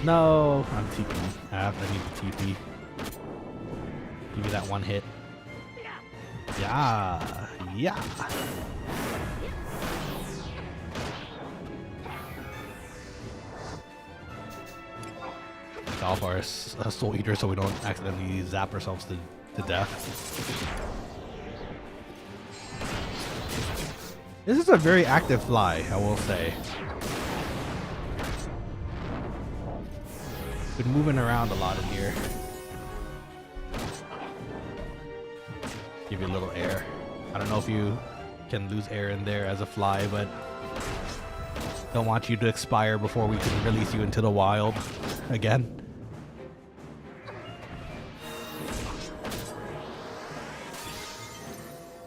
No, I'm TP. I need the TP. Give me that one hit. Yeah, yeah. knock off our soul eater so we don't accidentally zap ourselves to death. This is a very active fly, I will say. Been moving around a lot in here. Give you a little air. I don't know if you can lose air in there as a fly, but don't want you to expire before we can release you into the wild again.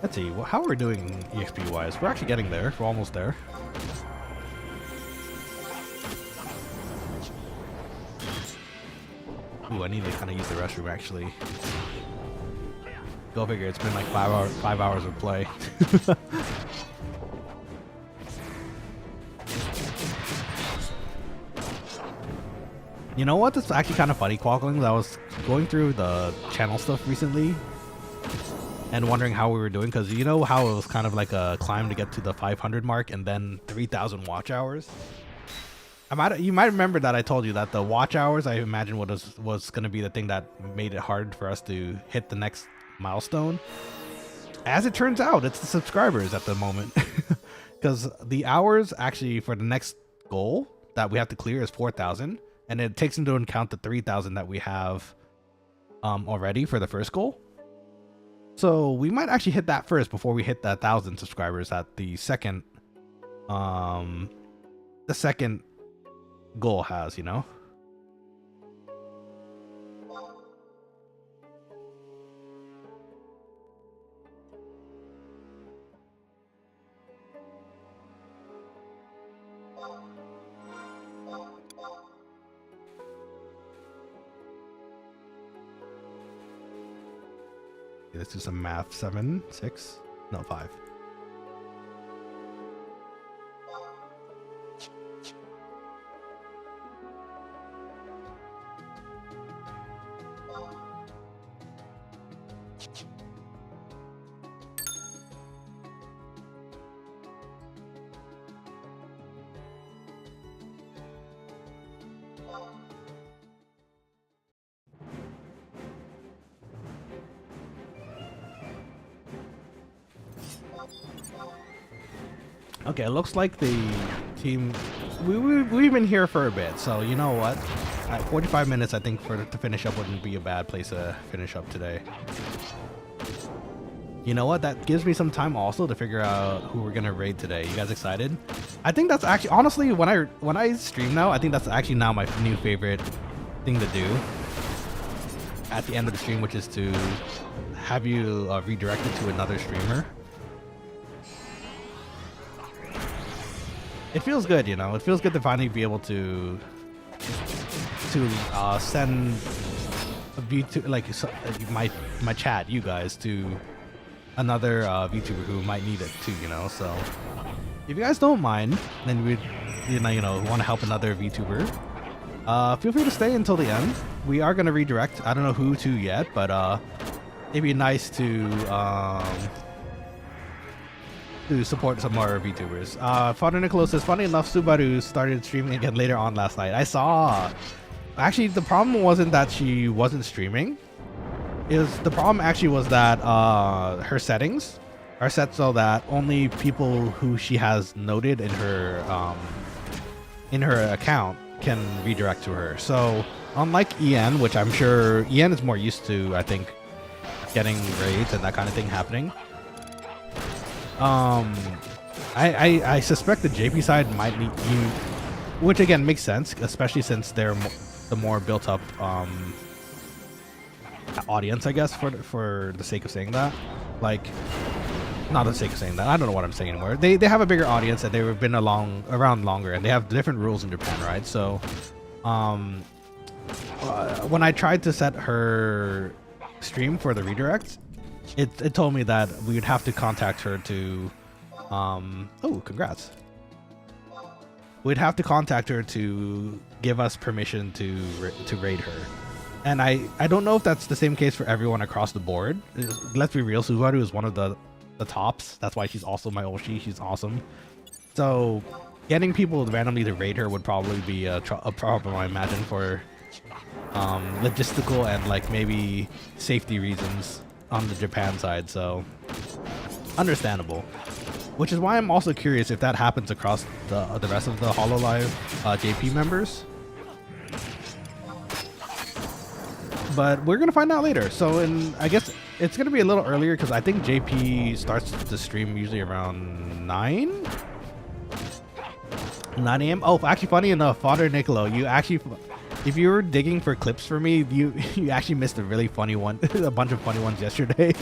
Let's see, how are we doing EXP wise? We're actually getting there. We're almost there. Ooh, I need to kind of use the restroom actually. Go figure, it's been like 5 hours of play. You know what? It's actually kind of funny, Quokkalings. I was going through the channel stuff recently and wondering how we were doing, because you know how it was kind of like a climb to get to the 500 mark and then 3,000 watch hours? You might remember that I told you that the watch hours, I imagine, was going to be the thing that made it hard for us to hit the next milestone. As it turns out, it's the subscribers at the moment. Because the hours actually for the next goal that we have to clear is 4,000. And it takes into account the 3,000 that we have already for the first goal. So we might actually hit that first before we hit that 1,000 subscribers at the second goal has, you know. Let's do some math. 7, 6, no 5. Okay, it looks like the team... We've been here for a bit, so you know what? At 45 minutes, I think to finish up wouldn't be a bad place to finish up today. You know what? That gives me some time also to figure out who we're gonna raid today. You guys excited? I think that's actually... Honestly, when I stream now, I think that's actually now my new favorite thing to do at the end of the stream, which is to have you redirected to another streamer. It feels good, you know. It feels good to finally be able to send a VTuber, like my chat, you guys, to another VTuber who might need it too, you know. So if you guys don't mind, then we'd want to help another VTuber. Feel free to stay until the end. We are gonna redirect. I don't know who to yet, but it'd be nice to support some more VTubers. Father Nicholas says, funny enough, Subaru started streaming again later on last night. I saw. Actually, the problem wasn't that she wasn't streaming. The problem actually was that her settings are set so that only people who she has noted in her account can redirect to her. So unlike EN, which I'm sure EN is more used to, I think, getting raids and that kind of thing happening. I suspect the JP side might need you, which again makes sense, especially since they're the more built up audience, I guess, for the sake of saying that. Like, not the sake of saying that. I don't know what I'm saying anymore. They have a bigger audience and they've been around longer, and they have different rules in Japan, right? So, when I tried to set her stream for the redirect, it told me that we would have to contact her to oh, congrats. We'd have to contact her to give us permission to raid her. And I don't know if that's the same case for everyone across the board. Let's be real, Subaru is one of the tops. That's why she's also my Oshi. She's awesome. So getting people randomly to raid her would probably be a problem, I imagine, for logistical and like maybe safety reasons on the Japan side, so understandable. Which is why I'm also curious if that happens across the rest of the HoloLive JP members. But we're gonna find out later. So I guess it's gonna be a little earlier because I think JP starts the stream usually around 9 a.m. Oh, actually, funny enough, Father Nicolo, you actually, if you were digging for clips for me, you actually missed a really funny one, a bunch of funny ones yesterday.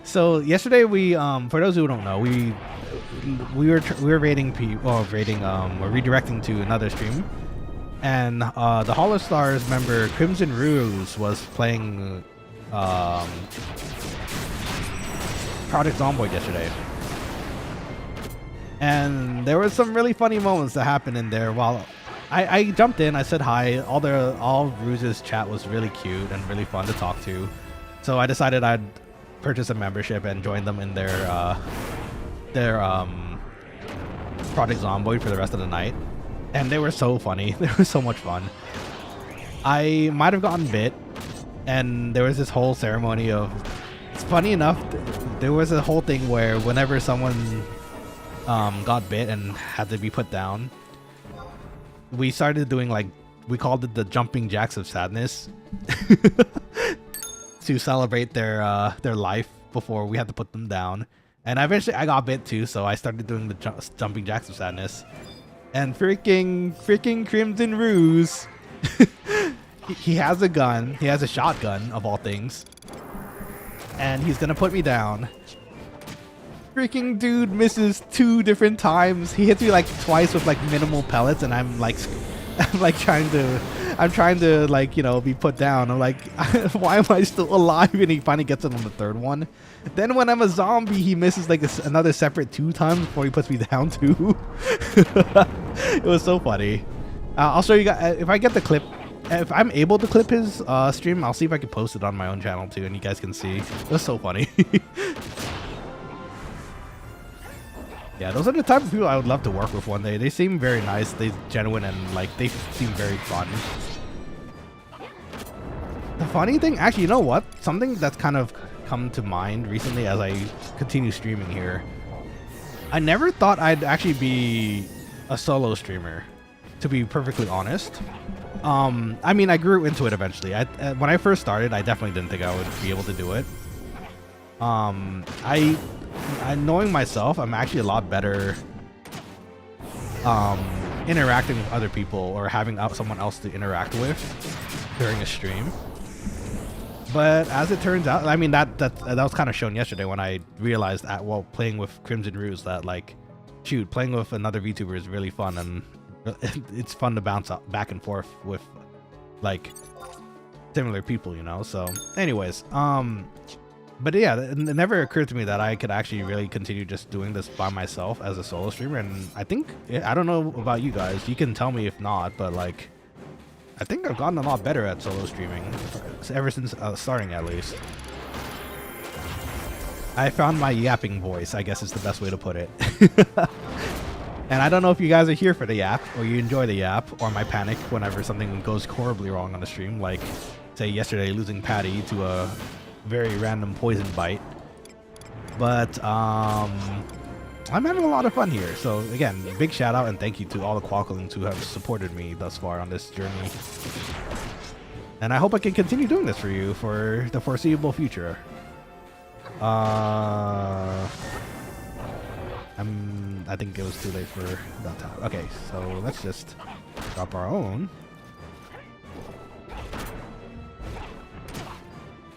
So yesterday we, for those who don't know, we were redirecting to another stream, and the Hollow Stars member Crimson Ruse was playing Project Zomboid yesterday. And there were some really funny moments that happened in there. While I jumped in, I said hi. All Ruse's chat was really cute and really fun to talk to. So I decided I'd purchase a membership and join them in their Project Zomboid for the rest of the night. And they were so funny. They were so much fun. I might have gotten bit, and there was this whole ceremony of. It's funny enough. There was a whole thing where whenever someone got bit and had to be put down, we started doing like, we called it the jumping jacks of sadness to celebrate their life before we had to put them down. And eventually I got bit too, so I started doing the jumping jacks of sadness. And freaking Crimson Ruse, he has a gun, he has a shotgun of all things, and he's gonna put me down. Freaking dude misses 2 different times. He hits me like twice with like minimal pellets, and I'm trying to like, you know, be put down. I'm like, why am I still alive? And he finally gets it on the 3rd one. Then when I'm a zombie, he misses like another separate 2 times before he puts me down too. It was so funny. I'll show you guys if I get the clip. If I'm able to clip his stream, I'll see if I can post it on my own channel too, and you guys can see. It was so funny. Yeah, those are the type of people I would love to work with one day. They seem very nice, they genuine, and like they seem very fun. The funny thing, actually, you know what? Something that's kind of come to mind recently as I continue streaming here. I never thought I'd actually be a solo streamer, to be perfectly honest. I mean, I grew into it eventually. When I first started, I definitely didn't think I would be able to do it. Knowing myself, I'm actually a lot better interacting with other people or having someone else to interact with during a stream. But as it turns out, I mean, that was kind of shown yesterday when I realized while playing with Crimson Ruse that, like, shoot, playing with another VTuber is really fun, and it's fun to bounce back and forth with like similar people, you know. So anyways, but yeah, it never occurred to me that I could actually really continue just doing this by myself as a solo streamer. And I think, I don't know about you guys, you can tell me if not, but like, I think I've gotten a lot better at solo streaming ever since starting, at least. I found my yapping voice, I guess is the best way to put it. And I don't know if you guys are here for the yap, or you enjoy the yap, or my panic whenever something goes horribly wrong on the stream, like, say, yesterday losing Patty to a very random poison bite. But I'm having a lot of fun here. So again, big shout out and thank you to all the Quokkalings who have supported me thus far on this journey. And I hope I can continue doing this for you for the foreseeable future. I think it was too late for that time. Okay, so let's just drop our own.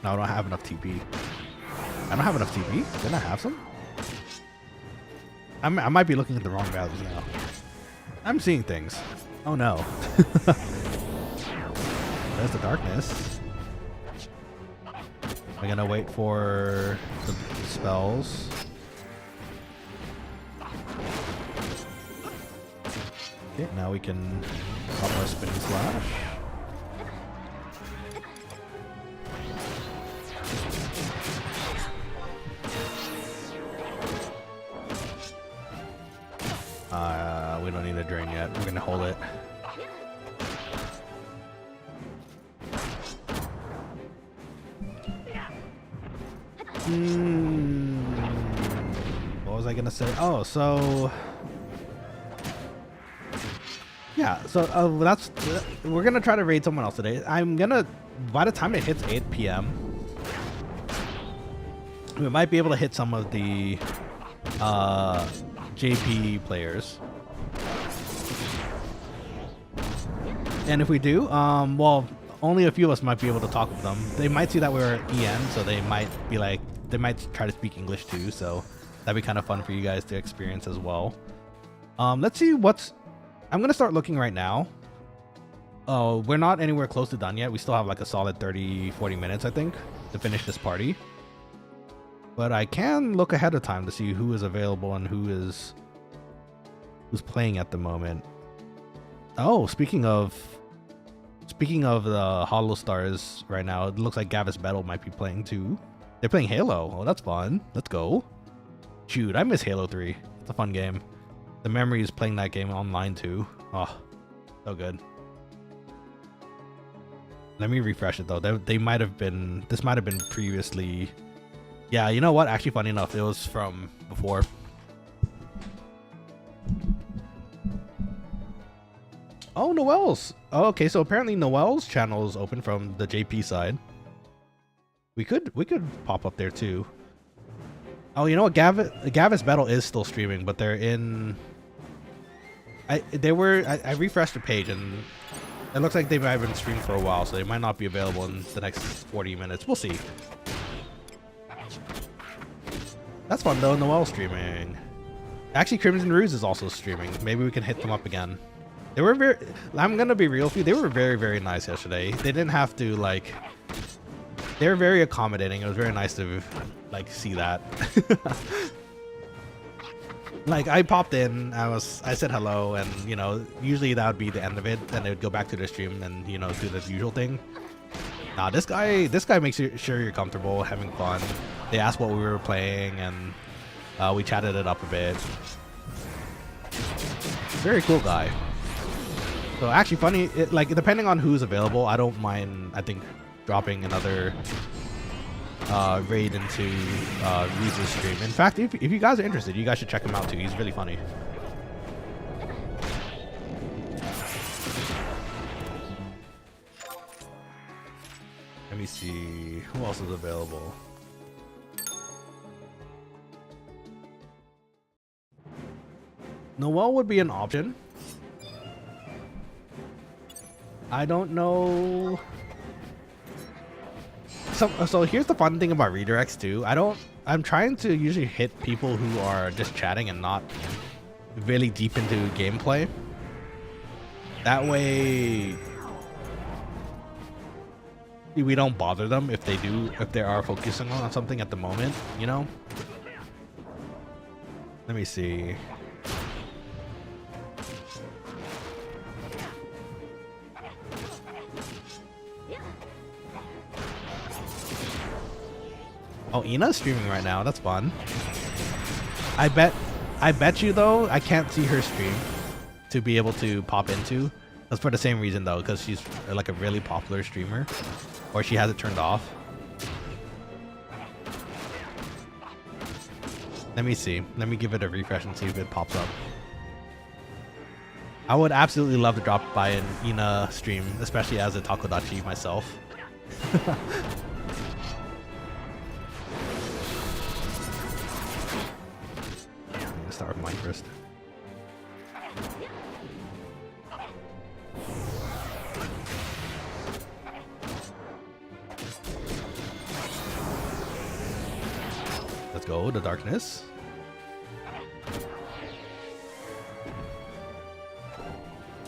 No, I don't have enough TP. I don't have enough TP. Didn't I have some? I might be looking at the wrong values now. I'm seeing things. Oh no. There's the darkness. I'm gonna wait for the spells. Okay, now we can pop our spinning slash. We don't need a drain yet. We're gonna hold it. What was I gonna say? Oh, so yeah, so that's we're gonna try to raid someone else today. I'm gonna, by the time it hits 8 p.m. we might be able to hit some of the JP players. And if we do, well, only a few of us might be able to talk with them. They might see that we're EN, so they might be like, they might try to speak English too, so that'd be kind of fun for you guys to experience as well. Let's see I'm gonna start looking right now. Oh, we're not anywhere close to done yet. We still have like a solid 30-40 minutes, I think, to finish this party. But I can look ahead of time to see who is available and who's playing at the moment. Oh, speaking of the Hollow Stars right now, it looks like Gavis Battle might be playing too. They're playing Halo. Oh, that's fun. Let's go. Shoot, I miss Halo 3. It's a fun game. The memory is playing that game online too. Oh, so good. Let me refresh it though. They might have been, this might have been previously. Yeah, you know what? Actually, funny enough, it was from before. Oh, Noel's. Oh, okay, so apparently Noel's channel is open from the JP side. We could pop up there too. Oh, you know what? Gavis Battle is still streaming, but they're in. I refreshed the page and it looks like they might have been streaming for a while, so they might not be available in the next 40 minutes. We'll see. That's fun though. Noel streaming. Actually, Crimson Ruse is also streaming. Maybe we can hit them up again. They were very. I'm gonna be real with you. They were very, very nice yesterday. They didn't have to like. They were very accommodating. It was very nice to like see that. Like I popped in, I said hello, and you know, usually that would be the end of it. Then they would go back to their stream and you know do the usual thing. Nah, this guy makes sure you're comfortable, having fun. They asked what we were playing, and we chatted it up a bit. Very cool guy. So actually, funny, like depending on who's available, I don't mind. I think dropping another raid into Ruse's stream. In fact, if you guys are interested, you guys should check him out too. He's really funny. Let me see who else is available. Noel would be an option. I don't know. So here's the fun thing about redirects too. I'm trying to usually hit people who are just chatting and not really deep into gameplay. That way we don't bother them if they are focusing on something at the moment, you know? Let me see. Oh, Ina's streaming right now. That's fun. I bet you though, I can't see her stream to be able to pop into. That's for the same reason though, because she's like a really popular streamer, or she has it turned off. Let me see. Let me give it a refresh and see if it pops up. I would absolutely love to drop by an Ina stream, especially as a Takodachi myself. Start with mine first. Let's go, the darkness.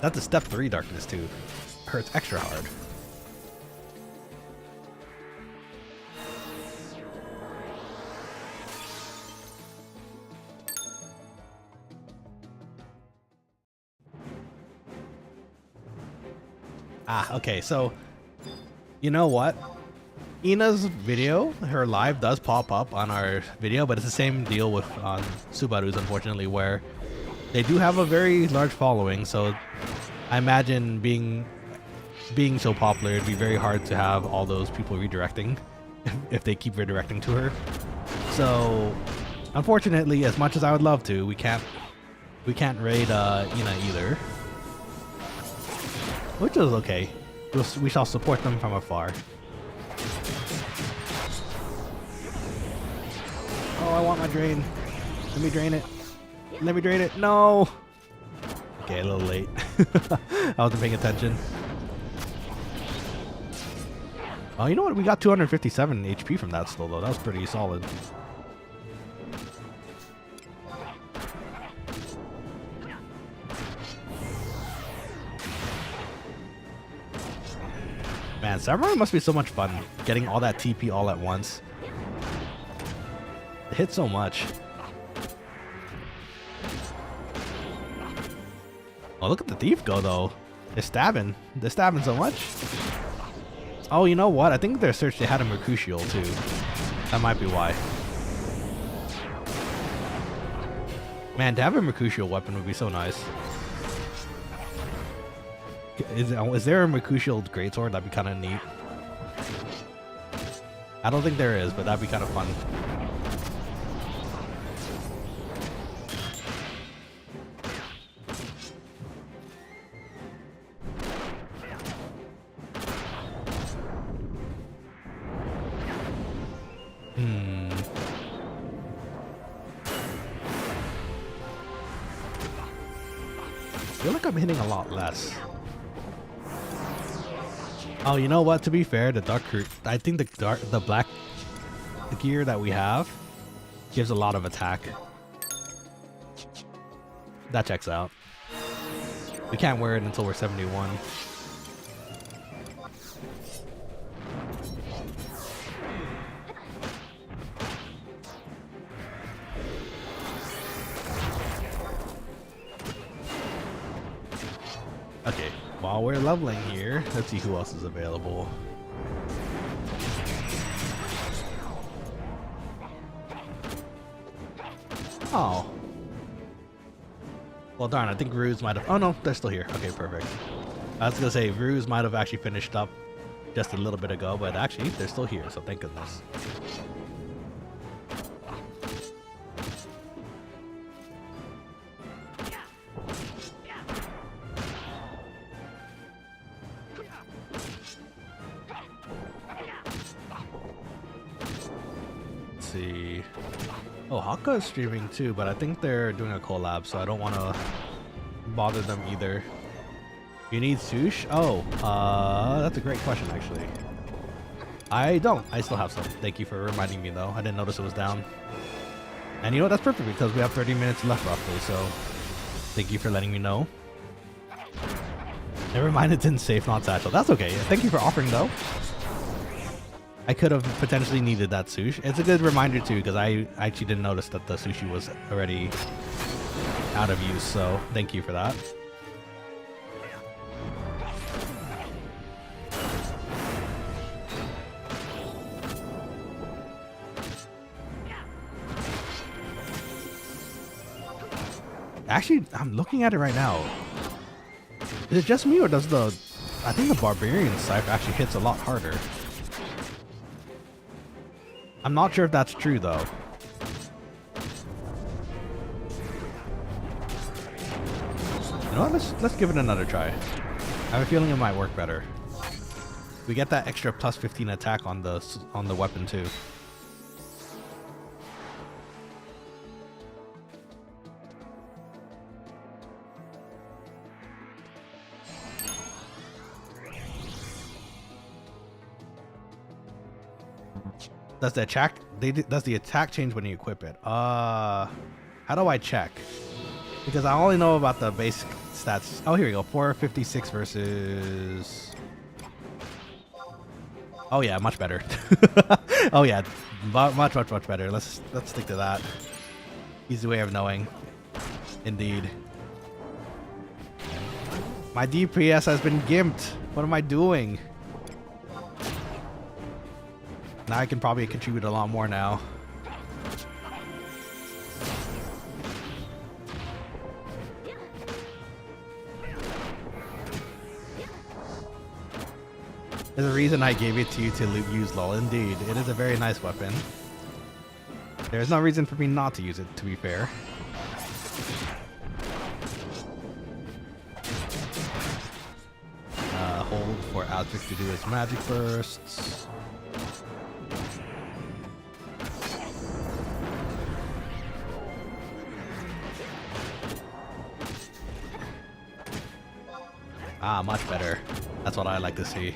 That's a step 3 darkness too. Hurts extra hard. Ah, okay, so you know what? Ina's video, her live does pop up on our video, but it's the same deal with Subaru's, unfortunately, where they do have a very large following, so I imagine being so popular, it'd be very hard to have all those people redirecting if they keep redirecting to her. So, unfortunately, as much as I would love to, we can't raid Ina either, which is okay. We shall support them from afar. Oh, I want my drain. Let me drain it. Let me drain it. No. Okay, a little late. I wasn't paying attention. Oh, you know what? We got 257 HP from that still, though. That was pretty solid. Man, Samurai must be so much fun. Getting all that TP all at once. It hits so much. Oh, look at the thief go, though. They're stabbing. They're stabbing so much. Oh, you know what? I think their search, they had a Mercutio, too. That might be why. Man, to have a Mercutio weapon would be so nice. Is there a Mercutio greatsword? That'd be kind of neat. I don't think there is, but that'd be kind of fun. I feel like I'm hitting a lot less. Oh, you know what? To be fair, the dark, I think the black gear that we have gives a lot of attack. That checks out. We can't wear it until we're 71. Okay, while we're leveling here, let's see who else is available. Oh. Well, darn, I think Ruse might have... Oh, no, they're still here. Okay, perfect. I was going to say, Ruse might have actually finished up just a little bit ago, but actually, they're still here, so thank goodness. See. Oh, Haka is streaming too, but I think they're doing a collab, so I don't want to bother them either. You need sush? Oh, that's a great question, actually. I don't. I still have some. Thank you for reminding me, though. I didn't notice it was down. And you know what? That's perfect because we have 30 minutes left, roughly, so thank you for letting me know. Never mind, it didn't save, not satchel. That's okay. Thank you for offering, though. I could have potentially needed that sushi. It's a good reminder too, because I actually didn't notice that the sushi was already out of use, so thank you for that. Actually, I'm looking at it right now. Is it just me, or does the... I think the Barbarian Scythe actually hits a lot harder. I'm not sure if that's true, though. You know what? Let's give it another try. I have a feeling it might work better. We get that extra plus 15 attack on the weapon too. Does the attack does the attack change when you equip it? How do I check? Because I only know about the basic stats. Oh, here we go. 456 versus... Oh yeah, much better. Oh yeah, much better. Let's stick to that. Easy way of knowing. Indeed. My DPS has been gimped. What am I doing? Now I can probably contribute a lot more now. There's a reason I gave it to you to use LOL. Indeed, it is a very nice weapon. There's no reason for me not to use it, to be fair. Hold for Altric to do his magic bursts. Ah, much better. That's what I like to see.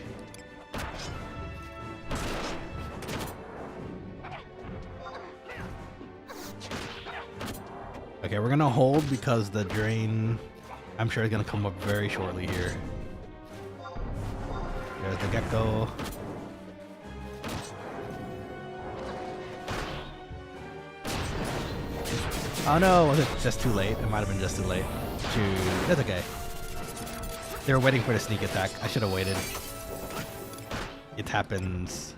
Okay, we're gonna hold because the drain, I'm sure, is gonna come up very shortly here. There's the gecko. Oh no, was it just too late? It might have been just too late. Shoot, that's okay. They were waiting for the sneak attack. I should have waited. It happens.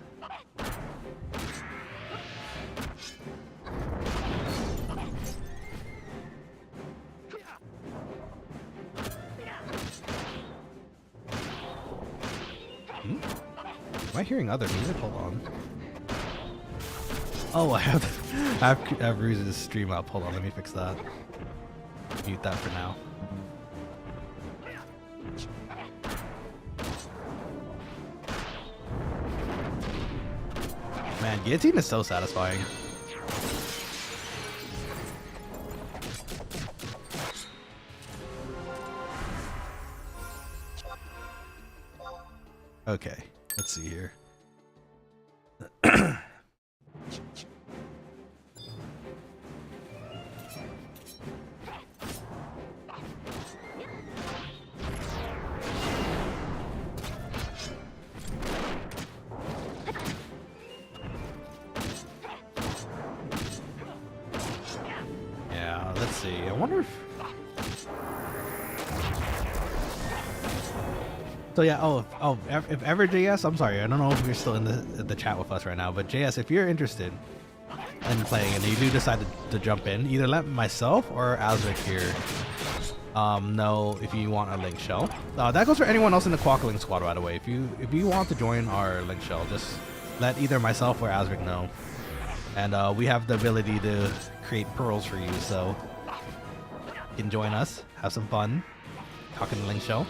Am I hearing other music? Hold on. Oh, I have Ruse's stream up. Hold on, let me fix that. Mute that for now. Man, guillotine is so satisfying. Okay, let's see here. Yeah, let's see. I wonder if... So yeah, if ever JS, I'm sorry, I don't know if you're still in the chat with us right now, but JS, if you're interested in playing and you do decide to jump in, either let myself or Azric here know if you want a link shell. That goes for anyone else in the Quokkalings squad, by the way. If you want to join our link shell, just let either myself or Azric know, and we have the ability to create pearls for you, so you can join us, have some fun, talking the link shell.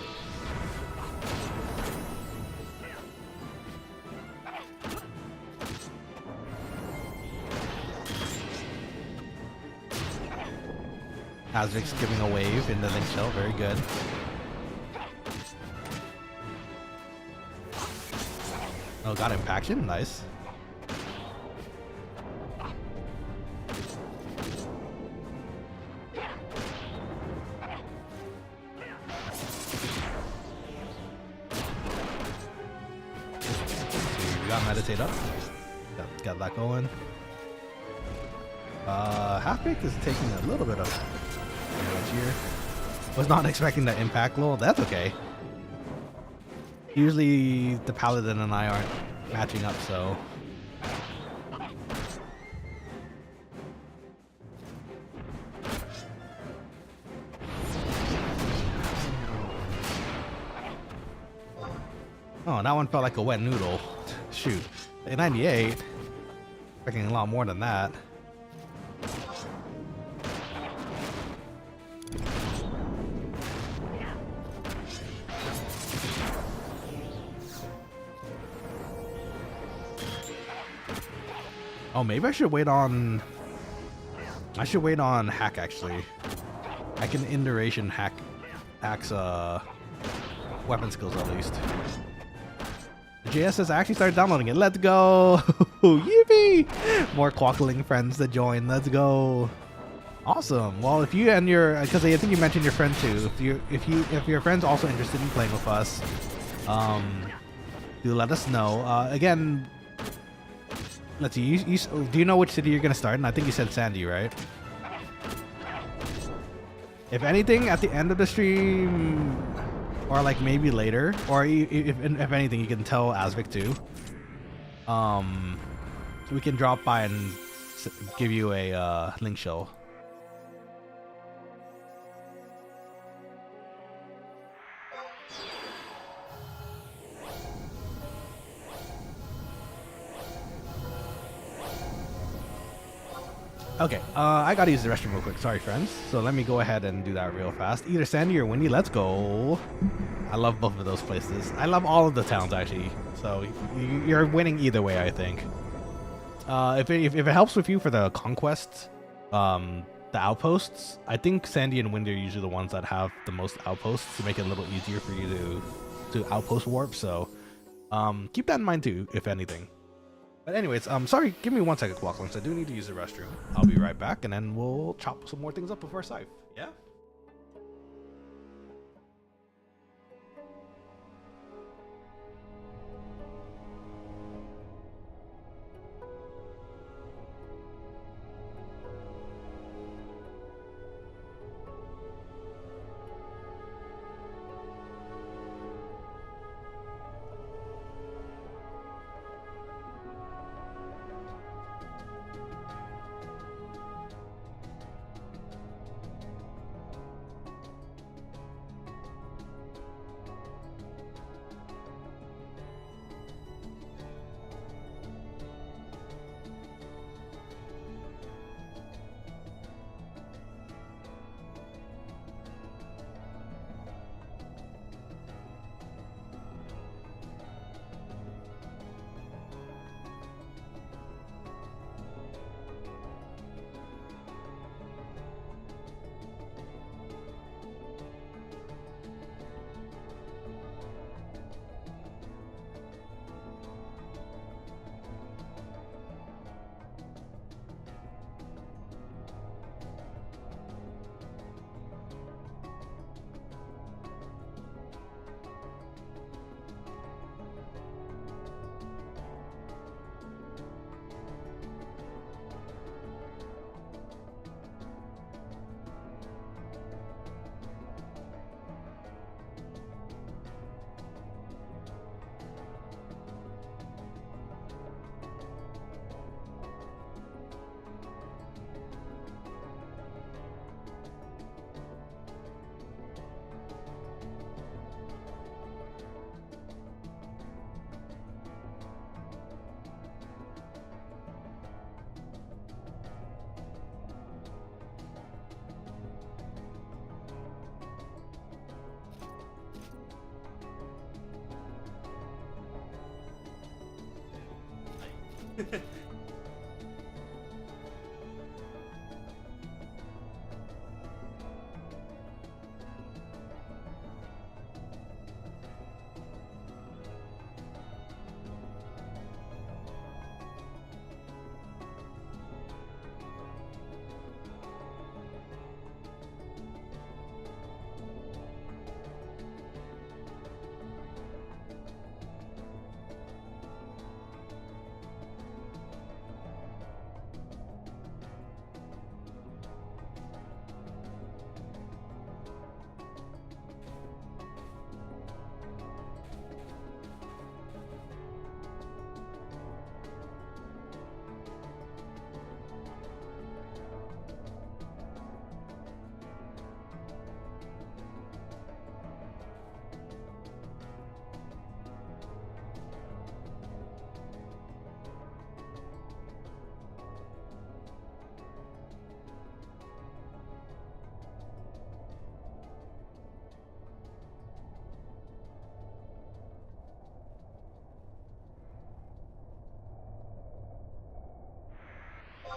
Azric's giving a wave in the link shell, very good. Oh, got impaction, nice. We got meditate up. Got that going. Half-Baked is taking a little bit of damage here. Was not expecting that impact blow. That's okay. Usually the Paladin and I aren't matching up, so... Oh, that one felt like a wet noodle. Shoot. A 98. Expecting a lot more than that. Oh, maybe I should wait on... I should wait on Hack, actually. I can in-duration Hack's weapon skills, at least. The JS has actually started downloading it. Let's go! Yippee! More Quokkaling friends to join. Let's go! Awesome. Well, if you and your... Because I think you mentioned your friend, too. If your friend's also interested in playing with us, do let us know. Again... Let's see, do you know which city you're going to start in? I think you said Sandy, right? If anything, at the end of the stream, or like maybe later, or if anything, you can tell Azvic too. We can drop by and give you a link shell. Okay, I gotta use the restroom real quick. Sorry, friends. So let me go ahead and do that real fast. Either Sandy or Windy, let's go. I love both of those places. I love all of the towns, actually. So you're winning either way, I think. If it helps with you for the conquest, the outposts, I think Sandy and Windy are usually the ones that have the most outposts to make it a little easier for you to outpost warp. So keep that in mind too, if anything. But anyways, sorry, give me 1 second, Quokkalings. I do need to use the restroom. I'll be right back, and then we'll chop some more things up before Scythe. Yeah?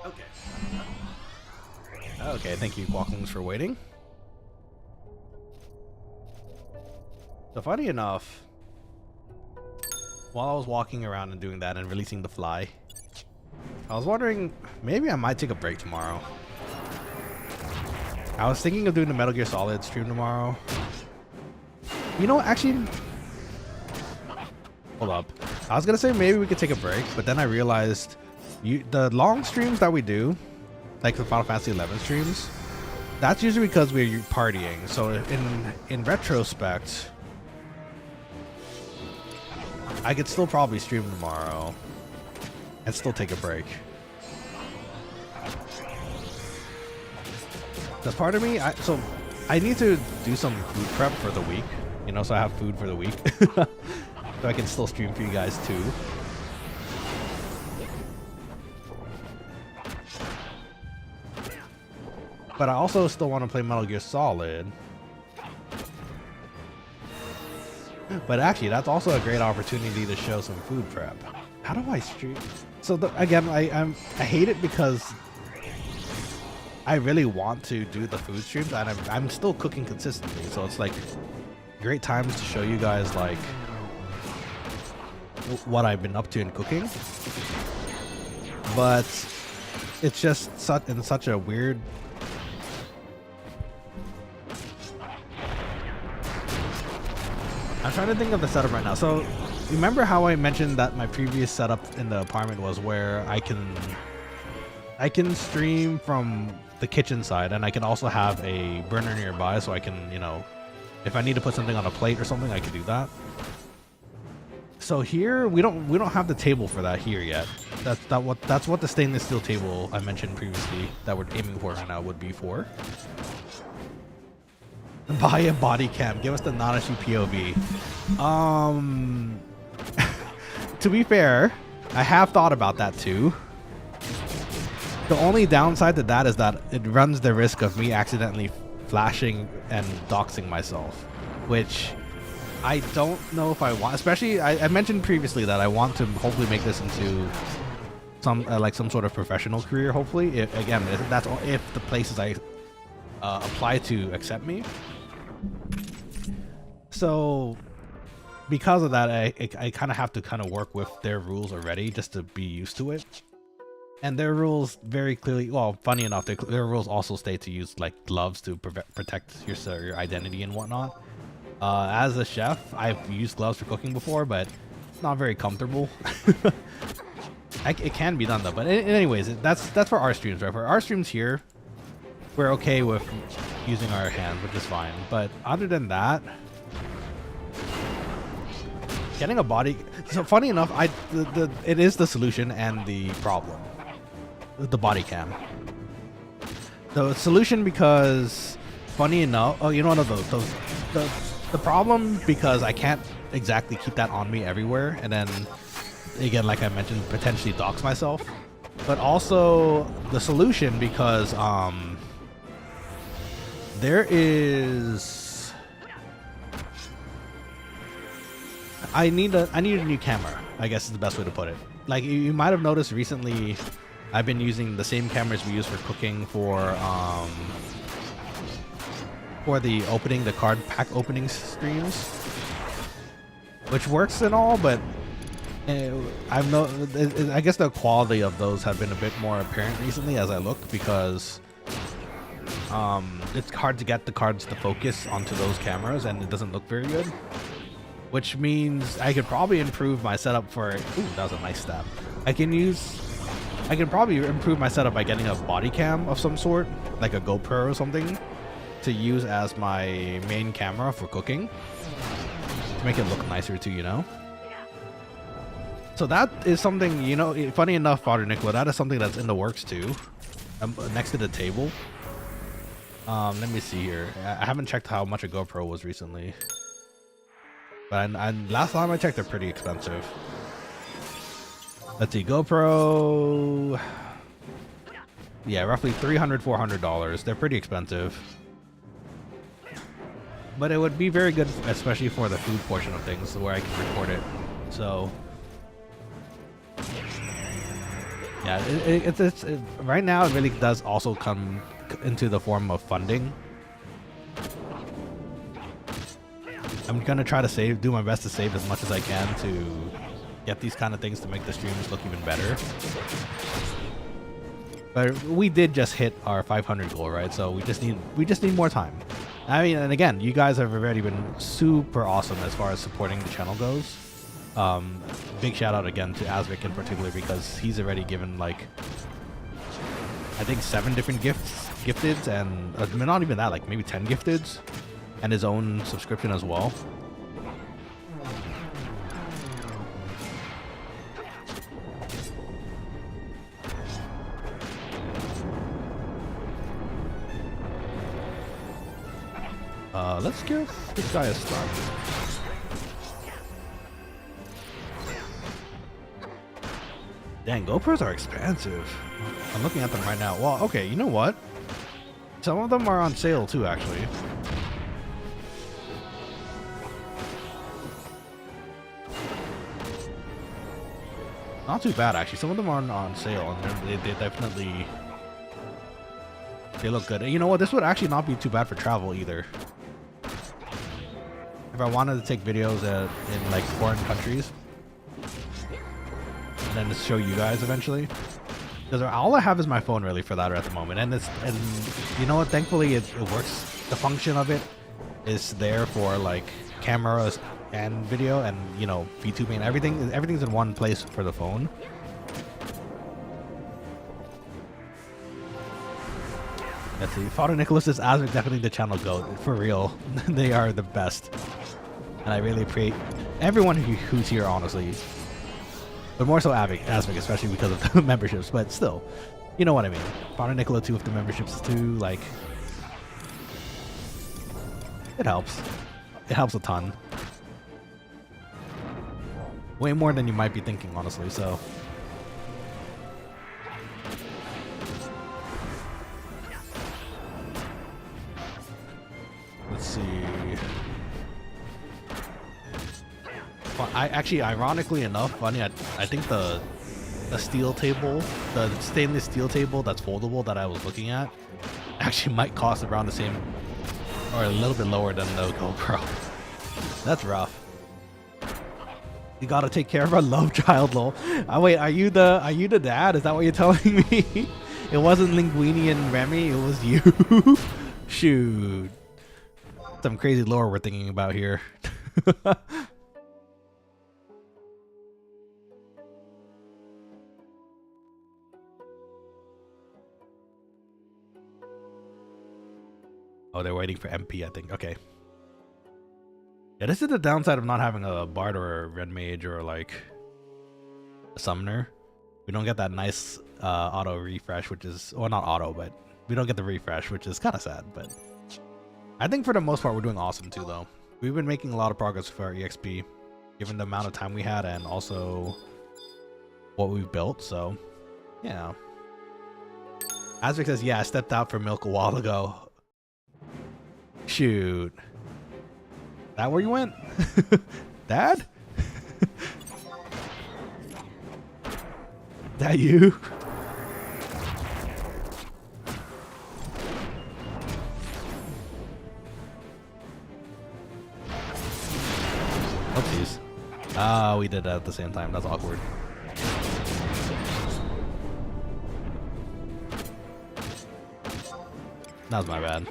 Okay. Okay, thank you, Quokkalings, for waiting. So funny enough, while I was walking around and doing that and releasing the fly, I was wondering, maybe I might take a break tomorrow. I was thinking of doing the Metal Gear Solid stream tomorrow. You know, actually, hold up. I was gonna say maybe we could take a break, but then I realized the long streams that we do, like the Final Fantasy 11 streams, that's usually because we're partying. So in retrospect, I could still probably stream tomorrow and still take a break. That's part of me. So I need to do some food prep for the week, you know, so I have food for the week, so I can still stream for you guys too. but I also still want to play Metal Gear Solid. But actually, that's also a great opportunity to show some food prep. How do I stream? So again, I hate it because I really want to do the food streams, and I'm still cooking consistently. So it's like great times to show you guys like what I've been up to in cooking. But it's just such a weird. I'm trying to think of the setup right now. So, remember how I mentioned that my previous setup in the apartment was where I can stream from the kitchen side, and I can also have a burner nearby, so I can, you know, if I need to put something on a plate or something, I can do that. So here we don't have the table for that here yet. That's what the stainless steel table I mentioned previously that we're aiming for right now would be for. Buy a body cam. Give us the Nanashi POV. To be fair, I have thought about that too. The only downside to that is that it runs the risk of me accidentally flashing and doxing myself, which I don't know if I want. Especially, I mentioned previously that I want to hopefully make this into some sort of professional career. Hopefully, if the places I apply to accept me. So because of that, I kind of have to kind of work with their rules already just to be used to it. And their rules very clearly, well, funny enough, their rules also state to use like gloves to protect your identity and whatnot. As a chef, I've used gloves for cooking before, but it's not very comfortable. It can be done though. But anyways, that's for our streams, right? For our streams here, we're okay with using our hands, which is fine. But other than that, getting a body. So funny enough, it is the solution and the problem. The body cam. The solution because, funny enough, oh, you know what? The problem because I can't exactly keep that on me everywhere, and then again, like I mentioned, potentially dox myself. But also the solution because there is. I need a new camera, I guess is the best way to put it. Like you might have noticed recently, I've been using the same cameras we use for cooking for the card pack opening streams, which works and all, but I guess the quality of those have been a bit more apparent recently as I look, because it's hard to get the cards to focus onto those cameras and it doesn't look very good. Which means I could probably improve my setup for. Ooh, that was a nice stab. I can probably improve my setup by getting a body cam of some sort, like a GoPro or something, to use as my main camera for cooking, to make it look nicer too, you know. So that is something, you know. Funny enough, Father Nicola, that is something that's in the works too, next to the table. Let me see here. I haven't checked how much a GoPro was recently. But last time I checked, they're pretty expensive. Let's see, GoPro. Yeah, roughly $300, $400. They're pretty expensive. But it would be very good, especially for the food portion of things, where I can record it. So, yeah, it's right now it really does also come into the form of funding. I'm gonna try to do my best to save as much as I can to get these kind of things to make the streams look even better. But we did just hit our 500 goal, right? So we just need more time. I mean, and again, you guys have already been super awesome as far as supporting the channel goes. Big shout out again to Asvik in particular, because he's already given like I think 7 different gifteds, and not even that, like maybe 10 gifteds. And his own subscription as well. Let's give this guy a start. Dang, GoPros are expensive. I'm looking at them right now. Well, okay, you know what? Some of them are on sale too, actually. Not too bad, actually. Some of them are on sale, and they definitely look good. And you know what? This would actually not be too bad for travel either. If I wanted to take videos in like foreign countries, and then just show you guys eventually. Because all I have is my phone really for that at the moment, and you know what? Thankfully, it works. The function of it is there for like cameras and video, and you know, VTubing and everything. Everything's in one place for the phone. Let's see. Father Nicholas is Asmic definitely the channel GOAT for real. They are the best, and I really appreciate everyone who's here, honestly. But more so Asmic, especially because of the memberships. But still, you know what I mean. Father Nicola too with the memberships too. Like, it helps. It helps a ton. Way more than you might be thinking, honestly. So. Let's see. I actually, ironically enough, funny, I think the steel table, the stainless steel table that's foldable that I was looking at, actually might cost around the same or a little bit lower than the GoPro. That's rough. You gotta take care of our love child, lol. Oh wait, are you the dad? Is that what you're telling me? It wasn't Linguini and Remy, it was you. Shoot. Some crazy lore we're thinking about here. Oh, they're waiting for MP, I think. Okay. Yeah, this is the downside of not having a Bard or a Red Mage or like a Summoner. We don't get that nice auto refresh, which is, well, not auto, but we don't get the refresh, which is kind of sad. But I think for the most part, we're doing awesome too, though. We've been making a lot of progress for our EXP, given the amount of time we had and also what we've built. So, yeah. Asric says, yeah, I stepped out for milk a while ago. Shoot. That where you went? Dad? That you? Oopsies. Ah, we did that at the same time. That's awkward. That was my bad.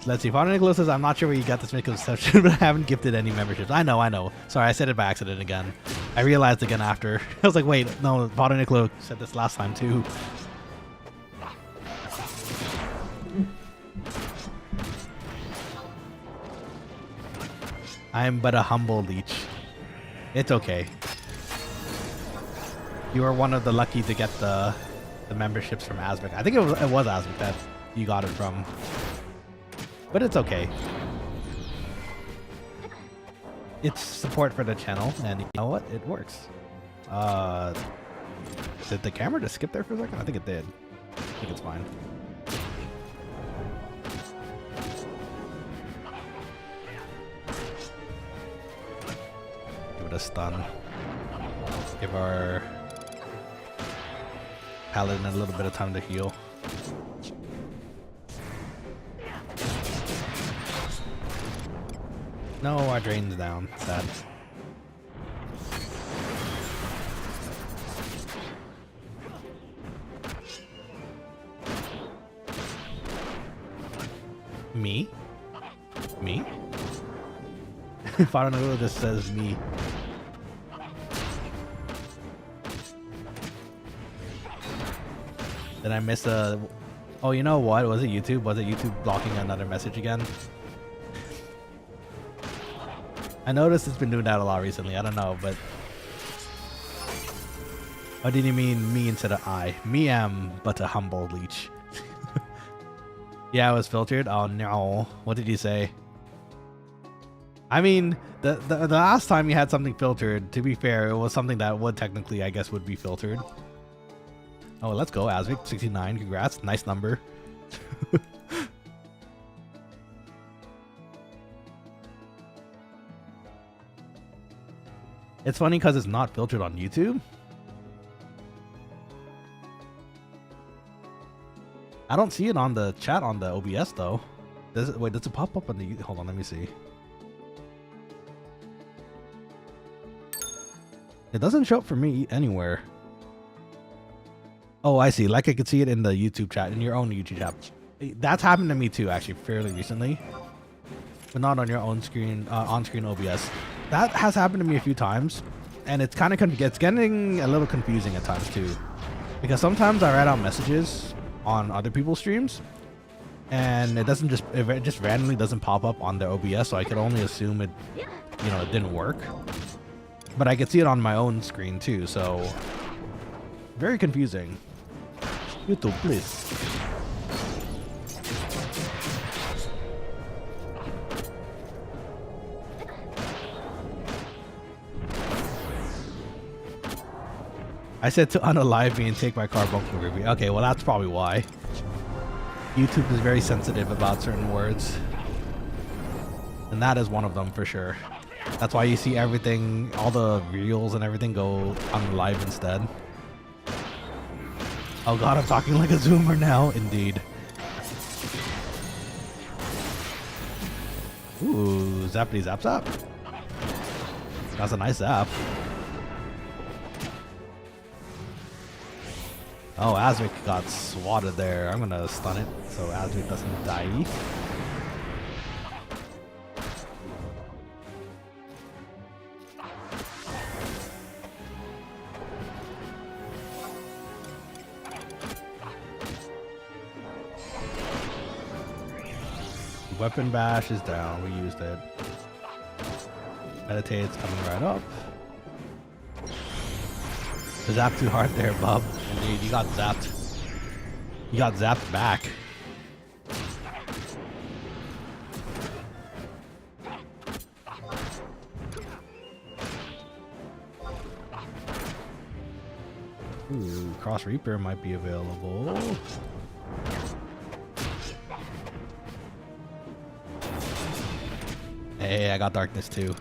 Let's see. Father Nicholas says, I'm not sure where you got this misconception, but I haven't gifted any memberships. I know. Sorry, I said it by accident again. I realized again after. I was like, wait, no, Father Nicholas said this last time too. I am but a humble leech. It's okay. You are one of the lucky to get the memberships from Asmic. I think it was Asmic that you got it from. But it's okay. It's support for the channel, and you know what? It works. Did the camera just skip there for a second? I think it did. I think it's fine. Give it a stun. Give our paladin a little bit of time to heal. No, our drain's down. Sad. Me? Me? If I don't know what this says, me. Did I miss a... Oh, you know what? Was it YouTube? Was it YouTube blocking another message again? I noticed it's been doing that a lot recently. I don't know, but... Or did you mean me instead of I? Me am but a humble leech. Yeah, I was filtered? Oh no. What did you say? I mean, the last time you had something filtered, to be fair, it was something that would technically, I guess, would be filtered. Oh, let's go, Asvik. 69. Congrats. Nice number. It's funny because it's not filtered on YouTube. I don't see it on the chat on the OBS though. Does it, wait, does it pop up on the... Hold on, let me see. It doesn't show up for me anywhere. Oh, I see. Like I could see it in the YouTube chat, in your own YouTube chat. That's happened to me too, actually, fairly recently. But not on your own screen, on-screen OBS. That has happened to me a few times, and it's kind of it's getting a little confusing at times too, because sometimes I write out messages on other people's streams, and it just randomly doesn't pop up on their OBS, so I could only assume it, you know, it didn't work. But I could see it on my own screen too, so very confusing. YouTube, please. I said to unalive me and take my car bunker with me. Okay, well that's probably why. YouTube is very sensitive about certain words. And that is one of them for sure. That's why you see everything, all the reels and everything go unalive instead. Oh god, I'm talking like a zoomer now, indeed. Ooh, zappity zap zap. That's a nice zap. Oh, Asvik got swatted there. I'm gonna stun it so Asvik doesn't die. Weapon bash is down. We used it. Meditate's coming right up. Zap too hard there, bub. Indeed, you got zapped. You got zapped back. Ooh, Cross Reaper might be available. Hey, I got Darkness too.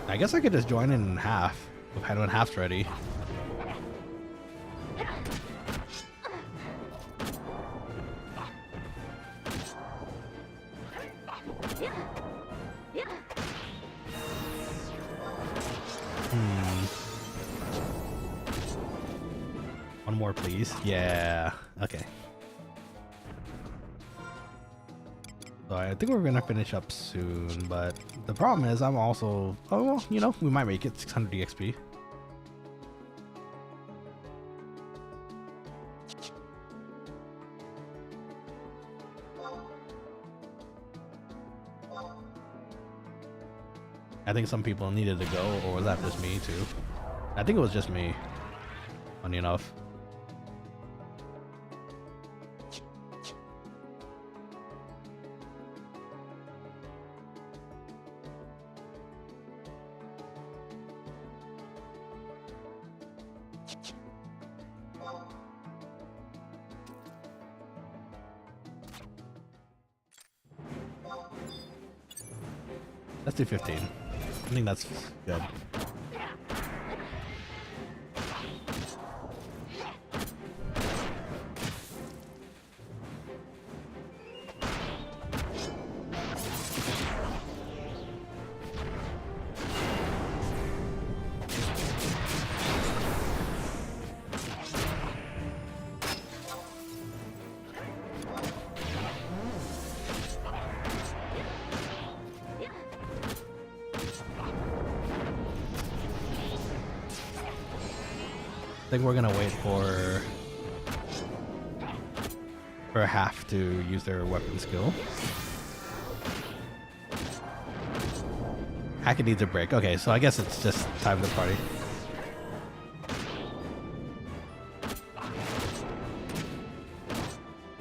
I guess I could just join in half when half's ready. One more, please. Yeah. Okay. So I think we're gonna finish up soon, but the problem is I'm also, oh well, you know, we might make it 600 EXP. I think some people needed to go, or was that just me too? I think it was just me, funny enough. Let's do 15. I think that's good. I think we're gonna wait for half to use their weapon skill. Hackett needs a break. Okay, so I guess it's just time to party.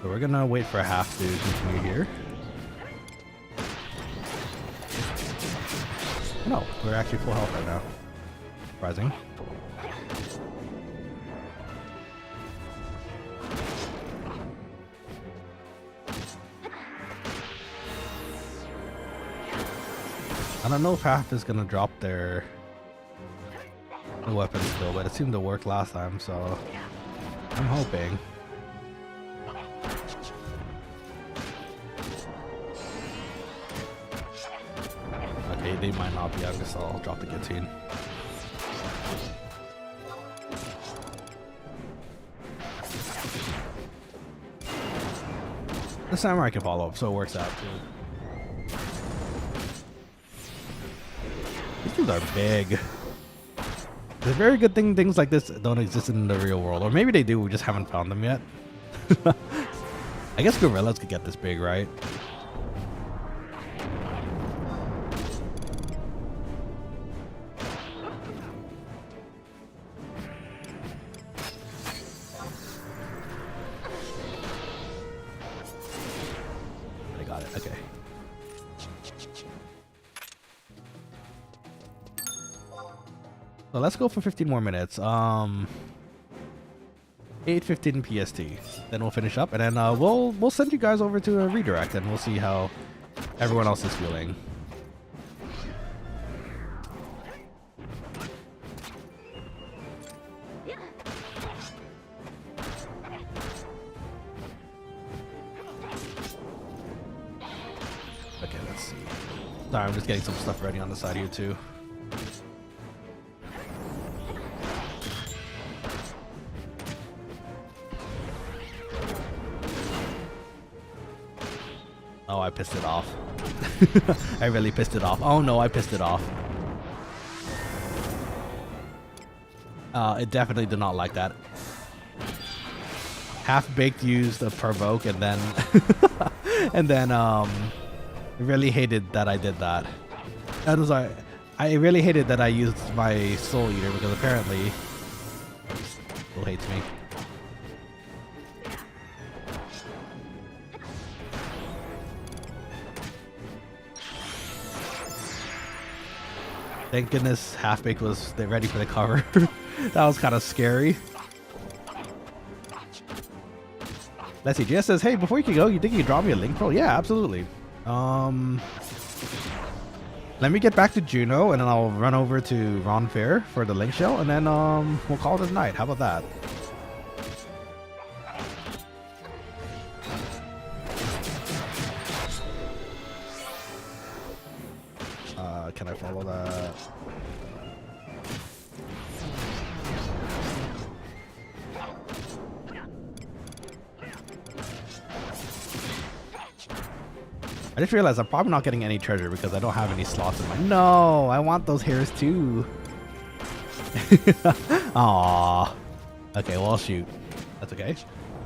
So we're gonna wait for half to continue here. No, we're actually full health right now. Surprising. I don't know if half is gonna drop their weapon skill, but it seemed to work last time, so I'm hoping. Okay, they might not be. I guess I'll drop the guillotine. The samurai can follow up, so it works out too. These dudes are big. It's a very good thing things like this don't exist in the real world. Or maybe they do, we just haven't found them yet. I guess gorillas could get this big, right? I got it, okay. So let's go for 15 more minutes. 8:15 PST. Then we'll finish up, and then we'll send you guys over to a redirect, and we'll see how everyone else is feeling. Okay, let's see. Sorry, I'm just getting some stuff ready on the side here too. Oh, I pissed it off. I really pissed it off. Oh no, I pissed it off. It definitely did not like that. Half-baked used a provoke and then really hated that I did that. That was I really hated that I used my soul eater because apparently still hates me. Thank goodness Half-Baked was ready for the cover. That was kind of scary. Let's see, Jess says, hey, before you can go, you think you can draw me a link, bro? Yeah, absolutely. Let me get back to Jeuno, and then I'll run over to Ron Fair for the link shell, and then we'll call it a night. How about that? Can I follow that? I just realized I'm probably not getting any treasure because I don't have any slots in my... No, I want those hairs too. Aww. Okay, well, I'll shoot. That's okay.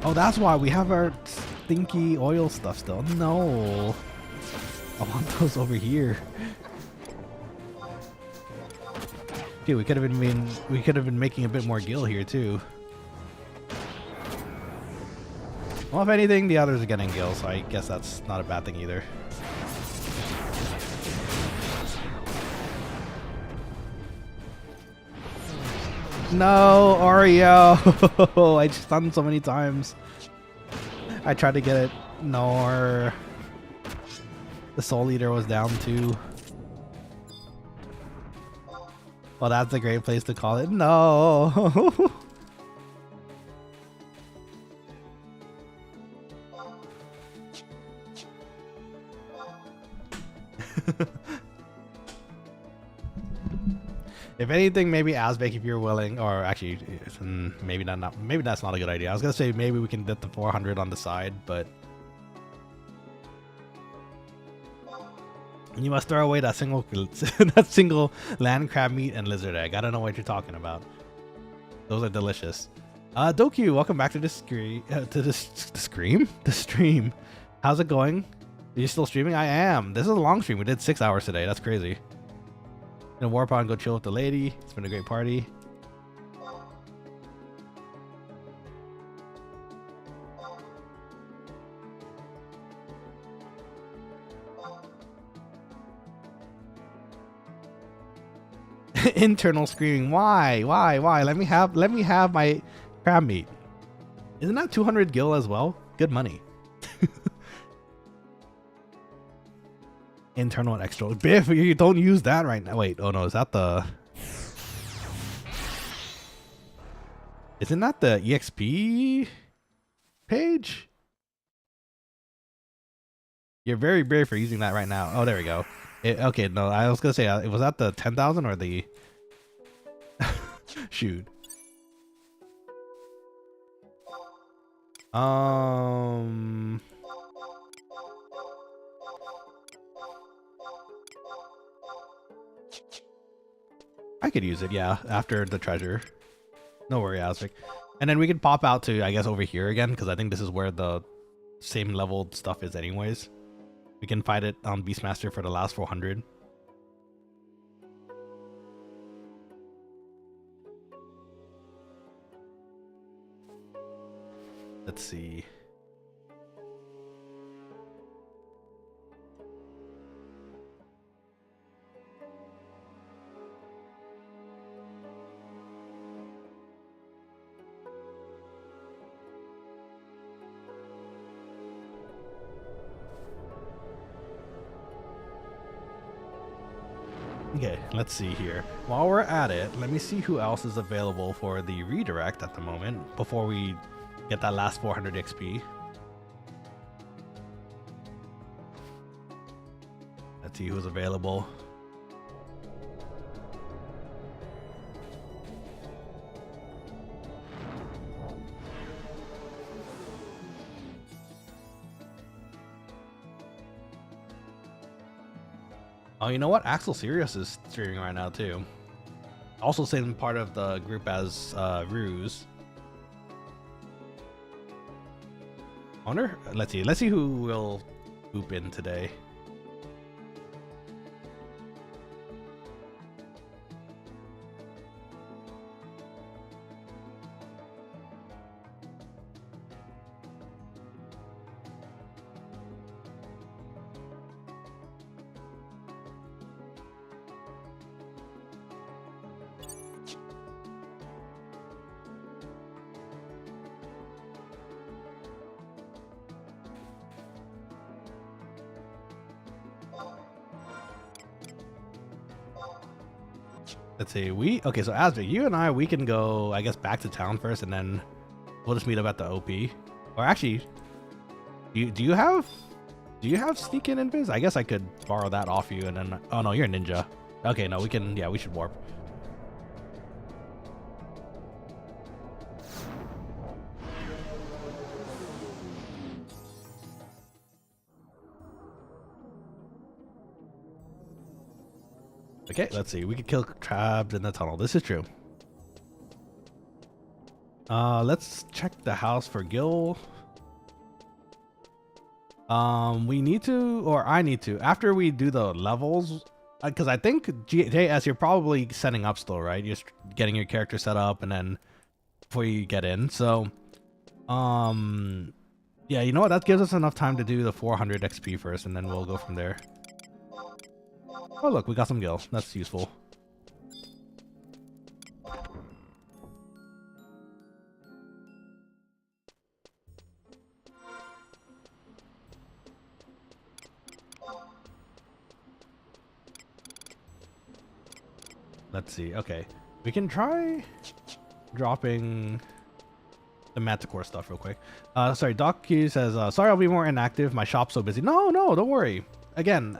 Oh, that's why we have our stinky oil stuff still. No. I want those over here. Dude, we could have been making a bit more gil here too. Well, if anything, the others are getting gil, so I guess that's not a bad thing either. No, Oreo! I just stunned so many times. I tried to get it. No, the Soul Eater was down too. Well, that's a great place to call it. No. If anything, maybe Azbek if you're willing, or actually, maybe not. Maybe that's not a good idea. I was gonna say maybe we can get the 400 on the side, but you must throw away that single land crab meat and lizard egg. I don't know what you're talking about. Those are delicious. Doku, welcome back to the stream. How's it going? Are you still streaming? I am. This is a long stream. We did 6 hours today. That's crazy. Gonna warp on, go chill with the lady. It's been a great party. Internal screaming. Why? Why? Let me have my crab meat. Isn't that 200 gil as well? Good money. Internal and external. Biff, you don't use that right now. Wait, oh no, is that the... Isn't that the EXP page? You're very brave for using that right now. Oh, there we go. Okay, no, I was gonna say, was that the 10,000 or the... Shoot. I could use it, yeah, after the treasure. No worry, Azvik. And then we can pop out to, I guess, over here again, because I think this is where the same leveled stuff is anyways. We can fight it on Beastmaster for the last 400. Let's see. Okay, let's see here. While we're at it, let me see who else is available for the redirect at the moment before we get that last 400 XP. Let's see who's available. Oh, you know what? Axel Sirius is streaming right now too. Also same part of the group as Ruse. I wonder, let's see who will poop in today. Let's see, okay, so Azvik, you and I, we can go, I guess, back to town first, and then we'll just meet up at the OP. Or actually, do you have sneak in invis? I guess I could borrow that off you, and then, oh no, you're a ninja. Okay, no, we can, yeah, we should warp. Okay, let's see. We can kill crabs in the tunnel. This is true. Let's check the house for Gil. We need to, or I need to, after we do the levels, because I think JS, you're probably setting up still, right? You're just getting your character set up, and then before you get in. So, yeah, you know what? That gives us enough time to do the 400 XP first, and then we'll go from there. Oh look, we got some gil. That's useful. Let's see. Okay, we can try dropping the Manticore stuff real quick. Sorry, Doc Q says, sorry I'll be more inactive. My shop's so busy. No, don't worry. Again,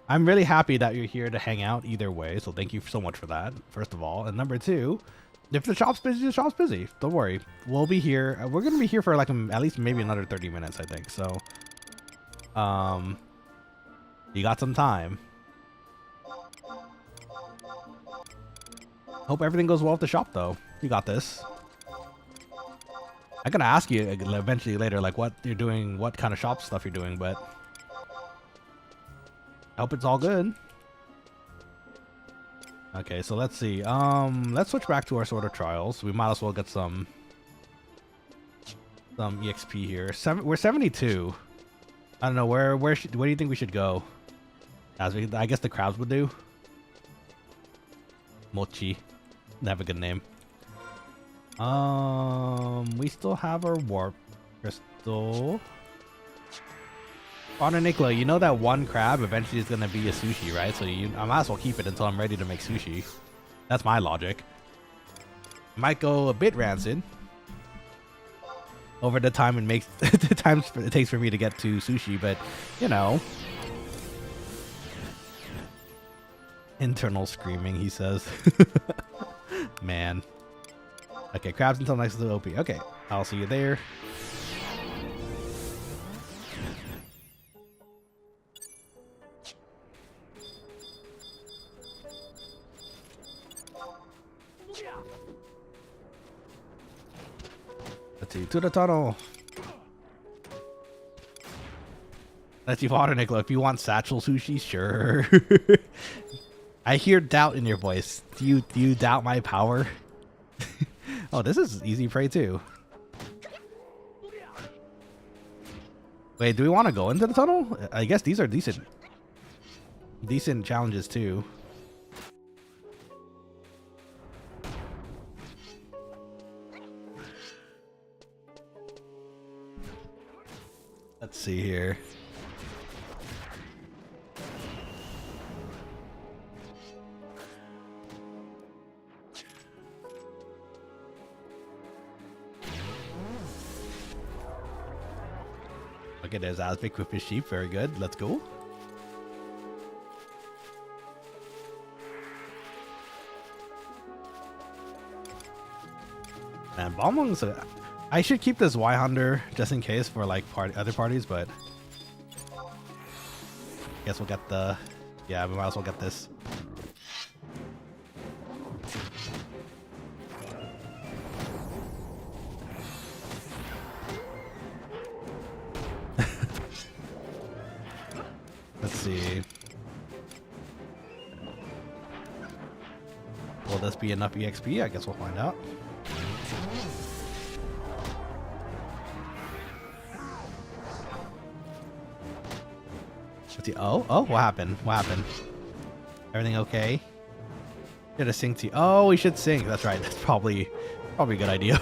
I'm really happy that you're here to hang out either way, so thank you so much for that, first of all. And number two, if the shop's busy, the shop's busy. Don't worry. We'll be here. We're going to be here for like at least maybe another 30 minutes, I think. So, you got some time. Hope everything goes well at the shop, though. You got this. I'm going to ask you eventually later, like what you're doing, what kind of shop stuff you're doing, but I hope it's all good. Okay, so let's see. Let's switch back to our Sword of Trials. We might as well get some EXP here. We're 72. I don't know where do you think we should go? I guess the crabs would do. Mochi. They have a good name. We still have our warp crystal. Honor Nicola, you know that one crab eventually is gonna be a sushi, right? So I might as well keep it until I'm ready to make sushi. That's my logic. Might go a bit rancid over the time the time it takes for me to get to sushi, but you know. Internal screaming, he says. Man. Okay, crabs until next to the OP. Okay, I'll see you there. Let's see, to the tunnel. Let's see, water, Nicola. If you want satchel sushi, sure. I hear doubt in your voice. Do you doubt my power? Oh, this is easy prey too. Wait, do we want to go into the tunnel? I guess these are decent challenges too. Let's see here. Okay, there's Azvik with his sheep. Very good. Let's go. And Balmong's I should keep this Y-Hunter just in case for like other parties, but I guess we'll get the... Yeah, we might as well get this. Let's see. Will this be enough EXP? I guess we'll find out. Let's see. Oh, what happened? What happened? Everything okay? Should have synced you. Oh, we should sync. That's right. That's probably a good idea.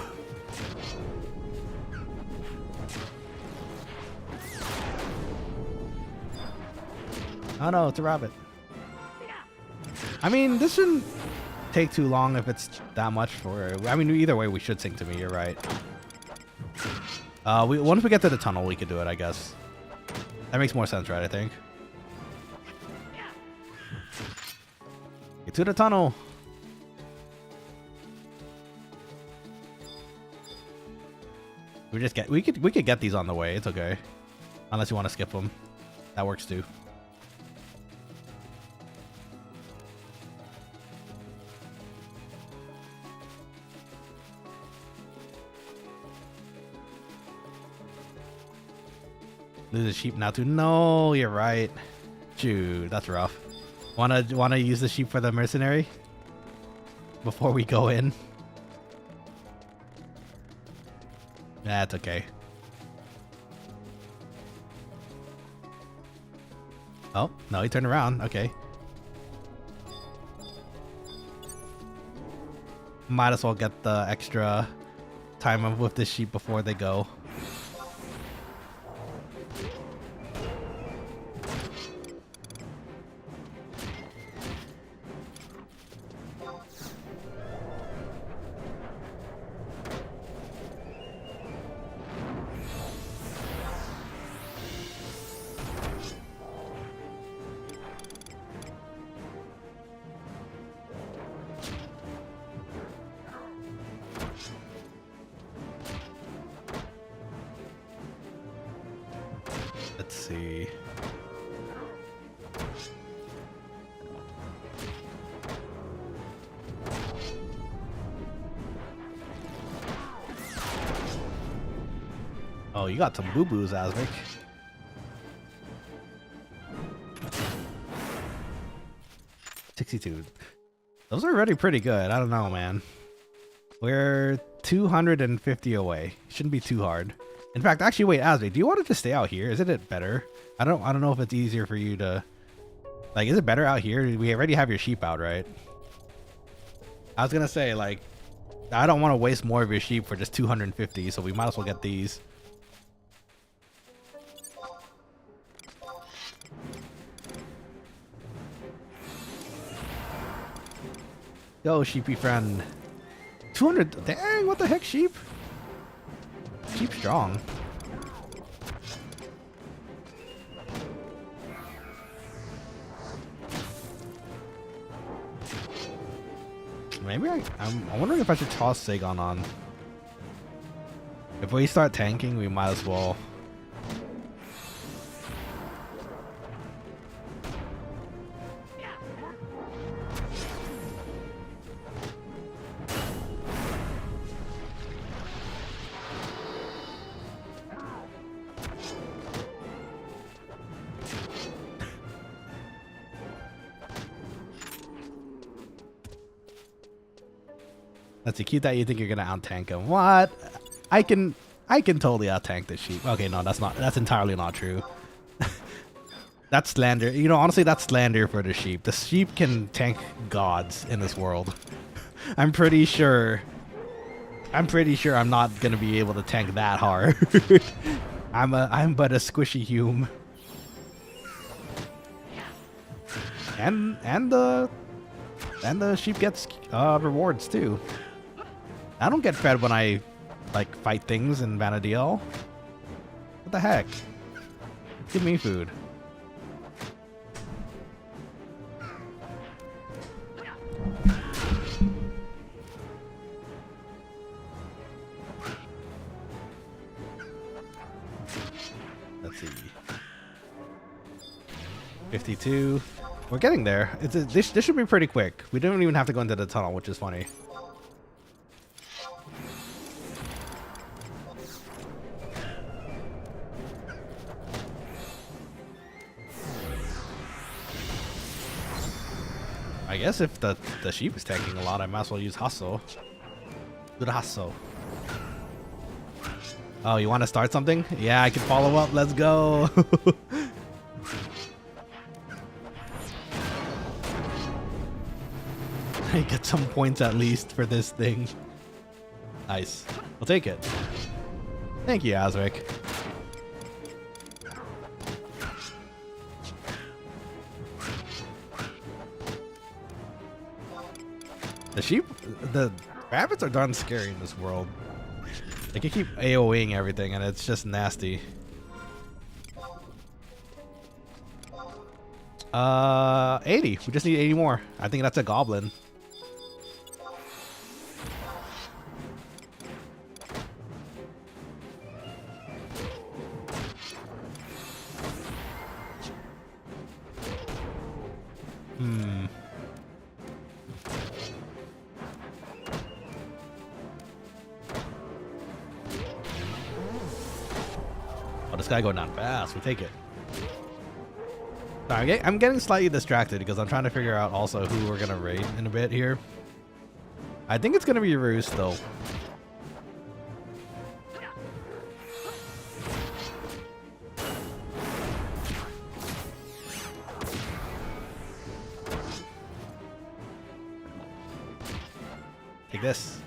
Oh no, it's a rabbit. I mean, this shouldn't take too long if it's that much for... I mean, either way, we should sync to me. You're right. Once we get to the tunnel, we could do it, I guess. That makes more sense, right? I think. Get to the tunnel. We could get these on the way. It's okay. Unless you want to skip them. That works too. Lose a sheep now too. No, you're right. Shoot, that's rough. Wanna use the sheep for the mercenary before we go in? That's okay. Oh no, he turned around. Okay. Might as well get the extra time with the sheep before they go. Let's see. Oh, you got some boo-boos, Azvik. $62. Those are already pretty good. I don't know, man. We're 250 away. Shouldn't be too hard. In fact, actually, wait, Azvik, do you want it to stay out here? Isn't it better? I don't know if it's easier for you to... Like, is it better out here? We already have your sheep out, right? I was gonna say, like, I don't want to waste more of your sheep for just 250, so we might as well get these. Go, sheepy friend. 200. Dang, what the heck, sheep? Sheep strong. Maybe I'm wondering if I should toss Sagon on. If we start tanking, we might as well. That's a cute that you think you're gonna out-tank him. What? I can totally out-tank this sheep. Okay, no, that's entirely not true. That's slander. You know, honestly, that's slander for the sheep. The sheep can tank gods in this world. I'm pretty sure I'm not gonna be able to tank that hard. I'm but a squishy hume. And the sheep gets rewards too. I don't get fed when I like fight things in Vanadiel. What the heck? Give me food. Let's see. 52. We're getting there. This should be pretty quick. We don't even have to go into the tunnel, which is funny. I guess if the sheep is tanking a lot, I might as well use hustle. Do the hustle. Oh, you want to start something? Yeah, I can follow up. Let's go. I get some points at least for this thing. Nice. I'll take it. Thank you, Azric. The rabbits are darn scary in this world. They can keep AoEing everything and it's just nasty. 80. We just need 80 more. I think that's a goblin. This guy going down fast. We take it. Sorry, I'm getting slightly distracted because I'm trying to figure out also who we're gonna raid in a bit here. I think it's gonna be Roost though. Take this.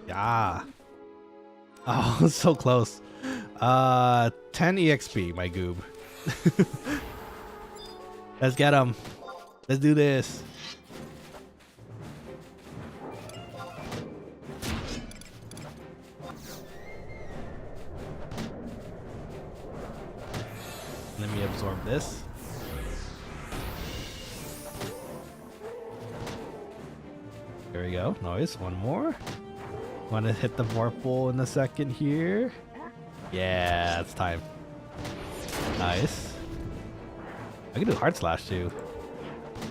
Yeah. Oh, so close. 10 EXP, my goob. Let's get him. Let's do this. Let me absorb this. There we go. Nice. One more. Want to hit the Vorpal in a second here. Yeah, it's time. Nice. I can do Heart Slash too.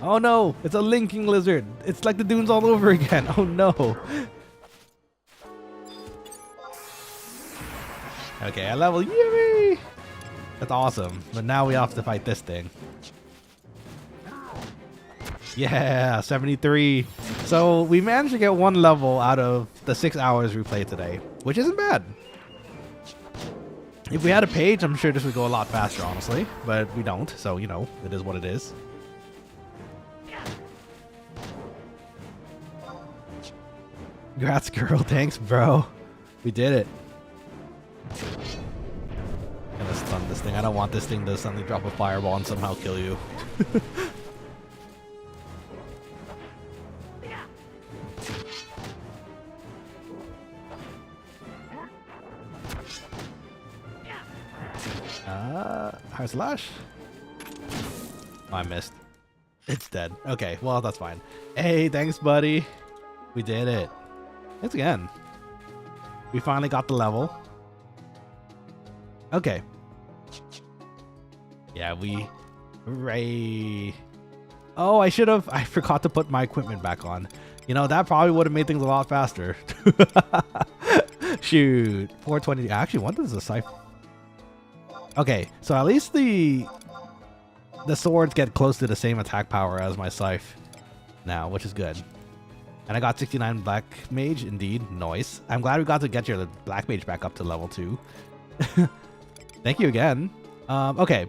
Oh no, it's a linking lizard. It's like the dunes all over again. Oh no. Okay, I level. Yay! That's awesome. But now we have to fight this thing. Yeah, 73. So we managed to get one level out of the 6 hours we played today, which isn't bad. If we had a page, I'm sure this would go a lot faster, honestly. But we don't, so, you know, it is what it is. Congrats, girl. Thanks, bro. We did it. Gonna stun this thing. I don't want this thing to suddenly drop a fireball and somehow kill you. High slash. Oh, I missed. It's dead. Okay, well, that's fine. Hey, thanks, buddy. We did it. Thanks again. We finally got the level. Okay. Yeah, hooray. Oh, I forgot to put my equipment back on. You know, that probably would have made things a lot faster. Shoot. 420. Actually, what is the scythe? Okay, so at least the swords get close to the same attack power as my scythe now, which is good. And I got 69 black mage, indeed. Nice. I'm glad we got to get your black mage back up to level 2. Thank you again. Okay.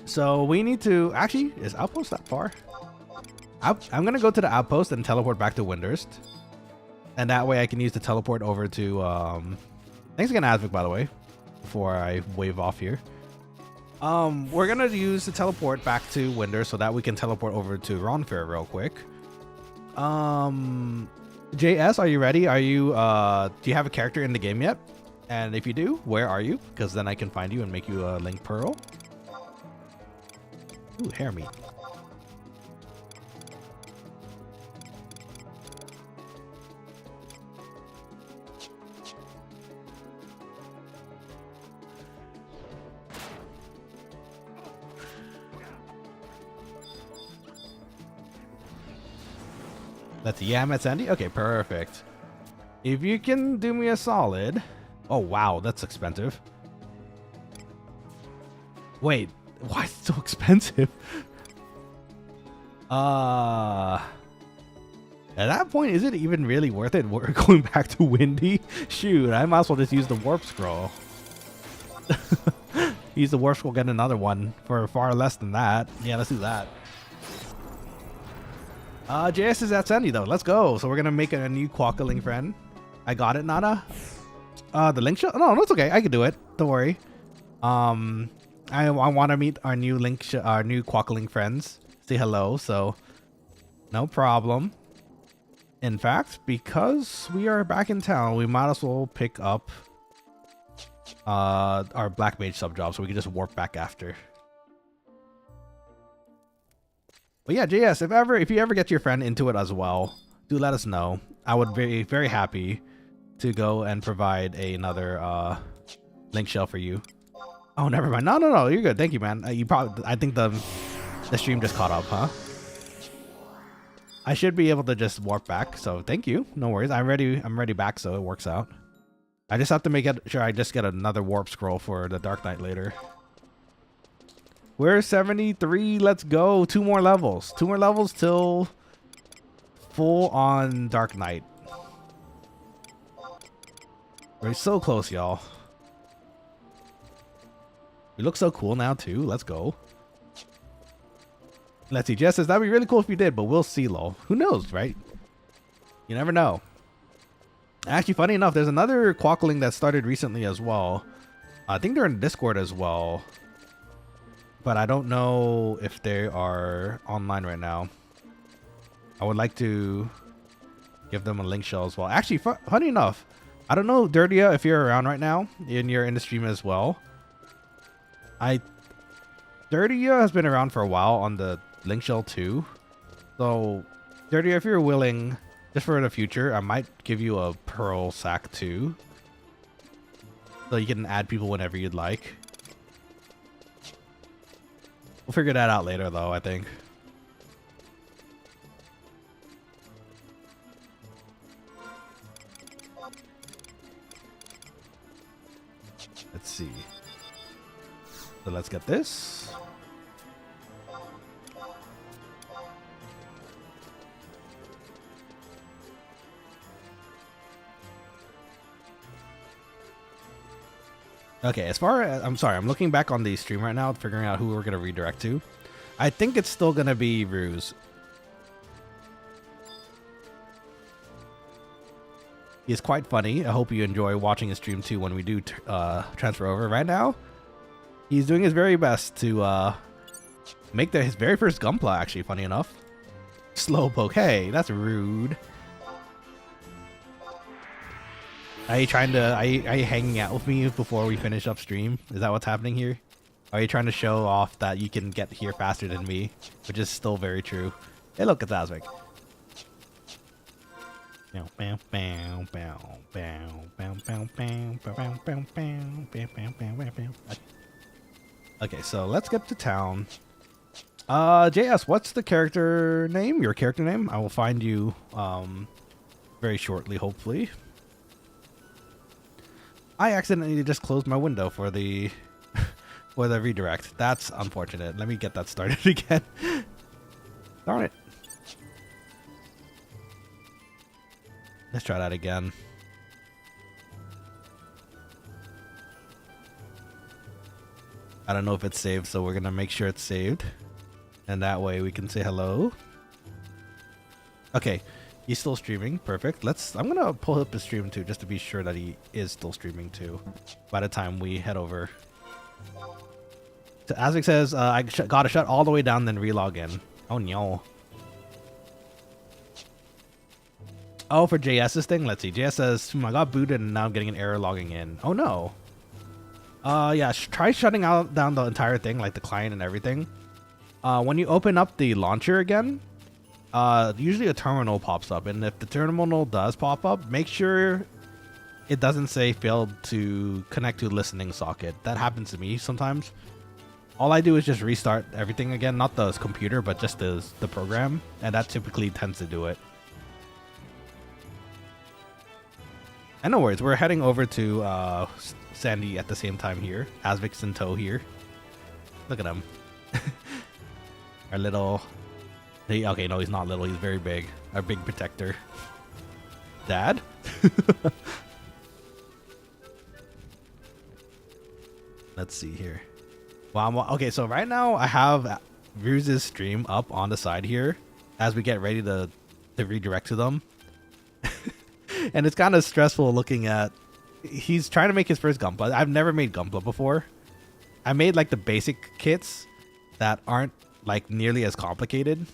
So we need to... Actually, is Outpost that far? I'm going to go to the Outpost and teleport back to Windurst. And that way I can use the teleport over to... Thanks again, Asvik, by the way. Before I wave off here. We're going to use the teleport back to Windurst so that we can teleport over to Ronfair real quick. JS, are you ready? Are you... do you have a character in the game yet? And if you do, where are you? Because then I can find you and make you a Link Pearl. Ooh, hair meat. That's Yamet's Andy? Okay, perfect. If you can do me a solid... Oh, wow, that's expensive. Wait, why is it so expensive? At that point, is it even really worth it? We're going back to Windy? Shoot, I might as well just use the Warp Scroll. Use the Warp Scroll, get another one for far less than that. Yeah, let's do that. JS is at Sandy though. Let's go. So we're gonna make a new Quokkaling friend. I got it, Nana. The link shell? No, it's okay. I can do it. Don't worry. I want to meet our new our new Quokkaling friends. Say hello. So no problem. In fact, because we are back in town, we might as well pick up our Black Mage sub job so we can just warp back after. But yeah, JS, if you ever get your friend into it as well, do let us know. I would be very happy to go and provide another link shell for you. Oh, never mind. No, you're good. Thank you, man. I think the stream just caught up, huh? I should be able to just warp back, so thank you. No worries. I'm ready back, so it works out. I just have to make sure I just get another warp scroll for the Dark Knight later. We're 73. Let's go. 2 more levels. 2 more levels till full on Dark Knight. We're so close, y'all. We look so cool now, too. Let's go. Let's see. Jess says, that'd be really cool if you did, but we'll see, lol. Who knows, right? You never know. Actually, funny enough, there's another Quokkaling that started recently as well. I think they're in Discord as well. But I don't know if they are online right now. I would like to give them a link shell as well. Actually, funny enough, I don't know, Dirtia, if you're around right now and you're in the stream as well. Dirtia has been around for a while on the link shell too. So, Dirtia, if you're willing, just for the future, I might give you a pearl sack too. So you can add people whenever you'd like. We'll figure that out later, though, I think. Let's see. So let's get this. Okay, as far as... I'm sorry, I'm looking back on the stream right now, figuring out who we're going to redirect to. I think it's still going to be Ruse. He's quite funny. I hope you enjoy watching his stream too when we do transfer over. Right now, he's doing his very best to make his very first Gunpla, actually, funny enough. Slowpoke. Hey, that's rude. Are you hanging out with me before we finish up stream? Is that what's happening here? Are you trying to show off that you can get here faster than me? Which is still very true. Hey, look, it's Asvik. Okay, so let's get to town. JS, what's the character name? Your character name? I will find you very shortly, hopefully. I accidentally just closed my window for the for the redirect. That's unfortunate. Let me get that started again. Darn it. Let's try that again. I don't know if it's saved, so we're gonna make sure it's saved. And that way we can say hello. Okay, he's still streaming. Perfect. I'm gonna pull up his stream too, just to be sure that he is still streaming too by the time we head over. So Asvik says, I gotta shut all the way down, then relog in. Oh no. Oh, for JS's thing? Let's see. JS says, I got booted and now I'm getting an error logging in. Oh no. Yeah, try shutting down the entire thing, like the client and everything. When you open up the launcher again, usually a terminal pops up, and if the terminal does pop up, make sure it doesn't say failed to connect to listening socket. That happens to me sometimes. All I do is just restart everything again, not the computer, but just the program, and that typically tends to do it. And no worries, we're heading over to Sandy at the same time here. Asvik's in tow here. Look at him. Our little... Okay, no, he's not little. He's very big. Our big protector. Dad? Let's see here. Wow. Okay, so right now I have Ruse's stream up on the side here as we get ready to redirect to them. And it's kind of stressful looking at... He's trying to make his first Gunpla. I've never made Gunpla before. I made like the basic kits that aren't like nearly as complicated.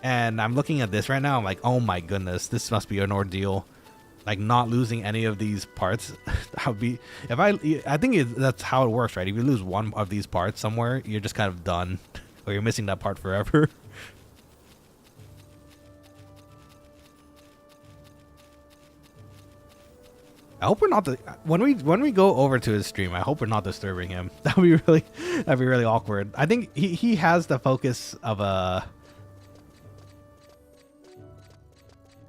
And I'm looking at this right now. I'm like, oh my goodness, this must be an ordeal. Like not losing any of these parts. That would be... I think that's how it works, right? If you lose one of these parts somewhere, you're just kind of done. Or you're missing that part forever. I hope we're not when we go over to his stream. I hope we're not disturbing him. That'd be really awkward. I think he has the focus of a.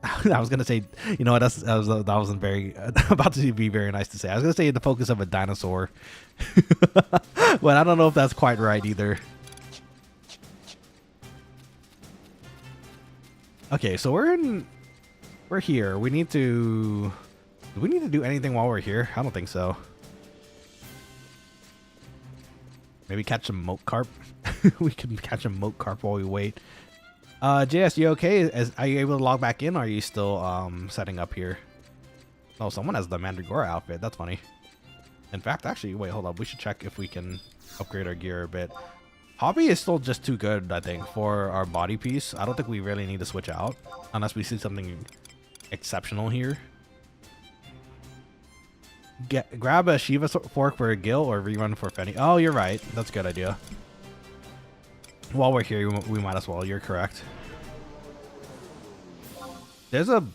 I was gonna say, you know what? That wasn't very about to be very nice to say. I was gonna say the focus of a dinosaur, but I don't know if that's quite right either. Okay, so we're here. We need to. Do we need to do anything while we're here? I don't think so. Maybe catch some moat carp. We can catch a moat carp while we wait. JS, you okay? Are you able to log back in, or are you still setting up here? Oh, someone has the Mandragora outfit. That's funny. In fact, actually, wait, hold up. We should check if we can upgrade our gear a bit. Hobby is still just too good, I think, for our body piece. I don't think we really need to switch out unless we see something exceptional here. Grab a Shiva fork for a Gil or rerun for Fenny. Oh, you're right. That's a good idea. While we're here, we might as well. You're correct. There's a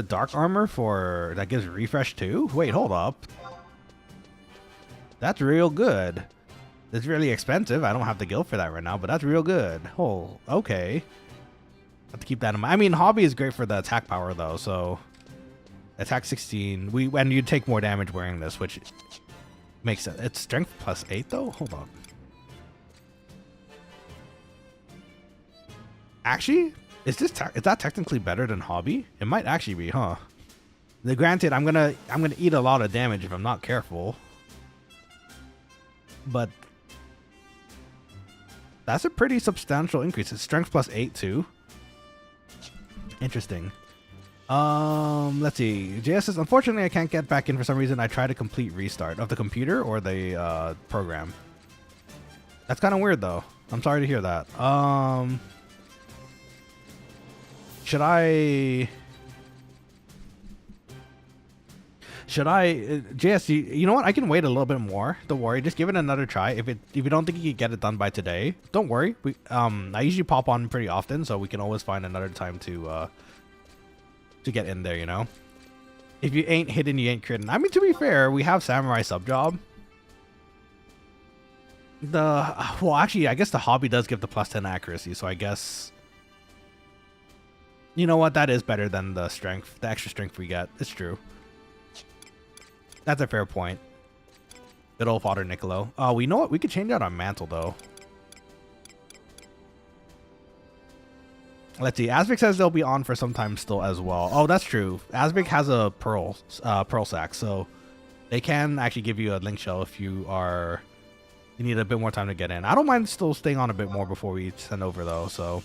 dark armor for that gives refresh too. Wait, hold up. That's real good. It's really expensive. I don't have the Gil for that right now, but that's real good. Oh, okay. Have to keep that in mind. I mean, Hobby is great for the attack power though, so. Attack 16. And you take more damage wearing this, which makes sense. It's strength plus 8 though? Hold on. Actually, is that technically better than Hobby? It might actually be, huh? Granted, I'm gonna eat a lot of damage if I'm not careful. But that's a pretty substantial increase. It's strength plus 8 too. Interesting. Let's see. JS says, unfortunately, I can't get back in for some reason. I tried a complete restart of the computer or the program. That's kind of weird, though. I'm sorry to hear that. Should I... JS, you know what? I can wait a little bit more. Don't worry. Just give it another try. If you don't think you can get it done by today, don't worry. I usually pop on pretty often, so we can always find another time to get in there, you know? If you ain't hidden, you ain't critting. I mean, to be fair, we have Samurai Subjob. Well, actually, I guess the hobby does give the +10 accuracy, so I guess... You know what? That is better than the strength, the extra strength we get. It's true. That's a fair point. Good old Father Niccolo. Oh, we know what? We could change out our mantle, though. Let's see. Asvik says they'll be on for some time still as well. Oh, that's true. Asvik has a pearl sack, so they can actually give you a link shell if you need a bit more time to get in. I don't mind still staying on a bit more before we send over, though, so...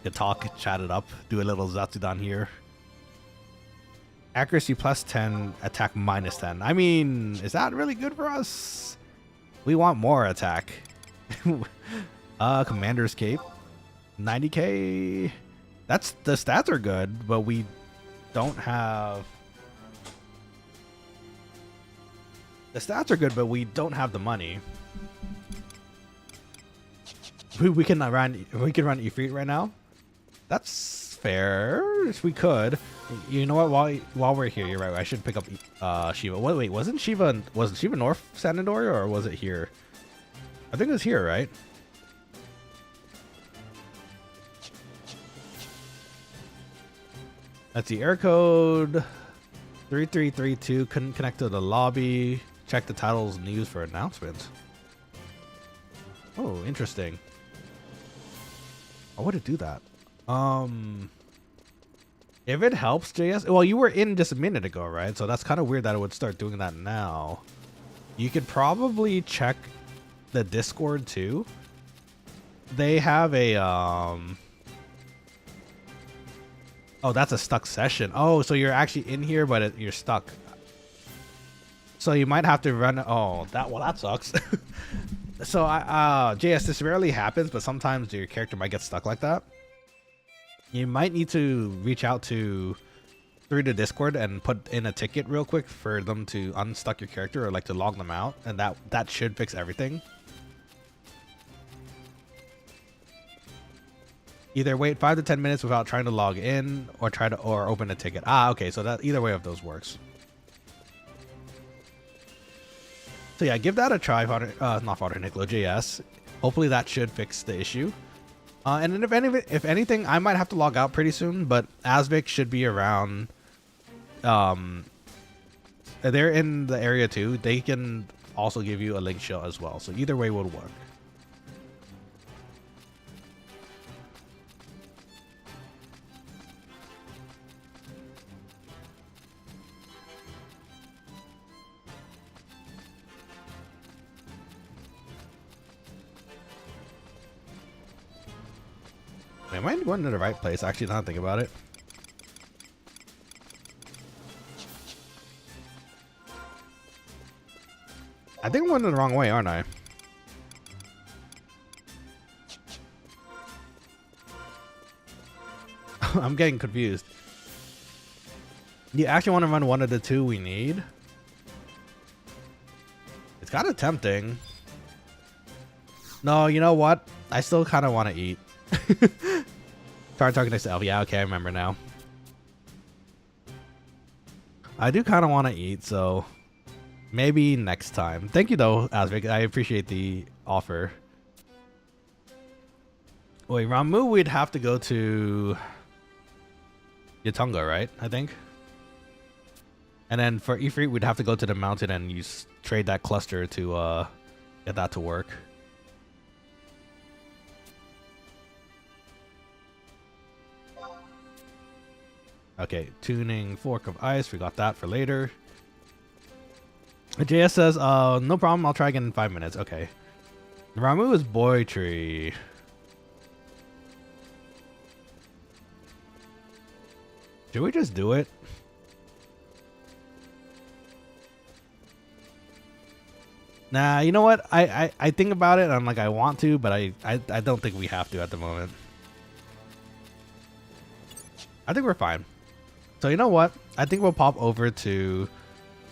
You talk, chat it up, do a little Zatsudan here. Accuracy +10, attack -10. I mean, is that really good for us? We want more attack. Commander's Cape. 90k. The stats are good, but we don't have... The stats are good, but we don't have the money. We can run Ifrit right now. That's fair. We could. You know what? While we're here, you're right. I should pick up Shiva. Wait, wasn't Shiva North Sanadori, or was it here? I think it was here, right? That's the air code 3332. Couldn't connect to the lobby. Check the titles news for announcements. Oh, interesting. I would do that. If it helps, JS. Well, you were in just a minute ago, right? So that's kind of weird that it would start doing that now. You could probably check the Discord too. They have a Oh, that's a stuck session. Oh, so you're actually in here, but you're stuck. So you might have to run. Oh, that sucks. So JS, this rarely happens, but sometimes your character might get stuck like that. You might need to reach out through the Discord and put in a ticket real quick for them to unstuck your character or like to log them out, and that should fix everything. Either wait 5 to 10 minutes without trying to log in, or open a ticket. Okay, so that either way of those works. So yeah, give that a try, not Father Niccolo, JS. Hopefully that should fix the issue. And then if anything, I might have to log out pretty soon, but Asvik should be around. They're in the area too. They can also give you a link shell as well. So either way would work. Am I going to the right place? Actually, not think about it. I think I'm going the wrong way, aren't I? I'm getting confused. You actually want to run one of the two we need? It's kind of tempting. No, you know what? I still kind of want to eat. Start talking to myself. Yeah, okay, I remember now. I do kind of want to eat, so maybe next time. Thank you, though, Asvik. I appreciate the offer. Wait, Ramu, we'd have to go to Yatunga, right? I think. And then for Ifrit, we'd have to go to the mountain and trade that cluster to get that to work. Okay, tuning Fork of Ice. We got that for later. JS says, no problem. I'll try again in 5 minutes. Okay. Ramu is Boy Tree. Should we just do it? Nah, you know what? I think about it and I'm like, I want to, but I don't think we have to at the moment. I think we're fine. So you know what? I think we'll pop over to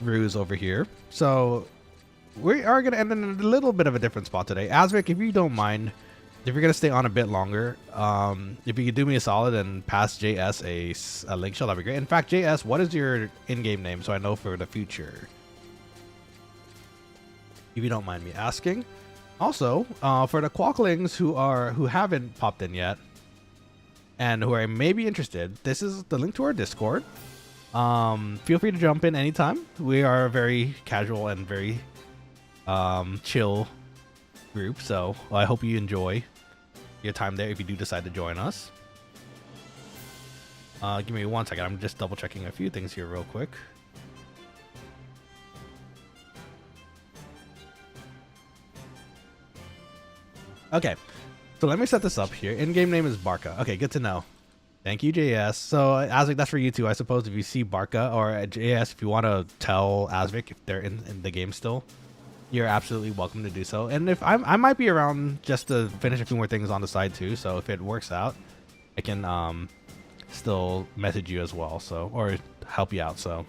Ruse over here. So we are going to end in a little bit of a different spot today. Asvik, if you don't mind, if you're going to stay on a bit longer, if you could do me a solid and pass JS a link shell, that'd be great. In fact, JS, what is your in-game name so I know for the future? If you don't mind me asking. Also, for the Quokkalings who haven't popped in yet and who are maybe interested, this is the link to our Discord. Feel free to jump in anytime. We are a very casual and very chill group, so I hope you enjoy your time there if you do decide to join us. Give me 1 second. I'm just double checking a few things here real quick. Okay, so let me set this up here. In-game name is Barca. Okay, good to know. Thank you, JS. So Asvik, that's for you too, I suppose. If you see Barca or JS, if you want to tell Asvik if they're in the game still, you're absolutely welcome to do so. And if I might be around just to finish a few more things on the side too. So if it works out, I can still message you as well. So or help you out. So.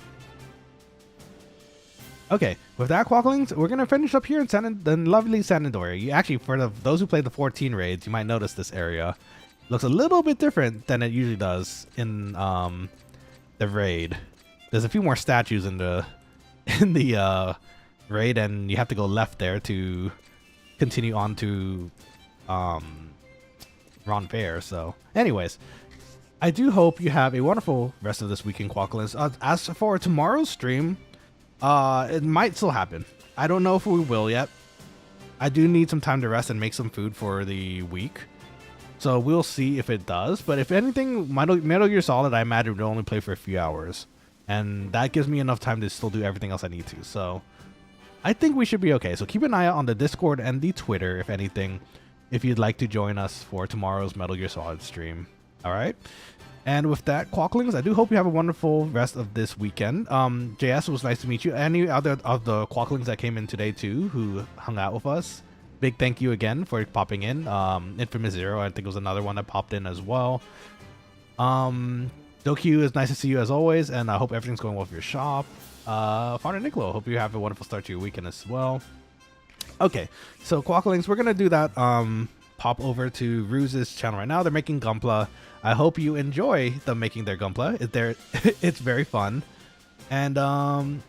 Okay, with that, Quokkalings, we're going to finish up here in the lovely San Andoria. You actually, for those who played the 14 raids, you might notice this area looks a little bit different than it usually does in the raid. There's a few more statues in the raid, and you have to go left there to continue on to Ron Fair. So, anyways, I do hope you have a wonderful rest of this week in Quokkalings. As for tomorrow's stream, it might still happen. I don't know if we will yet. I do need some time to rest and make some food for the week. So we'll see if it does. But if anything, Metal Gear Solid, I imagine, would only play for a few hours. And that gives me enough time to still do everything else I need to. So I think we should be okay. So keep an eye out on the Discord and the Twitter, if anything, if you'd like to join us for tomorrow's Metal Gear Solid stream. All right. And with that, Quokkalings, I do hope you have a wonderful rest of this weekend. JS, it was nice to meet you. Any other of the Quokkalings that came in today too, who hung out with us, big thank you again for popping in. Infamous Zero, I think, was another one that popped in as well. Dokyu, is nice to see you as always, and I hope everything's going well with your shop. Father Nicolo, hope you have a wonderful start to your weekend as well. Okay, so Quokkalings, we're gonna do that. Pop over to Ruse's channel right now. They're making Gunpla. I hope you enjoy them making their Gunpla. It's very fun, and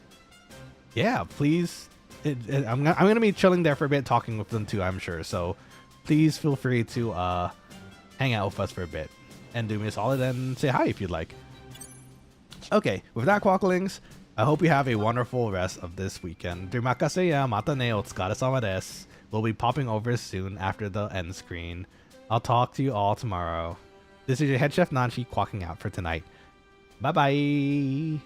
yeah, please. I'm gonna be chilling there for a bit, talking with them too, I'm sure. So please feel free to hang out with us for a bit and do me a solid and say hi if you'd like. Okay, with that, Quokkalings, I hope you have a wonderful rest of this weekend. Terima kasih ya, mata ne otsukaresama desu. We'll be popping over soon after the end screen. I'll talk to you all tomorrow. This is your head chef Nanashi quacking out for tonight. Bye bye.